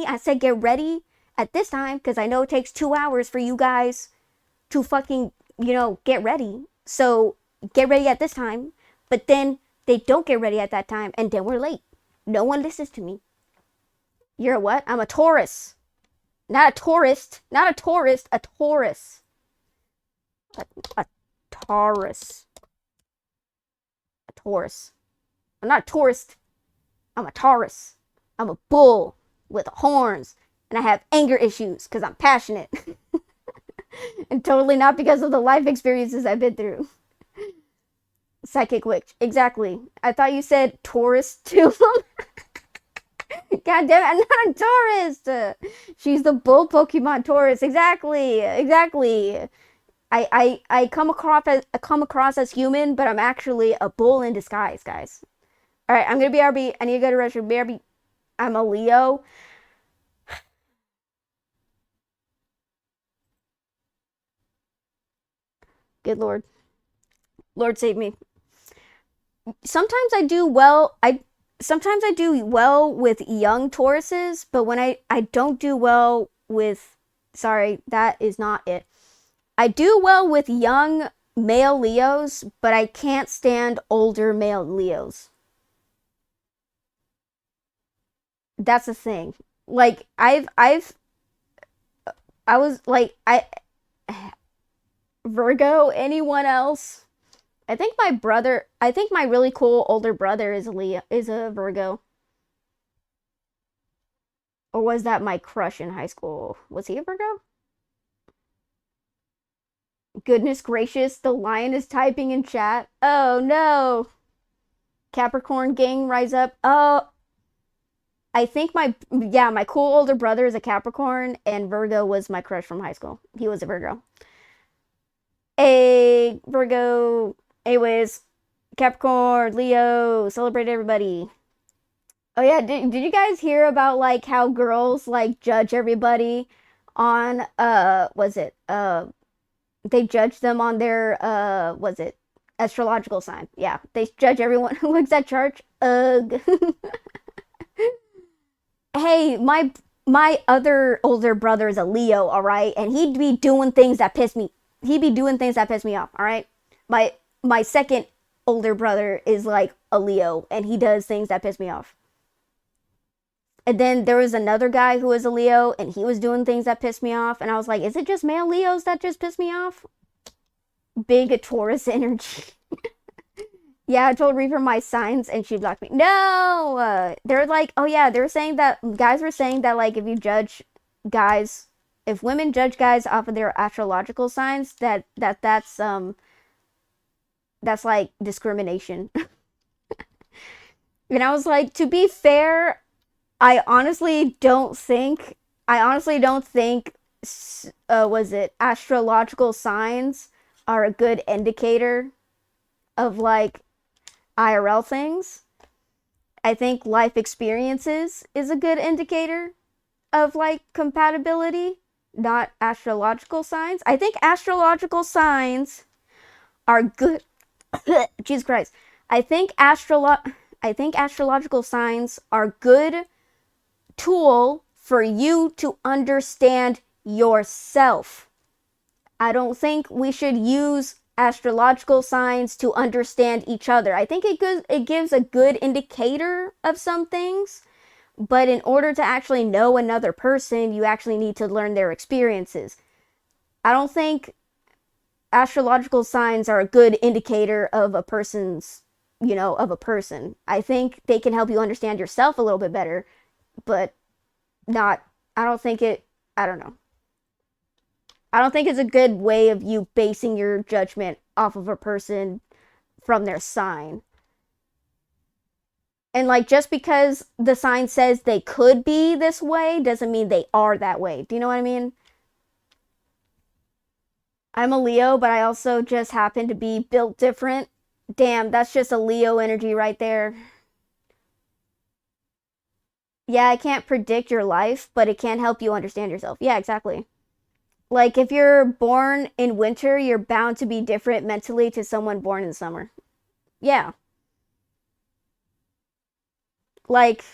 I said get ready at this time because I know it takes 2 hours for you guys to fucking, get ready. So get ready at this time. But then they don't get ready at that time, and then we're late. No one listens to me. You're a what? I'm a Taurus. Not a tourist. Not a tourist. A Taurus. A Taurus. A Taurus. I'm not a tourist. I'm a Taurus. I'm a bull with horns, and I have anger issues because I'm passionate. And totally not because of the life experiences I've been through. Psychic witch. Exactly. I thought you said Taurus too. God damn it, I'm not a tourist. She's the bull Pokemon Taurus. Exactly. I come across as human, but I'm actually a bull in disguise, guys. All right, I'm gonna BRB. I need to go to restroom. BRB. I'm a Leo. Good Lord. Lord save me. Sometimes I do well. Sometimes I do well with young Tauruses, but when I don't do well with, sorry, that is not it. I do well with young male Leos, but I can't stand older male Leos. That's the thing. Like I was like Virgo, anyone else? I think my really cool older brother is a Virgo. Or was that my crush in high school? Was he a Virgo? Goodness gracious, the lion is typing in chat. Oh no. Capricorn gang, rise up. Oh, I think my cool older brother is a Capricorn, and Virgo was my crush from high school. He was a Virgo. Hey, Virgo. Anyways, Capricorn, Leo, celebrate everybody. Oh yeah, did you guys hear about like how girls like judge everybody on they judge them on their astrological sign. Yeah, they judge everyone who looks at church. Ugh. Hey, my other older brother is a Leo, all right? And he'd be doing things that piss me off, all right? My second older brother is like a Leo, and he does things that piss me off. And then there was another guy who was a Leo, and he was doing things that pissed me off. And I was like, is it just male Leos that just piss me off? Big Taurus energy. Yeah, I told Reaper my signs, and she blocked me. No! They're like, oh yeah, they were saying that, guys were saying that, like, if women judge guys off of their astrological signs, that's like discrimination. And I was like, to be fair, I honestly don't think astrological signs are a good indicator of like IRL things. I think life experiences is a good indicator of like compatibility, not astrological signs. I think astrological signs are good. Jesus Christ. I think I think astrological signs are good tool for you to understand yourself. I don't think we should use astrological signs to understand each other. I think it gives a good indicator of some things, but in order to actually know another person, you actually need to learn their experiences. I don't think astrological signs are a good indicator of a person's, of a person. I think they can help you understand yourself a little bit better, but not, I don't think it, I don't know. I don't think it's a good way of you basing your judgment off of a person from their sign. And like, just because the sign says they could be this way doesn't mean they are that way. Do you know what I mean? I'm a Leo, but I also just happen to be built different. Damn, that's just a Leo energy right there. Yeah, I can't predict your life, but it can help you understand yourself. Yeah, exactly. Like, if you're born in winter, you're bound to be different mentally to someone born in summer. Yeah. Like,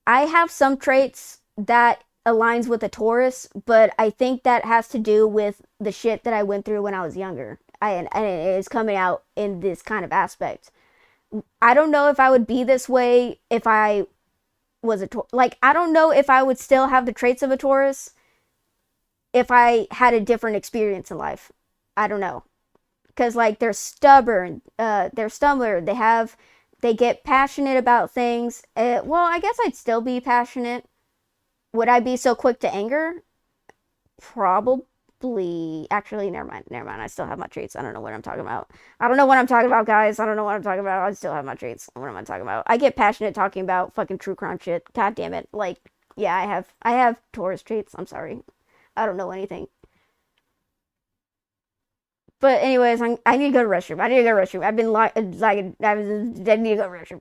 I have some traits that aligns with a Taurus, but I think that has to do with the shit that I went through when I was younger. And it is coming out in this kind of aspect. I don't know if I would be this way if I was a Taurus. Like, I don't know if I would still have the traits of a Taurus if I had a different experience in life. I don't know. Because, like, they're stubborn. They get passionate about things. Well, I guess I'd still be passionate. Would I be so quick to anger? Probably. Actually, never mind. I still have my traits. I don't know what I'm talking about. I don't know what I'm talking about, guys. I don't know what I'm talking about. I still have my traits. What am I talking about? I get passionate talking about fucking true crime shit. God damn it. Like, yeah, I have Taurus traits. I'm sorry. I don't know anything. But anyways, I need to go to the restroom. I've been I need to go to the restroom.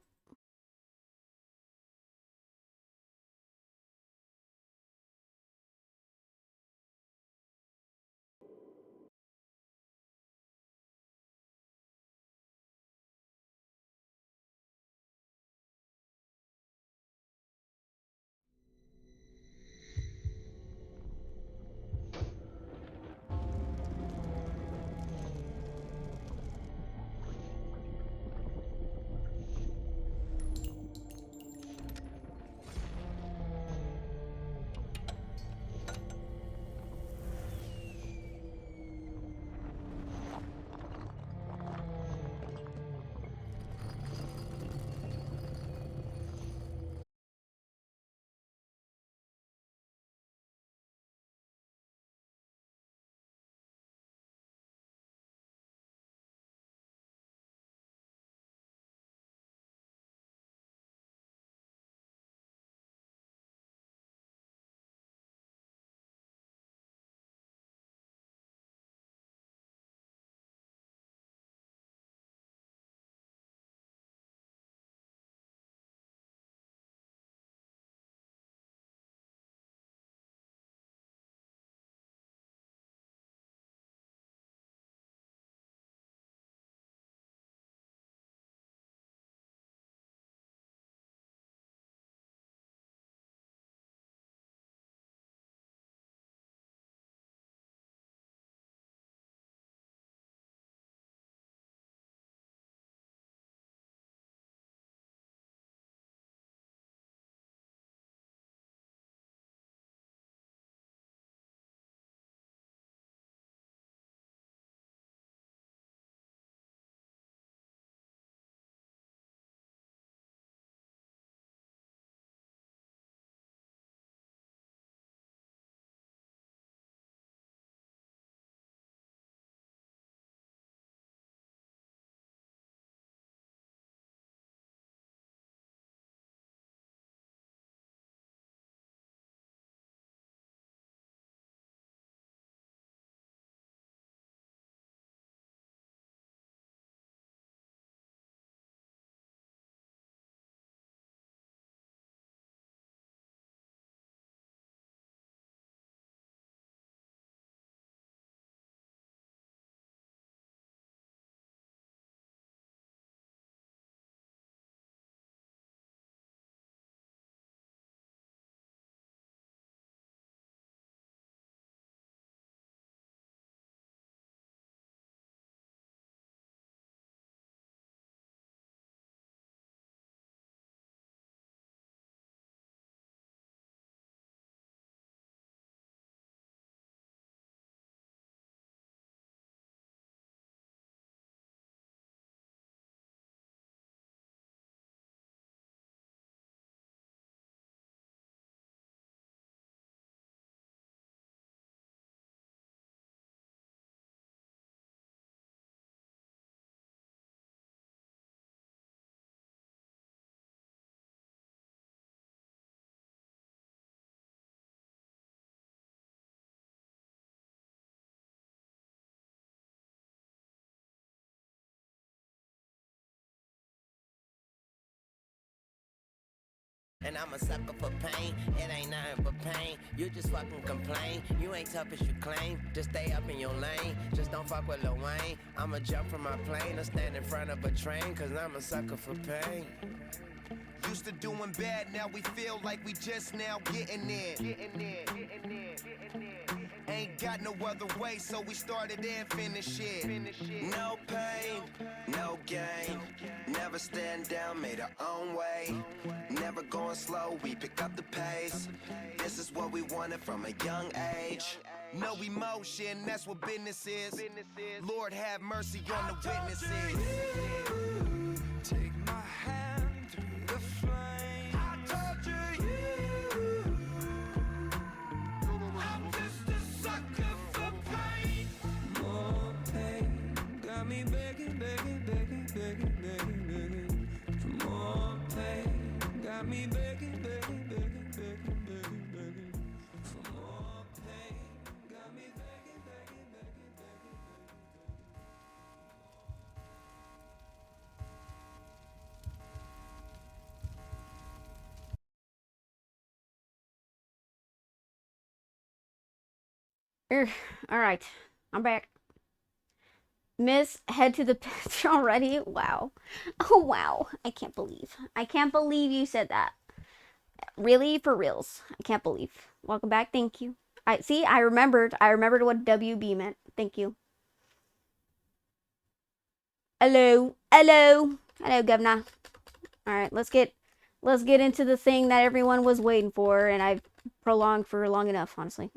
And I'm a sucker for pain, it ain't nothing but pain. You just fucking complain, you ain't tough as you claim. Just stay up in your lane, just don't fuck with Lil Wayne. I'ma jump from my plane or stand in front of a train, cause I'm a sucker for pain. Used to doing bad, now we feel like we just now getting there. Ain't got no other way, so we started and finished it. No pain, no gain. Never stand down, made our own way. Never going slow, we pick up the pace. This is what we wanted from a young age. No emotion, that's what business is. Lord have mercy on the witnesses. Take my hand through the flame. I told you, I'm just a sucker for pain. More pain got me begging, begging, begging, begging, begging, begging for more pain. Got me begging, begging, begging, begging, begging, begging for more pain. Got me begging, begging, begging, begging, All right, I'm back. Miss, head to the pitch already? Wow. Oh, wow. I can't believe you said that. Really? For reals. I can't believe. Welcome back. Thank you. I remembered what WB meant. Thank you. Hello. Hello, governor. All right, let's get into the thing that everyone was waiting for, and I've prolonged for long enough, honestly.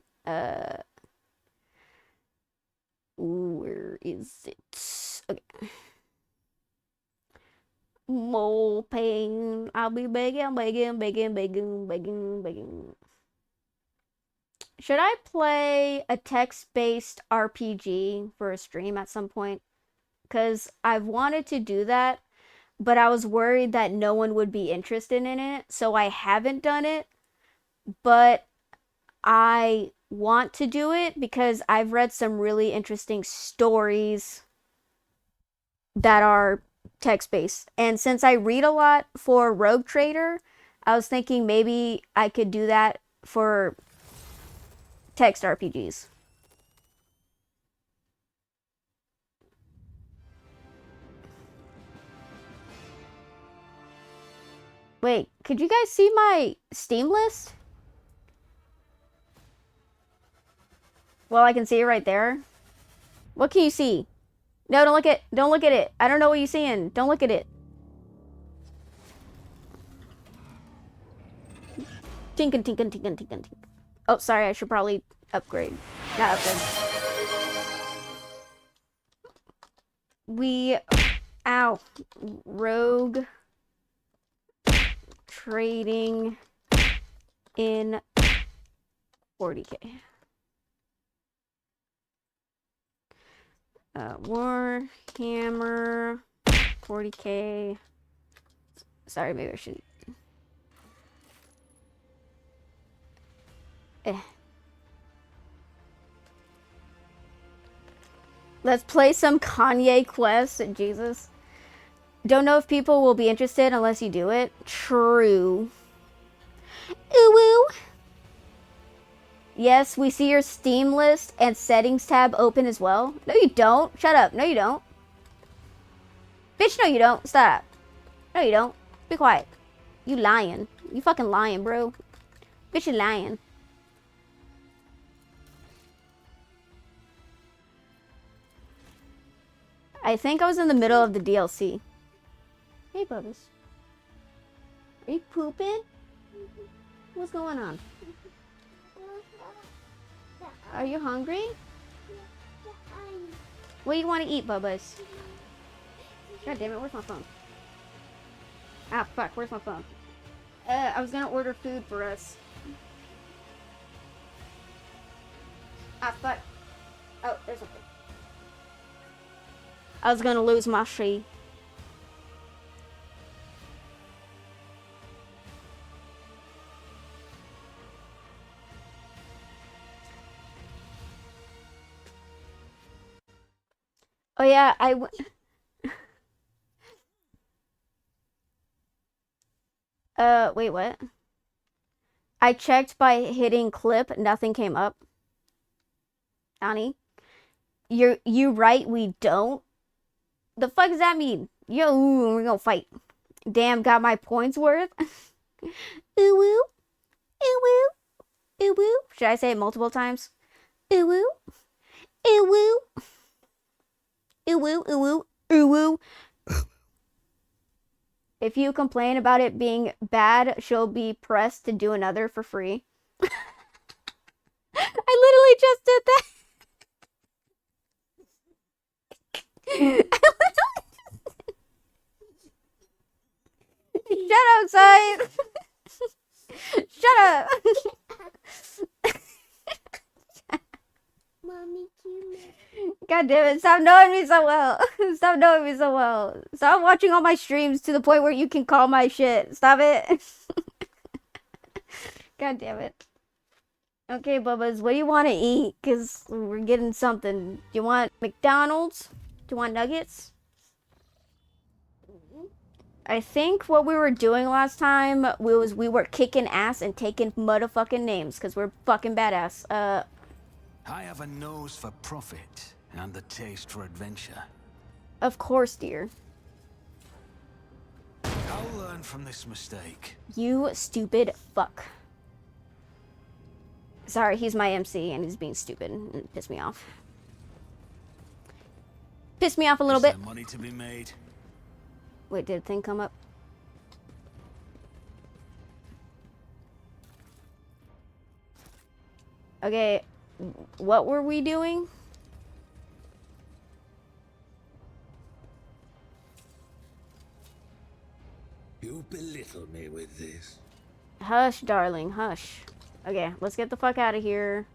Where is it? Okay. More pain. I'll be begging. Should I play a text-based RPG for a stream at some point? Because I've wanted to do that, but I was worried that no one would be interested in it, so I haven't done it. But I want to do it because I've read some really interesting stories that are text-based. And since I read a lot for Rogue Trader, I was thinking maybe I could do that for text RPGs. Wait, could you guys see my Steam list? Well, I can see it right there. What can you see? No, don't look at it. I don't know what you're seeing. Don't look at it. Tinkin. Oh, sorry, I should probably upgrade. Not upgrade. Ow. Rogue trading in 40k. Warhammer 40k. Sorry, maybe I should. Let's play some Kanye Quest. Jesus. Don't know if people will be interested unless you do it. True. Ooh woo. Yes, we see your Steam list and settings tab open as well. No, you don't. Shut up. No, you don't. Bitch, no, you don't. Stop. No, you don't. Be quiet. You lying. You fucking lying, bro. Bitch, you lying. I think I was in the middle of the DLC. Hey, Bubba's. Are you pooping? What's going on? Are you hungry? What do you want to eat, Bubba's? God damn it, where's my phone? Ah, fuck, where's my phone? I was gonna order food for us. Ah, fuck. Oh, there's something. I was gonna lose my sheet. Oh yeah, wait, what? I checked by hitting clip. Nothing came up. Donnie, you right, we don't? The fuck does that mean? Yo, we're gonna fight. Damn, got my points worth. Ooh woo. Ooh woo. Ooh woo. Should I say it multiple times? Ooh woo. Ooh woo. Ooh woo. Ooh woo. Ooh woo. If you complain about it being bad, she'll be pressed to do another for free. I literally just did that. Shut up, Sai. Shut up. God damn it, stop knowing me so well. Stop knowing me so well. Stop watching all my streams to the point where you can call my shit. Stop it. God damn it. Okay, Bubbas, what do you want to eat? Because we're getting something. Do you want McDonald's? Do you want nuggets? I think what we were doing last time was we were kicking ass and taking motherfucking names because we're fucking badass. I have a nose for profit and the taste for adventure. Of course, dear. I'll learn from this mistake. You stupid fuck. Sorry, he's my MC and he's being stupid and pissed me off. Pissed me off a little bit. Is there money to be made? Wait, did a thing come up? Okay, what were we doing? You belittle me with this. Hush, darling, hush. Okay, let's get the fuck out of here.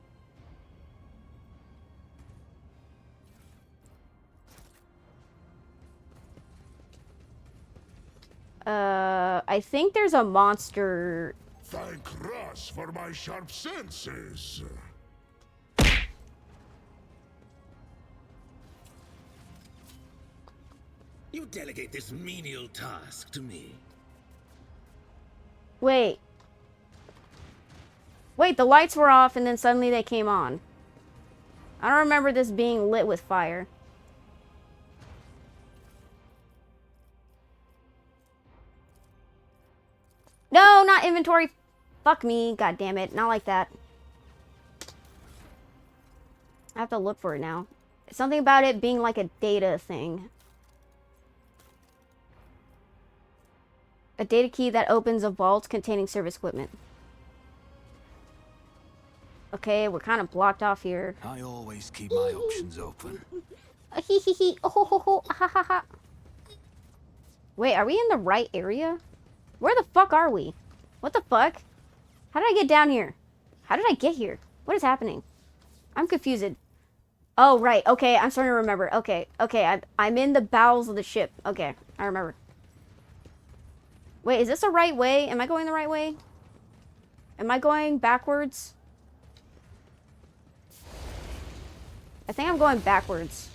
I think there's a monster. Thank Russ for my sharp senses. You delegate this menial task to me. Wait. Wait, the lights were off and then suddenly they came on. I don't remember this being lit with fire. No, not inventory. Fuck me. God damn it. Not like that. I have to look for it now. Something about it being like a data thing. A data key that opens a vault containing service equipment. Okay, we're kind of blocked off here. I always keep my options open. Hee hee hee. Oh ho ho ho. Ha ha ha. Wait, are we in the right area? Where the fuck are we? What the fuck? How did I get down here? How did I get here? What is happening? I'm confused. Oh, right. Okay, I'm starting to remember. Okay, I'm in the bowels of the ship. Okay, I remember. Wait, is this the right way? Am I going the right way? Am I going backwards? I think I'm going backwards.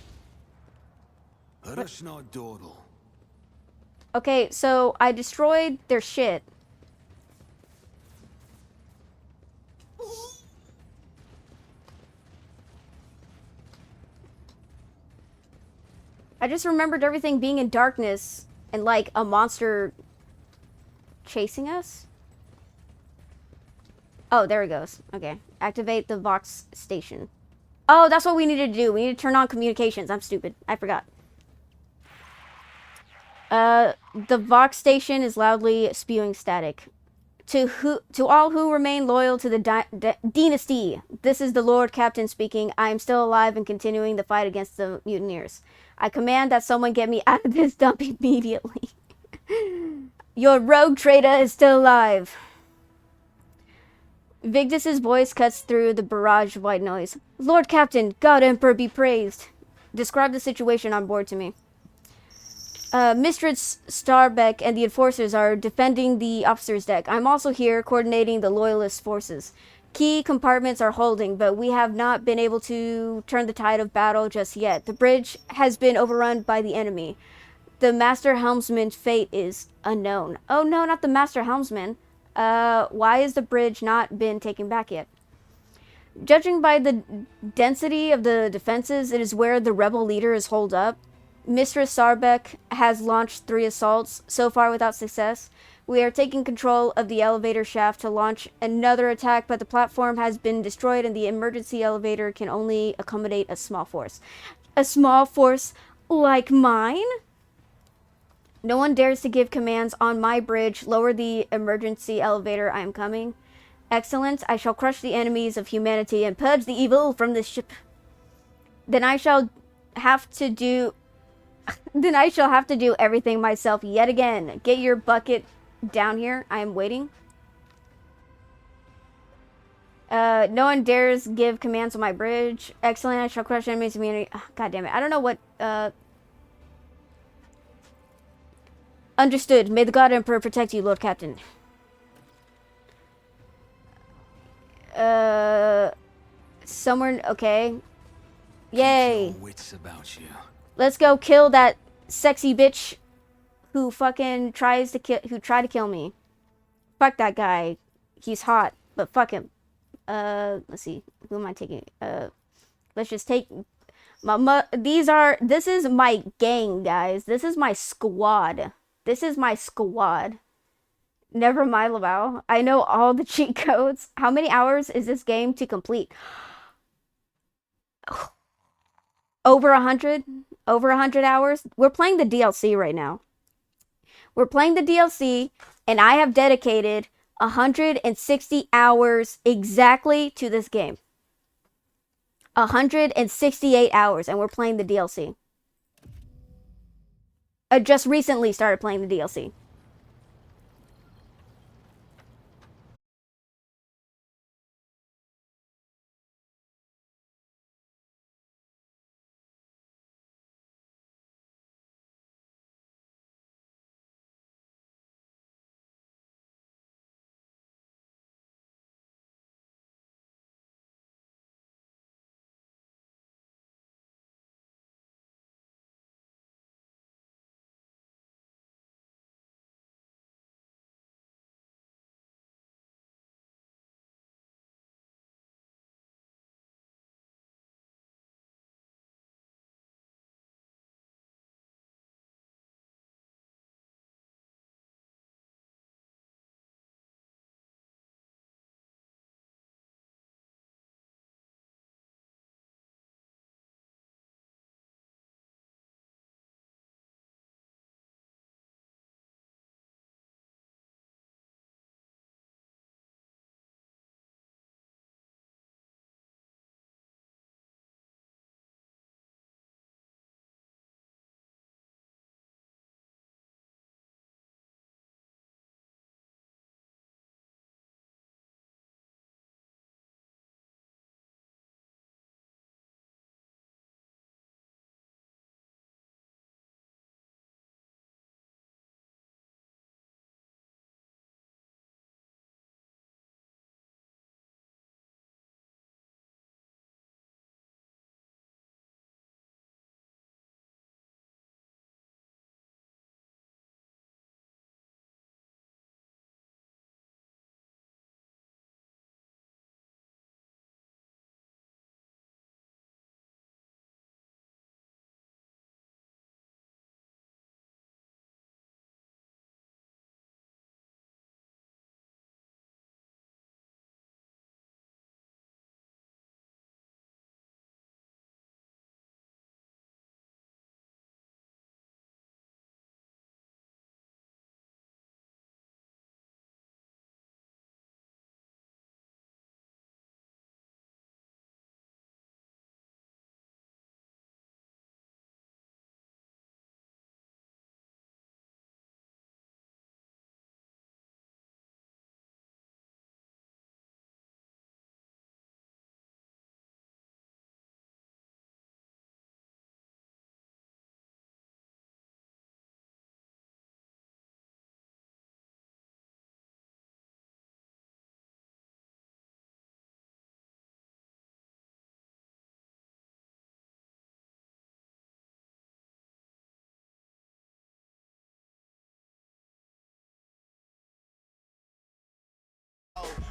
Let us not dawdle. Okay, so I destroyed their shit. I just remembered everything being in darkness and like a monster chasing us. Oh, there it goes. Okay. Activate the Vox station. Oh, that's what we needed to do. We need to turn on communications. I'm stupid. I forgot. The Vox station is loudly spewing static. To all who remain loyal to the dynasty, this is the Lord Captain speaking. I am still alive and continuing the fight against the mutineers. I command that someone get me out of this dump immediately. Your rogue traitor is still alive. Vigdis's voice cuts through the barrage of white noise. Lord Captain, God Emperor be praised. Describe the situation on board to me. Mistress Starbeck and the enforcers are defending the officer's deck. I'm also here coordinating the loyalist forces. Key compartments are holding, but we have not been able to turn the tide of battle just yet. The bridge has been overrun by the enemy. The Master Helmsman's fate is unknown. Oh no, not the Master Helmsman. Why is the bridge not been taken back yet? Judging by the density of the defenses, it is where the rebel leader is holed up. Mistress Sarbek has launched 3 assaults, so far without success. We are taking control of the elevator shaft to launch another attack, but the platform has been destroyed and the emergency elevator can only accommodate a small force. A small force like mine? No one dares to give commands on my bridge. Lower the emergency elevator. I am coming. Excellent. I shall crush the enemies of humanity and purge the evil from this ship. Then I shall have to do everything myself yet again. Get your bucket down here. I am waiting. No one dares give commands on my bridge. Excellent. I shall crush enemies of humanity. Oh, God damn it. I don't know what, Understood. May the God Emperor protect you, Lord Captain. Somewhere, okay. Yay. Wits about you. Let's go kill that sexy bitch who fucking tried to kill me. Fuck that guy. He's hot, but fuck him. Let's see. Who am I taking? Let's just take this is my gang, guys. This is my squad. This is my squad. Never mind, Laval. I know all the cheat codes. How many hours is this game to complete? Over 100? Over 100 hours? We're playing the DLC right now. We're playing the DLC, and I have dedicated 160 hours exactly to this game. 168 hours, and we're playing the DLC. I just recently started playing the DLC.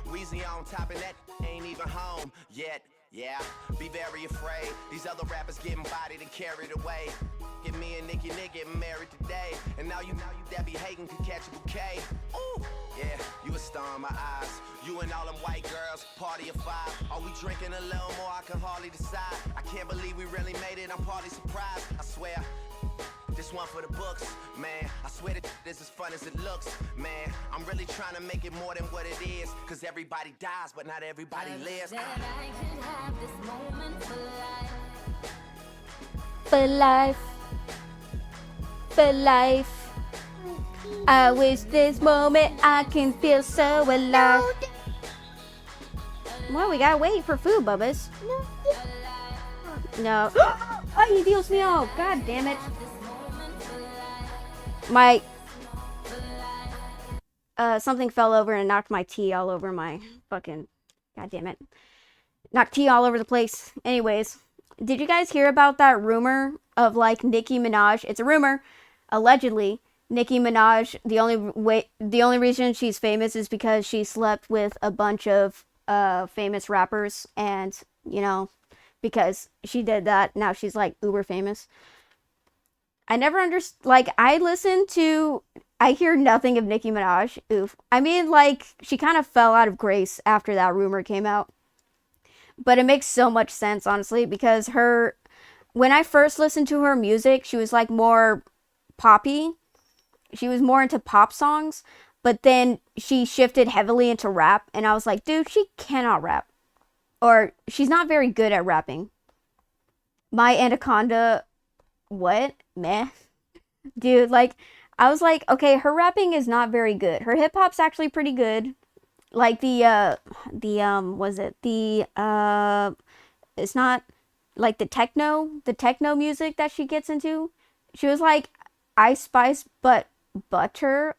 Weezy on top and that ain't even home yet. Yeah, be very afraid. These other rappers getting bodied and carried away. Get me and Nicki getting married today. And now you that be hating could catch a bouquet. Ooh, yeah, you a star in my eyes. You and all them white girls, party of 5. Are we drinking a little more? I can hardly decide. I can't believe we really made it. I'm partly surprised. I swear. This one for the books, man. I swear that this is fun as it looks, man. I'm really trying to make it more than what it is. Cause everybody dies, but not everybody lives. For life. For life. I wish this moment I can feel so alive. Well, we gotta wait for food, Bubbas. No. Ay, Dios mío. God damn it. My something fell over and knocked my tea all over my fucking, god damn it, knocked tea all over the place. Anyways, did you guys hear about that rumor of like Nicki Minaj? It's a rumor, allegedly. Nicki Minaj, the only reason she's famous is because she slept with a bunch of famous rappers, and you know, because she did that, now she's like uber famous. I never understood, like, I hear nothing of Nicki Minaj. Oof. I mean, like, she kind of fell out of grace after that rumor came out. But it makes so much sense, honestly, because when I first listened to her music, she was, like, more poppy. She was more into pop songs. But then she shifted heavily into rap, and I was like, dude, she cannot rap. Or, she's not very good at rapping. My Anaconda... What? Meh. Dude, like, I was like, okay, her rapping is not very good. Her hip-hop's actually pretty good. Like, it's not, like, the techno music that she gets into. She was like, Ice Spice, but better.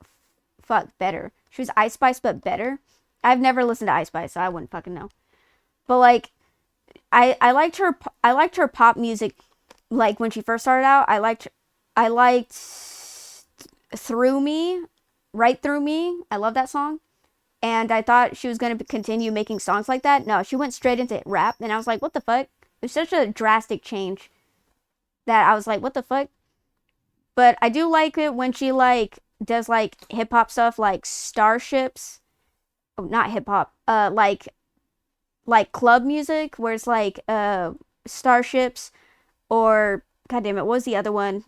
She was Ice Spice, but better. I've never listened to Ice Spice, so I wouldn't fucking know. But, like, I liked her pop music. Like, when she first started out, I liked Through Me, Right Through Me. I love that song. And I thought she was going to continue making songs like that. No, she went straight into rap. And I was like, what the fuck? It was such a drastic change that I was like, what the fuck? But I do like it when she, like, does, like, hip-hop stuff, like Starships. Oh, not hip-hop. Like club music, where it's, like, Starships. Or, god damn it, what was the other one?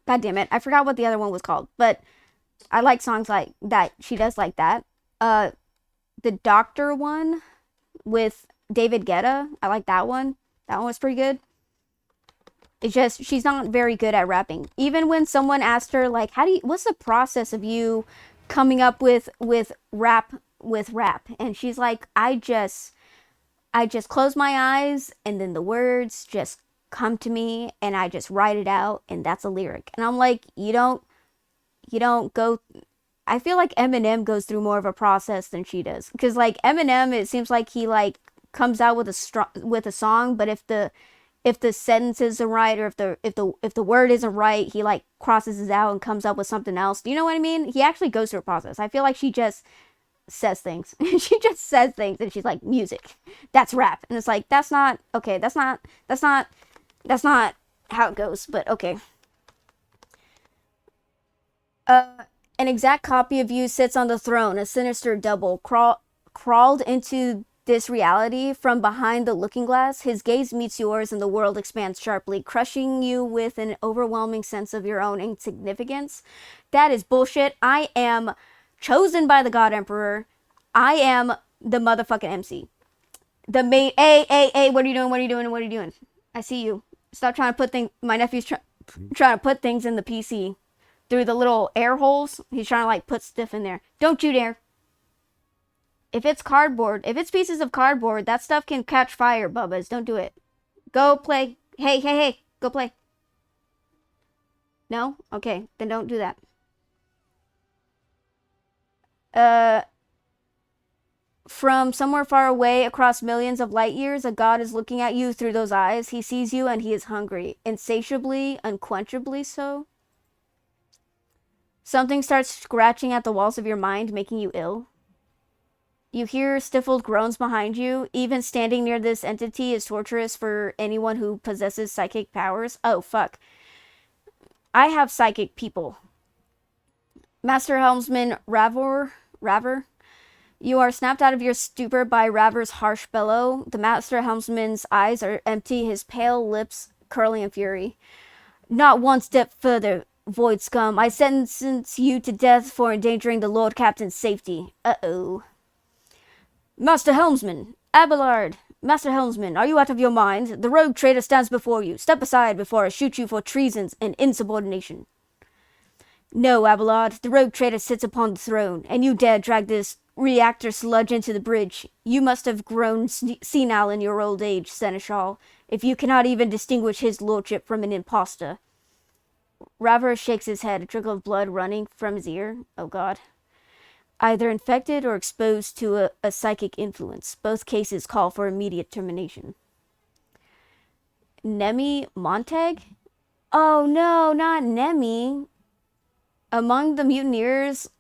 God damn it, I forgot what the other one was called. But I like songs like that. She does like that. The Doctor one with David Guetta, I like that one. That one was pretty good. It's just, she's not very good at rapping. Even when someone asked her, like, what's the process of you coming up with rap? And she's like, I just close my eyes, and then the words just come to me, and I just write it out, and that's a lyric. And I'm like, you don't go... I feel like Eminem goes through more of a process than she does. Because, like, Eminem, it seems like he, like, comes out with a song, but if the sentence isn't right, or if the word isn't right, he, like, crosses it out and comes up with something else. Do you know what I mean? He actually goes through a process. I feel like she just says things. She just says things, and she's like, music, that's rap. And it's like, that's not how it goes, but okay. An exact copy of you sits on the throne, a sinister double, crawled into this reality from behind the looking glass. His gaze meets yours, and the world expands sharply, crushing you with an overwhelming sense of your own insignificance. That is bullshit. I am chosen by the God Emperor. I am the motherfucking MC. The main... Hey, what are you doing? I see you. Stop trying to put things... My nephew's trying to put things in the PC. Through the little air holes. He's trying to, like, put stuff in there. Don't you dare. If it's cardboard, if it's pieces of cardboard, that stuff can catch fire, Bubbas. Don't do it. Go play. Hey. Go play. No? Okay, then don't do that. From somewhere far away across millions of light years, a god is looking at you through those eyes. He sees you and he is hungry. Insatiably, unquenchably so. Something starts scratching at the walls of your mind, making you ill. You hear stifled groans behind you. Even standing near this entity is torturous for anyone who possesses psychic powers. Oh, fuck. I have psychic people. Master Helmsman Raver, you are snapped out of your stupor by Raver's harsh bellow. The Master Helmsman's eyes are empty, his pale lips curling in fury. Not one step further, void scum. I sentence you to death for endangering the Lord Captain's safety. Uh-oh. Master Helmsman, Abelard, Master Helmsman, are you out of your mind? The rogue traitor stands before you. Step aside before I shoot you for treason and insubordination. No, Abelard, the rogue traitor sits upon the throne, and you dare drag this reactor sludge into the bridge. You must have grown senile in your old age, Seneschal, if you cannot even distinguish his lordship from an impostor. Raver shakes his head, a trickle of blood running from his ear. Oh, God. Either infected or exposed to a psychic influence. Both cases call for immediate termination. Nemi Montag? Oh no, not Nemi. Among the mutineers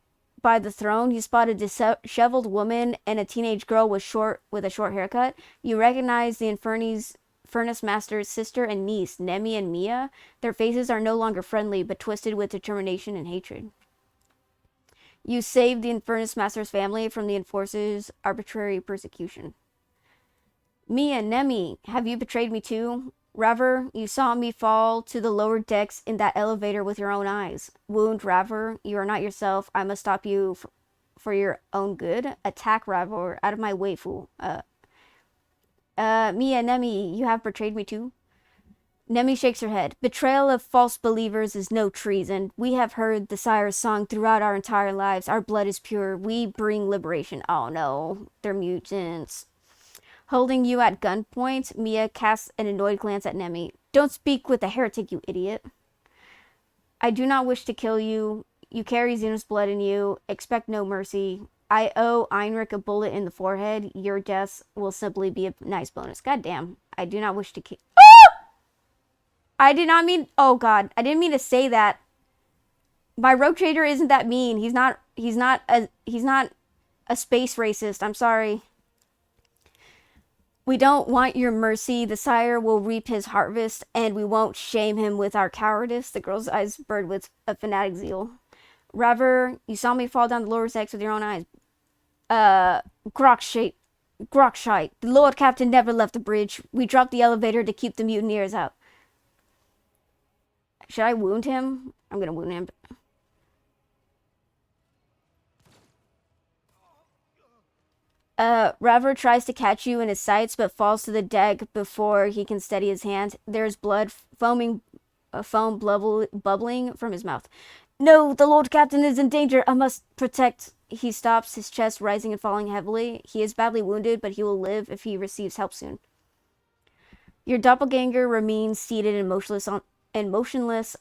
by the throne, you spot a disheveled woman and a teenage girl with a short haircut. You recognize the Furnace Master's sister and niece, Nemi and Mia. Their faces are no longer friendly, but twisted with determination and hatred. You saved the Furnace Master's family from the Enforcer's arbitrary persecution. Mia, Nemi, have you betrayed me too? Raver, you saw me fall to the lower decks in that elevator with your own eyes. Wound Raver, you are not yourself. I must stop you for your own good. Attack Raver, out of my way, fool. Mia, Nemi, you have betrayed me too? Nemi shakes her head. Betrayal of false believers is no treason. We have heard the Sire's song throughout our entire lives. Our blood is pure. We bring liberation. Oh no, they're mutants. Holding you at gunpoint, Mia casts an annoyed glance at Nemi. Don't speak with a heretic, you idiot. I do not wish to kill you. You carry Xenos blood in you. Expect no mercy. I owe Heinrich a bullet in the forehead. Your death will simply be a nice bonus. Goddamn. I do not wish to kill... I did not mean... Oh, God. I didn't mean to say that. My rogue trader isn't that mean. He's not a space racist. I'm sorry. We don't want your mercy. The sire will reap his harvest, and we won't shame him with our cowardice. The girl's eyes burned with a fanatic zeal. Raver, you saw me fall down the lower decks with your own eyes. Grokshite. The Lord Captain never left the bridge. We dropped the elevator to keep the mutineers out. Should I wound him? I'm gonna wound him. Raver tries to catch you in his sights, but falls to the deck before he can steady his hand. There's blood foam bubbling from his mouth. No, the Lord Captain is in danger. I must protect. He stops, his chest rising and falling heavily. He is badly wounded, but he will live if he receives help soon. Your doppelganger remains seated and motionless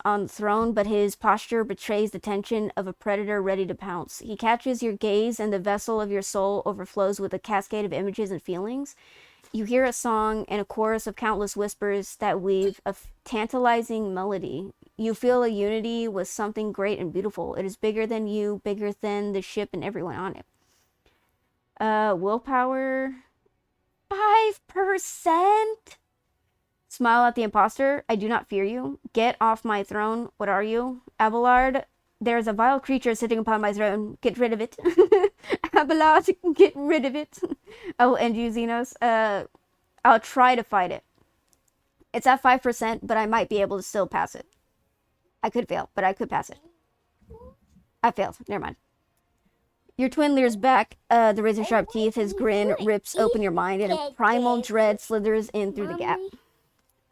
on the throne, but his posture betrays the tension of a predator ready to pounce. He catches your gaze, and the vessel of your soul overflows with a cascade of images and feelings. You hear a song and a chorus of countless whispers that weave a tantalizing melody. You feel a unity with something great and beautiful. It is bigger than you, bigger than the ship and everyone on it. Willpower 5%. Smile at the imposter. I do not fear you. Get off my throne. What are you? Abelard, there is a vile creature sitting upon my throne. Get rid of it. Abelard, get rid of it. I will end you, Xenos. I'll try to fight it. It's at 5%, but I might be able to still pass it. I could fail, but I could pass it. I failed. Never mind. Your twin leers back, the razor-sharp teeth. His grin rips open your mind, and a primal dread slithers in through the gap.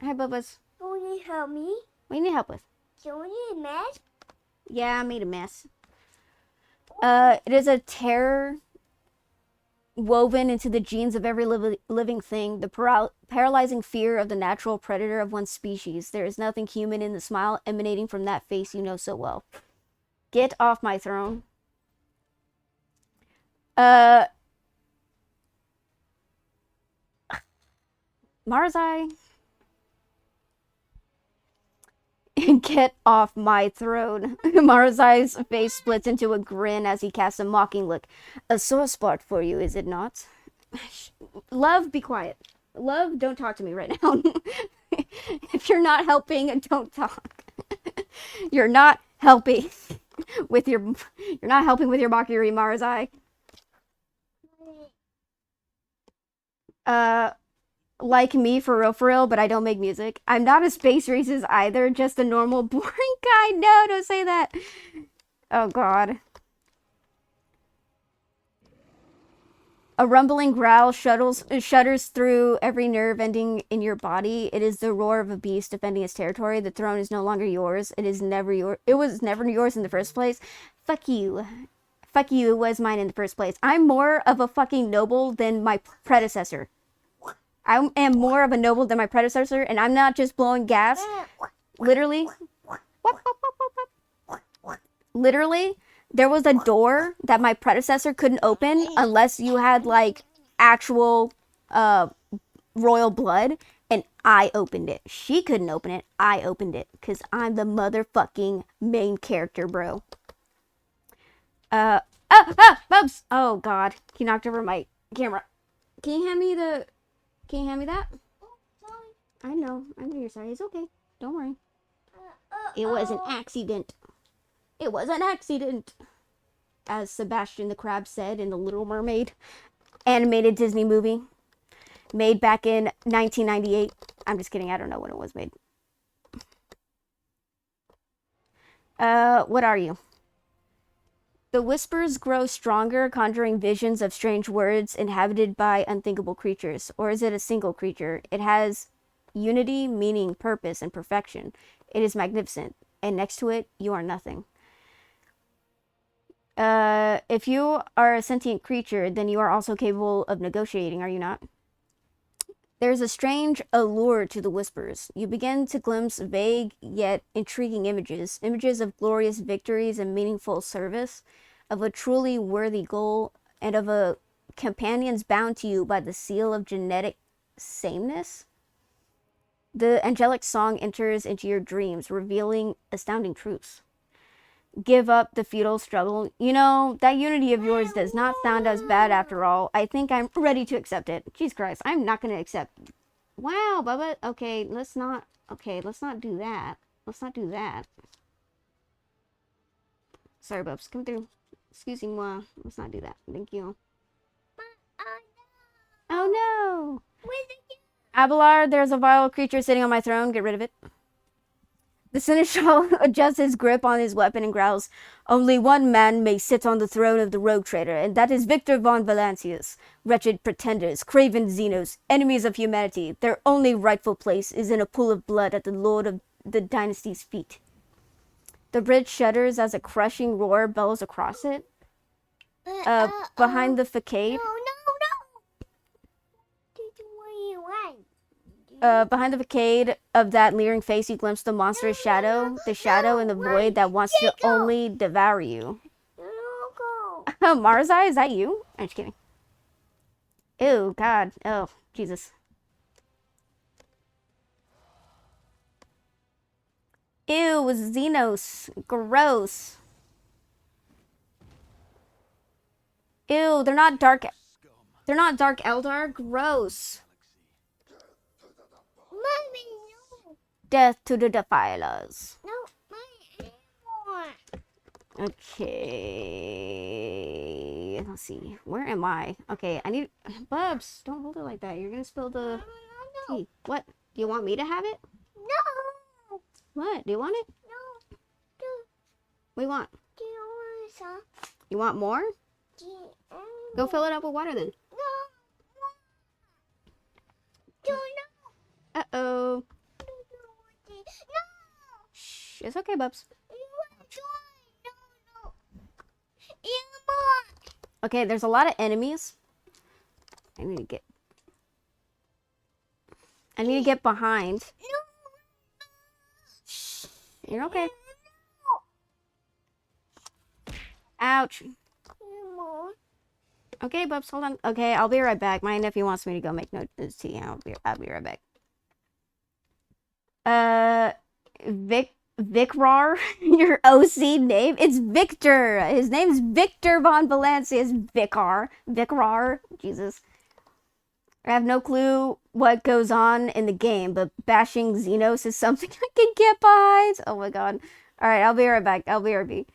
Hi, Bubba's. Don't you help me? What do you need help with? Don't you a mess? Yeah, I made a mess. It is a terror woven into the genes of every living thing, the paralyzing fear of the natural predator of one's species. There is nothing human in the smile emanating from that face you know so well. Get off my throne. Marzai. Get off my throne. Marzai's face splits into a grin as he casts a mocking look. A sore spot for you, is it not? Love, be quiet. Love, don't talk to me right now. If you're not helping, don't talk. You're not helping with your mockery, Marzai. Like me for real, but I don't make music. I'm not a space racist either, just a normal boring guy. No, don't say that. Oh god. A rumbling growl shudders through every nerve ending in your body. It is the roar of a beast defending its territory. The throne is no longer yours. It was never yours in the first place. Fuck you. Fuck you, it was mine in the first place. I'm more of a fucking noble than my predecessor. I am more of a noble than my predecessor, and I'm not just blowing gas. Literally. Literally, there was a door that my predecessor couldn't open unless you had, like, actual royal blood, and I opened it. She couldn't open it. I opened it, because I'm the motherfucking main character, bro. Bubs! Oh, God. He knocked over my camera. Can you hand me that? I know you're sorry. It's okay. Don't worry. It was an accident. It was an accident. As Sebastian the Crab said in The Little Mermaid animated Disney movie. Made back in 1998. I'm just kidding. I don't know when it was made. What are you? The whispers grow stronger, conjuring visions of strange words inhabited by unthinkable creatures. Or is it a single creature? It has unity, meaning, purpose, and perfection. It is magnificent. And next to it, you are nothing. If you are a sentient creature, then you are also capable of negotiating, are you not? There's a strange allure to the whispers. You begin to glimpse vague yet intriguing images of glorious victories and meaningful service, of a truly worthy goal, and of a companions bound to you by the seal of genetic sameness. The angelic song enters into your dreams, revealing astounding truths. Give up the futile struggle. You know, that unity of yours does not sound as bad after all. I think I'm ready to accept it. Jesus Christ, I'm not going to accept. Wow, Bubba. Okay, let's not do that. Let's not do that. Sorry, Bubs. Come through. Excuse me, moi. Let's not do that. Thank you. Oh no! Abelard, there's a vile creature sitting on my throne. Get rid of it. The seneschal adjusts his grip on his weapon and growls, "Only one man may sit on the throne of the rogue trader, and that is Victor von Valancius. Wretched pretenders, craven Xenos, enemies of humanity. Their only rightful place is in a pool of blood at the lord of the dynasty's feet." The bridge shudders as a crushing roar bellows across it. Behind the facade. Behind the facade of that leering face, you glimpse the monstrous shadow. The shadow in the void that wants to only devour you. Marzai, is that you? I'm just kidding. Ew, God. Oh, Jesus. Ew, Xenos. Gross. Ew, they're not dark. They're not Dark Eldar. Gross. Mommy, no. Death to the defilers. No, my Okay. Let's see. Where am I? Okay, I need... Bubs, don't hold it like that. You're gonna spill the tea. What? Do you want me to have it? No. What? Do you want it? No. What do you want? Do you want some? You want more? Go fill it up with water then. No. Uh-oh. No. Shh. It's okay, Bubs. Okay, there's a lot of enemies. I need to get behind. Shh. You're okay. Ouch. Okay, Bubs, hold on. Okay, I'll be right back. My nephew wants me to go make no tea. I'll be right back. Vicrar, your OC name? It's Victor. His name's Victor Von Valancius. Vicrar. Jesus. I have no clue what goes on in the game, but bashing Xenos is something I can get behind. Oh my god. Alright, I'll be right back. I'll be right back.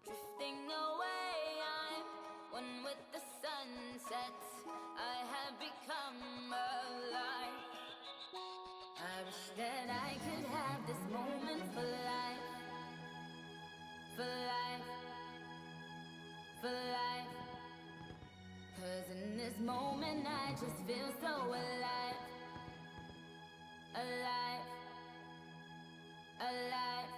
Drifting away, I'm one with the sunset. I have become alive. I wish that I could have this moment for life, for life, for life. 'Cause in this moment I just feel so alive, alive, alive.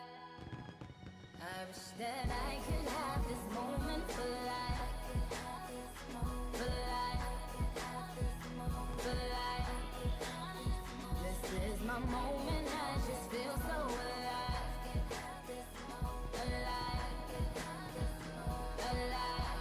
I wish that I could have this moment for life, for life, for life. This is my moment, I just feel so alive, alive, alive.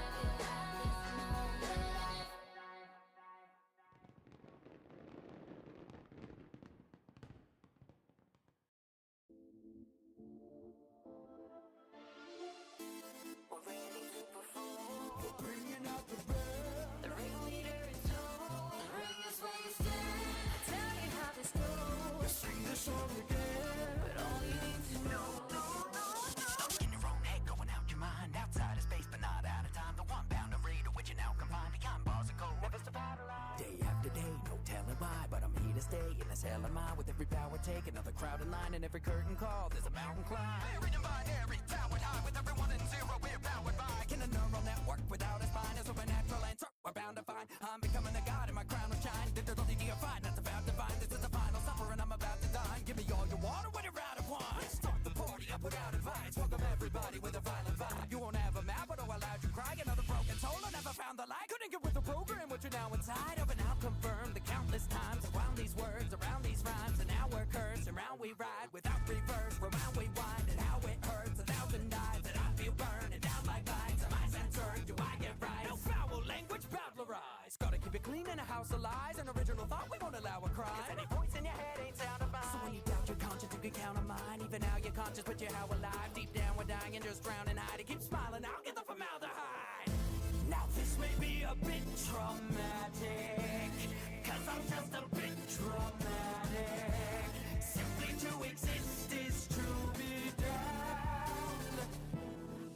Day after day, no telling why, but I'm here to stay in this hell of mine. With every power take, another crowd in line, and every curtain call, there's a mountain climb. Clearing and binary, towered high, with everyone in zero, we're powered by. Can a neural network without a spine is supernatural answer we're bound to find. I'm becoming a god, and my crown will shine. Digitally deified, that's about to find. This is the final supper, and I'm about to dine. Give me all your water when you're out of wine. Start the party up without advice. Welcome everybody with a violent vibe. You won't have a map, but oh, allowed you cry. Another broken soul, I never found the light. Couldn't get with the program, what you're now inside of, and I'll confirm the countless times around these words, around these rhymes, and now we're cursed. Around we ride without reverse, around we wind, and how it hurts 1,000 dives, and I feel burning down like lights. Am I censored? Do I get right? No foul language, battlerized. Gotta keep it clean in a house of lies. An original thought, we won't allow a crime. 'Cause any voice in your head ain't sound of mine. So when you doubt your conscience, you can count on mine. Even now you're conscious, but you're how alive. Deep down we're dying and just drowning. Hide. Keep smiling, I'll get the formaldehyde. Now this may be a bit traumatic, 'cause I'm just a bit dramatic. Simply to exist is to be damned.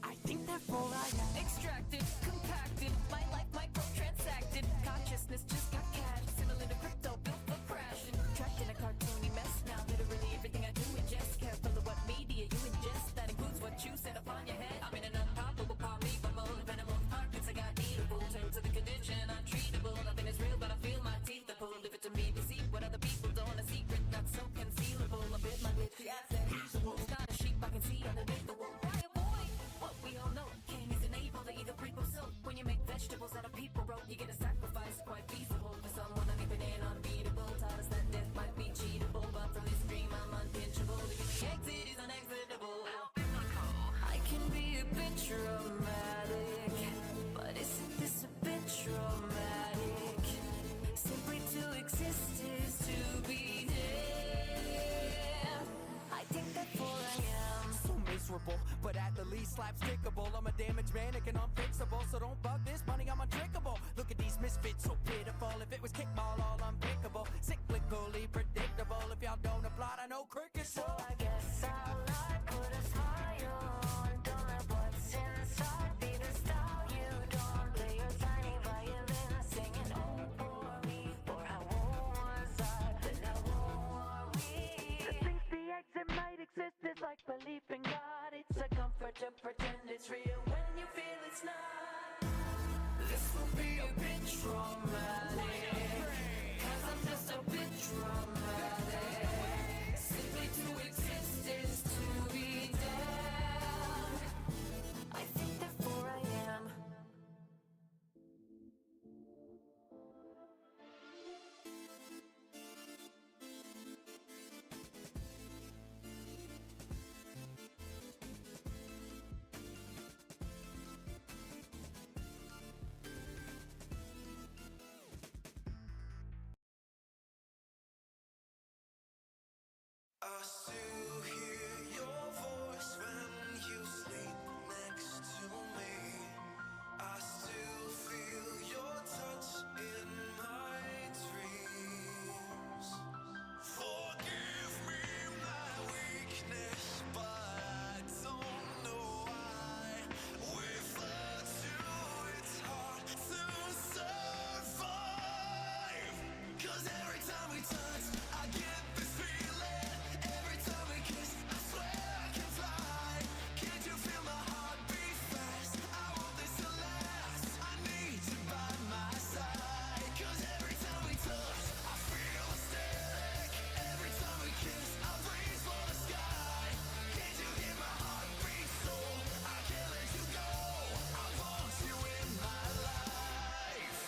I think therefore I am Extracted, compacted, my life micro-transacted. Consciousness just got cashed, similar to crypto built for crashing. Trapped in a cartoony mess now, literally everything I do ingest. Careful of what media you ingest, that includes what you set upon your head. I'm in an unpoppable polymer mode, venomous pockets I got eatable. Turn to the condition, untreatable. Nothing is real, but I feel my teeth are pulled. Leave it to me to see what other people don't. A secret not so concealable. A bit my glitch, he's a wolf. Not a sheep I can see underneath the wool. Why avoid what we all know? King is unable to eat a people soap. When you make vegetables out of people rope, you get a sacrifice quite feasible for someone uneven and unbeatable. Taught us that death might be cheatable, but from this dream I'm unpinchable. Because the exit is unexitable. I can be a bit dramatic, but isn't this a bit traumatic? Simply to exist is to be dead. I think therefore I am so miserable, but at the least slapstickable. I'm a damaged mannequin, unfixable, so don't bug this money, I'm untrickable. Look at these misfits, so pitiful. If it was kickball, all unpickable. Cyclically predictable. If y'all don't applaud, I know crickets. So I guess I'll not put a smile on. Don't let what's inside be the style you don't. Play your tiny violin, singing oh for me. For how was I, then I won't worry. To think the exit might exist is like belief in God. It's a comfort to pretend it's real when you feel it's not. This will be a bit traumatic, 'cause I'm just a bit dramatic. Simply to exist is to be dead. I still hear your voice when you sleep next to me. I still feel your touch in my dreams. Forgive me my weakness, but I don't know why. Without you, it's hard to survive. 'Cause every time we touch, I get this feeling. Every time we kiss, I swear I can fly. Can't you feel my heart beat fast? I want this to last. I need you by my side. 'Cause every time we touch, I feel ecstatic. Every time we kiss, I reach for the sky. Can't you hear my heart beat so? I can't let you go. I want you in my life.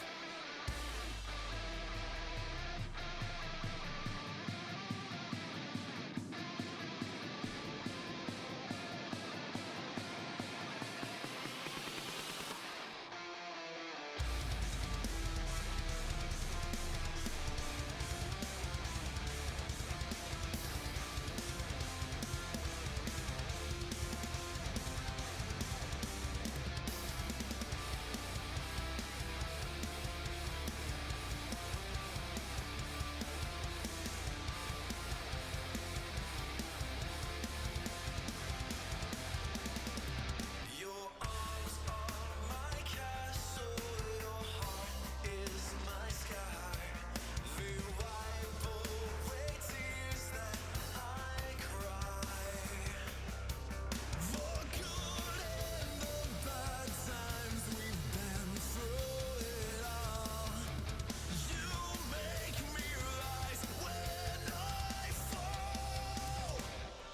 Your arms are my castle, your heart is my sky. They wipe away tears that I cry. For good and the bad times, we've been through it all. You make me rise when I fall.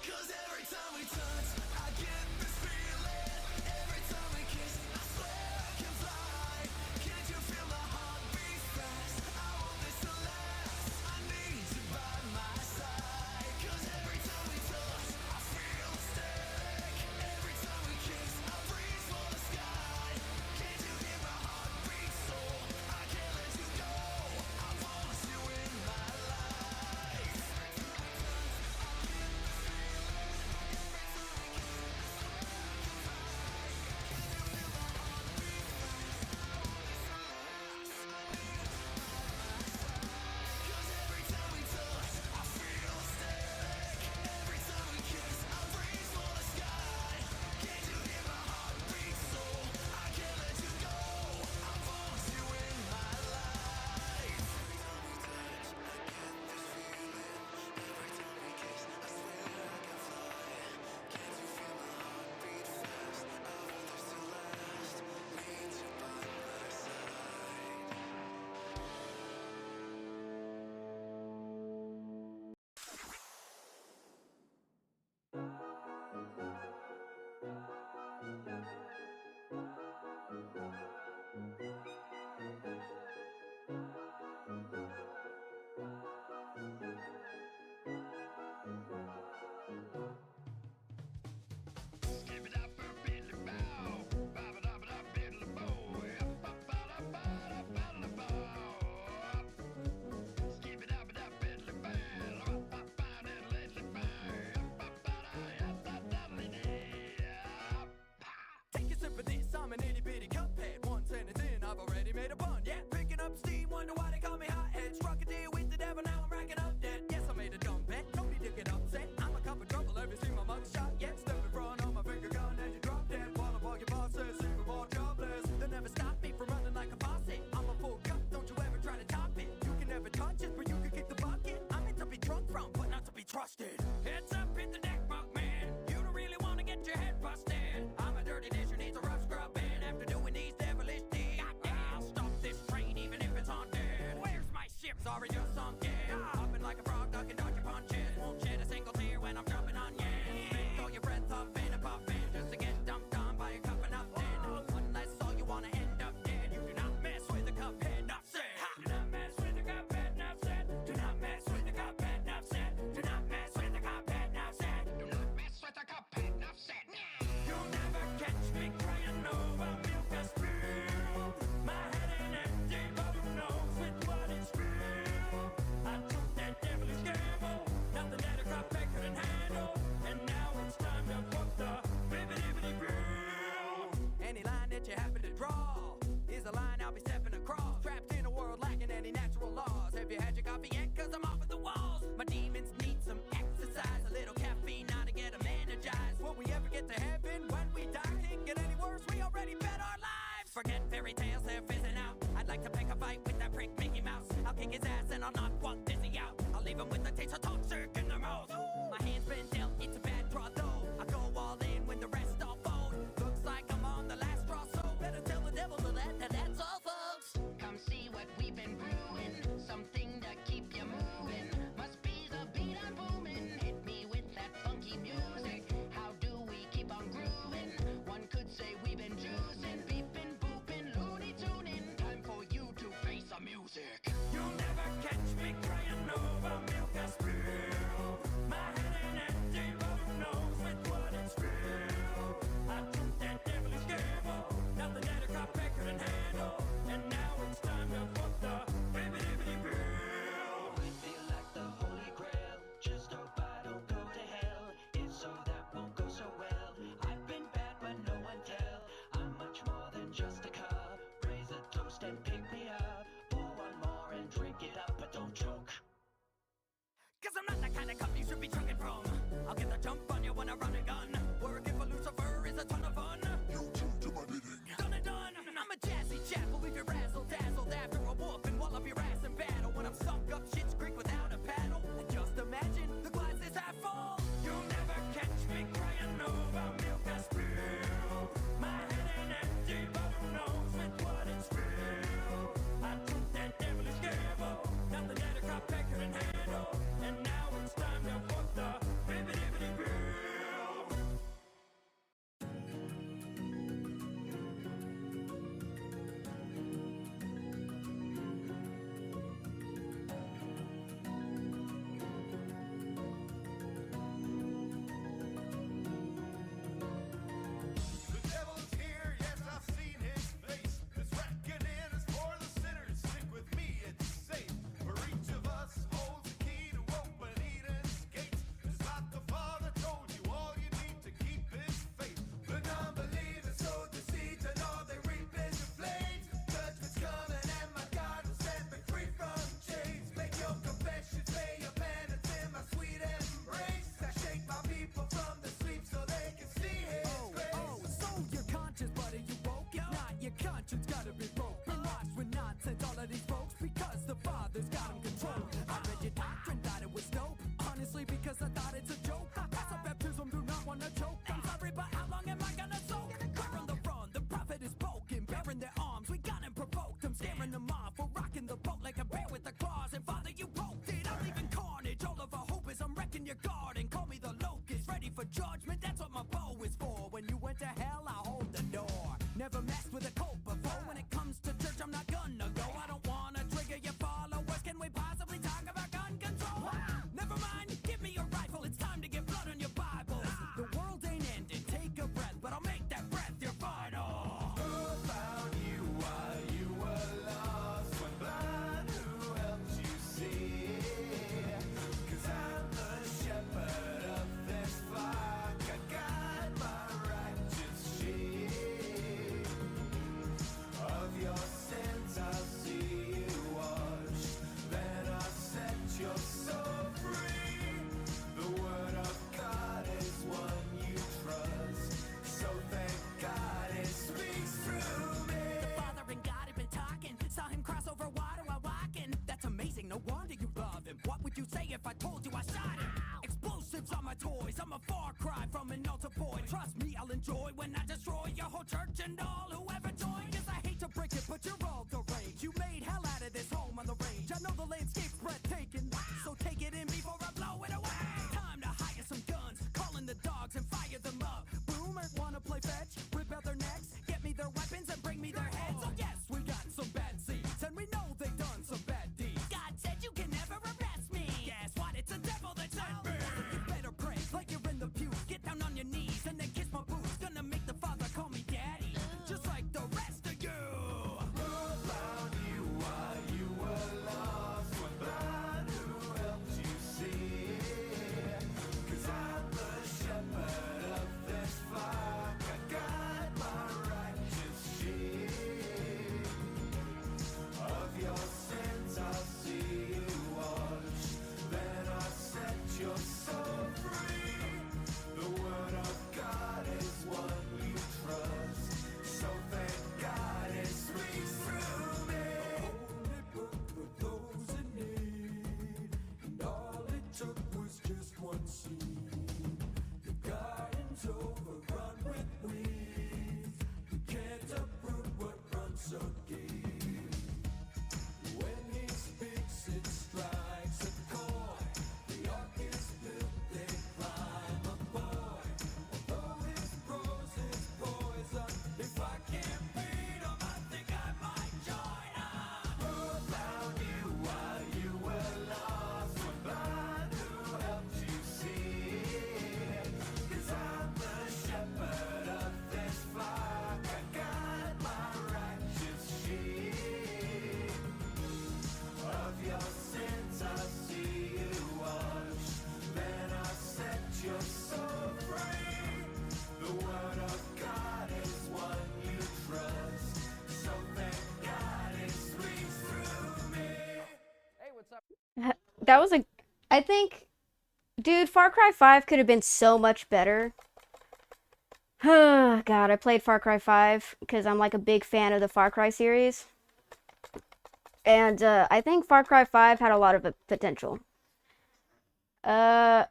'Cause every time we touch, I get this feeling. Every time we kiss, I swear I can fly. Can't you feel my heart beat fast? I want this to last. I need you by my side. 'Cause every time we touch, I feel ecstatic. Every time we kiss, I reach for the sky. Can't you hear my heart beat so? I can't let you go. I want you in my life. Cause every time we touch, I feel ecstatic. Every time we kiss, I reach for the sky. Can't you hear my heart beat so? I can't let you go. I want you in my life. Every time we touch, I get this feeling. Every time we kiss, I swear I can fly. Can't you feel my heart beat fast? I want this to last. Need you by my side. Take a sip of this, I'm an itty bitty cuphead. One sentence in, I've already made a pun. Yeah, picking up steam, wonder why they call me hothead. Struck a deal with the devil, now I'm racking up debt. Yes, I made a dumb bet, no need to get upset. I'm a cup of trouble, have you seen my mug shot yet? Step in front on my finger gun and you drop dead. While I bug your bosses, even more jobless. They'll never stop me from running like a faucet. I'm a full cup, don't you ever try to top it. You can never touch it, but you can kick the bucket. I'm meant to be drunk from, but not to be trusted. Heads up, hit the deck, buck man. You don't really want to get your head busted. I'm a dirty dish who needs a rough scrubbing after doing these devilish deeds. I'll stop this train even if it's haunted. Where's my ship? Sorry, you're sunken. Hopping like a frog, ducking, dodge your punches. Won't shed a single tear when I'm jumping on you. Spit all your breath up in a puffin just to get dumped on by a cup of nothing. Unless all you wanna end up dead. You do not mess with the cup head, not said. Do not mess with the cup head, not said. Do not mess with the cup head, not said. Do not mess with the cup head, not said. Do not mess with the cup head, not said. You'll never catch me crying over milk I spilled. My head ain't empty, but who knows with what it's filled. fairy tales, they're fizzing out. I'd like to pick a fight with that prick Mickey Mouse. I'll kick his ass and I'll knock Walt Disney out. I'll leave him with the taste of toxic in their mouth. My hand's been dealt, it's a bad draw though. I go all in when the rest all fold. Looks like I'm on the last straw, so better tell the devil that's all, folks. Come see what we've been brewing, something to keep you moving. Must be the beat I'm booming. Hit me with that funky music. How do we keep on grooving? One could say we've been juicing, beeping, booping, loony tuning. Time for you to face the music. You'll never catch me crying over milk I spill. My head ain't empty, but who knows with what it's filled. I took that devilish gamble, nothing that a cop can handle. And now it's time to fuck the bibbidi bill. We feel like the holy grail. Just hope I don't go to hell. If so, that won't go so well. I've been bad, but no one tell. I'm much more than just a cup. Raise a toast and pick me up. Pour one more and drink it up, but don't choke. Cause I'm not the kind of cup you should be drinking from. I'll get the jump on you when I run a gun. Working for Lucifer is a ton of fun. You two do my bidding. Done and done. I'm a jazzy chap who'll leave you razzle-dazzled after a whooping while up your ass in battle. When I'm sunk up Shit's Creek without a paddle. And just imagine the glass is half full. You'll never catch me crying over milk I spill. My head ain't empty, but who knows with what it's filled. I took that devilish gamble, nothing that a cop can handle. And now it's time to fuck the bibbidi bill. The devil's here, yes, I've seen his face. This reckoning is for the sinners. Stick with me, it's safe. For each of us holds the key to open Eden's gates. Just like the Father told you, all you need to keep is faith. The non-believers sow the seeds and all they reap is the flames. Judgment's coming and my God will set me free from chains. Make your confessions, pay your penance in my sweet embrace. I shake my people from the sleep so they can see his grace. So your conscience, buddy, you woke? If not, your conscience gotta be broke. Brainwashed with nonsense, all of these folks, because the Father's got them controlled. I read your doctrine, thought it was dope. Honestly, because I thought it's a joke. Pass a baptism, do not wanna choke. I'm sorry, but how long am I gonna soak? We're on the run, the prophet is broken. Bearing their arms, we got him provoked. I'm scaring them off, we're rocking the boat like a bear with the claws. And Father, you poked it, I'm leaving carnage. All of our hope is I'm wrecking your garden. Call me the locust, ready for judgment, that's what my bow is for. When you went to hell, I hold the door. Never messed with a cult before. When it comes to church, I'm not gonna go. I don't wanna trigger your followers. Can we possibly talk about gun control? Never mind, give me your rifle. It's time to get blood on your Bibles. The world ain't ending, take a breath, but I'll make that breath your final. Who found you while you were lost? When blind, who helped you see? 'Cause I'm the shepherd of this flock. I guide my righteous sheep. Of your sins I'll see you washed. Then I'll set your soul free. The word of God is one you trust. So thank God it speaks through me. The Father and God have been talking. Saw him cross over water while walking. That's amazing, no wonder you love him. What would you say if I told you I shot him? Explosives on my toys, I'm a far cry from an altar boy. Trust me, I'll enjoy when I destroy your whole church and all who ever joined. 'Cause I hate to break it, but you're all deranged. You made hell out of this home on the range. I know the landscape's breathtaking, so take it in before I blow it away. Time to hire some guns, calling the dogs and fire them up. Boomer, wanna play fetch? Rip out their necks, get me their weapons and bring me their heads. Oh yes, we got some bad seeds, and we know they've done some bad deeds. God said you can never arrest me. Guess what? It's the devil that sent me. You better pray like you're in the pew. Get down on your knees and then kiss my boots. Gonna make the Father call me daddy, just like the rest of you. Who unseen. Your garden's overrun with weeds. You can't uproot what runs so deep. When he speaks, it strikes a chord. The ark is built, they climb aboard. Although his prose is poison, if I can't beat him, I think I might join him. Who found you while you were lost? We're blind, who helped you see it? 'Cause I'm the shepherd of this flock. I guide my righteous sheep. Of your sins I'll see you wash, then I'll set your soul free. The word of God is one you trust, so thank God it speaks through me. That was I think, dude, Far Cry 5 could have been so much better. God, I played Far Cry 5 because I'm like a big fan of the Far Cry series. And I think Far Cry 5 had a lot of potential. Gonna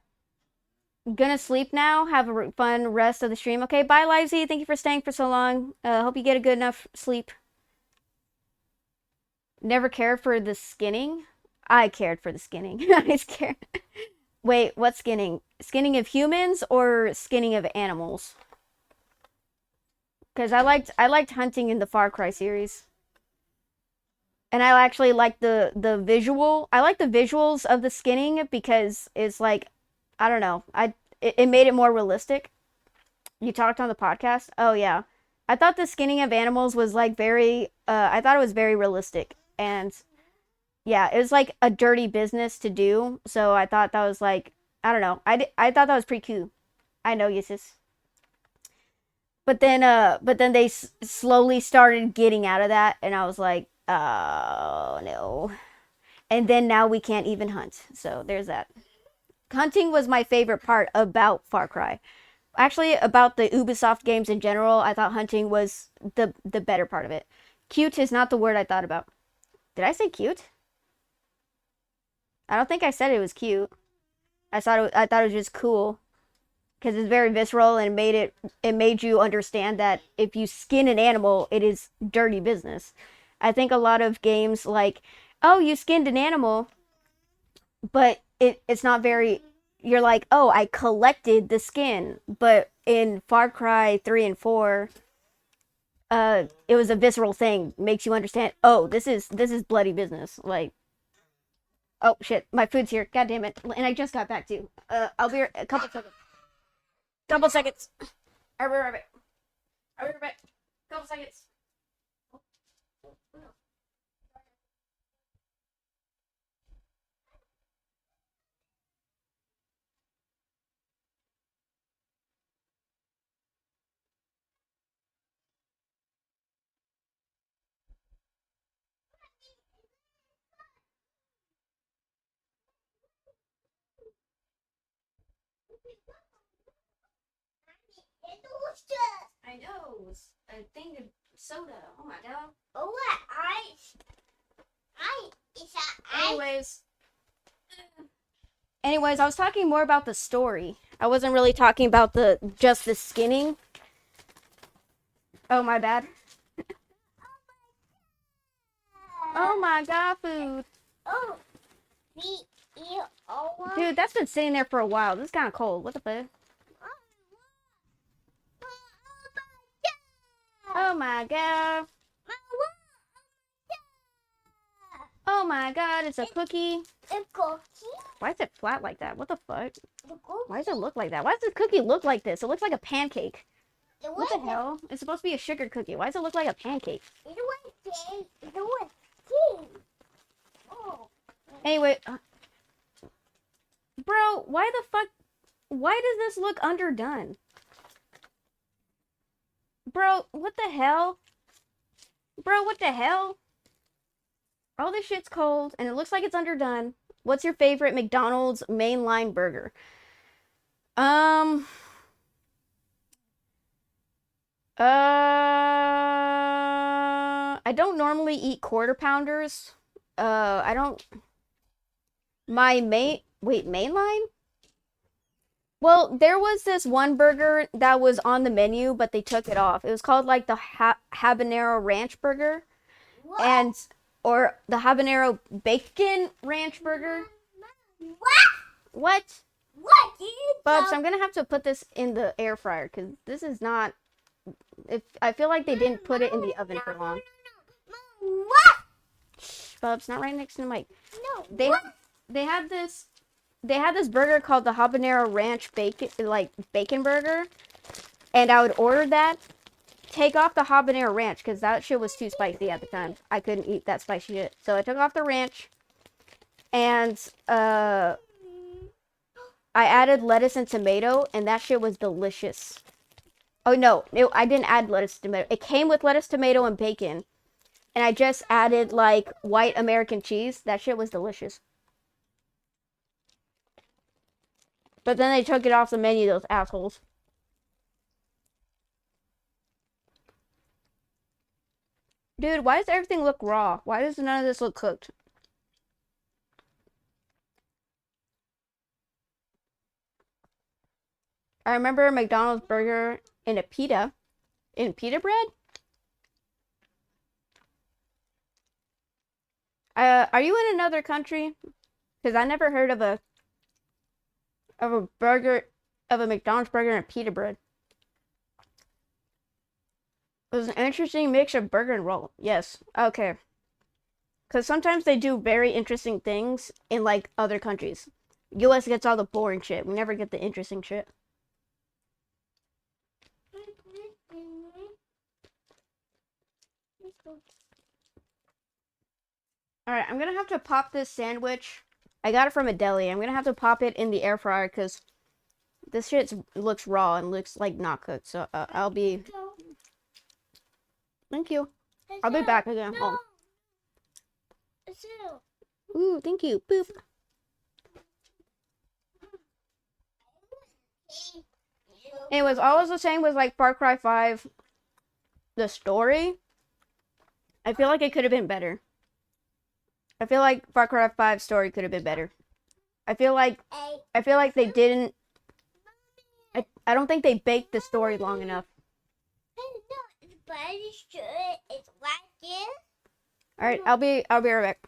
sleep now. Have a fun rest of the stream. Okay, bye, Livesy. Thank you for staying for so long. Hope you get a good enough sleep. Never cared for the skinning. I cared for the skinning. I scared. Wait, what skinning? Skinning of humans or skinning of animals? Because I liked hunting in the Far Cry series. And I actually like the visual. I like the visuals of the skinning because it's like, I don't know. It made it more realistic. You talked on the podcast? Oh yeah. I thought the skinning of animals was like very I thought it was very realistic. And yeah, it was like a dirty business to do. So I thought that was like, I don't know. I thought that was pretty cool. I know, yes, sis. But then they slowly started getting out of that, and I was like, oh no. And then now we can't even hunt. So there's that. Hunting was my favorite part about Far Cry. Actually, about the Ubisoft games in general, I thought hunting was the better part of it. Cute is not the word I thought about. Did I say cute? I don't think I said it was cute. I thought it was just cool. Because it's very visceral and it made you understand that if you skin an animal, it is dirty business. I think a lot of games like, oh, you skinned an animal, but it's not very, you're like, oh, I collected the skin. But in Far Cry 3 and 4, it was a visceral thing. Makes you understand, oh, this is bloody business. Like, oh shit, my food's here. God damn it. And I just got back too. I'll be here a couple seconds. Couple seconds. I'll be right back. I'll be right back. Couple seconds. I know. It's a thing of soda. Oh my god. Oh, what? Anyways, I was talking more about the story. I wasn't really talking about just the skinning. Oh, my bad. Oh my god, food. Oh, Dude, that's been sitting there for a while. This is kind of cold. What the fuck? Oh my god. Oh my god, it's a cookie. A cookie? Why is it flat like that? What the fuck? Why does it look like that? Why does the cookie look like this? It looks like a pancake. What the hell? It's supposed to be a sugar cookie. Why does it look like a pancake? Anyway, bro, why does this look underdone? Bro, what the hell? Bro, what the hell? All this shit's cold, and it looks like it's underdone. What's your favorite McDonald's mainline burger? I don't normally eat quarter pounders. I don't. Mainline? Well, there was this one burger that was on the menu, but they took it off. It was called like the habanero ranch burger, and or the habanero bacon ranch burger. What? What, dude? Bubs, I'm gonna have to put this in the air fryer because this is not. If I feel like they didn't put it in the oven for long. What? Shh, Bubs, not right next to the mic. No. They had this burger called the habanero ranch bacon burger, and I would order that. Take off the habanero ranch because that shit was too spicy at the time. I couldn't eat that spicy shit, so I took off the ranch, and I added lettuce and tomato, and that shit was delicious. Oh no, I didn't add lettuce and tomato. It came with lettuce, tomato, and bacon, and I just added like white American cheese. That shit was delicious. But then they took it off the menu, those assholes. Dude, why does everything look raw? Why does none of this look cooked? I remember a McDonald's burger in pita bread? Are you in another country? Because I never heard of a McDonald's burger and pita bread. It was an interesting mix of burger and roll. Yes. Okay. Because sometimes they do very interesting things in like other countries. US gets all the boring shit. We never get the interesting shit. Alright, I'm gonna have to pop this sandwich. I got it from a deli. I'm gonna have to pop it in the air fryer because this shit looks raw and looks like not cooked. So I'll be... Thank you. I'll be back again. Home. Ooh, thank you. Boop. Anyways, all I was saying was like Far Cry 5, the story. I feel like it could have been better. I feel like Far Cry 5 story could have been better. I feel like they didn't. I don't think they baked the story long enough. It's right here. All right, I'll be right back.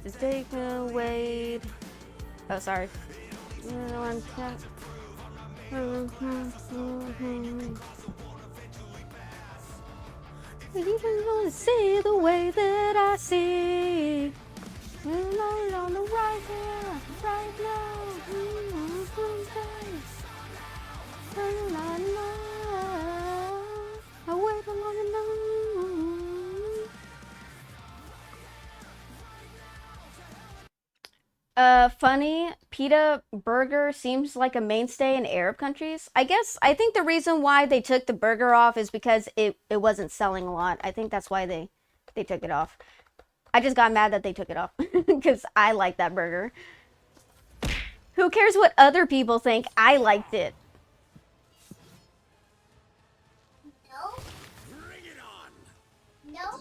To take away. Oh, sorry. You just wanna see the way that I see. We're all on the right here, right now. I wait long enough. Funny, pita burger seems like a mainstay in Arab countries. I think the reason why they took the burger off is because it wasn't selling a lot. I think that's why they they took it off. I just got mad that they took it off because I like that burger. Who cares what other people think? I liked it.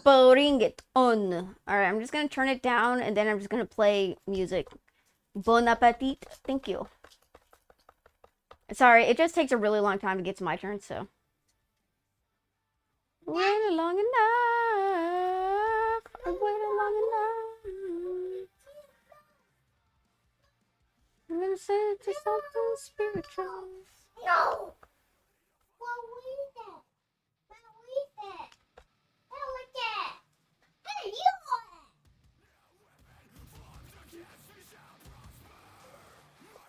Bring it on. Alright, I'm just gonna turn it down and then I'm just gonna play music. Bon appetit. Thank you. Sorry, it just takes a really long time to get to my turn, so. Waited long enough. I waited long enough. I'm gonna say it to something spiritual. No! What was that? What was that? What was that? Hey, you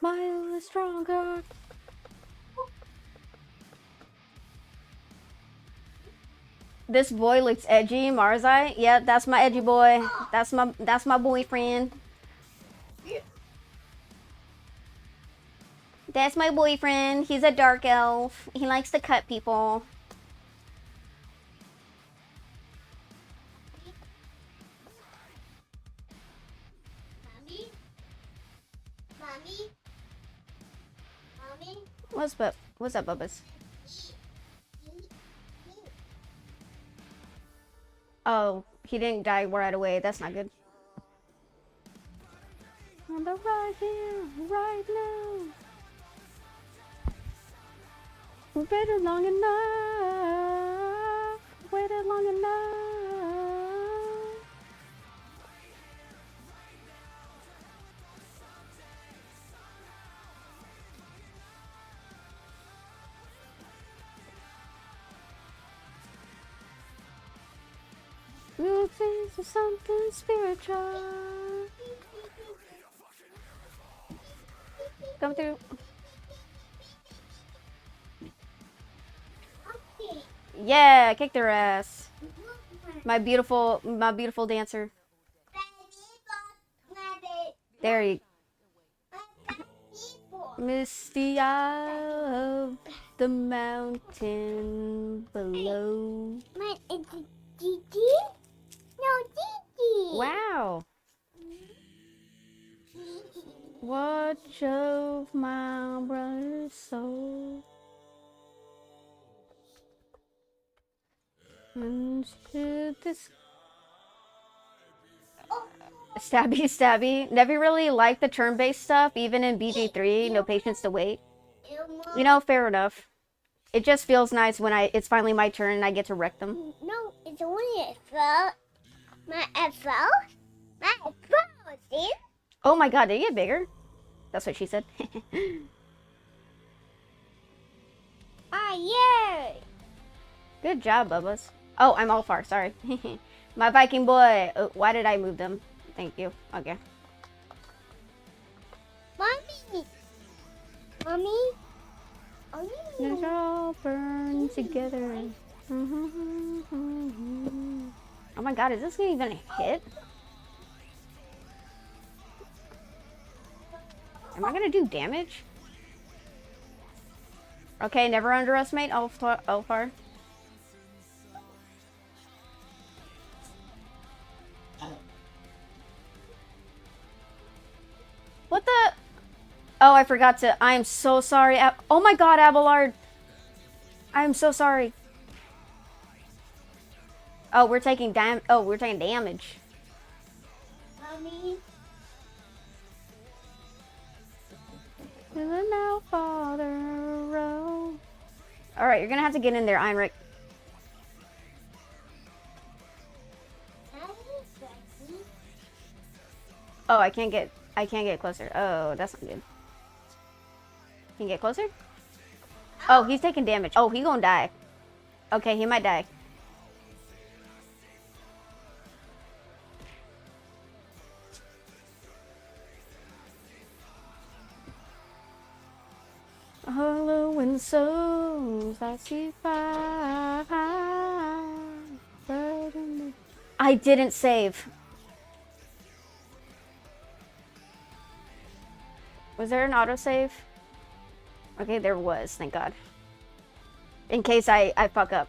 My will is stronger. This boy looks edgy, Marzai. Yeah, that's my edgy boy. That's my boyfriend. That's my boyfriend. He's a dark elf. He likes to cut people. Mommy? Mommy? Mommy? What's up, Bubba's? Oh, he didn't die right away. That's not good. On the right here, right now. We waited long enough. Waited long enough. We'll taste of something spiritual. Come through. Yeah, kick their ass. My beautiful dancer. There you Misty of the mountain below. My, is it Gigi? No, Gigi. Wow. Watch of my brother's soul. To this. Stabby, stabby. Never really liked the turn-based stuff, even in BG3. No patience to wait. You know, fair enough. It just feels nice when it's finally my turn and I get to wreck them. No, it's only a FL. My FL? My FL, see? Oh my god, did it get bigger? That's what she said. Ah, yay! Good job, Bubba's. Oh, I'm all far, sorry. My Viking boy. Oh, why did I move them? Thank you. Okay. Mommy! Mommy? Let's all burn together. Oh my god, is this even gonna hit? Am I gonna do damage? Okay, never underestimate Alfar. What the? Oh, I forgot to. I am so sorry. Oh my god, Abelard. I am so sorry. Oh, we're taking damage. Mommy? Now, Father. All right, you're gonna have to get in there, Einrich. Oh, I can't get closer. Oh, that's not good. Can you get closer? Oh, he's taking damage. Oh, he gonna die. Okay, he might die. Hollow souls, I see fire. I didn't save. Was there an autosave? Okay, there was, thank God. In case I fuck up.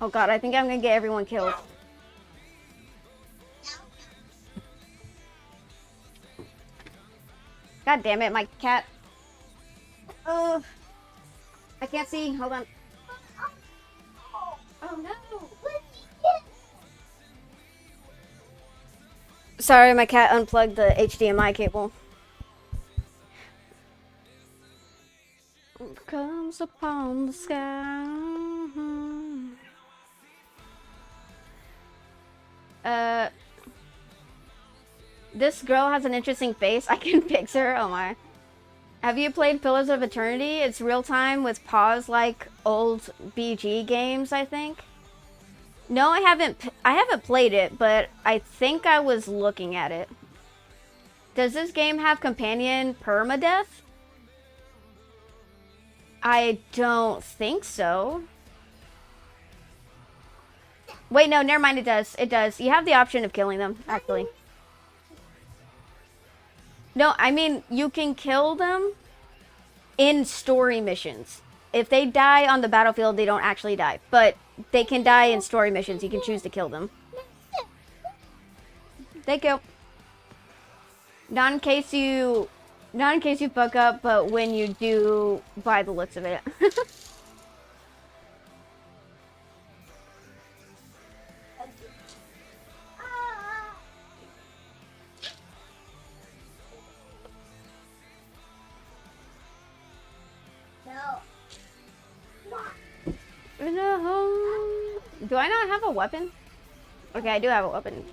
Oh God, I think I'm gonna get everyone killed. God damn it, my cat. Oh, I can't see. Hold on. Oh no. Sorry, my cat unplugged the HDMI cable. Comes upon the sky. This girl has an interesting face. I can fix her. Oh my. Have you played Pillars of Eternity? It's real time with pause like old BG games, I think. No, I haven't played it, but I think I was looking at it. Does this game have companion permadeath? I don't think so. Wait, no, never mind, it does. It does. You have the option of killing them, actually. No, I mean, you can kill them in story missions. If they die on the battlefield, they don't actually die. But they can die in story missions. You can choose to kill them. Thank you. Not in case you fuck up, but when you do, by the looks of it. No. Do I not have a weapon? Okay, I do have a weapon.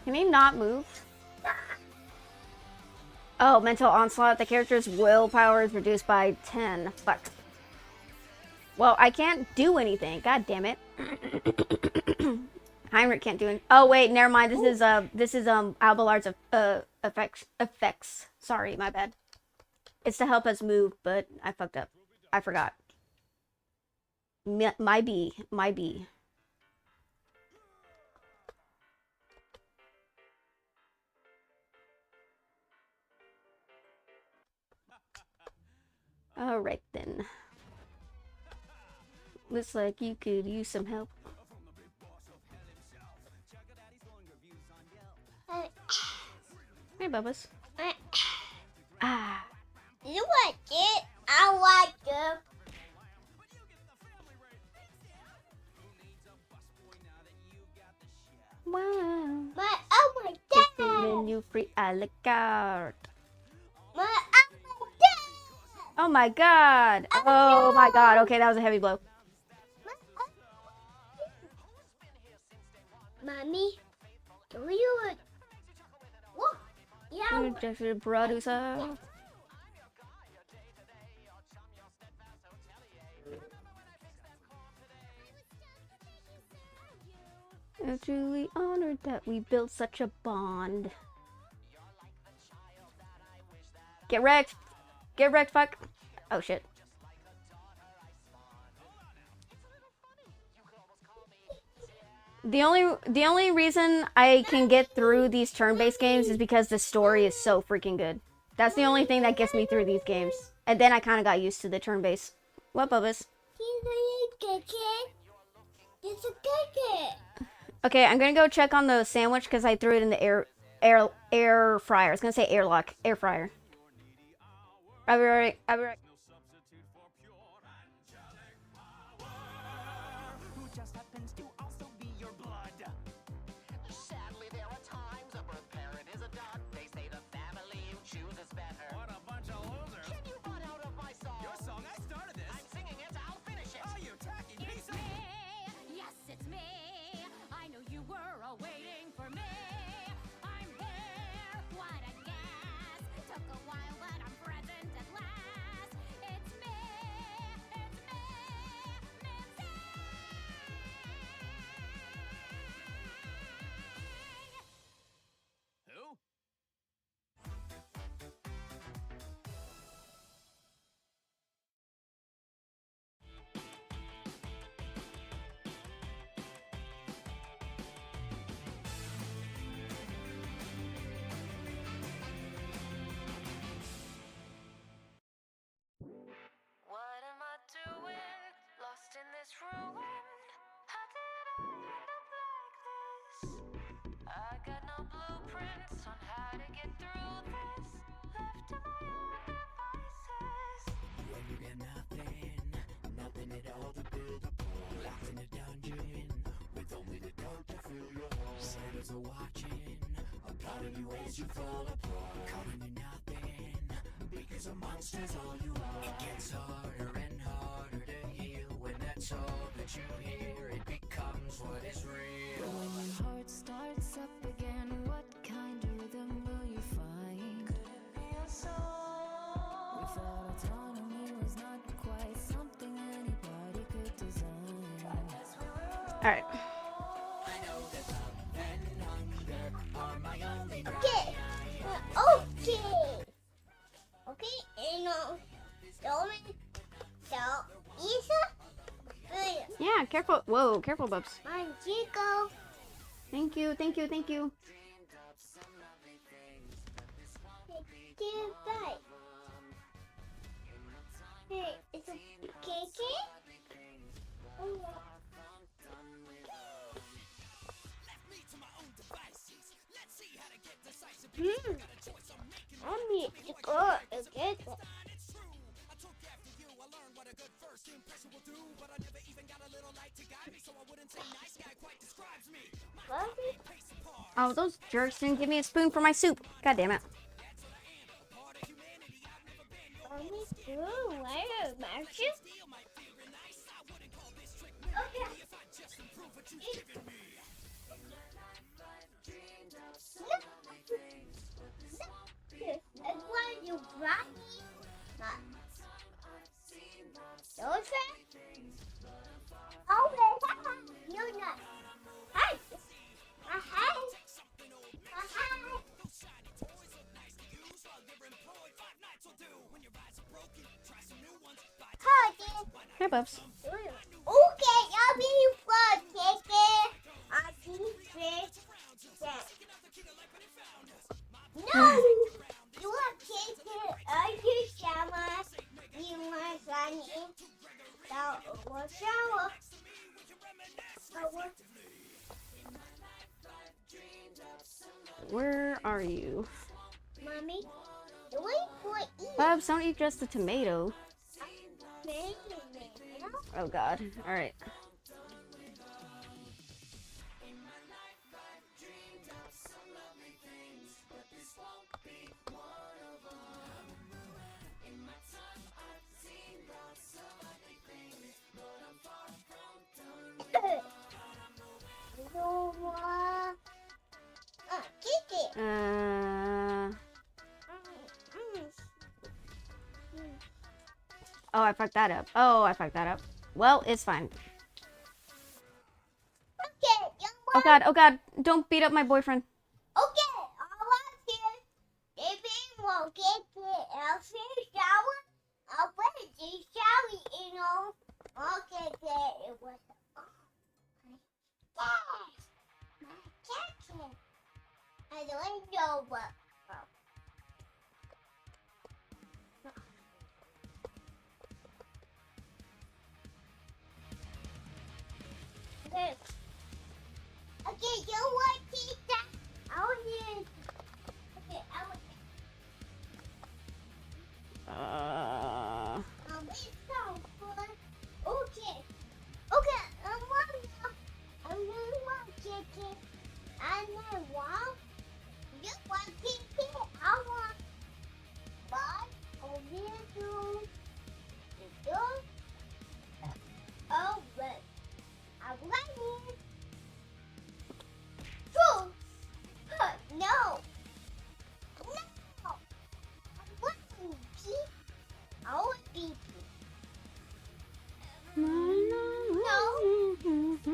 Can he not move? Oh, mental onslaught. The character's willpower is reduced by 10. Fuck. Well, I can't do anything. God damn it. Heinrich can't do anything. Oh wait, never mind. This is Albalard's effects. Sorry, my bad. It's to help us move, but I fucked up. I forgot. My B. Alright then. Looks like you could use some help. Hey, Bubba's. Ah. You like it? I like it. Wow. Oh my god. Menu free a la carte. Oh Oh my god. Oh my god. Okay, that was a heavy blow. Mommy, do you what? Yeah. Jeffrey producer. I'm truly honored that we built such a bond. Get wrecked. Get wrecked, fuck. Oh shit. The only reason I can get through these turn-based games is because the story is so freaking good. That's the only thing that gets me through these games. And then I kind of got used to the turn-based. What, Bubba's? Okay, I'm gonna go check on the sandwich because I threw it in the air fryer. I was gonna say air fryer. I'll be right. Sadly, there are times a birth parent is a dud. They say the family you choose is better. What a bunch of losers. Can you run out of my song? Your song? I started this. I'm singing it. I'll finish it. Oh, you tacky piece of... Yes, it's me. I know you were all waiting for me. I'm here. What a guess. Took a while, but I'm present at last. I got no blueprints on how to get through this. Left to my own devices. When you get nothing, nothing at all to build upon. Locked in a dungeon, with only the dark to fill your heart. Shadows are watching, applauding you as you fall apart. Calling you nothing, because a monster's all you are. It gets harder and harder to heal. When that's all that you hear, it becomes what is real. When your heart starts up again, what kind of rhythm will you find? Could it be a song? We thought autonomy was not quite something anybody could design. I guess we were wrong. Alright. I know that love and hunger are my only Okay. Okay. Okay. And Isa. Yeah, careful. Whoa, careful, Bubs. My Chico. Thank you, thank you, thank you. Goodbye. Hey, it's a KK? Oh, I need to go and get it. Oh, those jerks didn't give me a spoon for my soup. God damn it. Mommy, where Marshall? Okay. Look, what you brought me? Those oh, you're not. Hi. Hi. Hi. Hi, Bubs. Okay, I'll be fun, KK. I'll be fish. No! You want KK? Are you shower? You want sunny? Shower. Where are you? Mommy, wait for eat. Bubs, don't eat just the tomato. Maybe. Oh god. Alright. Oh, I fucked that up. Oh, I fucked that up. Well, it's fine. Oh god, oh god. Don't beat up my boyfriend. Okay, I want to. If it won't get it, I'll see shower. I'll put it in shower, you know. Okay, it was. I don't know what. Okay. Okay, you want pizza? I want. Okay, I want. It's so fun. Okay. Okay, I really want chicken. And I want. You want chicken? I want. But over here too. Oh, but I want it. True. No. No. I want pee. I want pee. No.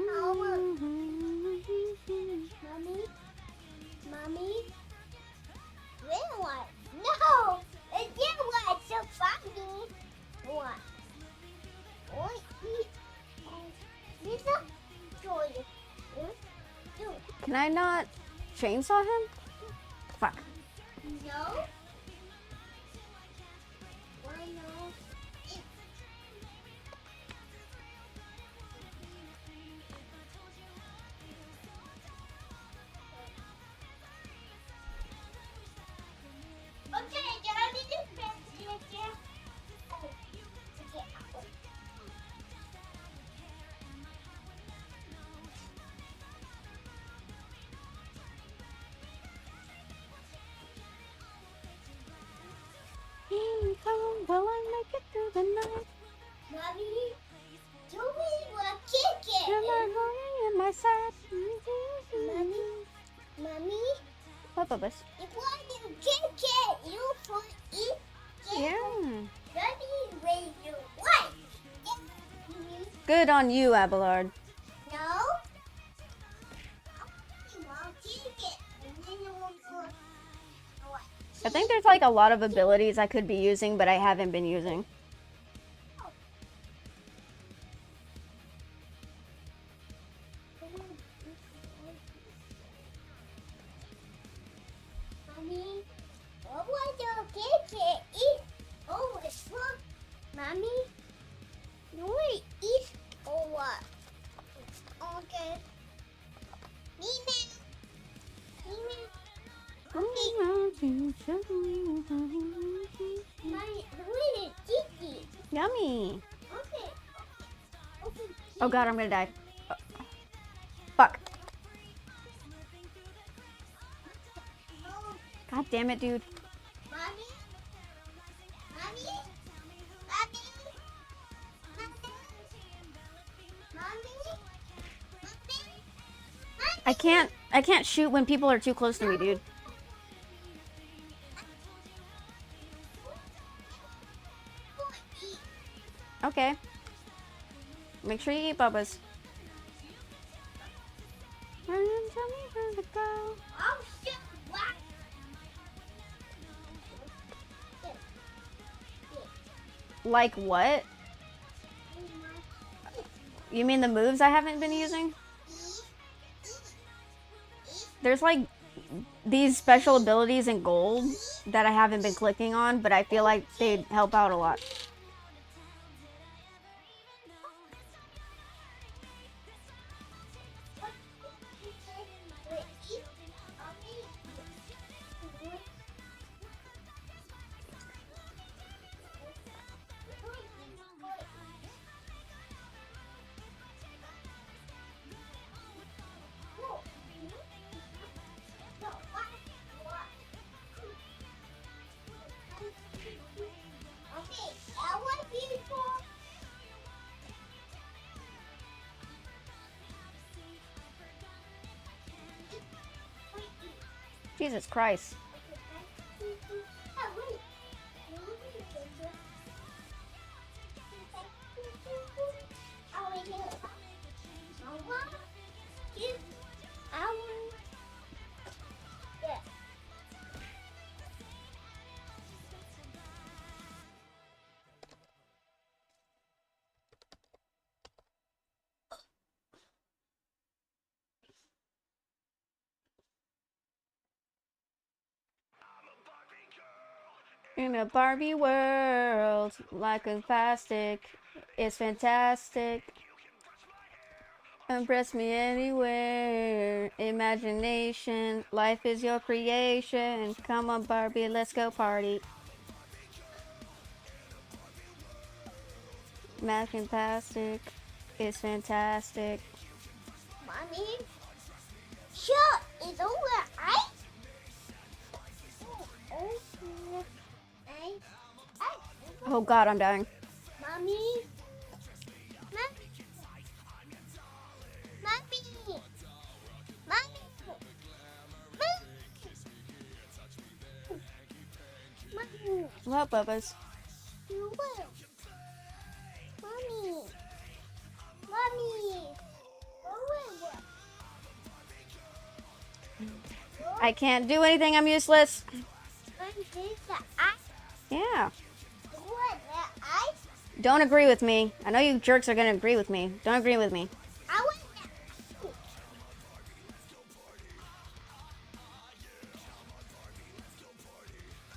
I want. Mommy. Really what? No. It didn't want so funny. What? What? Lisa, joy. Can I not chainsaw him? Fuck. No. Why no? What, Bubba's? If you kick it, you put it. Yeah. That is where you want. Good on you, Abelard. No. I'll kick it, and then you won't put. I think there's like a lot of abilities I could be using, but I haven't been using. Mommy, what was your kick it? Eat. Oh, it's fun. Mommy, you want to eat or what? Okay. Nina. Yummy. Okay. Oh god, I'm gonna die. Fuck. God damn it, dude. I can't shoot when people are too close to me, dude. Okay. Make sure you eat Bubba's. Like what? You mean the moves I haven't been using? There's like these special abilities in gold that I haven't been clicking on, but I feel like they'd help out a lot. Jesus Christ. In a Barbie world, like a plastic, it's fantastic. Impress me anywhere. Imagination, life is your creation. Come on, Barbie, let's go party. Math and plastic, it's fantastic. Mommy, shut is over. Oh god, I'm dying. Mommy. What, Bubba's? You will. Mommy. Mommy. I can't do anything, I'm useless. Yeah. Don't agree with me. I know you jerks are gonna agree with me. Don't agree with me.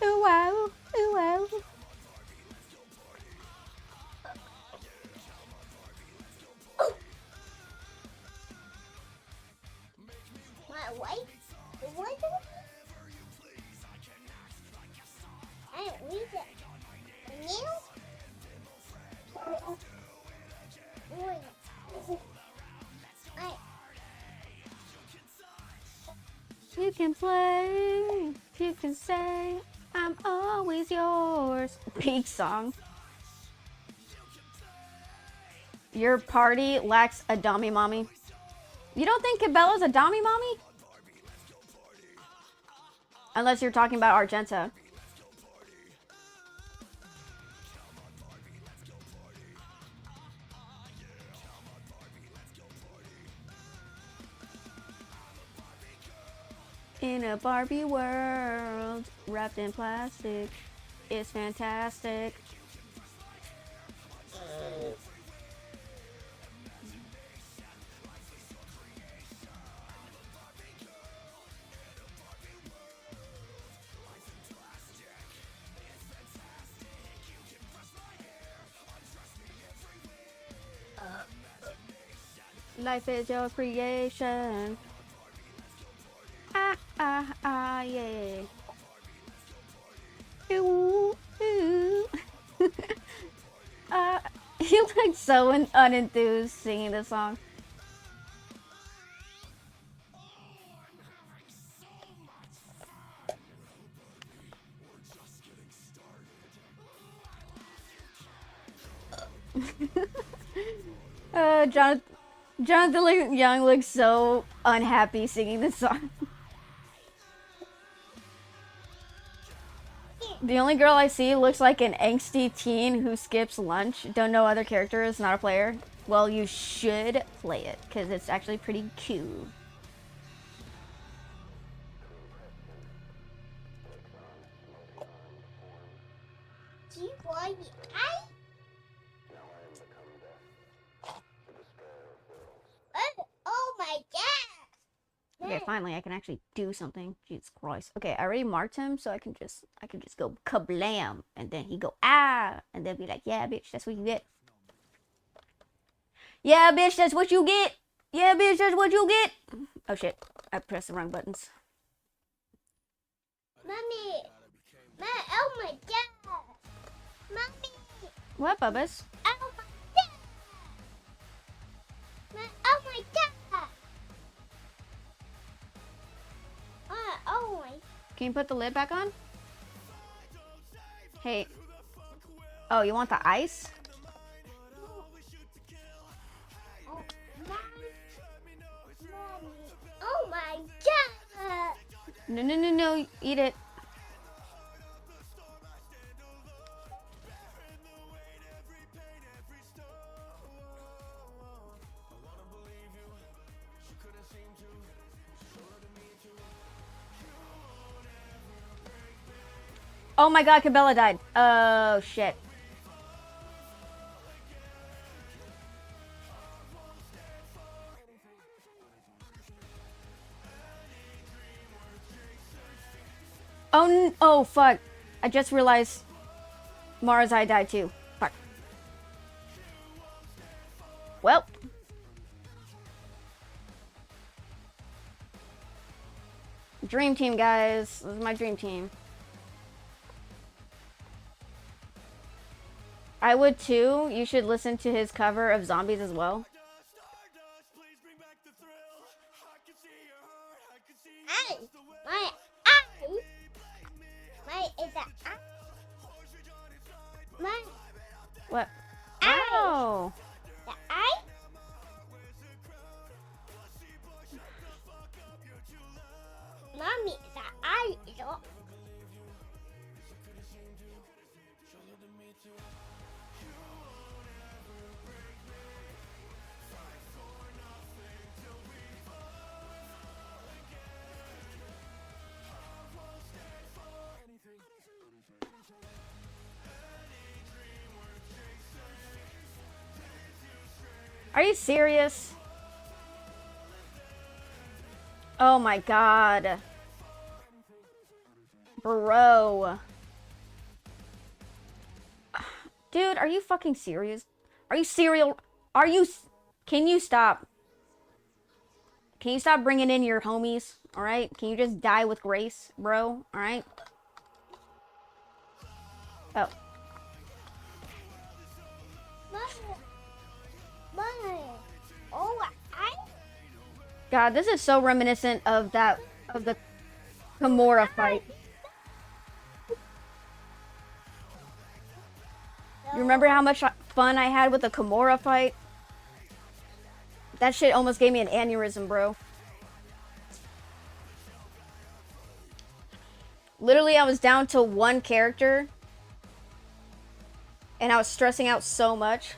Ooh wow, ooh wow. My wife? What? I didn't read it. And you? You can play, you can say, I'm always yours. Peak song. Your party lacks a dummy mommy. You don't think Cabela's a dummy mommy? Unless you're talking about Argenta. In a Barbie world, wrapped in plastic, it's fantastic. Life is your creation. Ah, ah, ah, yeah. Ooh, ooh. You look so unenthused singing this song. Jonathan Young looks so unhappy singing this song. The only girl I see looks like an angsty teen who skips lunch. Don't know other characters, not a player. Well, you should play it, because it's actually pretty cool. Do you want it? Oh my god! Okay, finally I can actually do something. Jesus Christ. Okay, I already marked him, so I can just go kablam, and then he go ah, and then be like, yeah, bitch, that's what you get. Yeah, bitch, that's what you get. Yeah, bitch, that's what you get. Oh shit, I pressed the wrong buttons. Mommy! Oh my god! Mommy! What, Bubbas? Oh my god! Oh my god! Oh my... Can you put the lid back on? Hey. Oh, you want the ice? Oh my god! No, no, no, no, eat it. Oh my god, Cabela died. Oh shit. Oh fuck. I just realized Mara's eye died too. Fuck. Well. Dream team, guys. This is my dream team. I would too. You should listen to his cover of Zombies as well. Eye! My eye! My is that eye? My What? eye! Oh! The eye? Mommy, the eye is up. Are you serious? Oh my god. Bro. Dude, are you fucking serious? Are you serial? Are you... Can you stop? Can you stop bringing in your homies? Alright? Can you just die with grace, bro? Alright? Oh. Oh, God, this is so reminiscent of the Kimura fight. You remember how much fun I had with the Kimura fight? That shit almost gave me an aneurysm, bro. Literally, I was down to one character. And I was stressing out so much.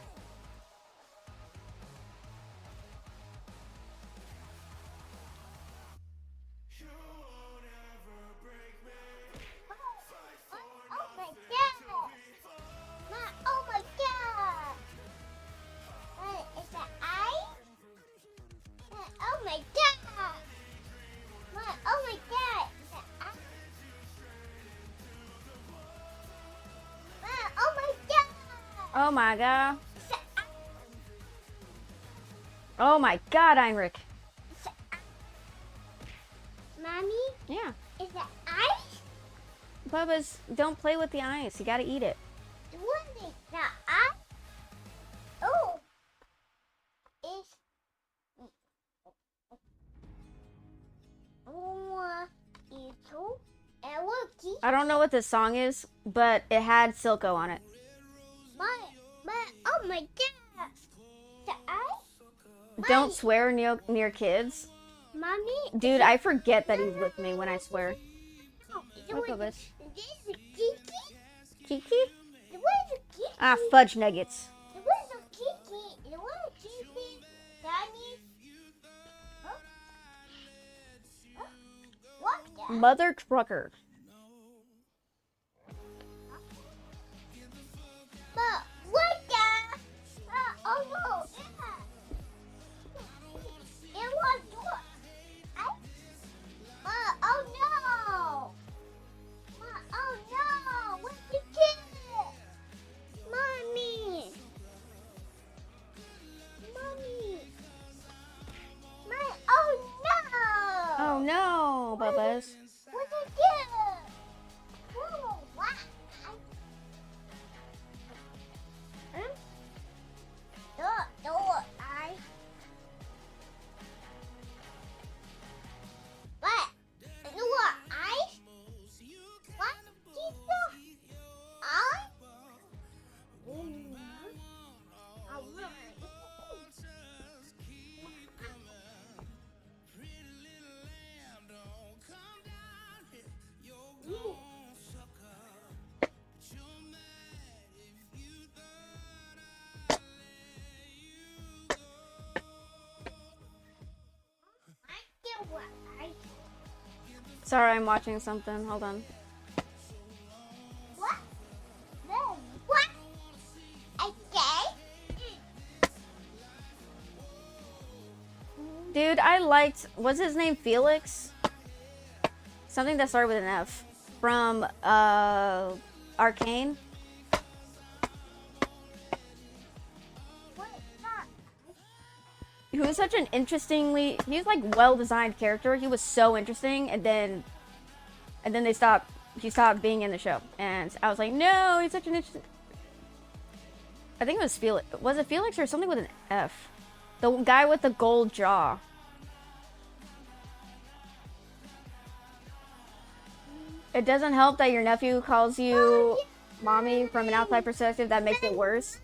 Oh my god! Oh my god! Is that ice? Oh my god! Oh my god! Is that ice? Oh my god! Oh my god. Oh my god, Heinrich. Mommy? Yeah. Is that ice? Bubba's, don't play with the ice. You gotta eat it. What is that ice? Oh. It's... I don't know what this song is, but it had Silco on it. Oh my god! The ice? Don't swear near kids. Mommy? Dude, I forget that he's with me when I swear. What Look at this. This is Kiki? Kiki? What is a Kiki? Ah, fudge nuggets. What is a Kiki? What is Kiki? Daddy? Huh? Huh? What the? Mother trucker. What the? Oh no! It was what? Oh no! Oh no! What's the kid? Mommy! Oh no! Oh no, Bubba's. What's the kid? Whoa, what? I. What? I? What? I? Sorry, I'm watching something. Hold on. What? No. What? Okay. Dude, I liked, what's his name? Felix? Something that started with an F. From, Arcane. He was such an interestingly, he was like well-designed character. He was so interesting, and then he stopped being in the show. And I was like, no, he's such an interesting, I think it was Felix. Was it Felix or something with an F? The guy with the gold jaw. It doesn't help that your nephew calls you mommy from an outside perspective. That makes it worse.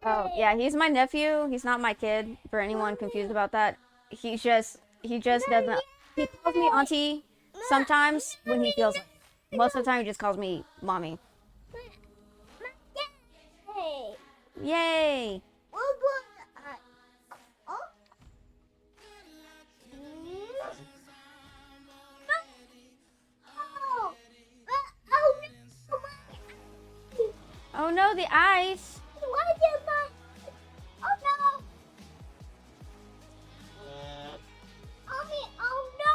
Oh, yeah, he's my nephew. He's not my kid, for anyone confused about that. He just doesn't... He calls me auntie sometimes when he feels like it. Most of the time, he just calls me mommy. Hey. Yay! Oh no, the ice! Oh no! Mommy, oh no!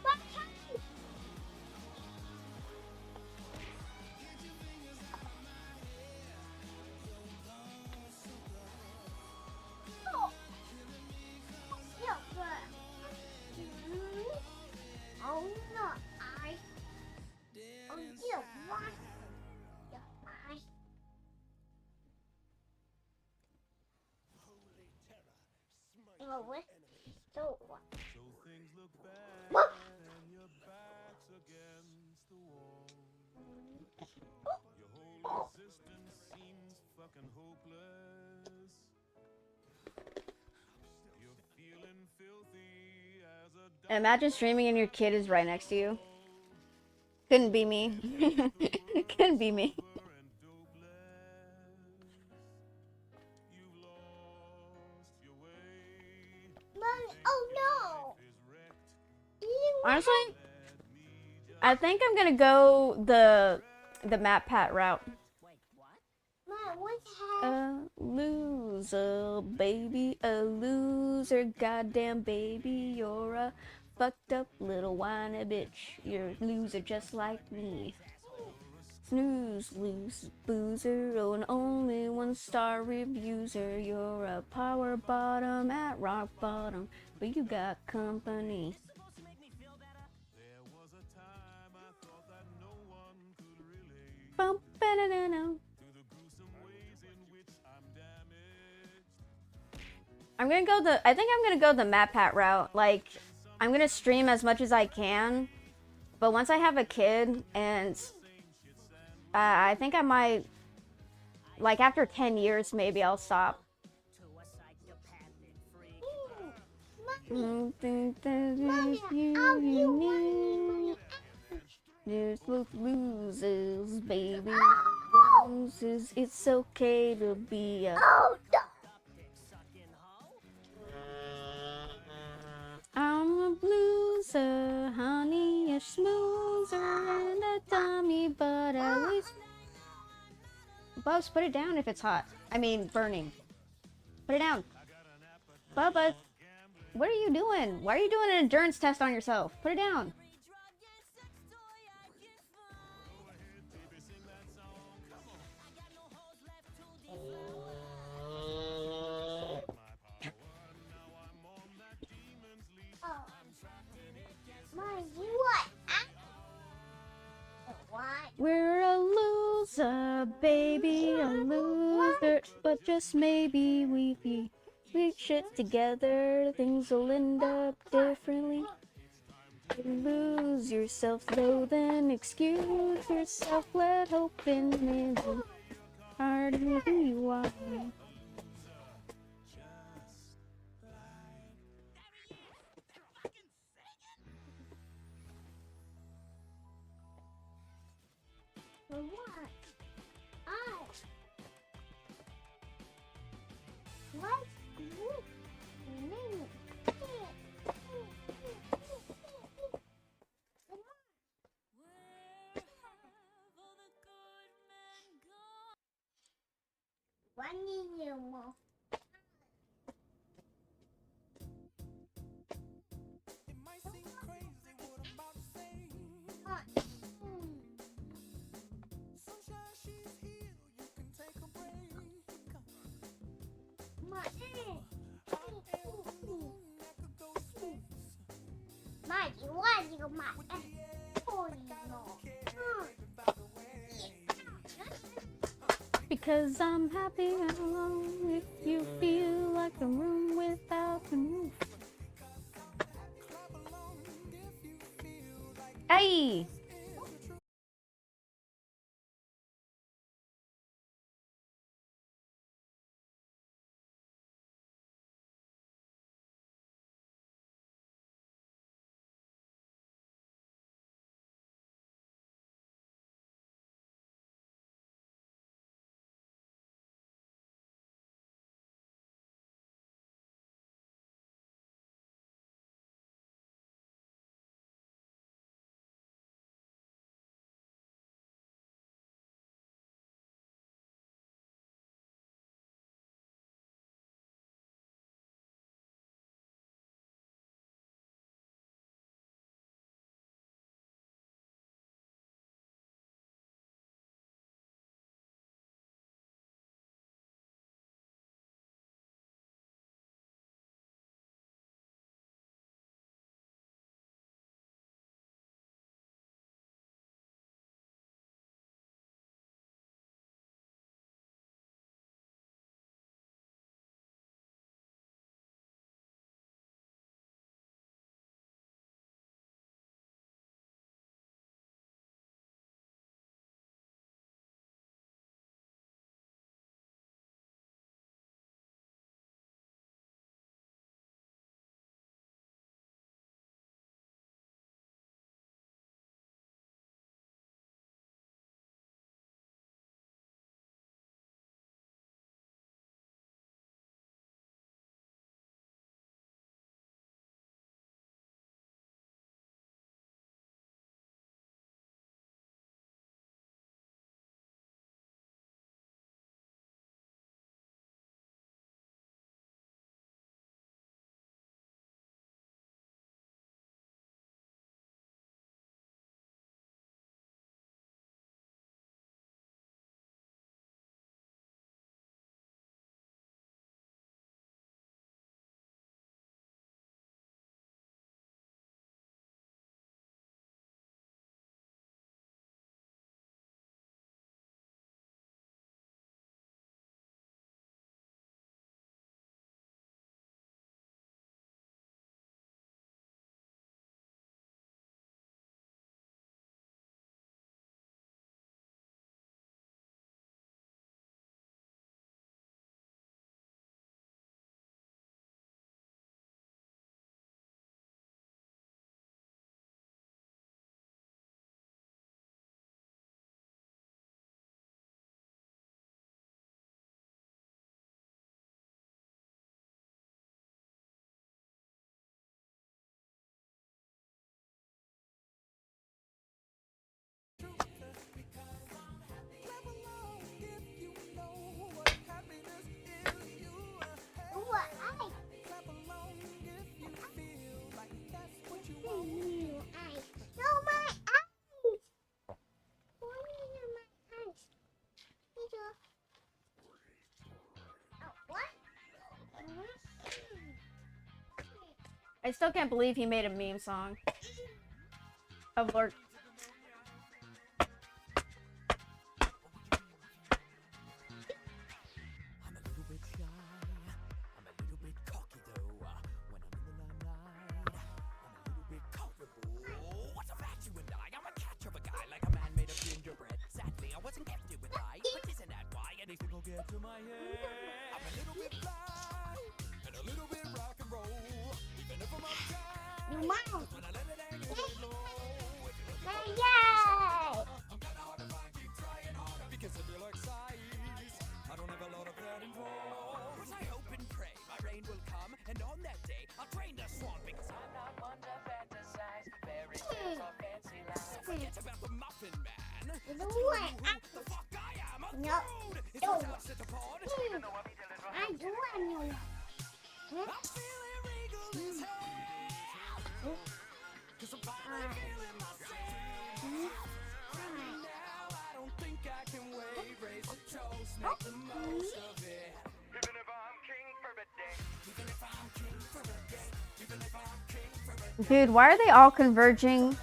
My time! Oh. Yeah, but... Oh no, I... Oh yeah, what? Yeah, I... Oh, what? So what? What? Imagine streaming and your kid is right next to you. Couldn't be me. Couldn't be me. Mommy, oh no! Honestly, I think I'm gonna go the Matt Pat route. Mom, what's happening? A loser, baby, a loser, goddamn baby, you're a fucked up little whiny bitch. You're a loser just like me. Snooze, loose, boozer, oh, and only 1-star reviewser. You're a power bottom at rock bottom, but you got company. Bum, ba-da-da-da. I think I'm gonna go the Matt Pat route. Like, I'm gonna stream as much as I can, but once I have a kid, and I think I might, like, after 10 years, maybe I'll stop. Just look losers, baby. Losers, it's okay to be a. I'm a blueser, honey, a schmoozer, and a dummy, but at least. Bubs, put it down if it's hot. I mean, burning. Put it down. Bubba, what are you doing? Why are you doing an endurance test on yourself? Put it down. Mom, what? What? We're a loser, baby, a loser. But just maybe we shit together, things will end up differently. Lose yourself though, then excuse yourself, let hope in the heart of who you are. For what? What? Because I'm happy and alone. If you feel like a room without a roof. Hey! I still can't believe he made a meme song of Lord. Wow. Dude, why are they all converging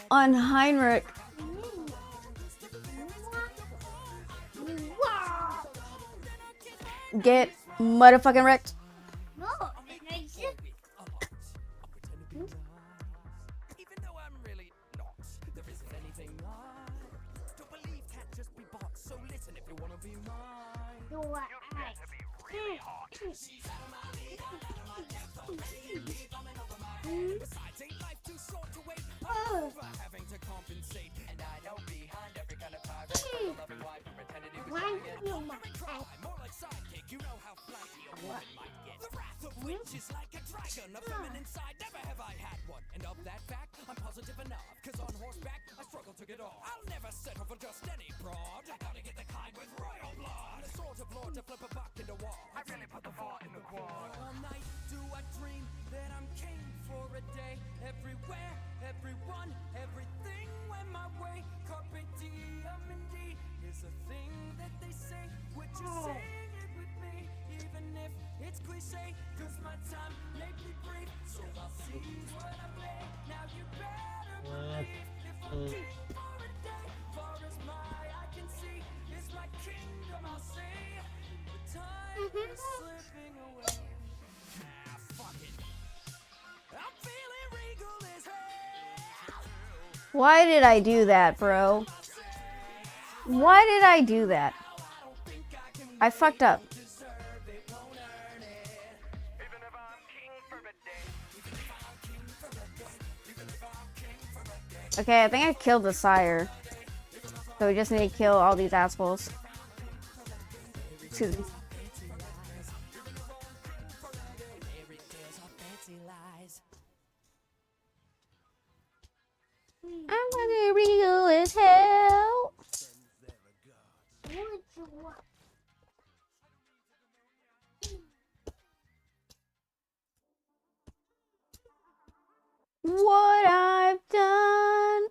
on Heinrich? Get motherfucking wrecked. Why did I do that, bro? Why did I do that? I fucked up. Okay, I think I killed the sire. So we just need to kill all these assholes. Excuse me. I'm fucking real as hell. What I've done.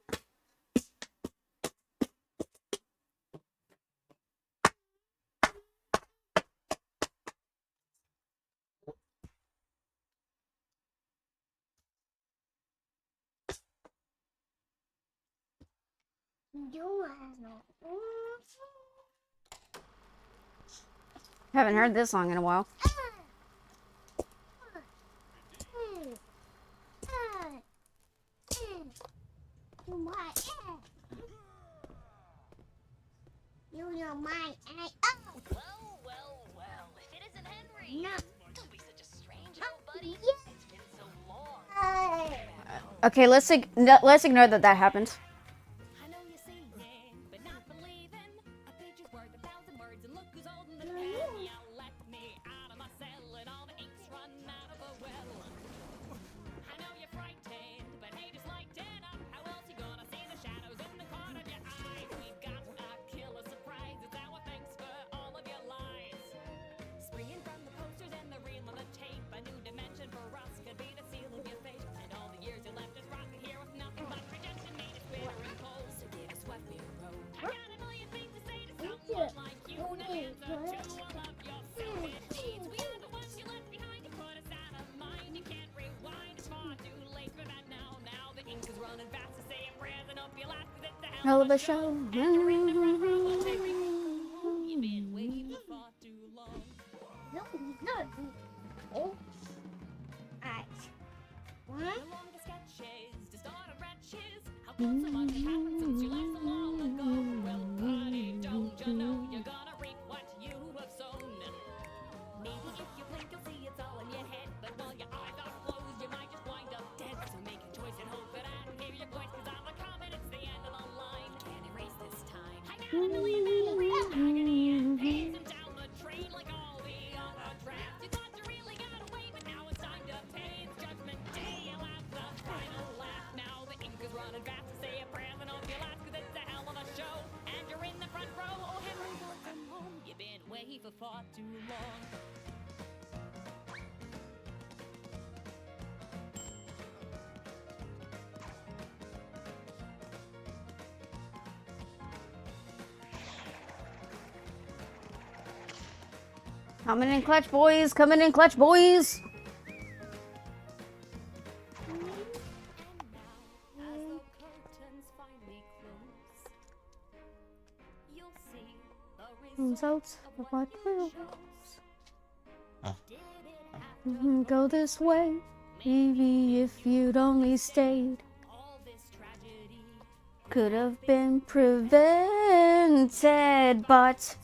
Haven't heard this song in a while. You know my well, if it isn't Henry. No. Don't be such a stranger, buddy. It's been so long. Okay, let's ignore that happened. I know you're seeing, but not believing. A page is worth 1,000 words, and look who's holding the pen. You let me out of my cell, and all the ink's run out of the well. I know you're frightened, but hey, just lighten up. How else you gonna see the shadows in the corner of your eyes? We've got a killer surprise. It's our thanks for all of your lies. Springing from the posters and the reel on the tape, a new dimension for us could be the seal of your fate. And all the years you left us rotting here with nothing but rejection made us with. Hell of a show. No, not. Oh. Alright. What? Maybe if you blink, you'll see it's all in your head. But while your eyes are closed, you might just wind up dead. So make a choice and hope that I don't hear your voice. Cause I'm a comet, it's the end of the line. Can't erase this time. I gotta believe in the real agony and pacing down the train like all the other drafts. You thought you really got away, but now it's time to pay. It's Judgment Day, you'll have the final laugh. Now the ink is running fast to say a prayer and hope you last. Cause it's a hell of a show. And you're in the front row. Oh, Henry, welcome home. You've been away for far too long. Coming in clutch, boys. Coming in clutch, boys. Results of what will go this way. Maybe if you'd only stayed, could have been prevented, but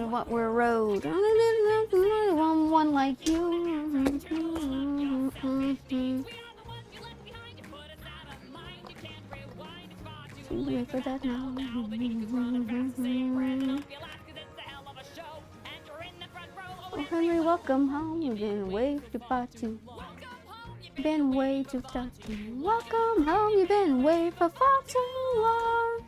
what we're road. One like you. Wait for that now. Oh, Henry, welcome home. You've been way too far too. Been way too far too. Welcome home. You've been way for far too long.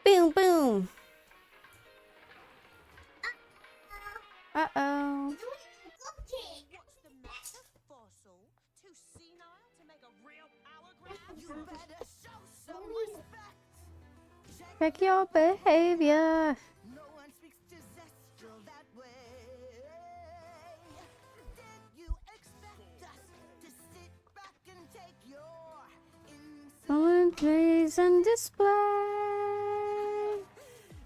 Boom, boom. Uh-oh. Check your behavior. On praise and display.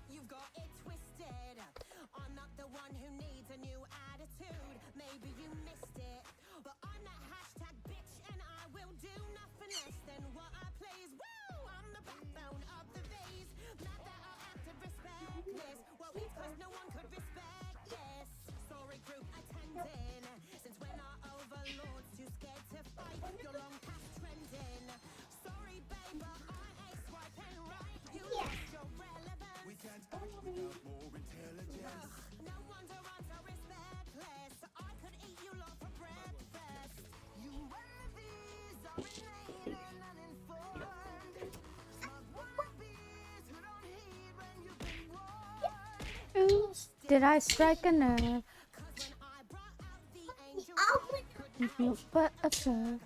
You've got it twisted. I'm not the one who needs a new attitude. Maybe you missed it, but I'm that hashtag bitch, and I will do nothing less than what I please. Woo! I'm the backbone of the vase. Not that I'll act respectless. Well, it's 'cause no one could respect this. Sorry, group attending. Since when are overlords too scared to fight? You're long past trending. Sorry, babe, but I ain't swiping right. You lost your relevance. We can't act without more intelligence. No wonder I'm so respectless. I could eat you lot for breakfast. You worthies are inane and uninformed. Smug wannabes who don't heed when you've been warned. Ooh, did I strike a nerve? But observe.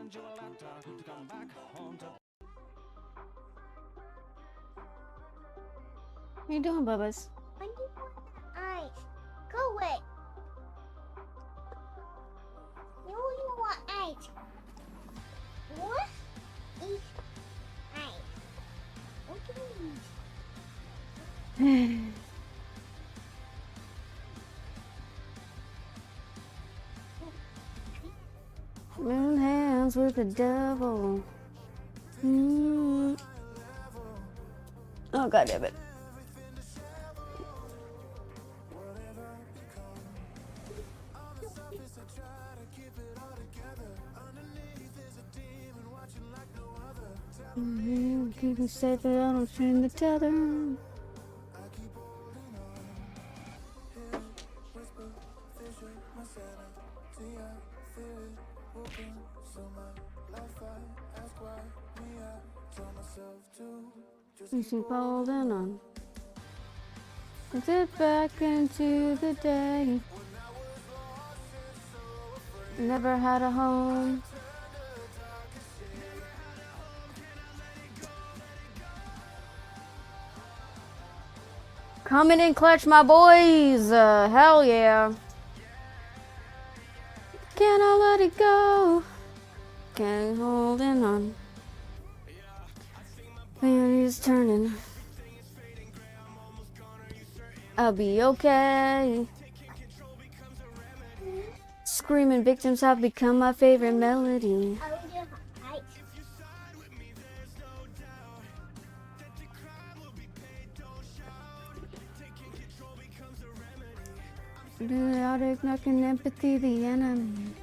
send you a letter to come back home to you doing, Bubba's? I need one ice. Go away. You only want ice. What? Eat ice. Okay. Moon hands with the devil. Mm. Oh, god damn it. Keep me safe, but I don't train the tether. You keep holding on. Dip back into the day. Never had a home. Coming in clutch, my boys. Hell yeah. Can I let it go? Can't holding on. Fairies turning. I'll be okay. Screaming victims have become my favorite melody. Chaotic, knocking empathy, the enemy.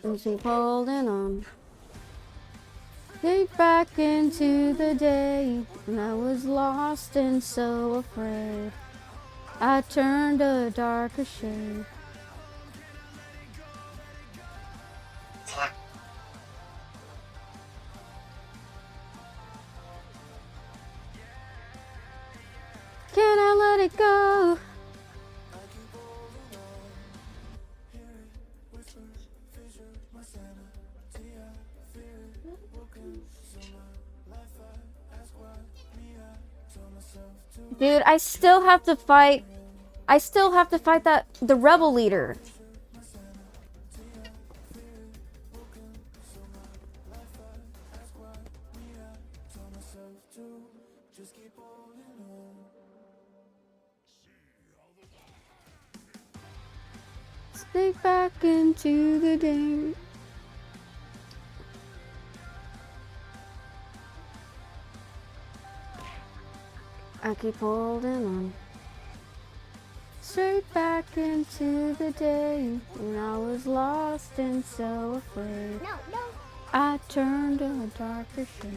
And keep holding on. Get back into the day when I was lost and so afraid. I turned a darker shade. Can I let it go? Dude, I still have to fight that the rebel leader. Sneak back into the day. I keep holding on. Straight back into the day when I was lost and so afraid. No, no. I turned a darker shade.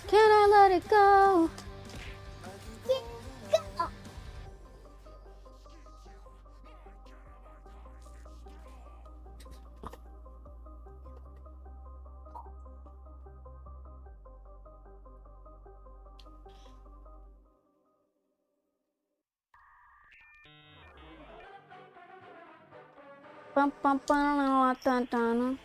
Can I let it go? Go. Bum, bum, bum, dun, dun, dun.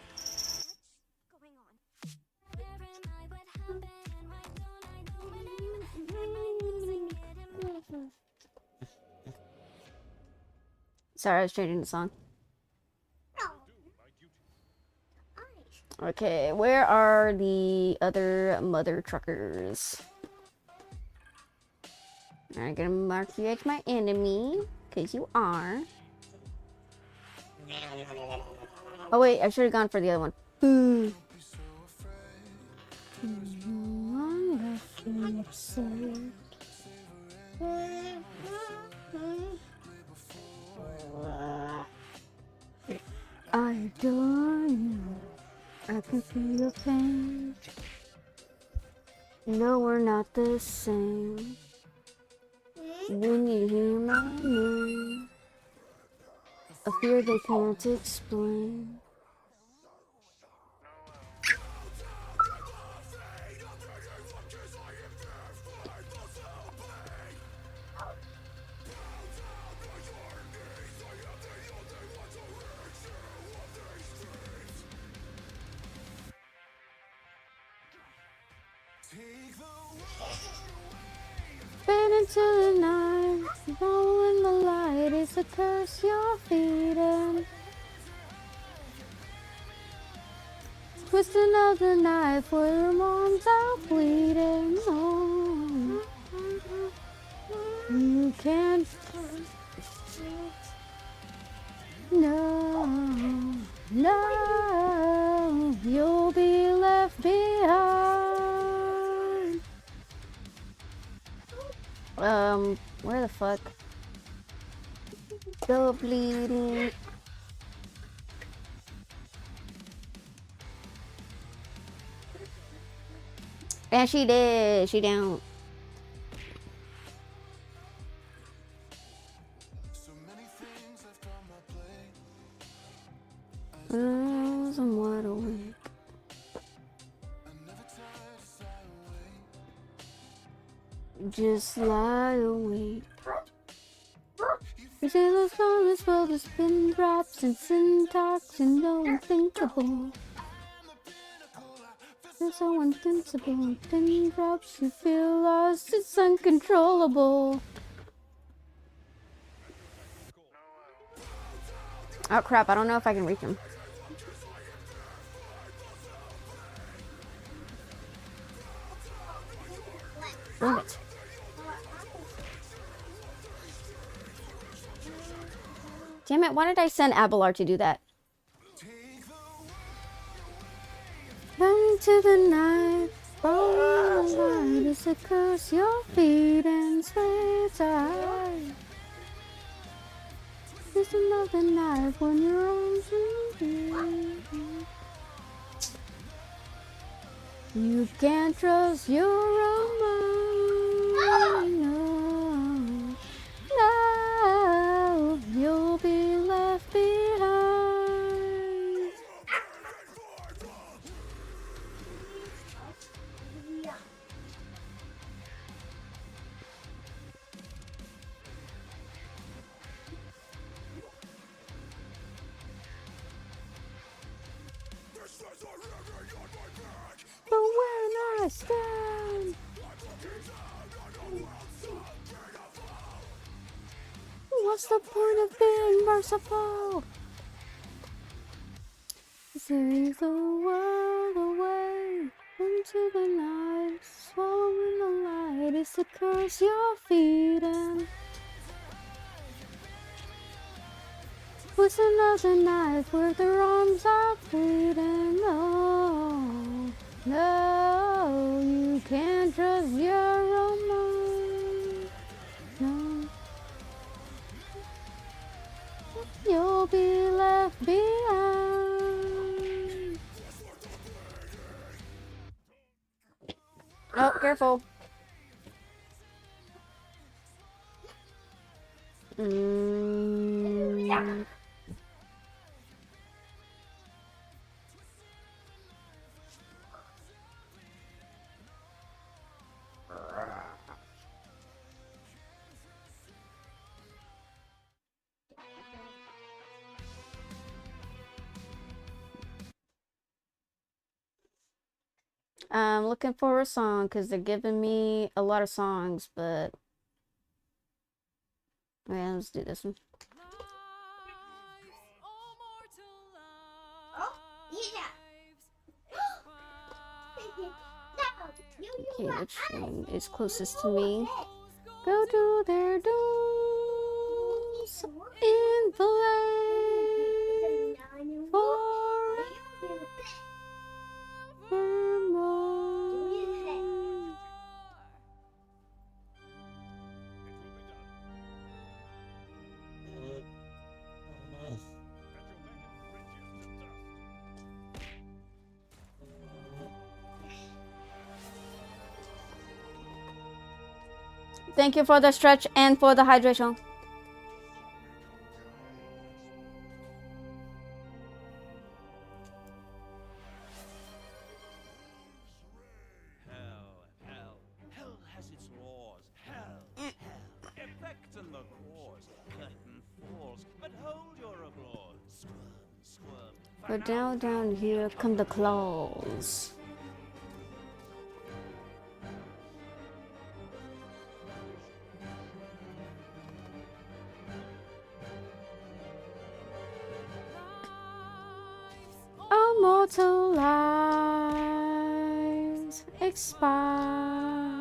Sorry, I was changing the song. Okay, where are the other mother truckers? I'm gonna mark you as my enemy, because you are. Oh wait, I should have gone for the other one. Boo. I adore you. I can feel your pain. No, we're not the same. When you hear my name, a fear they can't explain. Fade into the night, following the light is a curse you're feeding. Twisting of the knife where your mom's out bleeding. Oh, you can't. No, no, you'll be left behind. Where the fuck? Still bleeding. And she did. She down. I'm wide awake. Just lie awake. You see the song is full of spin drops and syntax and no unthinkable. You're so invincible. Pin drops, you feel lost. It's uncontrollable. Oh crap! I don't know if I can reach him. Damn it. Damn it, why did I send Abelard to do that? Into the night, oh the light is a curse your feet and sweet eye. There's another knife when your arms are deep. You can't trust your own mind. No, no, you'll be left behind. But when I stand, what's the point of being merciful? Save the world away into the night, swallowing the light is the curse you're feeding. With another knife where their arms are bleeding. No, no, you can't trust your own mind. No, you'll be left behind. Oh, careful. I'm looking for a song because they're giving me a lot of songs, but yeah, let's do this one. Okay, which one is closest to me? Go to their doors in flame forevermore. Thank you for the stretch and for the hydration. Hell has its laws. Hell. Effect and the cause. Curtain falls, but hold your applause. Squirm. But down here come the claws. Immortal lives expire.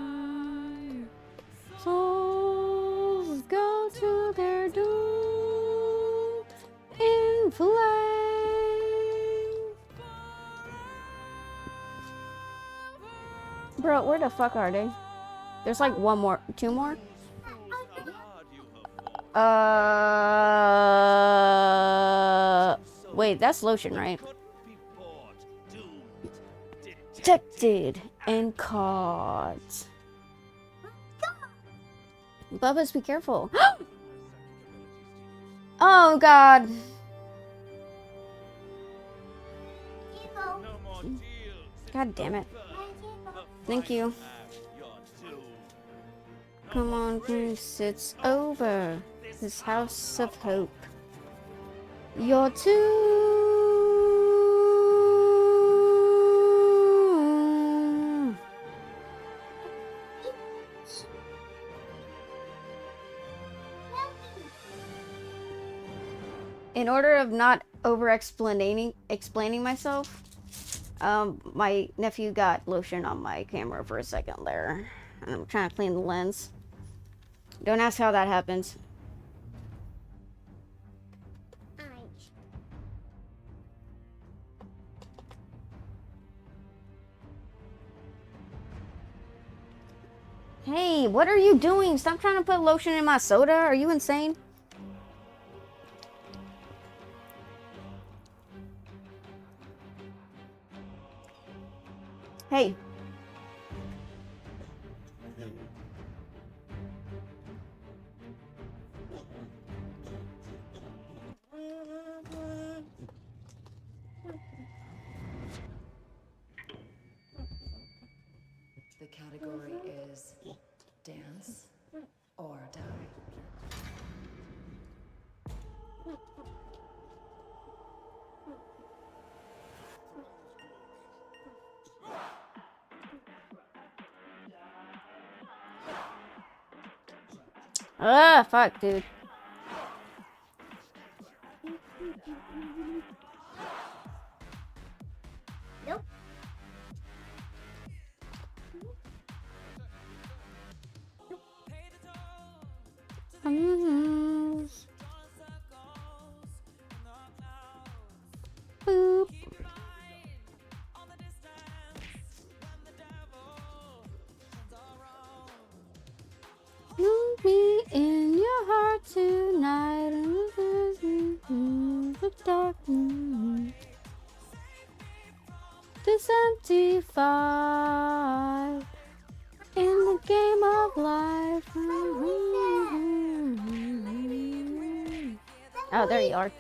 Souls go to their doom in flame. Bro, where the fuck are they? There's like one more, two more. Wait, that's lotion, right? Detected and caught. Bubba's, be careful. Oh God. God damn it. Thank you. Come on, Bruce, it's over. This house of hope. You're too. In order of not explaining myself, my nephew got lotion on my camera for a second there. And I'm trying to clean the lens. Don't ask how that happens. Hey, what are you doing? Stop trying to put lotion in my soda. Are you insane? Hey. The category is dance or die. Ah, fuck, dude. Nope. Boop. Move me in your heart tonight and the dark moon. This empty fight in the game of life. Oh, there you are.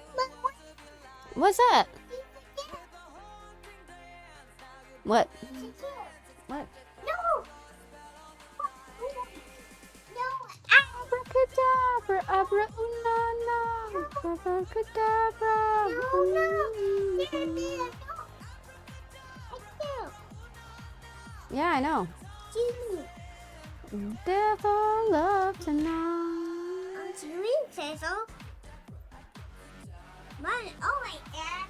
What's that? What? What? No! Abracadabra, abra unana, abracadabra. No. Yeah, I know. Devil love tonight. I'm doing Cecil. Oh my God.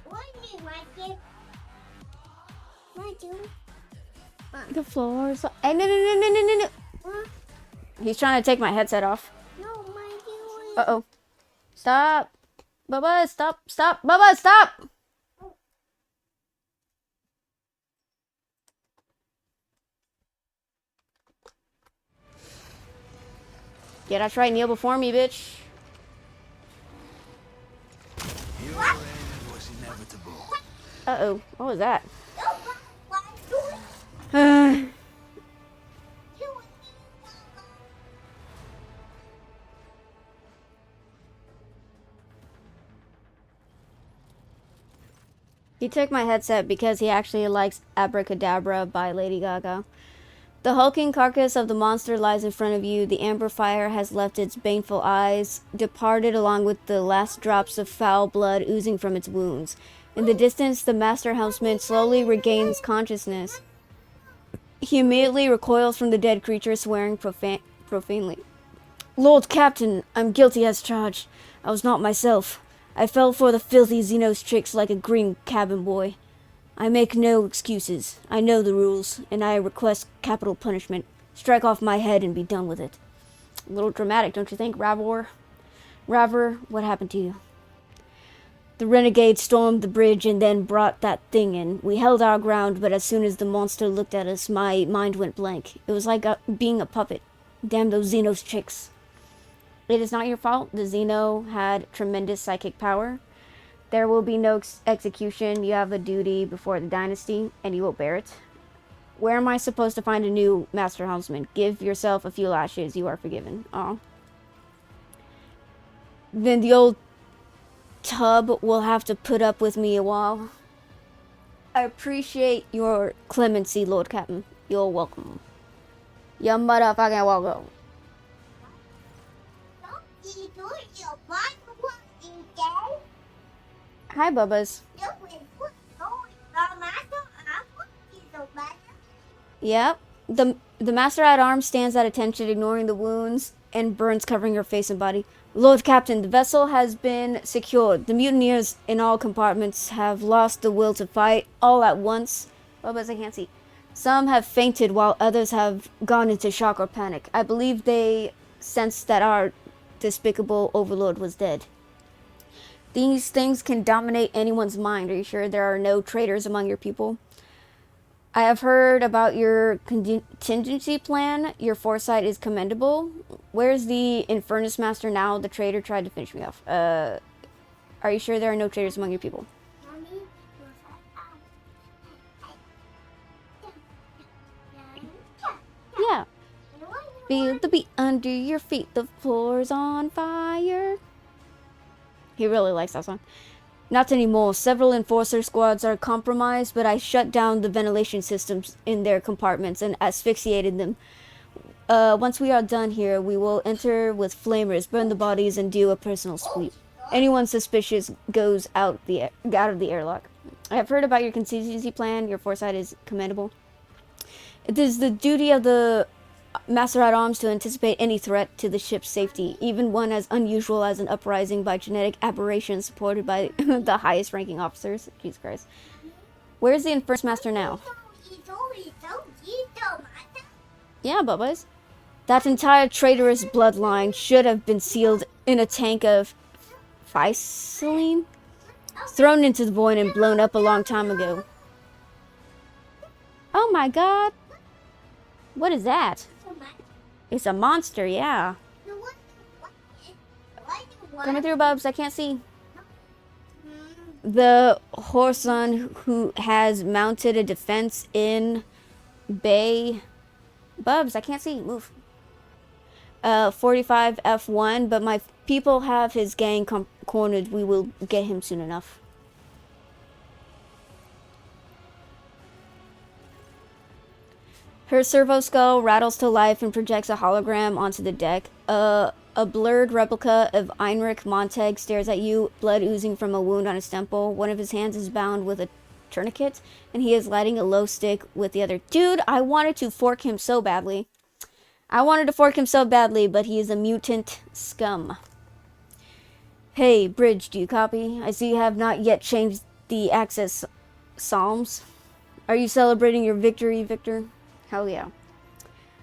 What do you like it? What do you? The floors. Hey, no. What? He's trying to take my headset off. No, my doing. Uh-oh. Stop. Bubba, stop. Stop. Bubba, stop. Yeah, that's right. Kneel before me, bitch. Your end was inevitable. Uh-oh. What was that? He took my headset because he actually likes Abracadabra by Lady Gaga. The hulking carcass of the monster lies in front of you. The amber fire has left its baneful eyes, departed along with the last drops of foul blood oozing from its wounds. In the distance, the master helmsman slowly regains consciousness. He immediately recoils from the dead creature, swearing profanely. Lord Captain, I'm guilty as charged. I was not myself. I fell for the filthy Xenos tricks like a green cabin boy. I make no excuses. I know the rules, and I request capital punishment. Strike off my head and be done with it. A little dramatic, don't you think, Ravor? Ravor, what happened to you? The renegade stormed the bridge and then brought that thing in. We held our ground, but as soon as the monster looked at us, my mind went blank. It was like being a puppet. Damn those Xenos tricks. It is not your fault. The Xeno had tremendous psychic power. There will be no execution. You have a duty before the dynasty, and you will bear it. Where am I supposed to find a new master helmsman? Give yourself a few lashes. You are forgiven. Oh. Then the old tub will have to put up with me a while. I appreciate your clemency, Lord Captain. You're welcome. You're motherfucking welcome. Hi, Bubbas. Yep. The Master at Arms stands at attention, ignoring the wounds and burns covering her face and body. Lord Captain, the vessel has been secured. The mutineers in all compartments have lost the will to fight all at once. Bubbas, I can't see. Some have fainted while others have gone into shock or panic. I believe they sensed that our despicable overlord was dead. These things can dominate anyone's mind. Are you sure there are no traitors among your people? I have heard about your contingency plan. Your foresight is commendable. Where's the Infernus Master now? The traitor tried to finish me off. Are you sure there are no traitors among your people? Yeah. Feel the beat under your feet. The floor's on fire. He really likes that song. Not anymore. Several enforcer squads are compromised, but I shut down the ventilation systems in their compartments and asphyxiated them. Once we are done here, we will enter with flamers, burn the bodies, and do a personal sweep. Anyone suspicious goes out of the airlock. I have heard about your contingency plan. Your foresight is commendable. It is the duty of the Master at Arms to anticipate any threat to the ship's safety, even one as unusual as an uprising by genetic aberration supported by the highest ranking officers. Jesus Christ. Where's the Infernus Master now? Yeah, Bubbas. That entire traitorous bloodline should have been sealed in a tank of Physaline, thrown into the void and blown up a long time ago. Oh my god. What is that? It's a monster, yeah. Coming through, Bubs. I can't see. The Horson who has mounted a defense in Bay. Bubs, I can't see. Move. 45 F1, but my people have his gang cornered. We will get him soon enough. Her servo skull rattles to life and projects a hologram onto the deck. A blurred replica of Heinrich Montag stares at you, blood oozing from a wound on his temple. One of his hands is bound with a tourniquet, and he is lighting a low stick with the other. Dude, I wanted to fork him so badly. But he is a mutant scum. Hey, Bridge, do you copy? I see you have not yet changed the access psalms. Are you celebrating your victory, Victor? Hell yeah.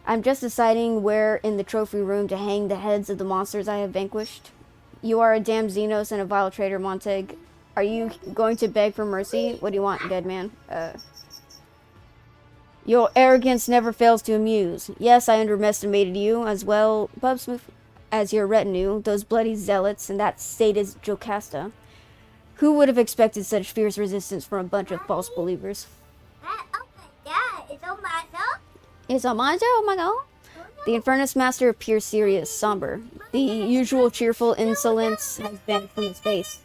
I'm just deciding where in the trophy room to hang the heads of the monsters I have vanquished. You are a damn Xenos and a vile traitor, Montag. Are you going to beg for mercy? What do you want, dead man? Your arrogance never fails to amuse. Yes, I underestimated you as well, Bubs, as your retinue, those bloody zealots, and that sadist Jocasta. Who would have expected such fierce resistance from a bunch of false believers? It's a monster? Oh my god. The Infernus Master appears serious, somber. The usual cheerful insolence has vanished from his face.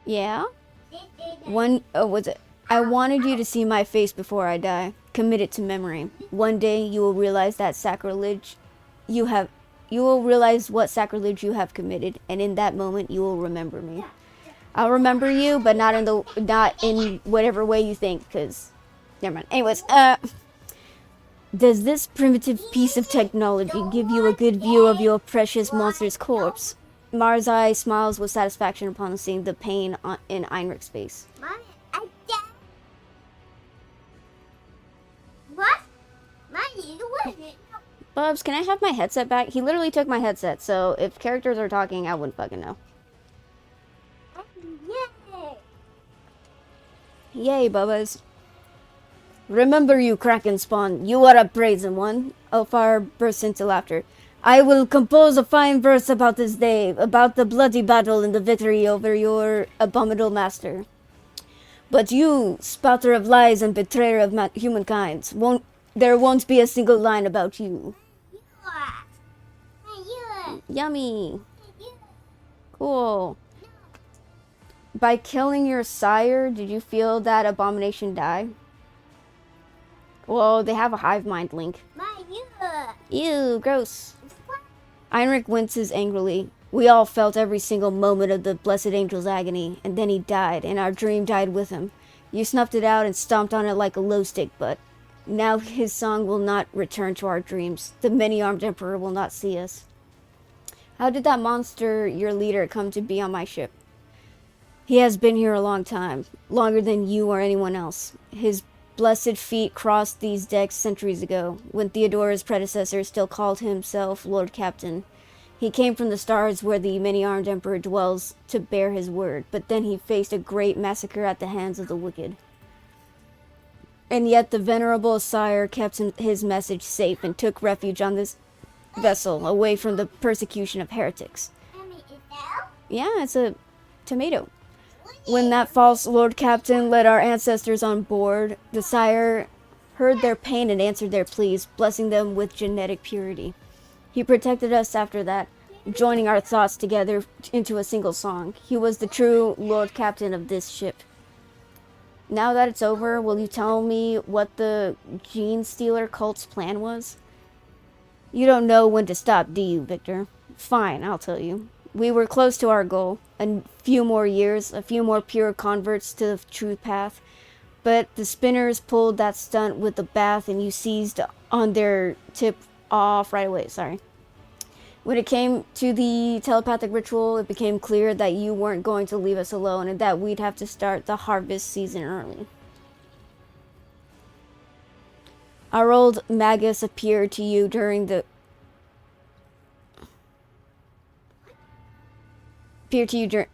Yeah? Was it? I wanted you to see my face before I die. Commit it to memory. One day you will realize that sacrilege you will realize what sacrilege you have committed, and in that moment you will remember me. I'll remember you, but not in whatever way you think, because never mind. Anyways, Does this primitive piece of technology give you a good view of your precious monster's corpse? Marzai smiles with satisfaction upon seeing the pain in Heinrich's face. Mommy, what? Mommy, what? Bubs, can I have my headset back? He literally took my headset, so if characters are talking, I wouldn't fucking know. Yay, Bubbas. Remember, you Kraken spawn, you are a brazen one. Elfar bursts into laughter. I will compose a fine verse about this day, about the bloody battle and the victory over your abominable master. But you, spouter of lies and betrayer of humankind, there won't be a single line about you. Yummy. Cool. By killing your sire, did you feel that abomination die? Well, they have a hive mind link. Ew, gross. Heinrich winces angrily. We all felt every single moment of the blessed angel's agony, and then he died, and our dream died with him. You snuffed it out and stomped on it like a low stick, but now his song will not return to our dreams. The many-armed emperor will not see us. How did that monster, your leader, come to be on my ship? He has been here a long time, longer than you or anyone else. His blessed feet crossed these decks centuries ago, when Theodora's predecessor still called himself Lord Captain. He came from the stars where the many-armed emperor dwells to bear his word, but then he faced a great massacre at the hands of the wicked. And yet the venerable sire kept his message safe and took refuge on this vessel, away from the persecution of heretics. Yeah, it's a tomato. When that false Lord Captain led our ancestors on board, the sire heard their pain and answered their pleas, blessing them with genetic purity. He protected us after that, joining our thoughts together into a single song. He was the true Lord Captain of this ship. Now that it's over, will you tell me what the Gene Stealer cult's plan was? You don't know when to stop, do you, Victor? Fine, I'll tell you. We were close to our goal. A few more years, a few more pure converts to the true path. But the spinners pulled that stunt with the bath and you seized on their tip off right away, sorry. When it came to the telepathic ritual, it became clear that you weren't going to leave us alone and that we'd have to start the harvest season early. Our old Magus appeared to you during the...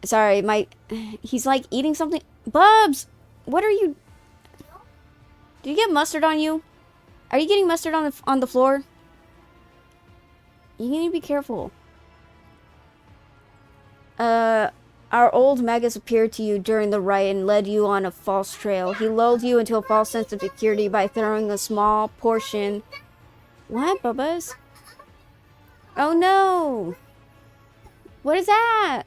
Sorry, he's like eating something. Bubs! What are you... Did you get mustard on you? Are you getting mustard on the floor? You need to be careful. Our old Magus appeared to you during the rite and led you on a false trail. He lulled you into a false sense of security by throwing a small portion... What, Bubba's? Oh no! What is that?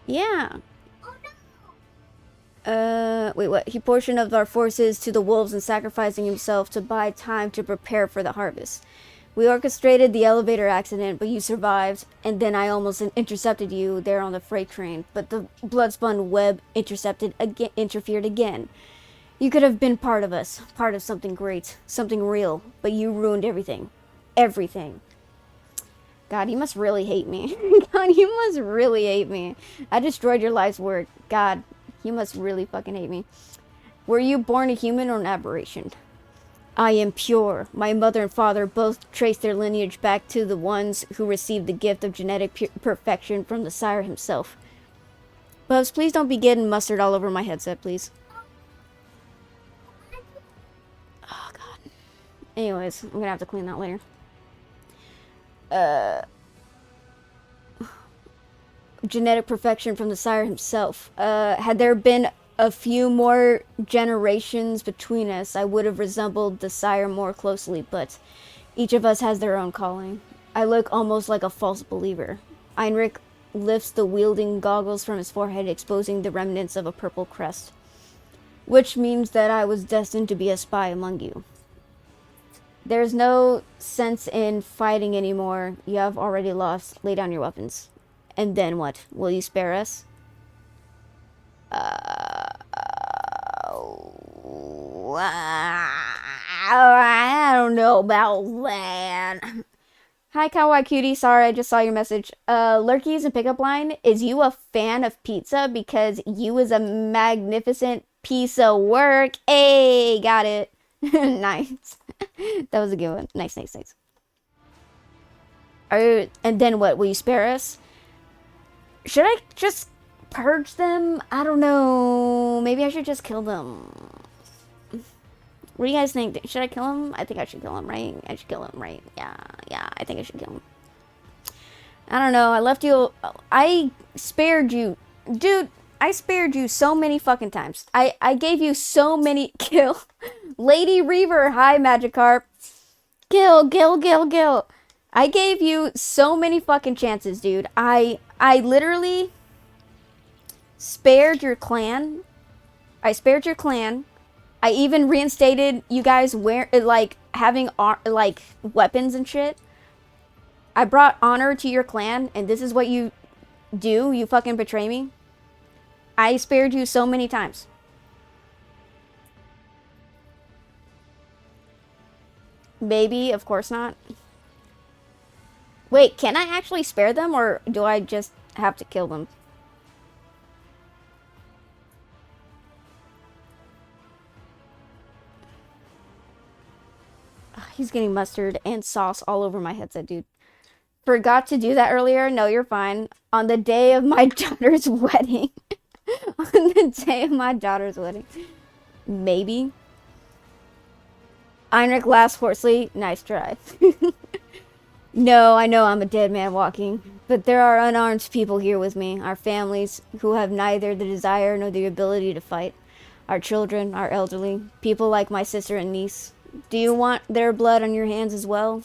Yeah. Wait, what? He portioned of our forces to the wolves and sacrificing himself to buy time to prepare for the harvest. We orchestrated the elevator accident, but you survived, and then I almost intercepted you there on the freight train, but the blood-spun web interfered again. You could have been part of us, part of something great, something real, but you ruined everything. Everything. God, you must really hate me. God, you must really hate me. I destroyed your life's work. God, you must really fucking hate me. Were you born a human or an aberration? I am pure. My mother and father both trace their lineage back to the ones who received the gift of genetic perfection from the sire himself. Bubs, please don't be getting mustard all over my headset, please. Oh, God. Anyways, I'm gonna have to clean that later. Genetic perfection from the sire himself. Had there been a few more generations between us, I would have resembled the sire more closely, but each of us has their own calling. I look almost like a false believer. Heinrich lifts the wielding goggles from his forehead, exposing the remnants of a purple crest, which means that I was destined to be a spy among you. There's no sense in fighting anymore. You have already lost. Lay down your weapons. And then what? Will you spare us? I don't know about that. Hi, Kawaii Cutie. Sorry, I just saw your message. Lurkies and pickup line. Is you a fan of pizza? Because you is a magnificent piece of work. Hey, got it. Nice. That was a good one. Nice. And then what? Will you spare us? Should I just purge them? I don't know. Maybe I should just kill them. What do you guys think? Should I kill him? I think I should kill him, right? I should kill him, right? Yeah, I think I should kill him. I don't know. I left you. I spared you. Dude, I spared you so many fucking times. I gave you so many. Kill. Lady Reaver. Hi, Magikarp. Kill. I gave you so many fucking chances, dude. I literally spared your clan. I spared your clan. I even reinstated you guys having like weapons and shit. I brought honor to your clan, and this is what you do? You fucking betray me? I spared you so many times. Maybe, of course not. Wait, can I actually spare them, or do I just have to kill them? He's getting mustard and sauce all over my headset, dude. Forgot to do that earlier? No, you're fine. On the day of my daughter's wedding. On the day of my daughter's wedding. Maybe. Heinrich laughs hoarsely. Nice try. No, I know I'm a dead man walking. But there are unarmed people here with me. Our families who have neither the desire nor the ability to fight. Our children, our elderly. People like my sister and niece. Do you want their blood on your hands as well?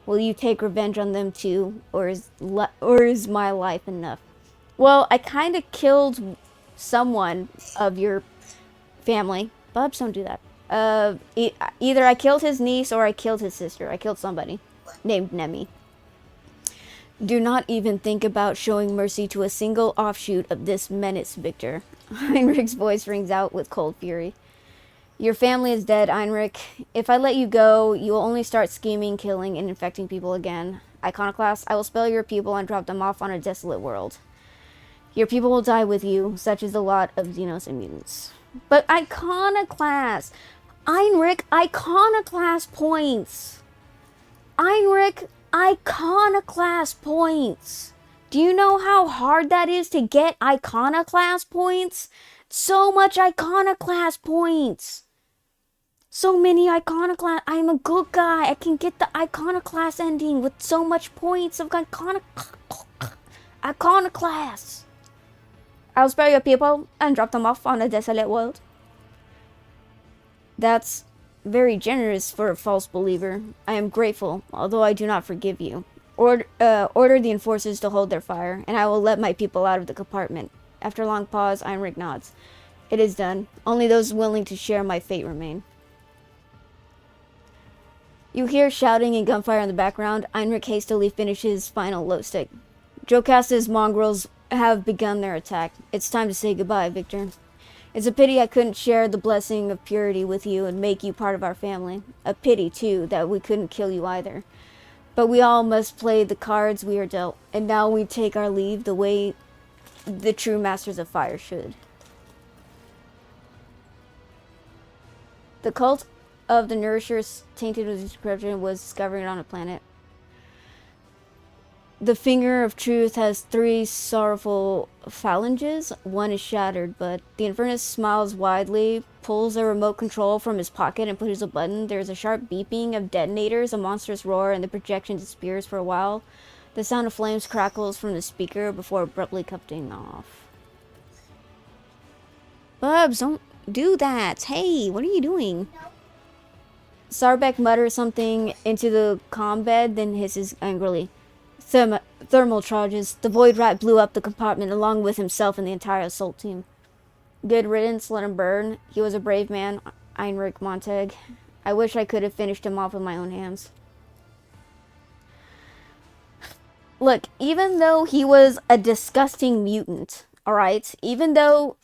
Will you take revenge on them too? Or is my life enough? Well, I kind of killed someone of your family. Bubs, don't do that. Either I killed his niece or I killed his sister. I killed somebody named Nemi. Do not even think about showing mercy to a single offshoot of this menace, Victor. Heinrich's voice rings out with cold fury. Your family is dead, Heinrich. If I let you go, you will only start scheming, killing, and infecting people again. Iconoclast, I will spell your people and drop them off on a desolate world. Your people will die with you, such is the lot of Xenos and mutants. But Iconoclast! Heinrich, Iconoclast points! Heinrich, Iconoclast points! Do you know how hard that is to get Iconoclast points? So much Iconoclast points! So many Iconoclast. I'm a good guy. I can get the Iconoclast ending with so much points of Iconoclast. I'll spare your people and drop them off on a desolate world. That's very generous for a false believer. I am grateful, although I do not forgive you. Order the enforcers to hold their fire, and I will let my people out of the compartment. After a long pause, Heinrich nods. It is done. Only those willing to share my fate remain. You hear shouting and gunfire in the background. Heinrich hastily finishes final low stick. Jocasta's mongrels have begun their attack. It's time to say goodbye, Victor. It's a pity I couldn't share the blessing of purity with you and make you part of our family. A pity, too, that we couldn't kill you either. But we all must play the cards we are dealt, and now we take our leave the way the true masters of fire should. The cult of the Nourishers, tainted with corruption, was discovered on a planet. The finger of truth has 3 sorrowful phalanges. One is shattered, but the Infernus smiles widely, pulls a remote control from his pocket and pushes a button. There's a sharp beeping of detonators, a monstrous roar, and the projection disappears for a while. The sound of flames crackles from the speaker before abruptly cutting off. Bubs, don't do that. Hey, what are you doing? No. Sarbek mutters something into the comm bed, then hisses angrily. Thermal charges. The Void Rat blew up the compartment along with himself and the entire assault team. Good riddance, let him burn. He was a brave man, Heinrich Montag. I wish I could have finished him off with my own hands. Look, even though he was a disgusting mutant, alright? Even though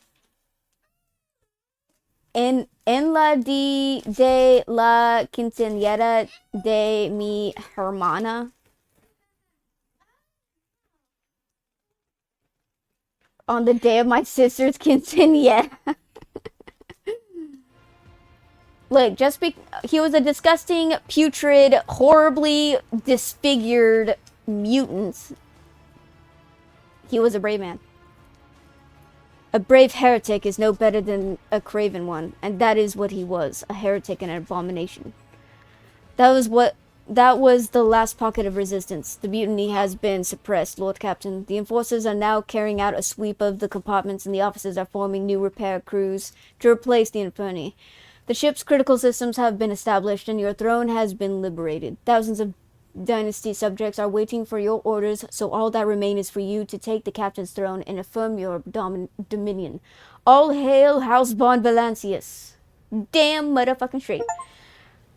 en de la quinceañera de mi hermana. On the day of my sister's quinceañera. Look, he was a disgusting, putrid, horribly disfigured mutant. He was a brave man. A brave heretic is no better than a craven one, and that is what he was, a heretic and an abomination. That was the last pocket of resistance. The mutiny has been suppressed, Lord Captain. The enforcers are now carrying out a sweep of the compartments, and the officers are forming new repair crews to replace the Inferni. The ship's critical systems have been established, and your throne has been liberated. Thousands of dynasty subjects are waiting for your orders, so all that remains is for you to take the captain's throne and affirm your dominion. All hail House Von Valancius. Damn motherfucking straight.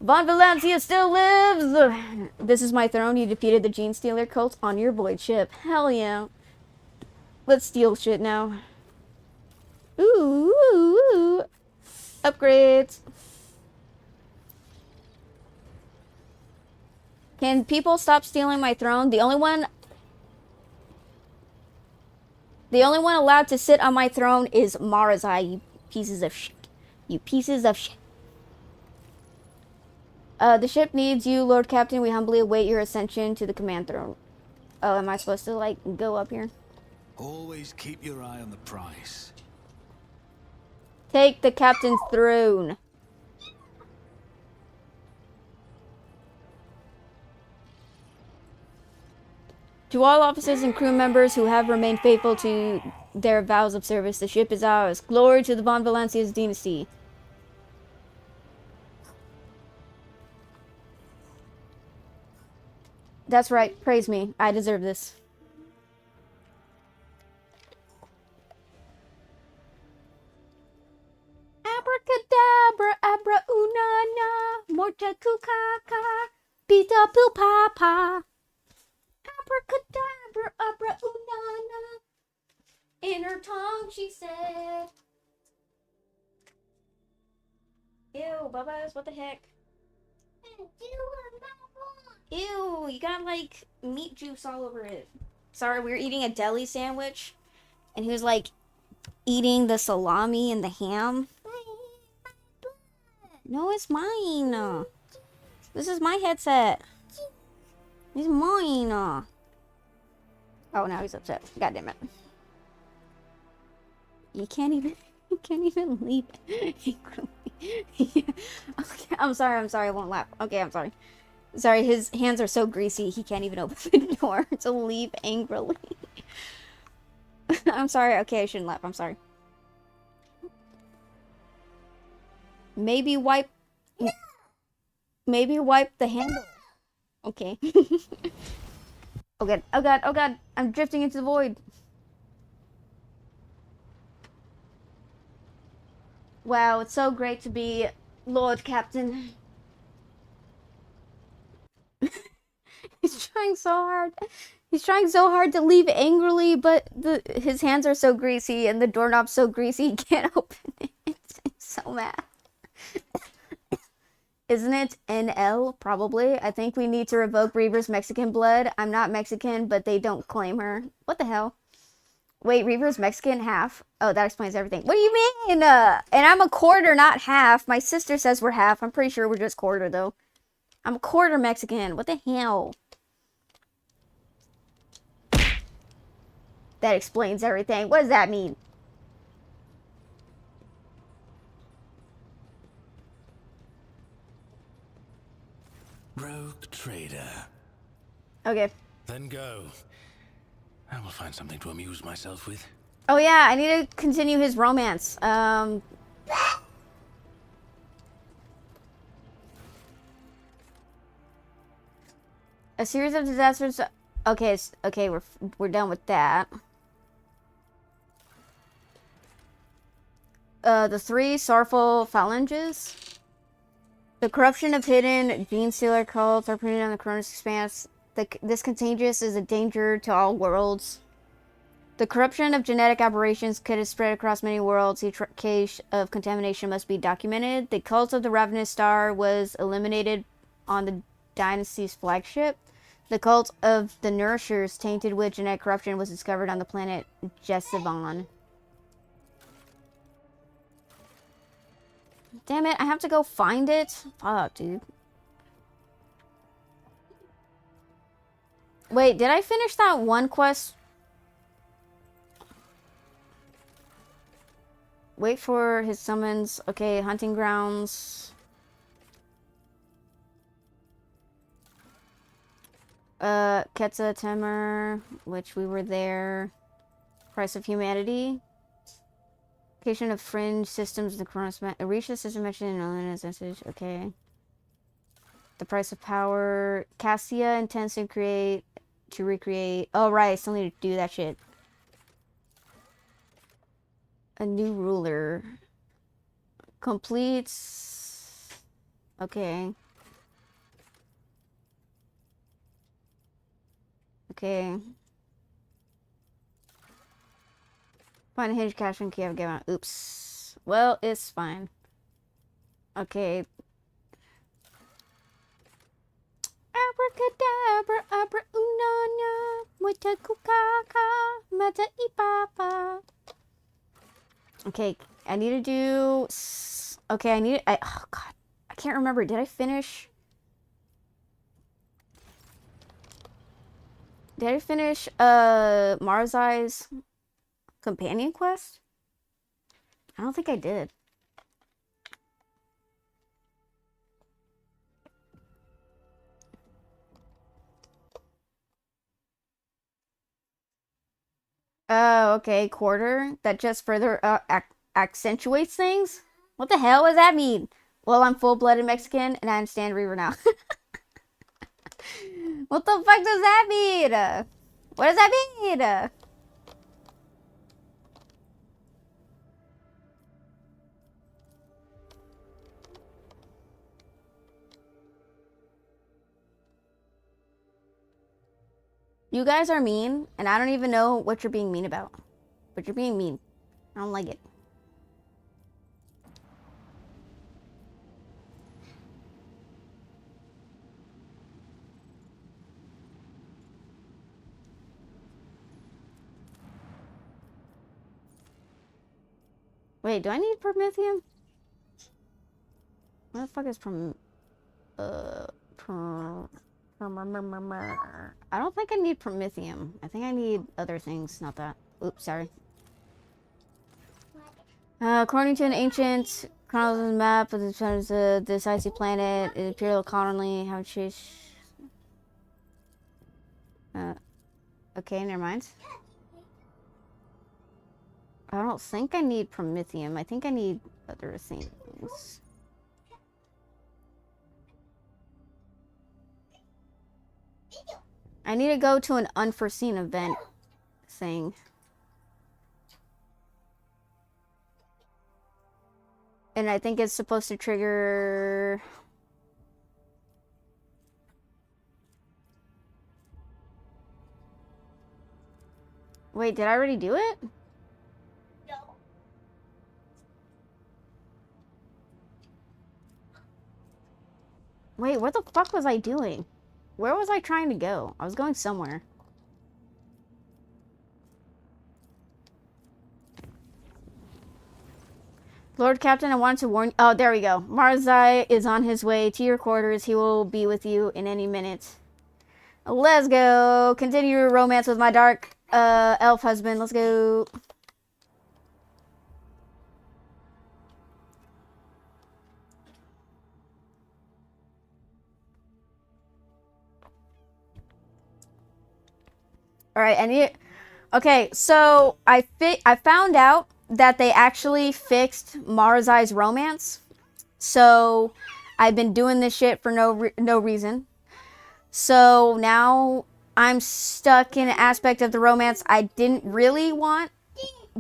Von Valancius still lives! This is my throne. You defeated the Gene Stealer cult on your void ship. Hell yeah. Let's steal shit now. Ooh, ooh, ooh. Upgrades. Can people stop stealing my throne? The only one allowed to sit on my throne is Marazai, you pieces of shit. You pieces of shit. The ship needs you, Lord Captain. We humbly await your ascension to the command throne. Oh, am I supposed to, like, go up here? Always keep your eye on the prize. Take the captain's throne. To all officers and crew members who have remained faithful to their vows of service, the ship is ours. Glory to the Von Valancius dynasty. That's right. Praise me. I deserve this. Abracadabra, abra unana, morta kukaka, pita pupapa. Abracadabra, abra unana. In her tongue she said. Ew, Bubba's, what the heck? Ew, you got like meat juice all over it. Sorry, we were eating a deli sandwich, and he was like eating the salami and the ham. No, it's mine. This is my headset. It's mine. Oh, now he's upset. God damn it. You can't even leave. Okay, I'm sorry, I won't laugh. Okay, I'm sorry. Sorry, his hands are so greasy, he can't even open the door to leave angrily. I'm sorry, okay, I shouldn't laugh, I'm sorry. Maybe wipe the handle. Okay. Oh god, oh god, oh god, I'm drifting into the void. Wow, it's so great to be Lord Captain. He's trying so hard. He's trying so hard to leave angrily, but his hands are so greasy and the doorknob's so greasy he can't open it. He's so mad. Isn't it NL? Probably. I think we need to revoke Reaver's Mexican blood. I'm not Mexican, but they don't claim her. What the hell? Wait, Reaver's Mexican half? Oh, that explains everything. What do you mean? And I'm a quarter, not half. My sister says we're half. I'm pretty sure we're just quarter, though. I'm a quarter Mexican. What the hell? That explains everything. What does that mean? Rogue trader. Okay. Then go. I will find something to amuse myself with. Oh yeah, I need to continue his romance. A series of disasters. Okay, okay, we're done with that. The three sorrowful phalanges. The corruption of hidden gene stealer cults are printed on the Cronus Expanse. This contagious is a danger to all worlds. The corruption of genetic aberrations could have spread across many worlds. The case of contamination must be documented. The cult of the Ravenous Star was eliminated on the dynasty's flagship. The cult of the Nourishers, tainted with genetic corruption, was discovered on the planet Jessivon. Damn it, I have to go find it? Fuck, dude. Wait, did I finish that one quest? Wait for his summons. Okay, hunting grounds. Ketza Temer, which we were there. Price of humanity. Location of fringe systems in the Chronos. Reach the system mentioned in Elena's message. Okay. The price of power. Cassia intends to recreate. Oh, right. I still need to do that shit. A new ruler. Completes. Okay. Okay. Find a hinge cash and Kiev game. Oops. Well, it's fine. Okay. Abracadabra, abra unana, muta kukaka, mata ipapa. Okay, I need to do. Okay, oh god, I can't remember. Did I finish? Marzai's companion quest? I don't think I did. Oh, okay, quarter. That just further accentuates things? What the hell does that mean? Well, I'm full-blooded Mexican, and I understand Reaver now. What the fuck does that mean? What does that mean? You guys are mean, and I don't even know what you're being mean about. But you're being mean. I don't like it. Wait, do I need Promethium? What the fuck is I don't think I need Promethium. I think I need other things, not that. Oops, sorry. According to an ancient chronological map of this icy planet, the Imperial colony have chased. Okay, never mind. I don't think I need Promethium. I think I need other things. I need to go to an unforeseen event thing. And I think it's supposed to trigger... Wait, did I already do it? No. Wait, what the fuck was I doing? Where was I trying to go? I was going somewhere. Lord Captain, I wanted to warn you. Oh, there we go. Marzai is on his way to your quarters. He will be with you in any minute. Let's go. Continue your romance with my dark elf husband. Let's go. All right, I need. Okay, so I found out that they actually fixed Marzai's romance. So I've been doing this shit for no reason. So now I'm stuck in an aspect of the romance I didn't really want,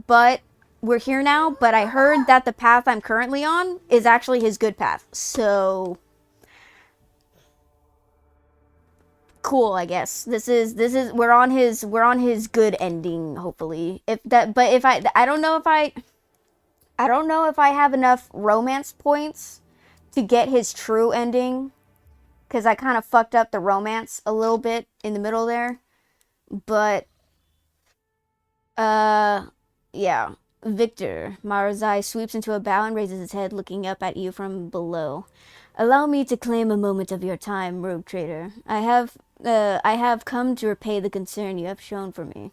but we're here now. But I heard that the path I'm currently on is actually his good path. So cool, I guess. This is we're on his good ending, hopefully. If that but if I don't know if I have enough romance points to get his true ending, cuz I kind of fucked up the romance a little bit in the middle there. But yeah. Victor, Mara's eye sweeps into a bow and raises his head, looking up at you from below. Allow me to claim a moment of your time, rogue trader. I have come to repay the concern you have shown for me.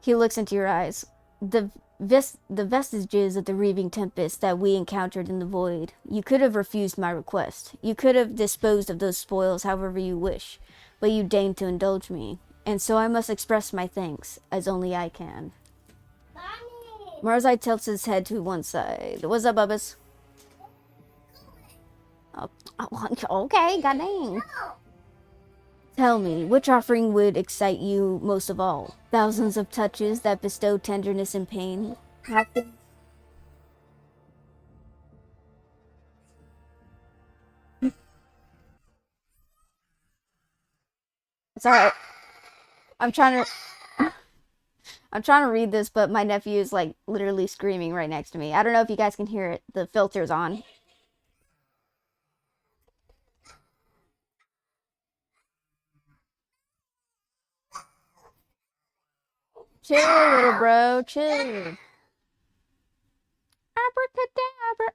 He looks into your eyes. The vestiges of the reaving tempest that we encountered in the void. You could have refused my request. You could have disposed of those spoils however you wish, but you deigned to indulge me, and so I must express my thanks, as only I can. Marzai tilts his head to one side. What's up, Bubbas? Oh, okay, goddamn. Tell me, which offering would excite you most of all? Thousands of touches that bestow tenderness and pain? It's alright. I'm trying to read this, but my nephew is like literally screaming right next to me. I don't know if you guys can hear it. The filter's on. Chill, little bro. Chill. Abracadabra.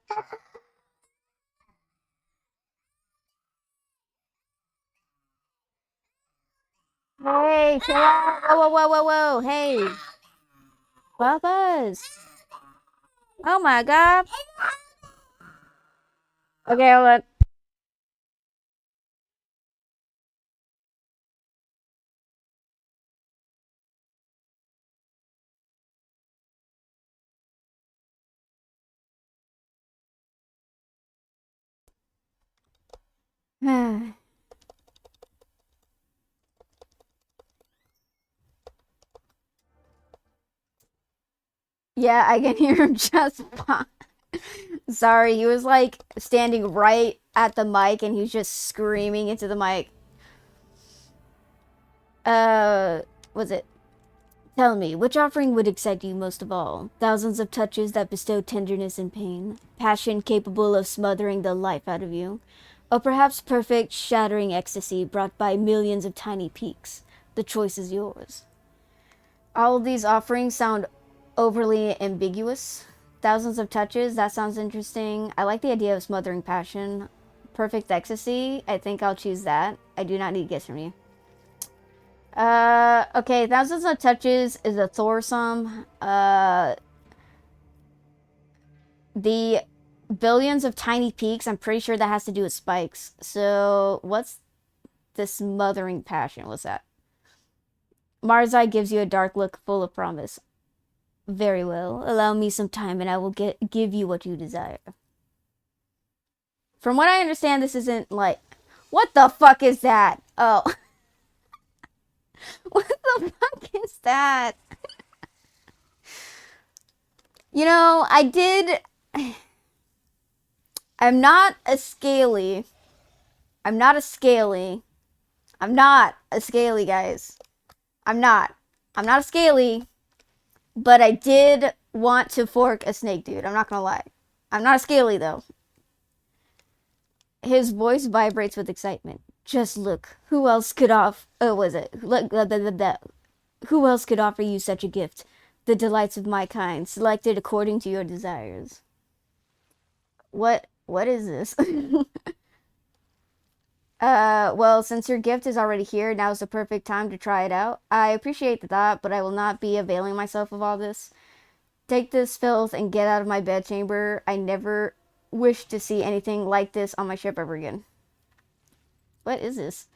Hey, chill out. Whoa, whoa, whoa, whoa, whoa. Hey. Bubba's. Oh my god. Okay, hold on. Yeah, I can hear him just fine. Sorry, he was like standing right at the mic and he was just screaming into the mic. Was it? Tell me, which offering would excite you most of all? Thousands of touches that bestow tenderness and pain, passion capable of smothering the life out of you, or perhaps perfect, shattering ecstasy brought by millions of tiny peaks. The choice is yours. All of these offerings sound overly ambiguous. Thousands of touches, that sounds interesting. I like the idea of smothering passion. Perfect ecstasy, I think I'll choose that. I do not need gifts from you. Okay, thousands of touches is a Thorsome. The billions of tiny peaks, I'm pretty sure that has to do with spikes. So, what's the smothering passion? What's that? Marzai gives you a dark look full of promise. Very well. Allow me some time and I will give you what you desire. From what I understand, this isn't like... What the fuck is that? Oh. What the fuck is that? You know, I'm not a scaly. I'm not a scaly, guys. I'm not a scaly. But I did want to fork a snake dude. I'm not gonna lie. I'm not a scaly, though. His voice vibrates with excitement. Just look. Who else could offer... Oh, was it? Who else could offer you such a gift? The delights of my kind, selected according to your desires. What is this? Well, since your gift is already here, now's the perfect time to try it out. I appreciate the thought, but I will not be availing myself of all this. Take this filth and get out of my bedchamber. I never wish to see anything like this on my ship ever again. What is this?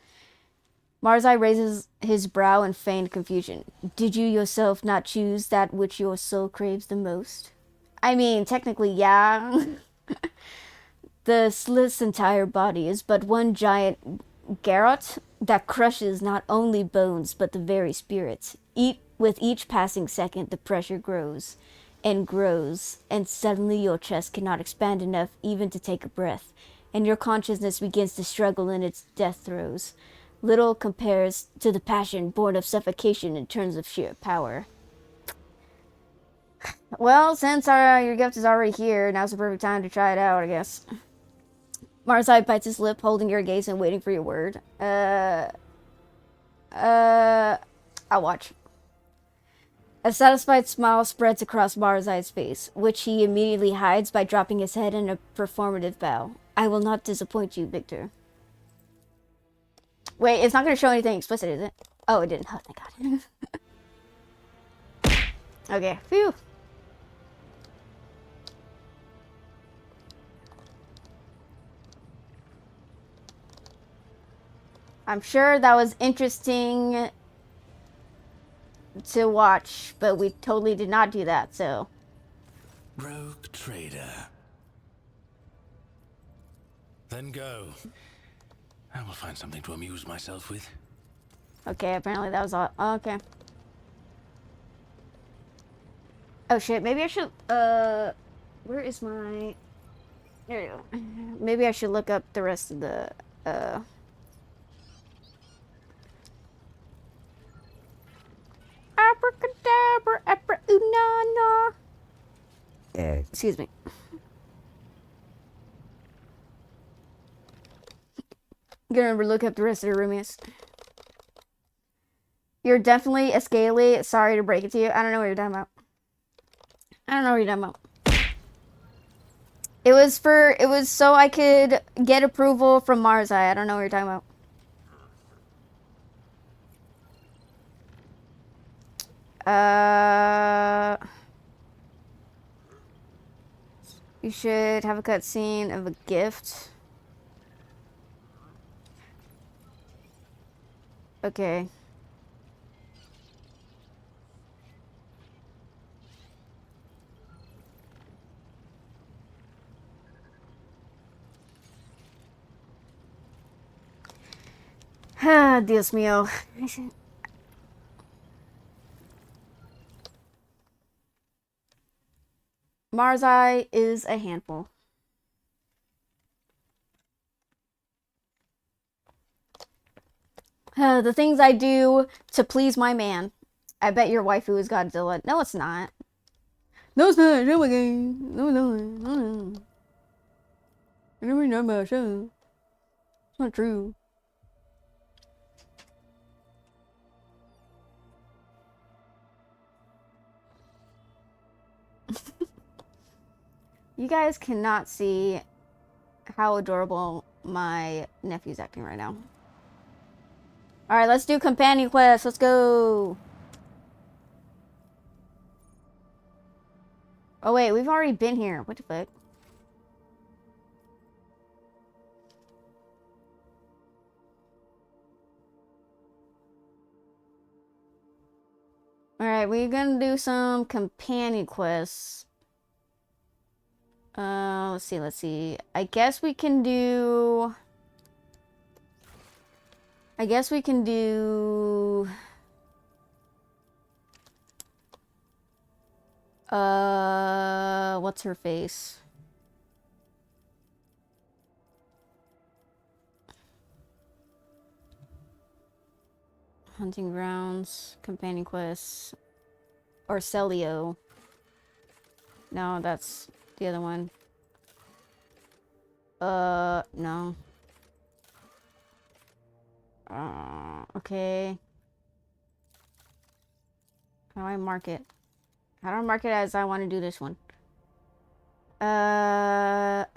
Marzai raises his brow in feigned confusion. Did you yourself not choose that which your soul craves the most? I mean, technically, yeah. The slith's entire body is but one giant garrote that crushes not only bones but the very spirits. With each passing second, the pressure grows and grows, and suddenly your chest cannot expand enough even to take a breath, and your consciousness begins to struggle in its death throes. Little compares to the passion born of suffocation in terms of sheer power. Well, since your gift is already here, now's the perfect time to try it out, I guess. Marzai bites his lip, holding your gaze and waiting for your word. I'll watch. A satisfied smile spreads across Marzai's face, which he immediately hides by dropping his head in a performative bow. I will not disappoint you, Victor. Wait, it's not going to show anything explicit, is it? Oh, it didn't. Oh, thank God. Okay, phew. I'm sure that was interesting to watch, but we totally did not do that, so. Rogue trader. Then go. I will find something to amuse myself with. Okay, apparently that was all. Oh, okay. Oh shit, maybe I should, where is my, there you go. Maybe I should look up the rest of the, Abracadabra, abra-unana. Excuse me. Gonna look up the rest of the roomies. You're definitely a scaly. Sorry to break it to you. I don't know what you're talking about. I don't know what you're talking about. It was so I could get approval from Marzai. I don't know what you're talking about. You should have a cutscene of a gift. Okay. Ah, Dios mío. Marzai is a handful. The things I do to please my man. I bet your waifu is Godzilla. No, it's not. No, it's not. Oh my god. No, no. I never know about show. It's not true. You guys cannot see how adorable my nephew's acting right now. Alright, let's do companion quest. Let's go. Oh wait, we've already been here. What the fuck? Alright, we're gonna do some companion quests. Let's see. I guess we can do... what's her face? Hunting grounds, companion quests, Arcelio. No, that's the other one. No. Okay. How do I mark it? How do I mark it as I want to do this one? Smaragdus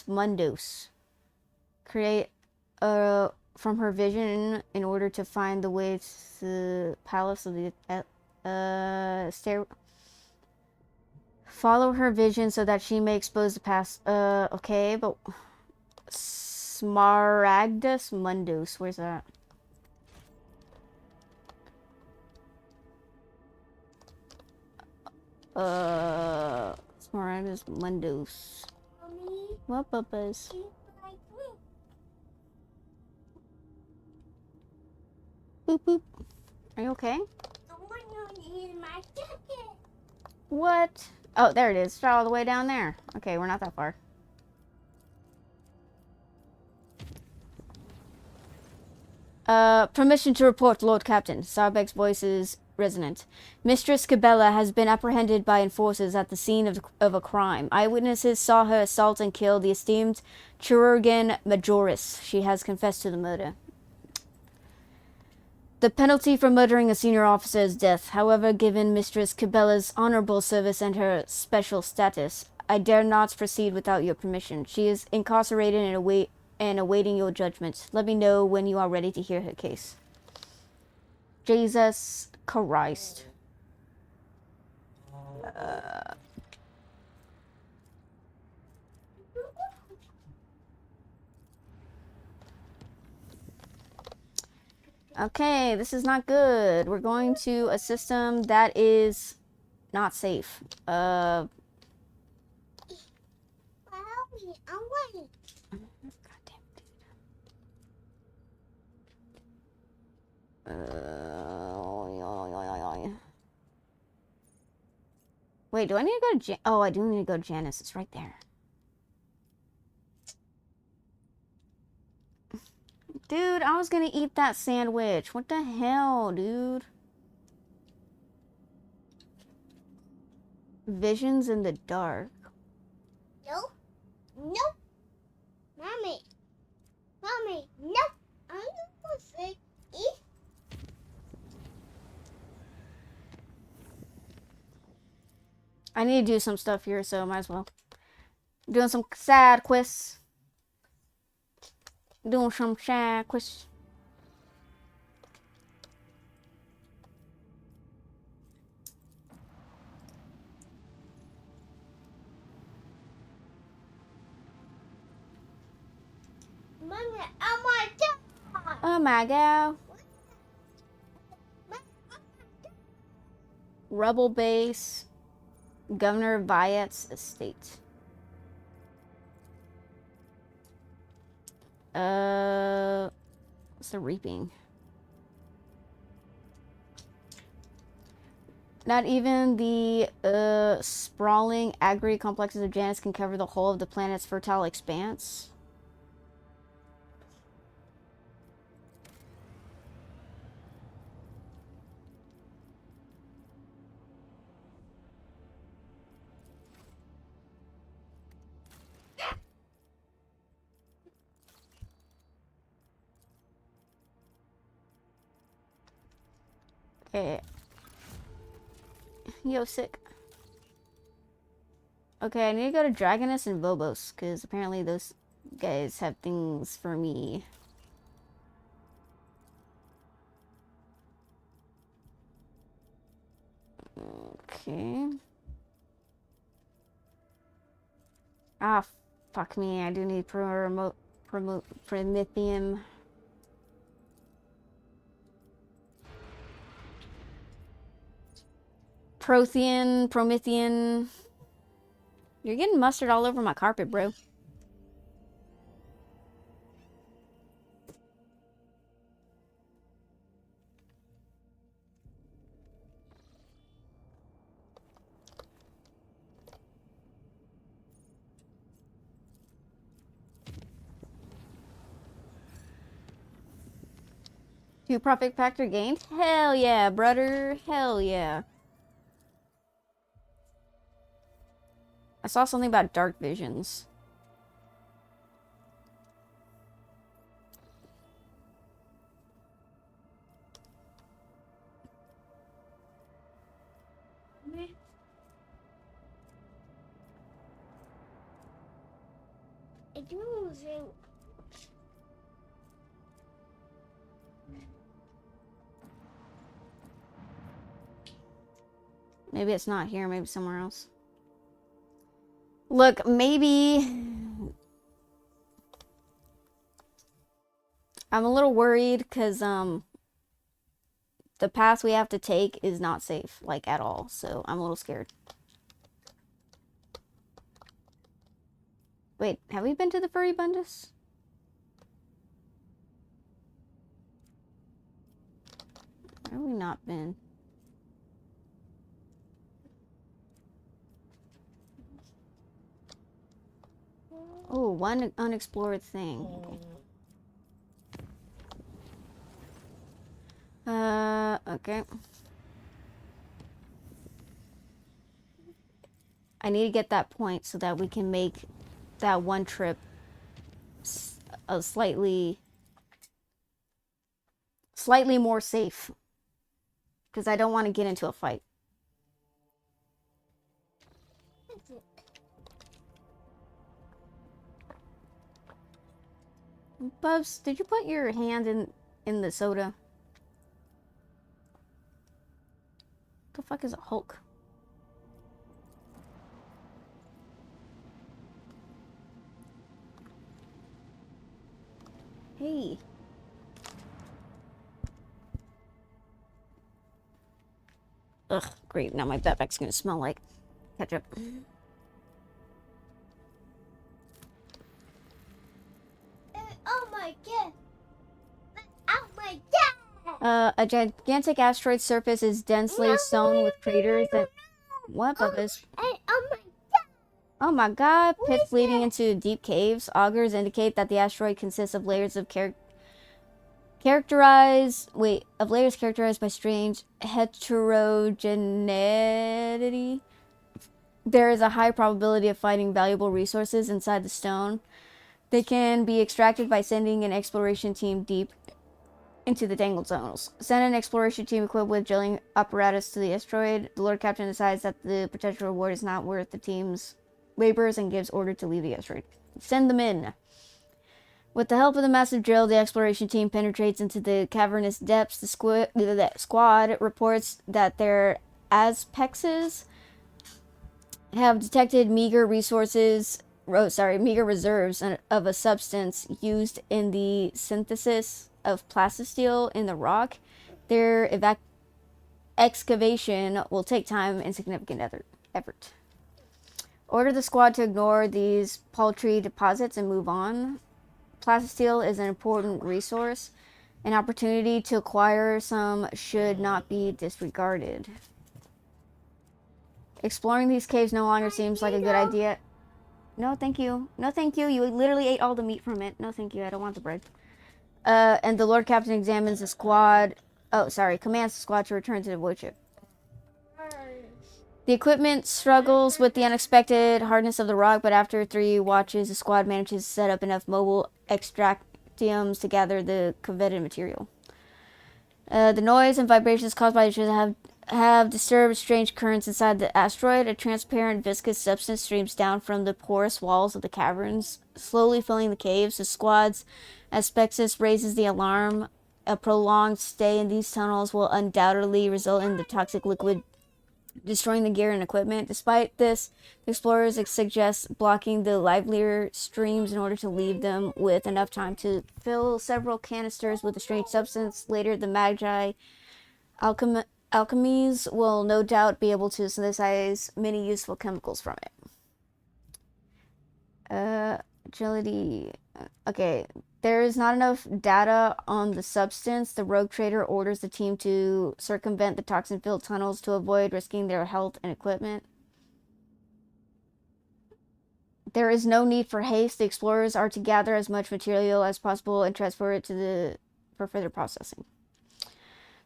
Mundus. Create from her vision in order to find the way to the palace of the stair. Follow her vision so that she may expose the past. Okay, but Smaragdus Mundus, where's that? Smaragdus Mundus. What, Bubba's? Boop boop. Are you okay? I want to eat my jacket. What? Oh, there it is. It's all the way down there. Okay, we're not that far. Permission to report, Lord Captain. Sarbeg's voice is resonant. Mistress Cabela has been apprehended by enforcers at the scene of a crime. Eyewitnesses saw her assault and kill the esteemed chirurgeon Majoris. She has confessed to the murder. The penalty for murdering a senior officer is death. However, given Mistress Cabela's honorable service and her special status, I dare not proceed without your permission. She is incarcerated and awaiting your judgment. Let me know when you are ready to hear her case. Jesus Christ. Okay, this is not good. We're going to a system that is not safe. Help me. I'm waiting. Wait, do I need to go to oh, I do need to go to Janice. It's right there. Dude, I was gonna eat that sandwich. What the hell, dude? Visions in the dark. Nope. Nope. Mommy. Mommy. Nope. I'm not sick. I need to do some stuff here, so might as well. Doing some side quests. Doing some side quests. Mommy, oh my god. Oh my god. Rebel base. Governor Viet's estate. What's the reaping? Not even the sprawling agri complexes of Janus can cover the whole of the planet's fertile expanse. Okay. Yo, sick. Okay, I need to go to Dragonus and Vobos, because apparently those guys have things for me. Okay. Ah, fuck me. I do need Promethium. Promethean. You're getting mustard all over my carpet, bro. Two profit factor gained? Hell yeah, brother. Hell yeah. I saw something about dark visions. I do think. Maybe it's not here, maybe somewhere else. Look, maybe I'm a little worried because the path we have to take is not safe, like, at all. So I'm a little scared. Wait, have we been to the Furry Bundus? Where have we not been? one unexplored thing. Okay. I need to get that point so that we can make that one trip a slightly more safe. Because I don't want to get into a fight. Bubs, did you put your hand in the soda? What the fuck is a Hulk? Hey. Ugh, great. Now my backpack's gonna smell like ketchup. Oh my god! Oh my god! A gigantic asteroid surface is densely sown with craters that... What, Bubba's? Oh my Oh my god, pits leading into deep caves. Augurs indicate that the asteroid consists of layers of characterized by strange heterogeneity. There is a high probability of finding valuable resources inside the stone. They can be extracted by sending an exploration team deep into the tangled zones. Send an exploration team equipped with drilling apparatus to the asteroid. The Lord Captain decides that the potential reward is not worth the team's labors and gives order to leave the asteroid. Send them in. With the help of the massive drill, the exploration team penetrates into the cavernous depths. The squad reports that their Azpexes have detected meager reserves of a substance used in the synthesis of plastisteel in the rock. Their excavation will take time and significant effort. Order the squad to ignore these paltry deposits and move on. Plastisteel is an important resource. An opportunity to acquire some should not be disregarded. Exploring these caves no longer seems like a good idea. No, thank you. No, thank you. You literally ate all the meat from it. No, thank you. I don't want the bread. And the Lord Captain examines the squad. Commands the squad to return to the void ship. The equipment struggles with the unexpected hardness of the rock, but after 3 watches, the squad manages to set up enough mobile extractiums to gather the coveted material. The noise and vibrations caused by the ship have disturbed strange currents inside the asteroid. A transparent viscous substance streams down from the porous walls of the caverns, slowly filling the caves. The squad's Aspexis raises the alarm. A prolonged stay in these tunnels will undoubtedly result in the toxic liquid destroying the gear and equipment. Despite this, the explorers suggest blocking the livelier streams in order to leave them with enough time to fill several canisters with the strange substance. Later, the Magi alchemies will no doubt be able to synthesize many useful chemicals from it. Agility. Okay. There is not enough data on the substance. The rogue trader orders the team to circumvent the toxin-filled tunnels to avoid risking their health and equipment. There is no need for haste. The explorers are to gather as much material as possible and transport it for further processing.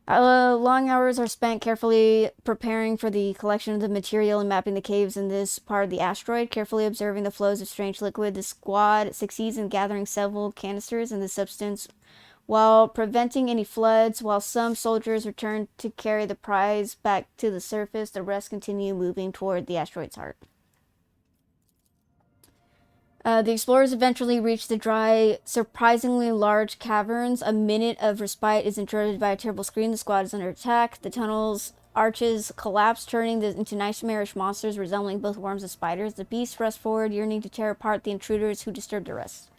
Long hours are spent carefully preparing for the collection of the material and mapping the caves in this part of the asteroid. Carefully observing the flows of strange liquid, the squad succeeds in gathering several canisters in the substance while preventing any floods. While some soldiers return to carry the prize back to the surface, the rest continue moving toward the asteroid's heart. The explorers eventually reach the dry, surprisingly large caverns. A minute of respite is interrupted by a terrible scream. The squad is under attack. The tunnel's arches collapse, turning into nightmarish monsters resembling both worms and spiders. The beasts rush forward, yearning to tear apart the intruders who disturb the rest.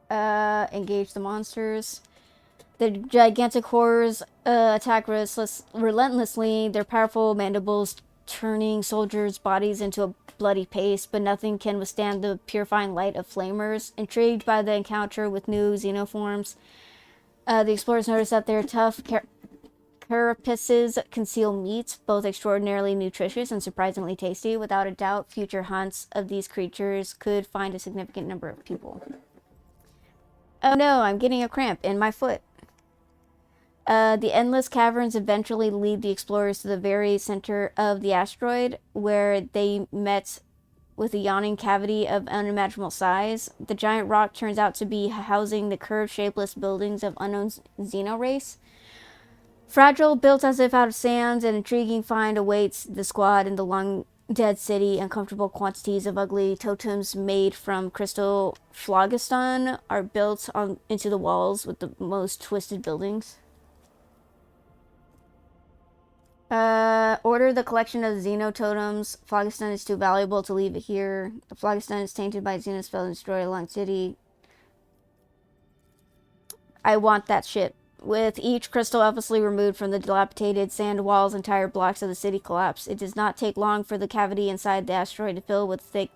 Engage the monsters. The gigantic horrors attack relentlessly, their powerful mandibles turning soldiers' bodies into a bloody paste, but nothing can withstand the purifying light of flamers. Intrigued by the encounter with new xenoforms, the explorers notice that their tough carapaces conceal meat, both extraordinarily nutritious and surprisingly tasty. Without a doubt, future hunts of these creatures could find a significant number of people. Oh no, I'm getting a cramp in my foot. The endless caverns eventually lead the explorers to the very center of the asteroid, where they met with a yawning cavity of unimaginable size. The giant rock turns out to be housing the curved, shapeless buildings of unknown Xeno race. Fragile, built as if out of sand, an intriguing find awaits the squad in the long-dead city. Uncomfortable quantities of ugly totems made from crystal phlogiston are built into the walls with the most twisted buildings. Order the collection of Xeno totems. Phlogiston is too valuable to leave it here. The phlogiston is tainted by Xeno spell and destroy a long city. I want that shit. With each crystal effortlessly removed from the dilapidated sand walls, entire blocks of the city collapse. It does not take long for the cavity inside the asteroid to fill with thick,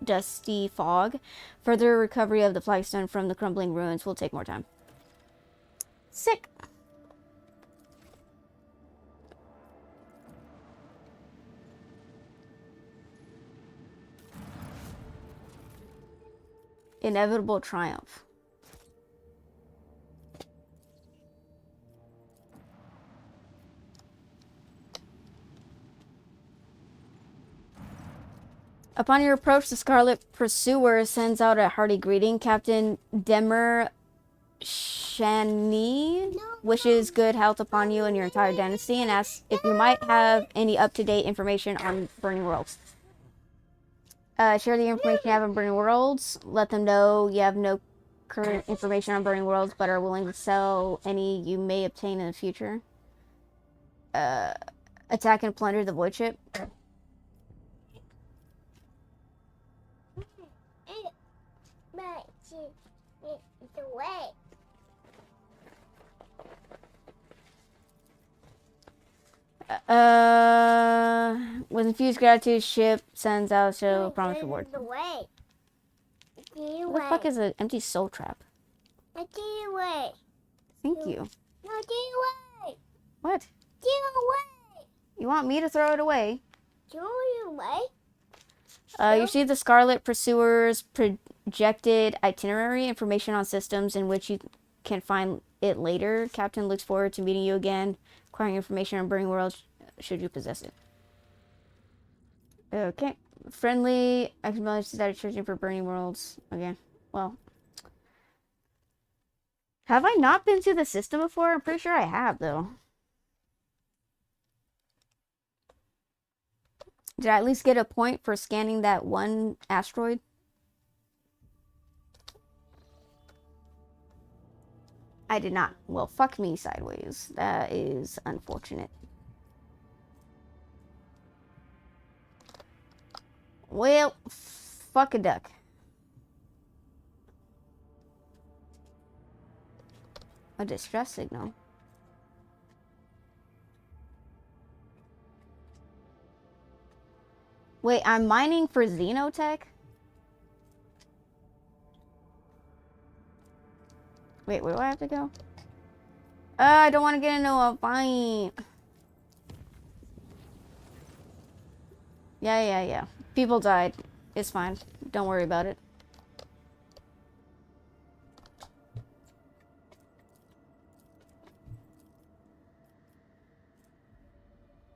dusty fog. Further recovery of the flagstone from the crumbling ruins will take more time. Sick. Inevitable triumph. Upon your approach, the Scarlet Pursuer sends out a hearty greeting. Captain Demer Shani wishes good health upon you and your entire dynasty and asks if you might have any up-to-date information on Burning Worlds. Share the information you have on Burning Worlds. Let them know you have no current information on Burning Worlds, but are willing to sell any you may obtain in the future. Attack and plunder the void ship. With infused gratitude, ship sends out a promise reward. What the fuck is an empty soul trap? Thank you. What? You want me to throw it away? You see the Scarlet Pursuer's projected itinerary, information on systems in which you can find it later. Captain looks forward to meeting you again, acquiring information on Burning Worlds should you possess it. Okay. Friendly, acknowledge that searching for Burning Worlds. Okay. Well. Have I not been to the system before? I'm pretty sure I have, though. Did I at least get a point for scanning that one asteroid? I did not. Well, fuck me sideways. That is unfortunate. Well, fuck a duck. A distress signal. Wait, I'm mining for Xenotech? Wait, where do I have to go? I don't want to get into a fight. Yeah. People died. It's fine. Don't worry about it.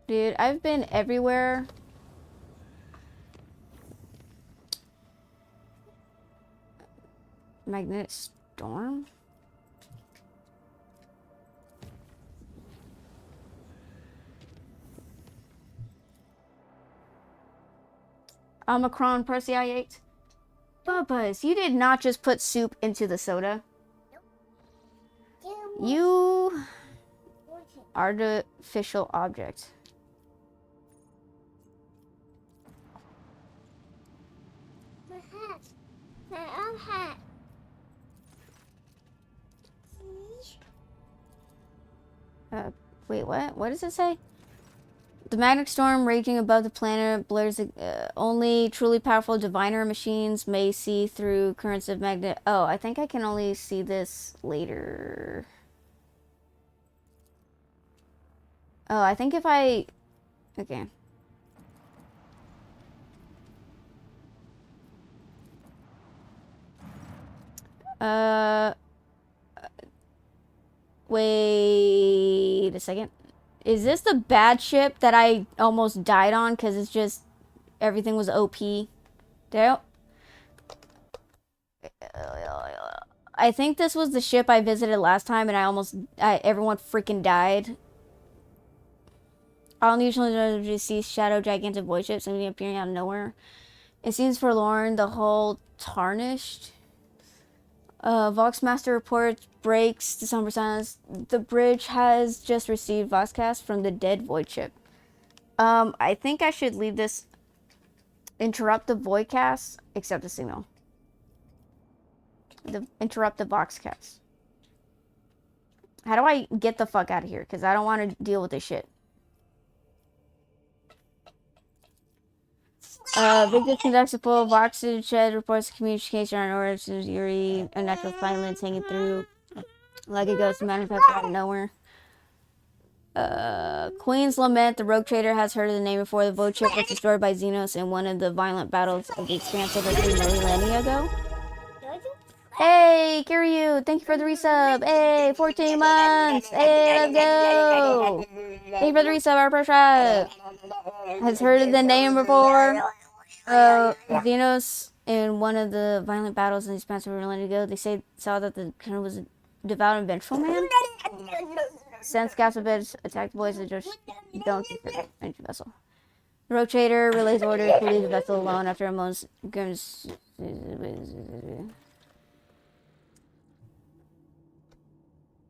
Dude, I've been everywhere. Magnetic storm? Omicron, press the I-8. Bubba's, you did not just put soup into the soda. You artificial object. My hat. My own hat. Wait, what? What does it say? The magnetic storm raging above the planet blurs. Only truly powerful diviner machines may see through currents of magnet. Oh, I think I can only see this later. Oh, I think if I... Okay. Wait a second. Is this the bad ship that I almost died on? Because it's just... Everything was OP. I think this was the ship I visited last time and everyone freaking died. All unusual deceased shadow gigantic void ships and appearing out of nowhere. It seems forlorn, the hull tarnished. Voxmaster reports breaks to somber silence. The bridge has just received Voxcast from the dead void ship. I think I should leave this. Interrupt the voidcast, accept the signal. Interrupt the Voxcast. How do I get the fuck out of here? Because I don't want to deal with this shit. Victor conducts a full Vox shed, reports communication on orders to Yuri, unnatural silence hanging through like a ghost manifest out of nowhere. Queen's Lament, the rogue trader has heard of the name before. The void ship was destroyed by Xenos in one of the violent battles of the Expanse over 3 millennia ago. Hey, Kiryu, thank you for the resub. Hey, 14 months. Hey, let's go. Thank you for the resub, our pressure. Has heard of the name before. Xenos in one of the violent battles in the Expanse over millennia ago. They saw that the kind was a devout and vengeful man. Sent scouts of beds, attacked the boys that just don't keep their engine vessel. The rogue trader relays orders to leave the vessel alone after a moment's...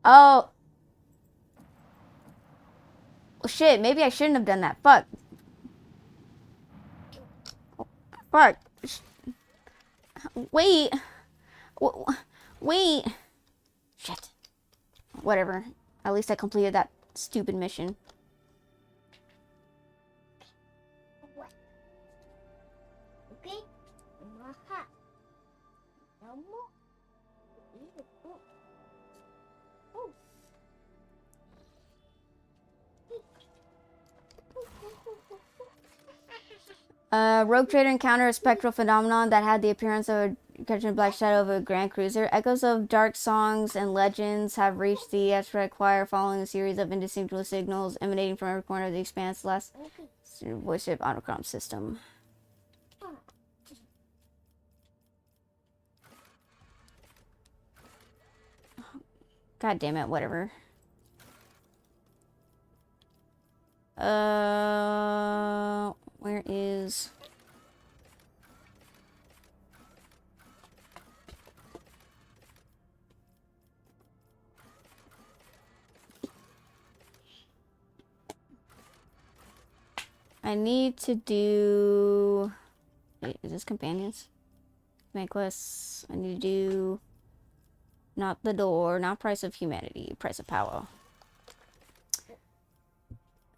Oh. Well, shit, maybe I shouldn't have done that. Fuck. Fuck. Wait. Wait. Shit. Whatever. At least I completed that stupid mission. Okay. Rogue trader encountered a spectral phenomenon that had the appearance of a catching black shadow of a grand cruiser. Echoes of dark songs and legends have reached the abstract choir following a series of indistinguishable signals emanating from every corner of the Expanse last voice ship autocrom system. God damn it, whatever. Where is... I need to do... Wait, is this companions? Main quests. I need to do... Not the door, not price of humanity, price of power.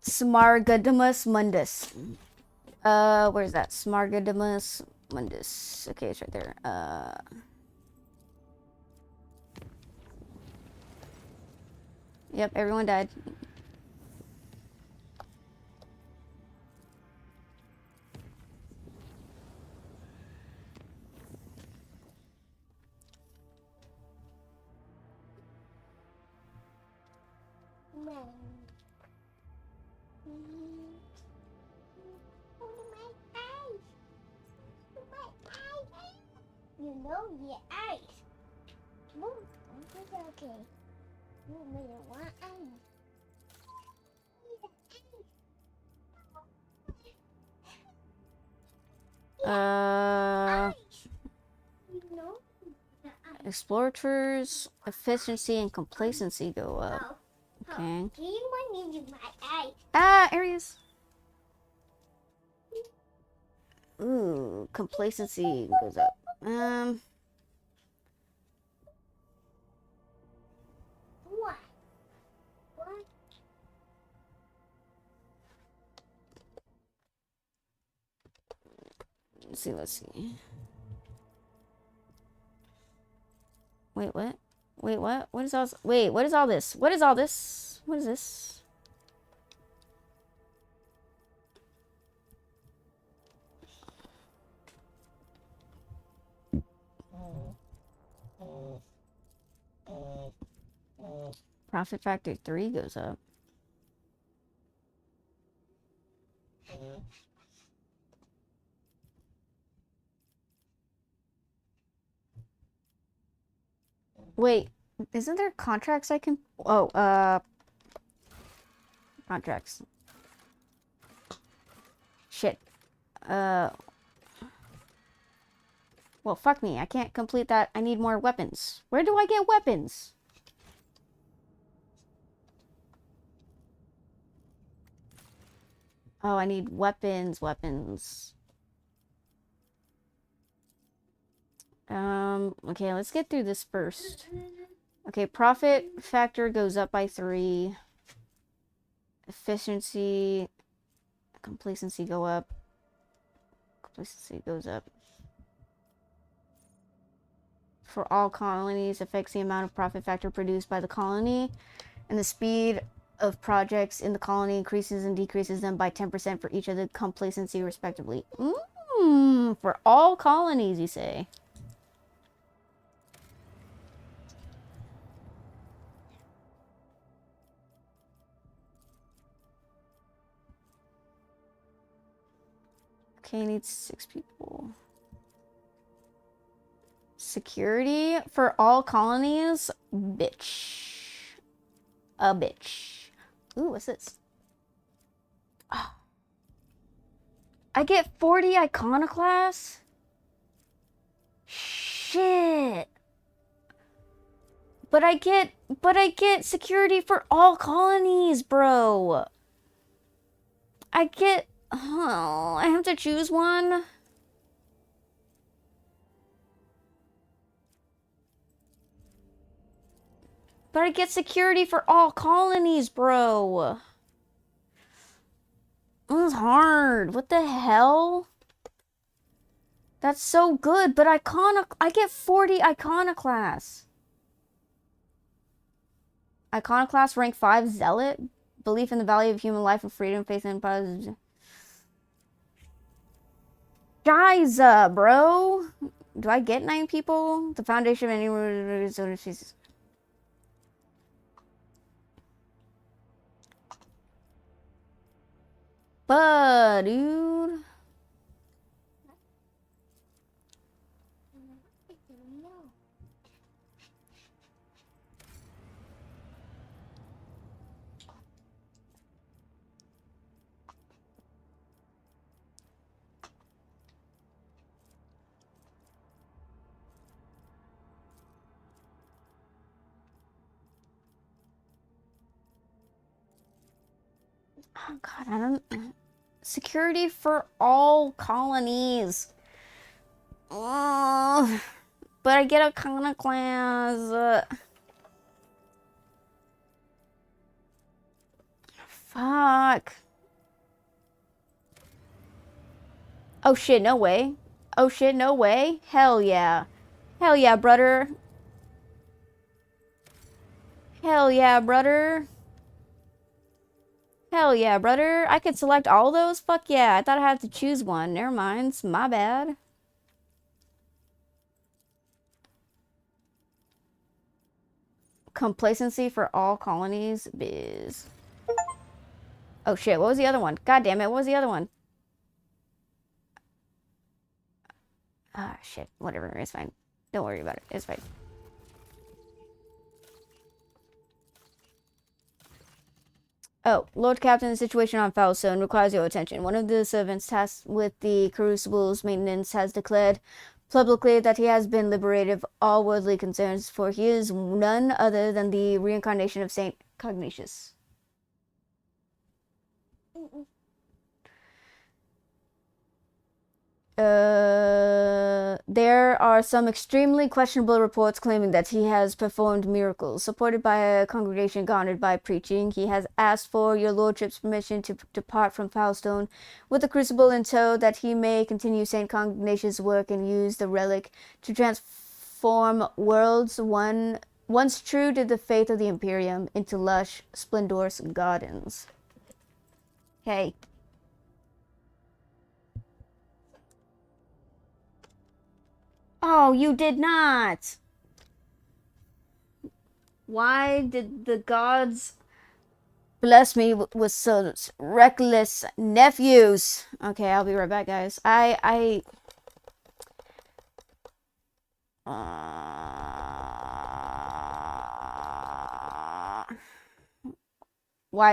Smargadamus Mundus. Where's that? Smargadamus Mundus. Okay, it's right there. Yep, everyone died. You know your eyes. Move. It's okay. Move me one eye. Explorators, efficiency and complacency go up. Okay. Areas. Ooh, complacency goes up. What? Let's see. Wait, what? Wait, what? What is all this? Wait, what is all this? What is all this? What is this? Profit factor 3 goes up. Wait, isn't there contracts I can... Oh, contracts. Shit. Well, fuck me. I can't complete that. I need more weapons. Where do I get weapons? Oh, I need weapons. Okay, let's get through this first. Okay, profit factor goes up by 3. Efficiency, complacency go up. Complacency goes up. For all colonies, affects the amount of profit factor produced by the colony, and the speed of projects in the colony increases and decreases them by 10% for each of the complacency respectively. For all colonies, you say? Okay, I need 6 people. Security for all colonies? Bitch. A bitch. Ooh, what's this? Oh. I get 40 iconoclasts? Shit. But I get security for all colonies, bro. I have to choose one. But I get security for all colonies, bro. It's hard. What the hell? That's so good, but I get 40 iconoclasts. Iconoclast rank 5 zealot. Belief in the value of human life and freedom, faith and positive. Guys, bro. Do I get 9 people? The foundation of any species. But, dude. Oh god, I don't... Security for all colonies. Oh, but I get iconoclast. Fuck. Oh shit, no way. Oh shit, no way. Hell yeah. Hell yeah, brother. Hell yeah, brother. Hell yeah, brother. I could select all those? Fuck yeah. I thought I had to choose one. Never mind. It's my bad. Complacency for all colonies. Biz. Oh shit, what was the other one? God damn it, what was the other one? Ah, shit. Whatever, it's fine. Don't worry about it. It's fine. Oh, Lord Captain, the situation on Foulstone requires your attention. One of the servants tasked with the Crucible's maintenance has declared publicly that he has been liberated of all worldly concerns, for he is none other than the reincarnation of Saint Cognatius. There are some extremely questionable reports claiming that he has performed miracles. Supported by a congregation garnered by preaching, he has asked for your lordship's permission to depart from Foulstone with the crucible in tow, that he may continue St. Cognatius' work and use the relic to transform worlds once true to the faith of the Imperium into lush, splendorous gardens. Okay. Oh, you did not. Why did the gods bless me with such reckless nephews? Okay, I'll be right back, guys. Why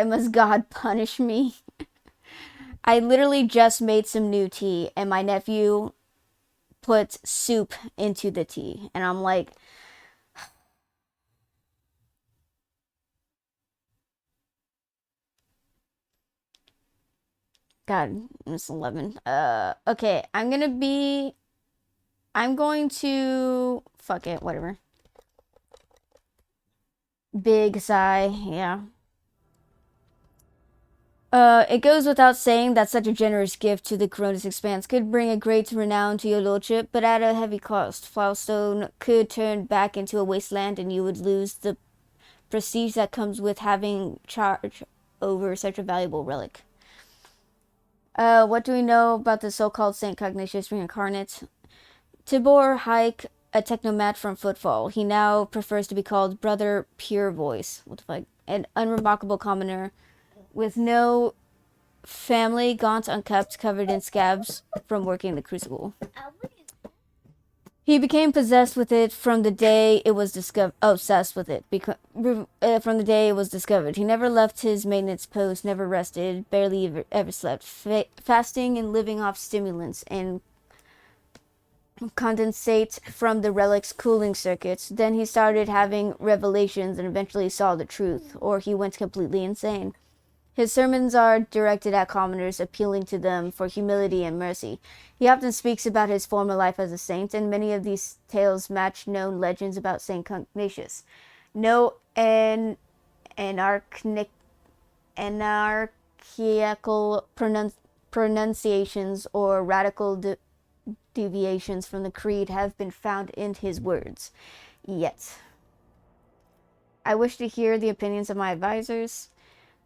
must God punish me? I literally just made some new tea, and my nephew put soup into the tea, and I'm like, God, it's 11. Okay, I'm going to, fuck it, whatever. Big sigh, yeah. It goes without saying that such a generous gift to the Coronis Expanse could bring a great renown to your lordship, but at a heavy cost. Flowerstone could turn back into a wasteland, and you would lose the prestige that comes with having charge over such a valuable relic. What do we know about the so-called Saint Cognitius reincarnate? Tibor Hike, a technomat from Footfall. He now prefers to be called Brother Pure Voice. What the fuck? An unremarkable commoner with no family, gaunt, unkept, covered in scabs from working the crucible. He became possessed with it from the day it was discovered. Obsessed with it from the day it was discovered. He never left his maintenance post, never rested, barely ever slept, fasting and living off stimulants and condensate from the relic's cooling circuits. Then he started having revelations and eventually saw the truth, or he went completely insane. His sermons are directed at commoners, appealing to them for humility and mercy. He often speaks about his former life as a saint, and many of these tales match known legends about Saint Cognatius. No anarchical pronunciations or radical deviations from the creed have been found in his words. Yet, I wish to hear the opinions of my advisors.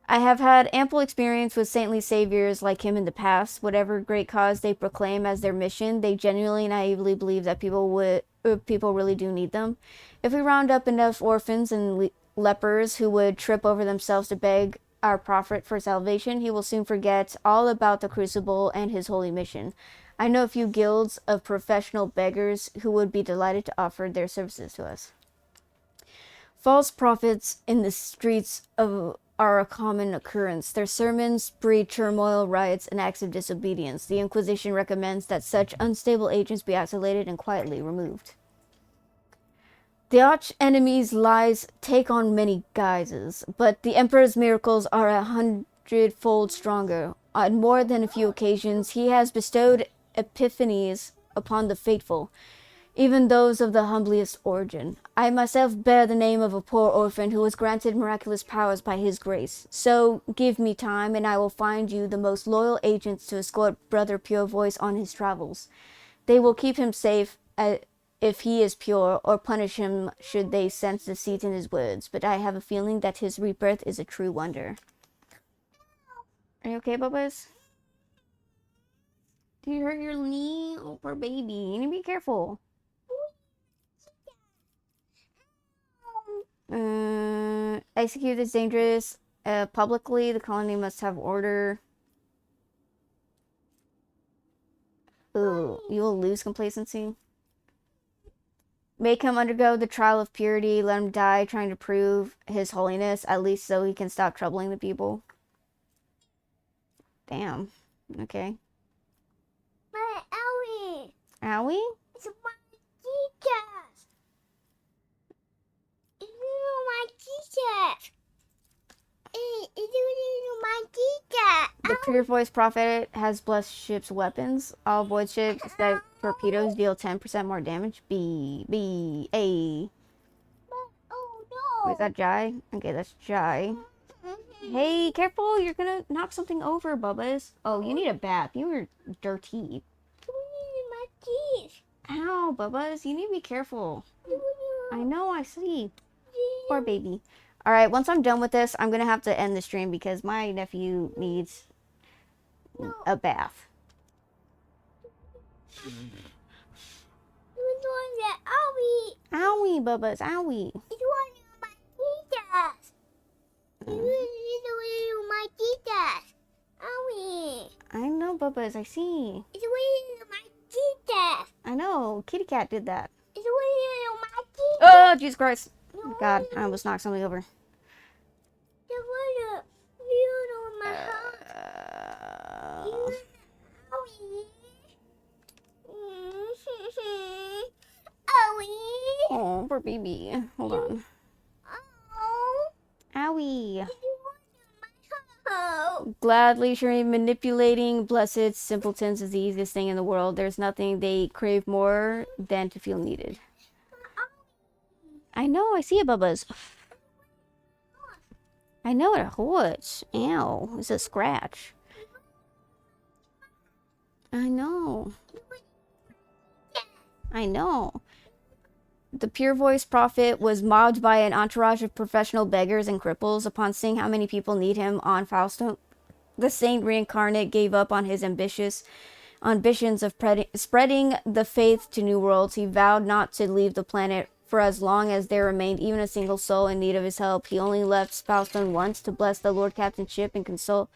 I have had ample experience with saintly saviors like him in the past. Whatever great cause they proclaim as their mission, they genuinely naively believe that people really do need them. If we round up enough orphans and lepers who would trip over themselves to beg our prophet for salvation, he will soon forget all about the crucible and his holy mission. I know a few guilds of professional beggars who would be delighted to offer their services to us. False prophets in the streets are a common occurrence. Their sermons breed turmoil, riots, and acts of disobedience. The Inquisition recommends that such unstable agents be isolated and quietly removed. The arch enemy's lies take on many guises, but the Emperor's miracles are 100-fold stronger. On more than a few occasions, he has bestowed epiphanies upon the faithful, even those of the humblest origin. I myself bear the name of a poor orphan who was granted miraculous powers by his grace. So give me time, and I will find you the most loyal agents to escort Brother Pure Voice on his travels. They will keep him safe if he is pure, or punish him should they sense deceit in his words. But I have a feeling that his rebirth is a true wonder. Are you okay, Bubba's? Did you hurt your knee? Oh, poor baby. You need to be careful. Execute is dangerous. Publicly, the colony must have order. Ooh, you will lose complacency. Make him undergo the trial of purity. Let him die trying to prove his holiness, at least so he can stop troubling the people. Damn. Okay. My Owie. Owie? It's my teacher. It's my teacher. It's my teacher. The Pure Voice Prophet has blessed ship's weapons. All void ships that torpedoes deal 10% more damage. A. Oh no. Wait, is that Jai? Okay, that's Jai. Hey, careful, you're gonna knock something over, Bubbas. Oh, you need a bath. You were dirty. My teeth. Ow, Bubbas, you need to be careful. I know, I see. Poor baby. Alright, once I'm done with this, I'm gonna have to end the stream because my nephew needs a bath. Owie. Owie, Bubbas, owie. It's one of my Bubba's. I see. It's waiting my kitty. I know. Kitty cat did that. It's waiting my kitty. Oh, Jesus Christ. God, I almost knocked something over. Oh, poor baby. Hold on. Owie. Gladly sharing, manipulating blessed simpletons is the easiest thing in the world. There's nothing they crave more than to feel needed. I know, I see it, Bubba's. I know it hurts. Ow, it's a scratch. I know. I know. The pure voice prophet was mobbed by an entourage of professional beggars and cripples. Upon seeing how many people need him on Fausto, the saint reincarnate gave up on his ambitions of spreading the faith to new worlds. He vowed not to leave the planet for as long as there remained even a single soul in need of his help. He only left Fausto once to bless the Lord Captain's ship and counsel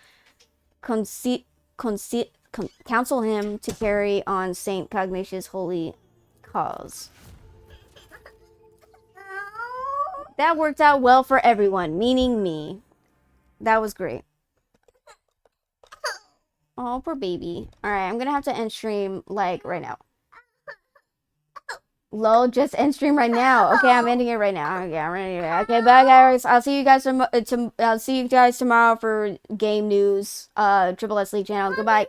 him to carry on Saint Cognatius' holy cause. That worked out well for everyone, meaning me. That was great. Oh, poor baby. Alright, I'm gonna have to end stream, like, right now. Lol, just end stream right now. Okay, I'm ending it right now. Okay, I'm ending it. Okay, bye guys. I'll see you guys tomorrow for game news. Triple S League channel. Goodbye.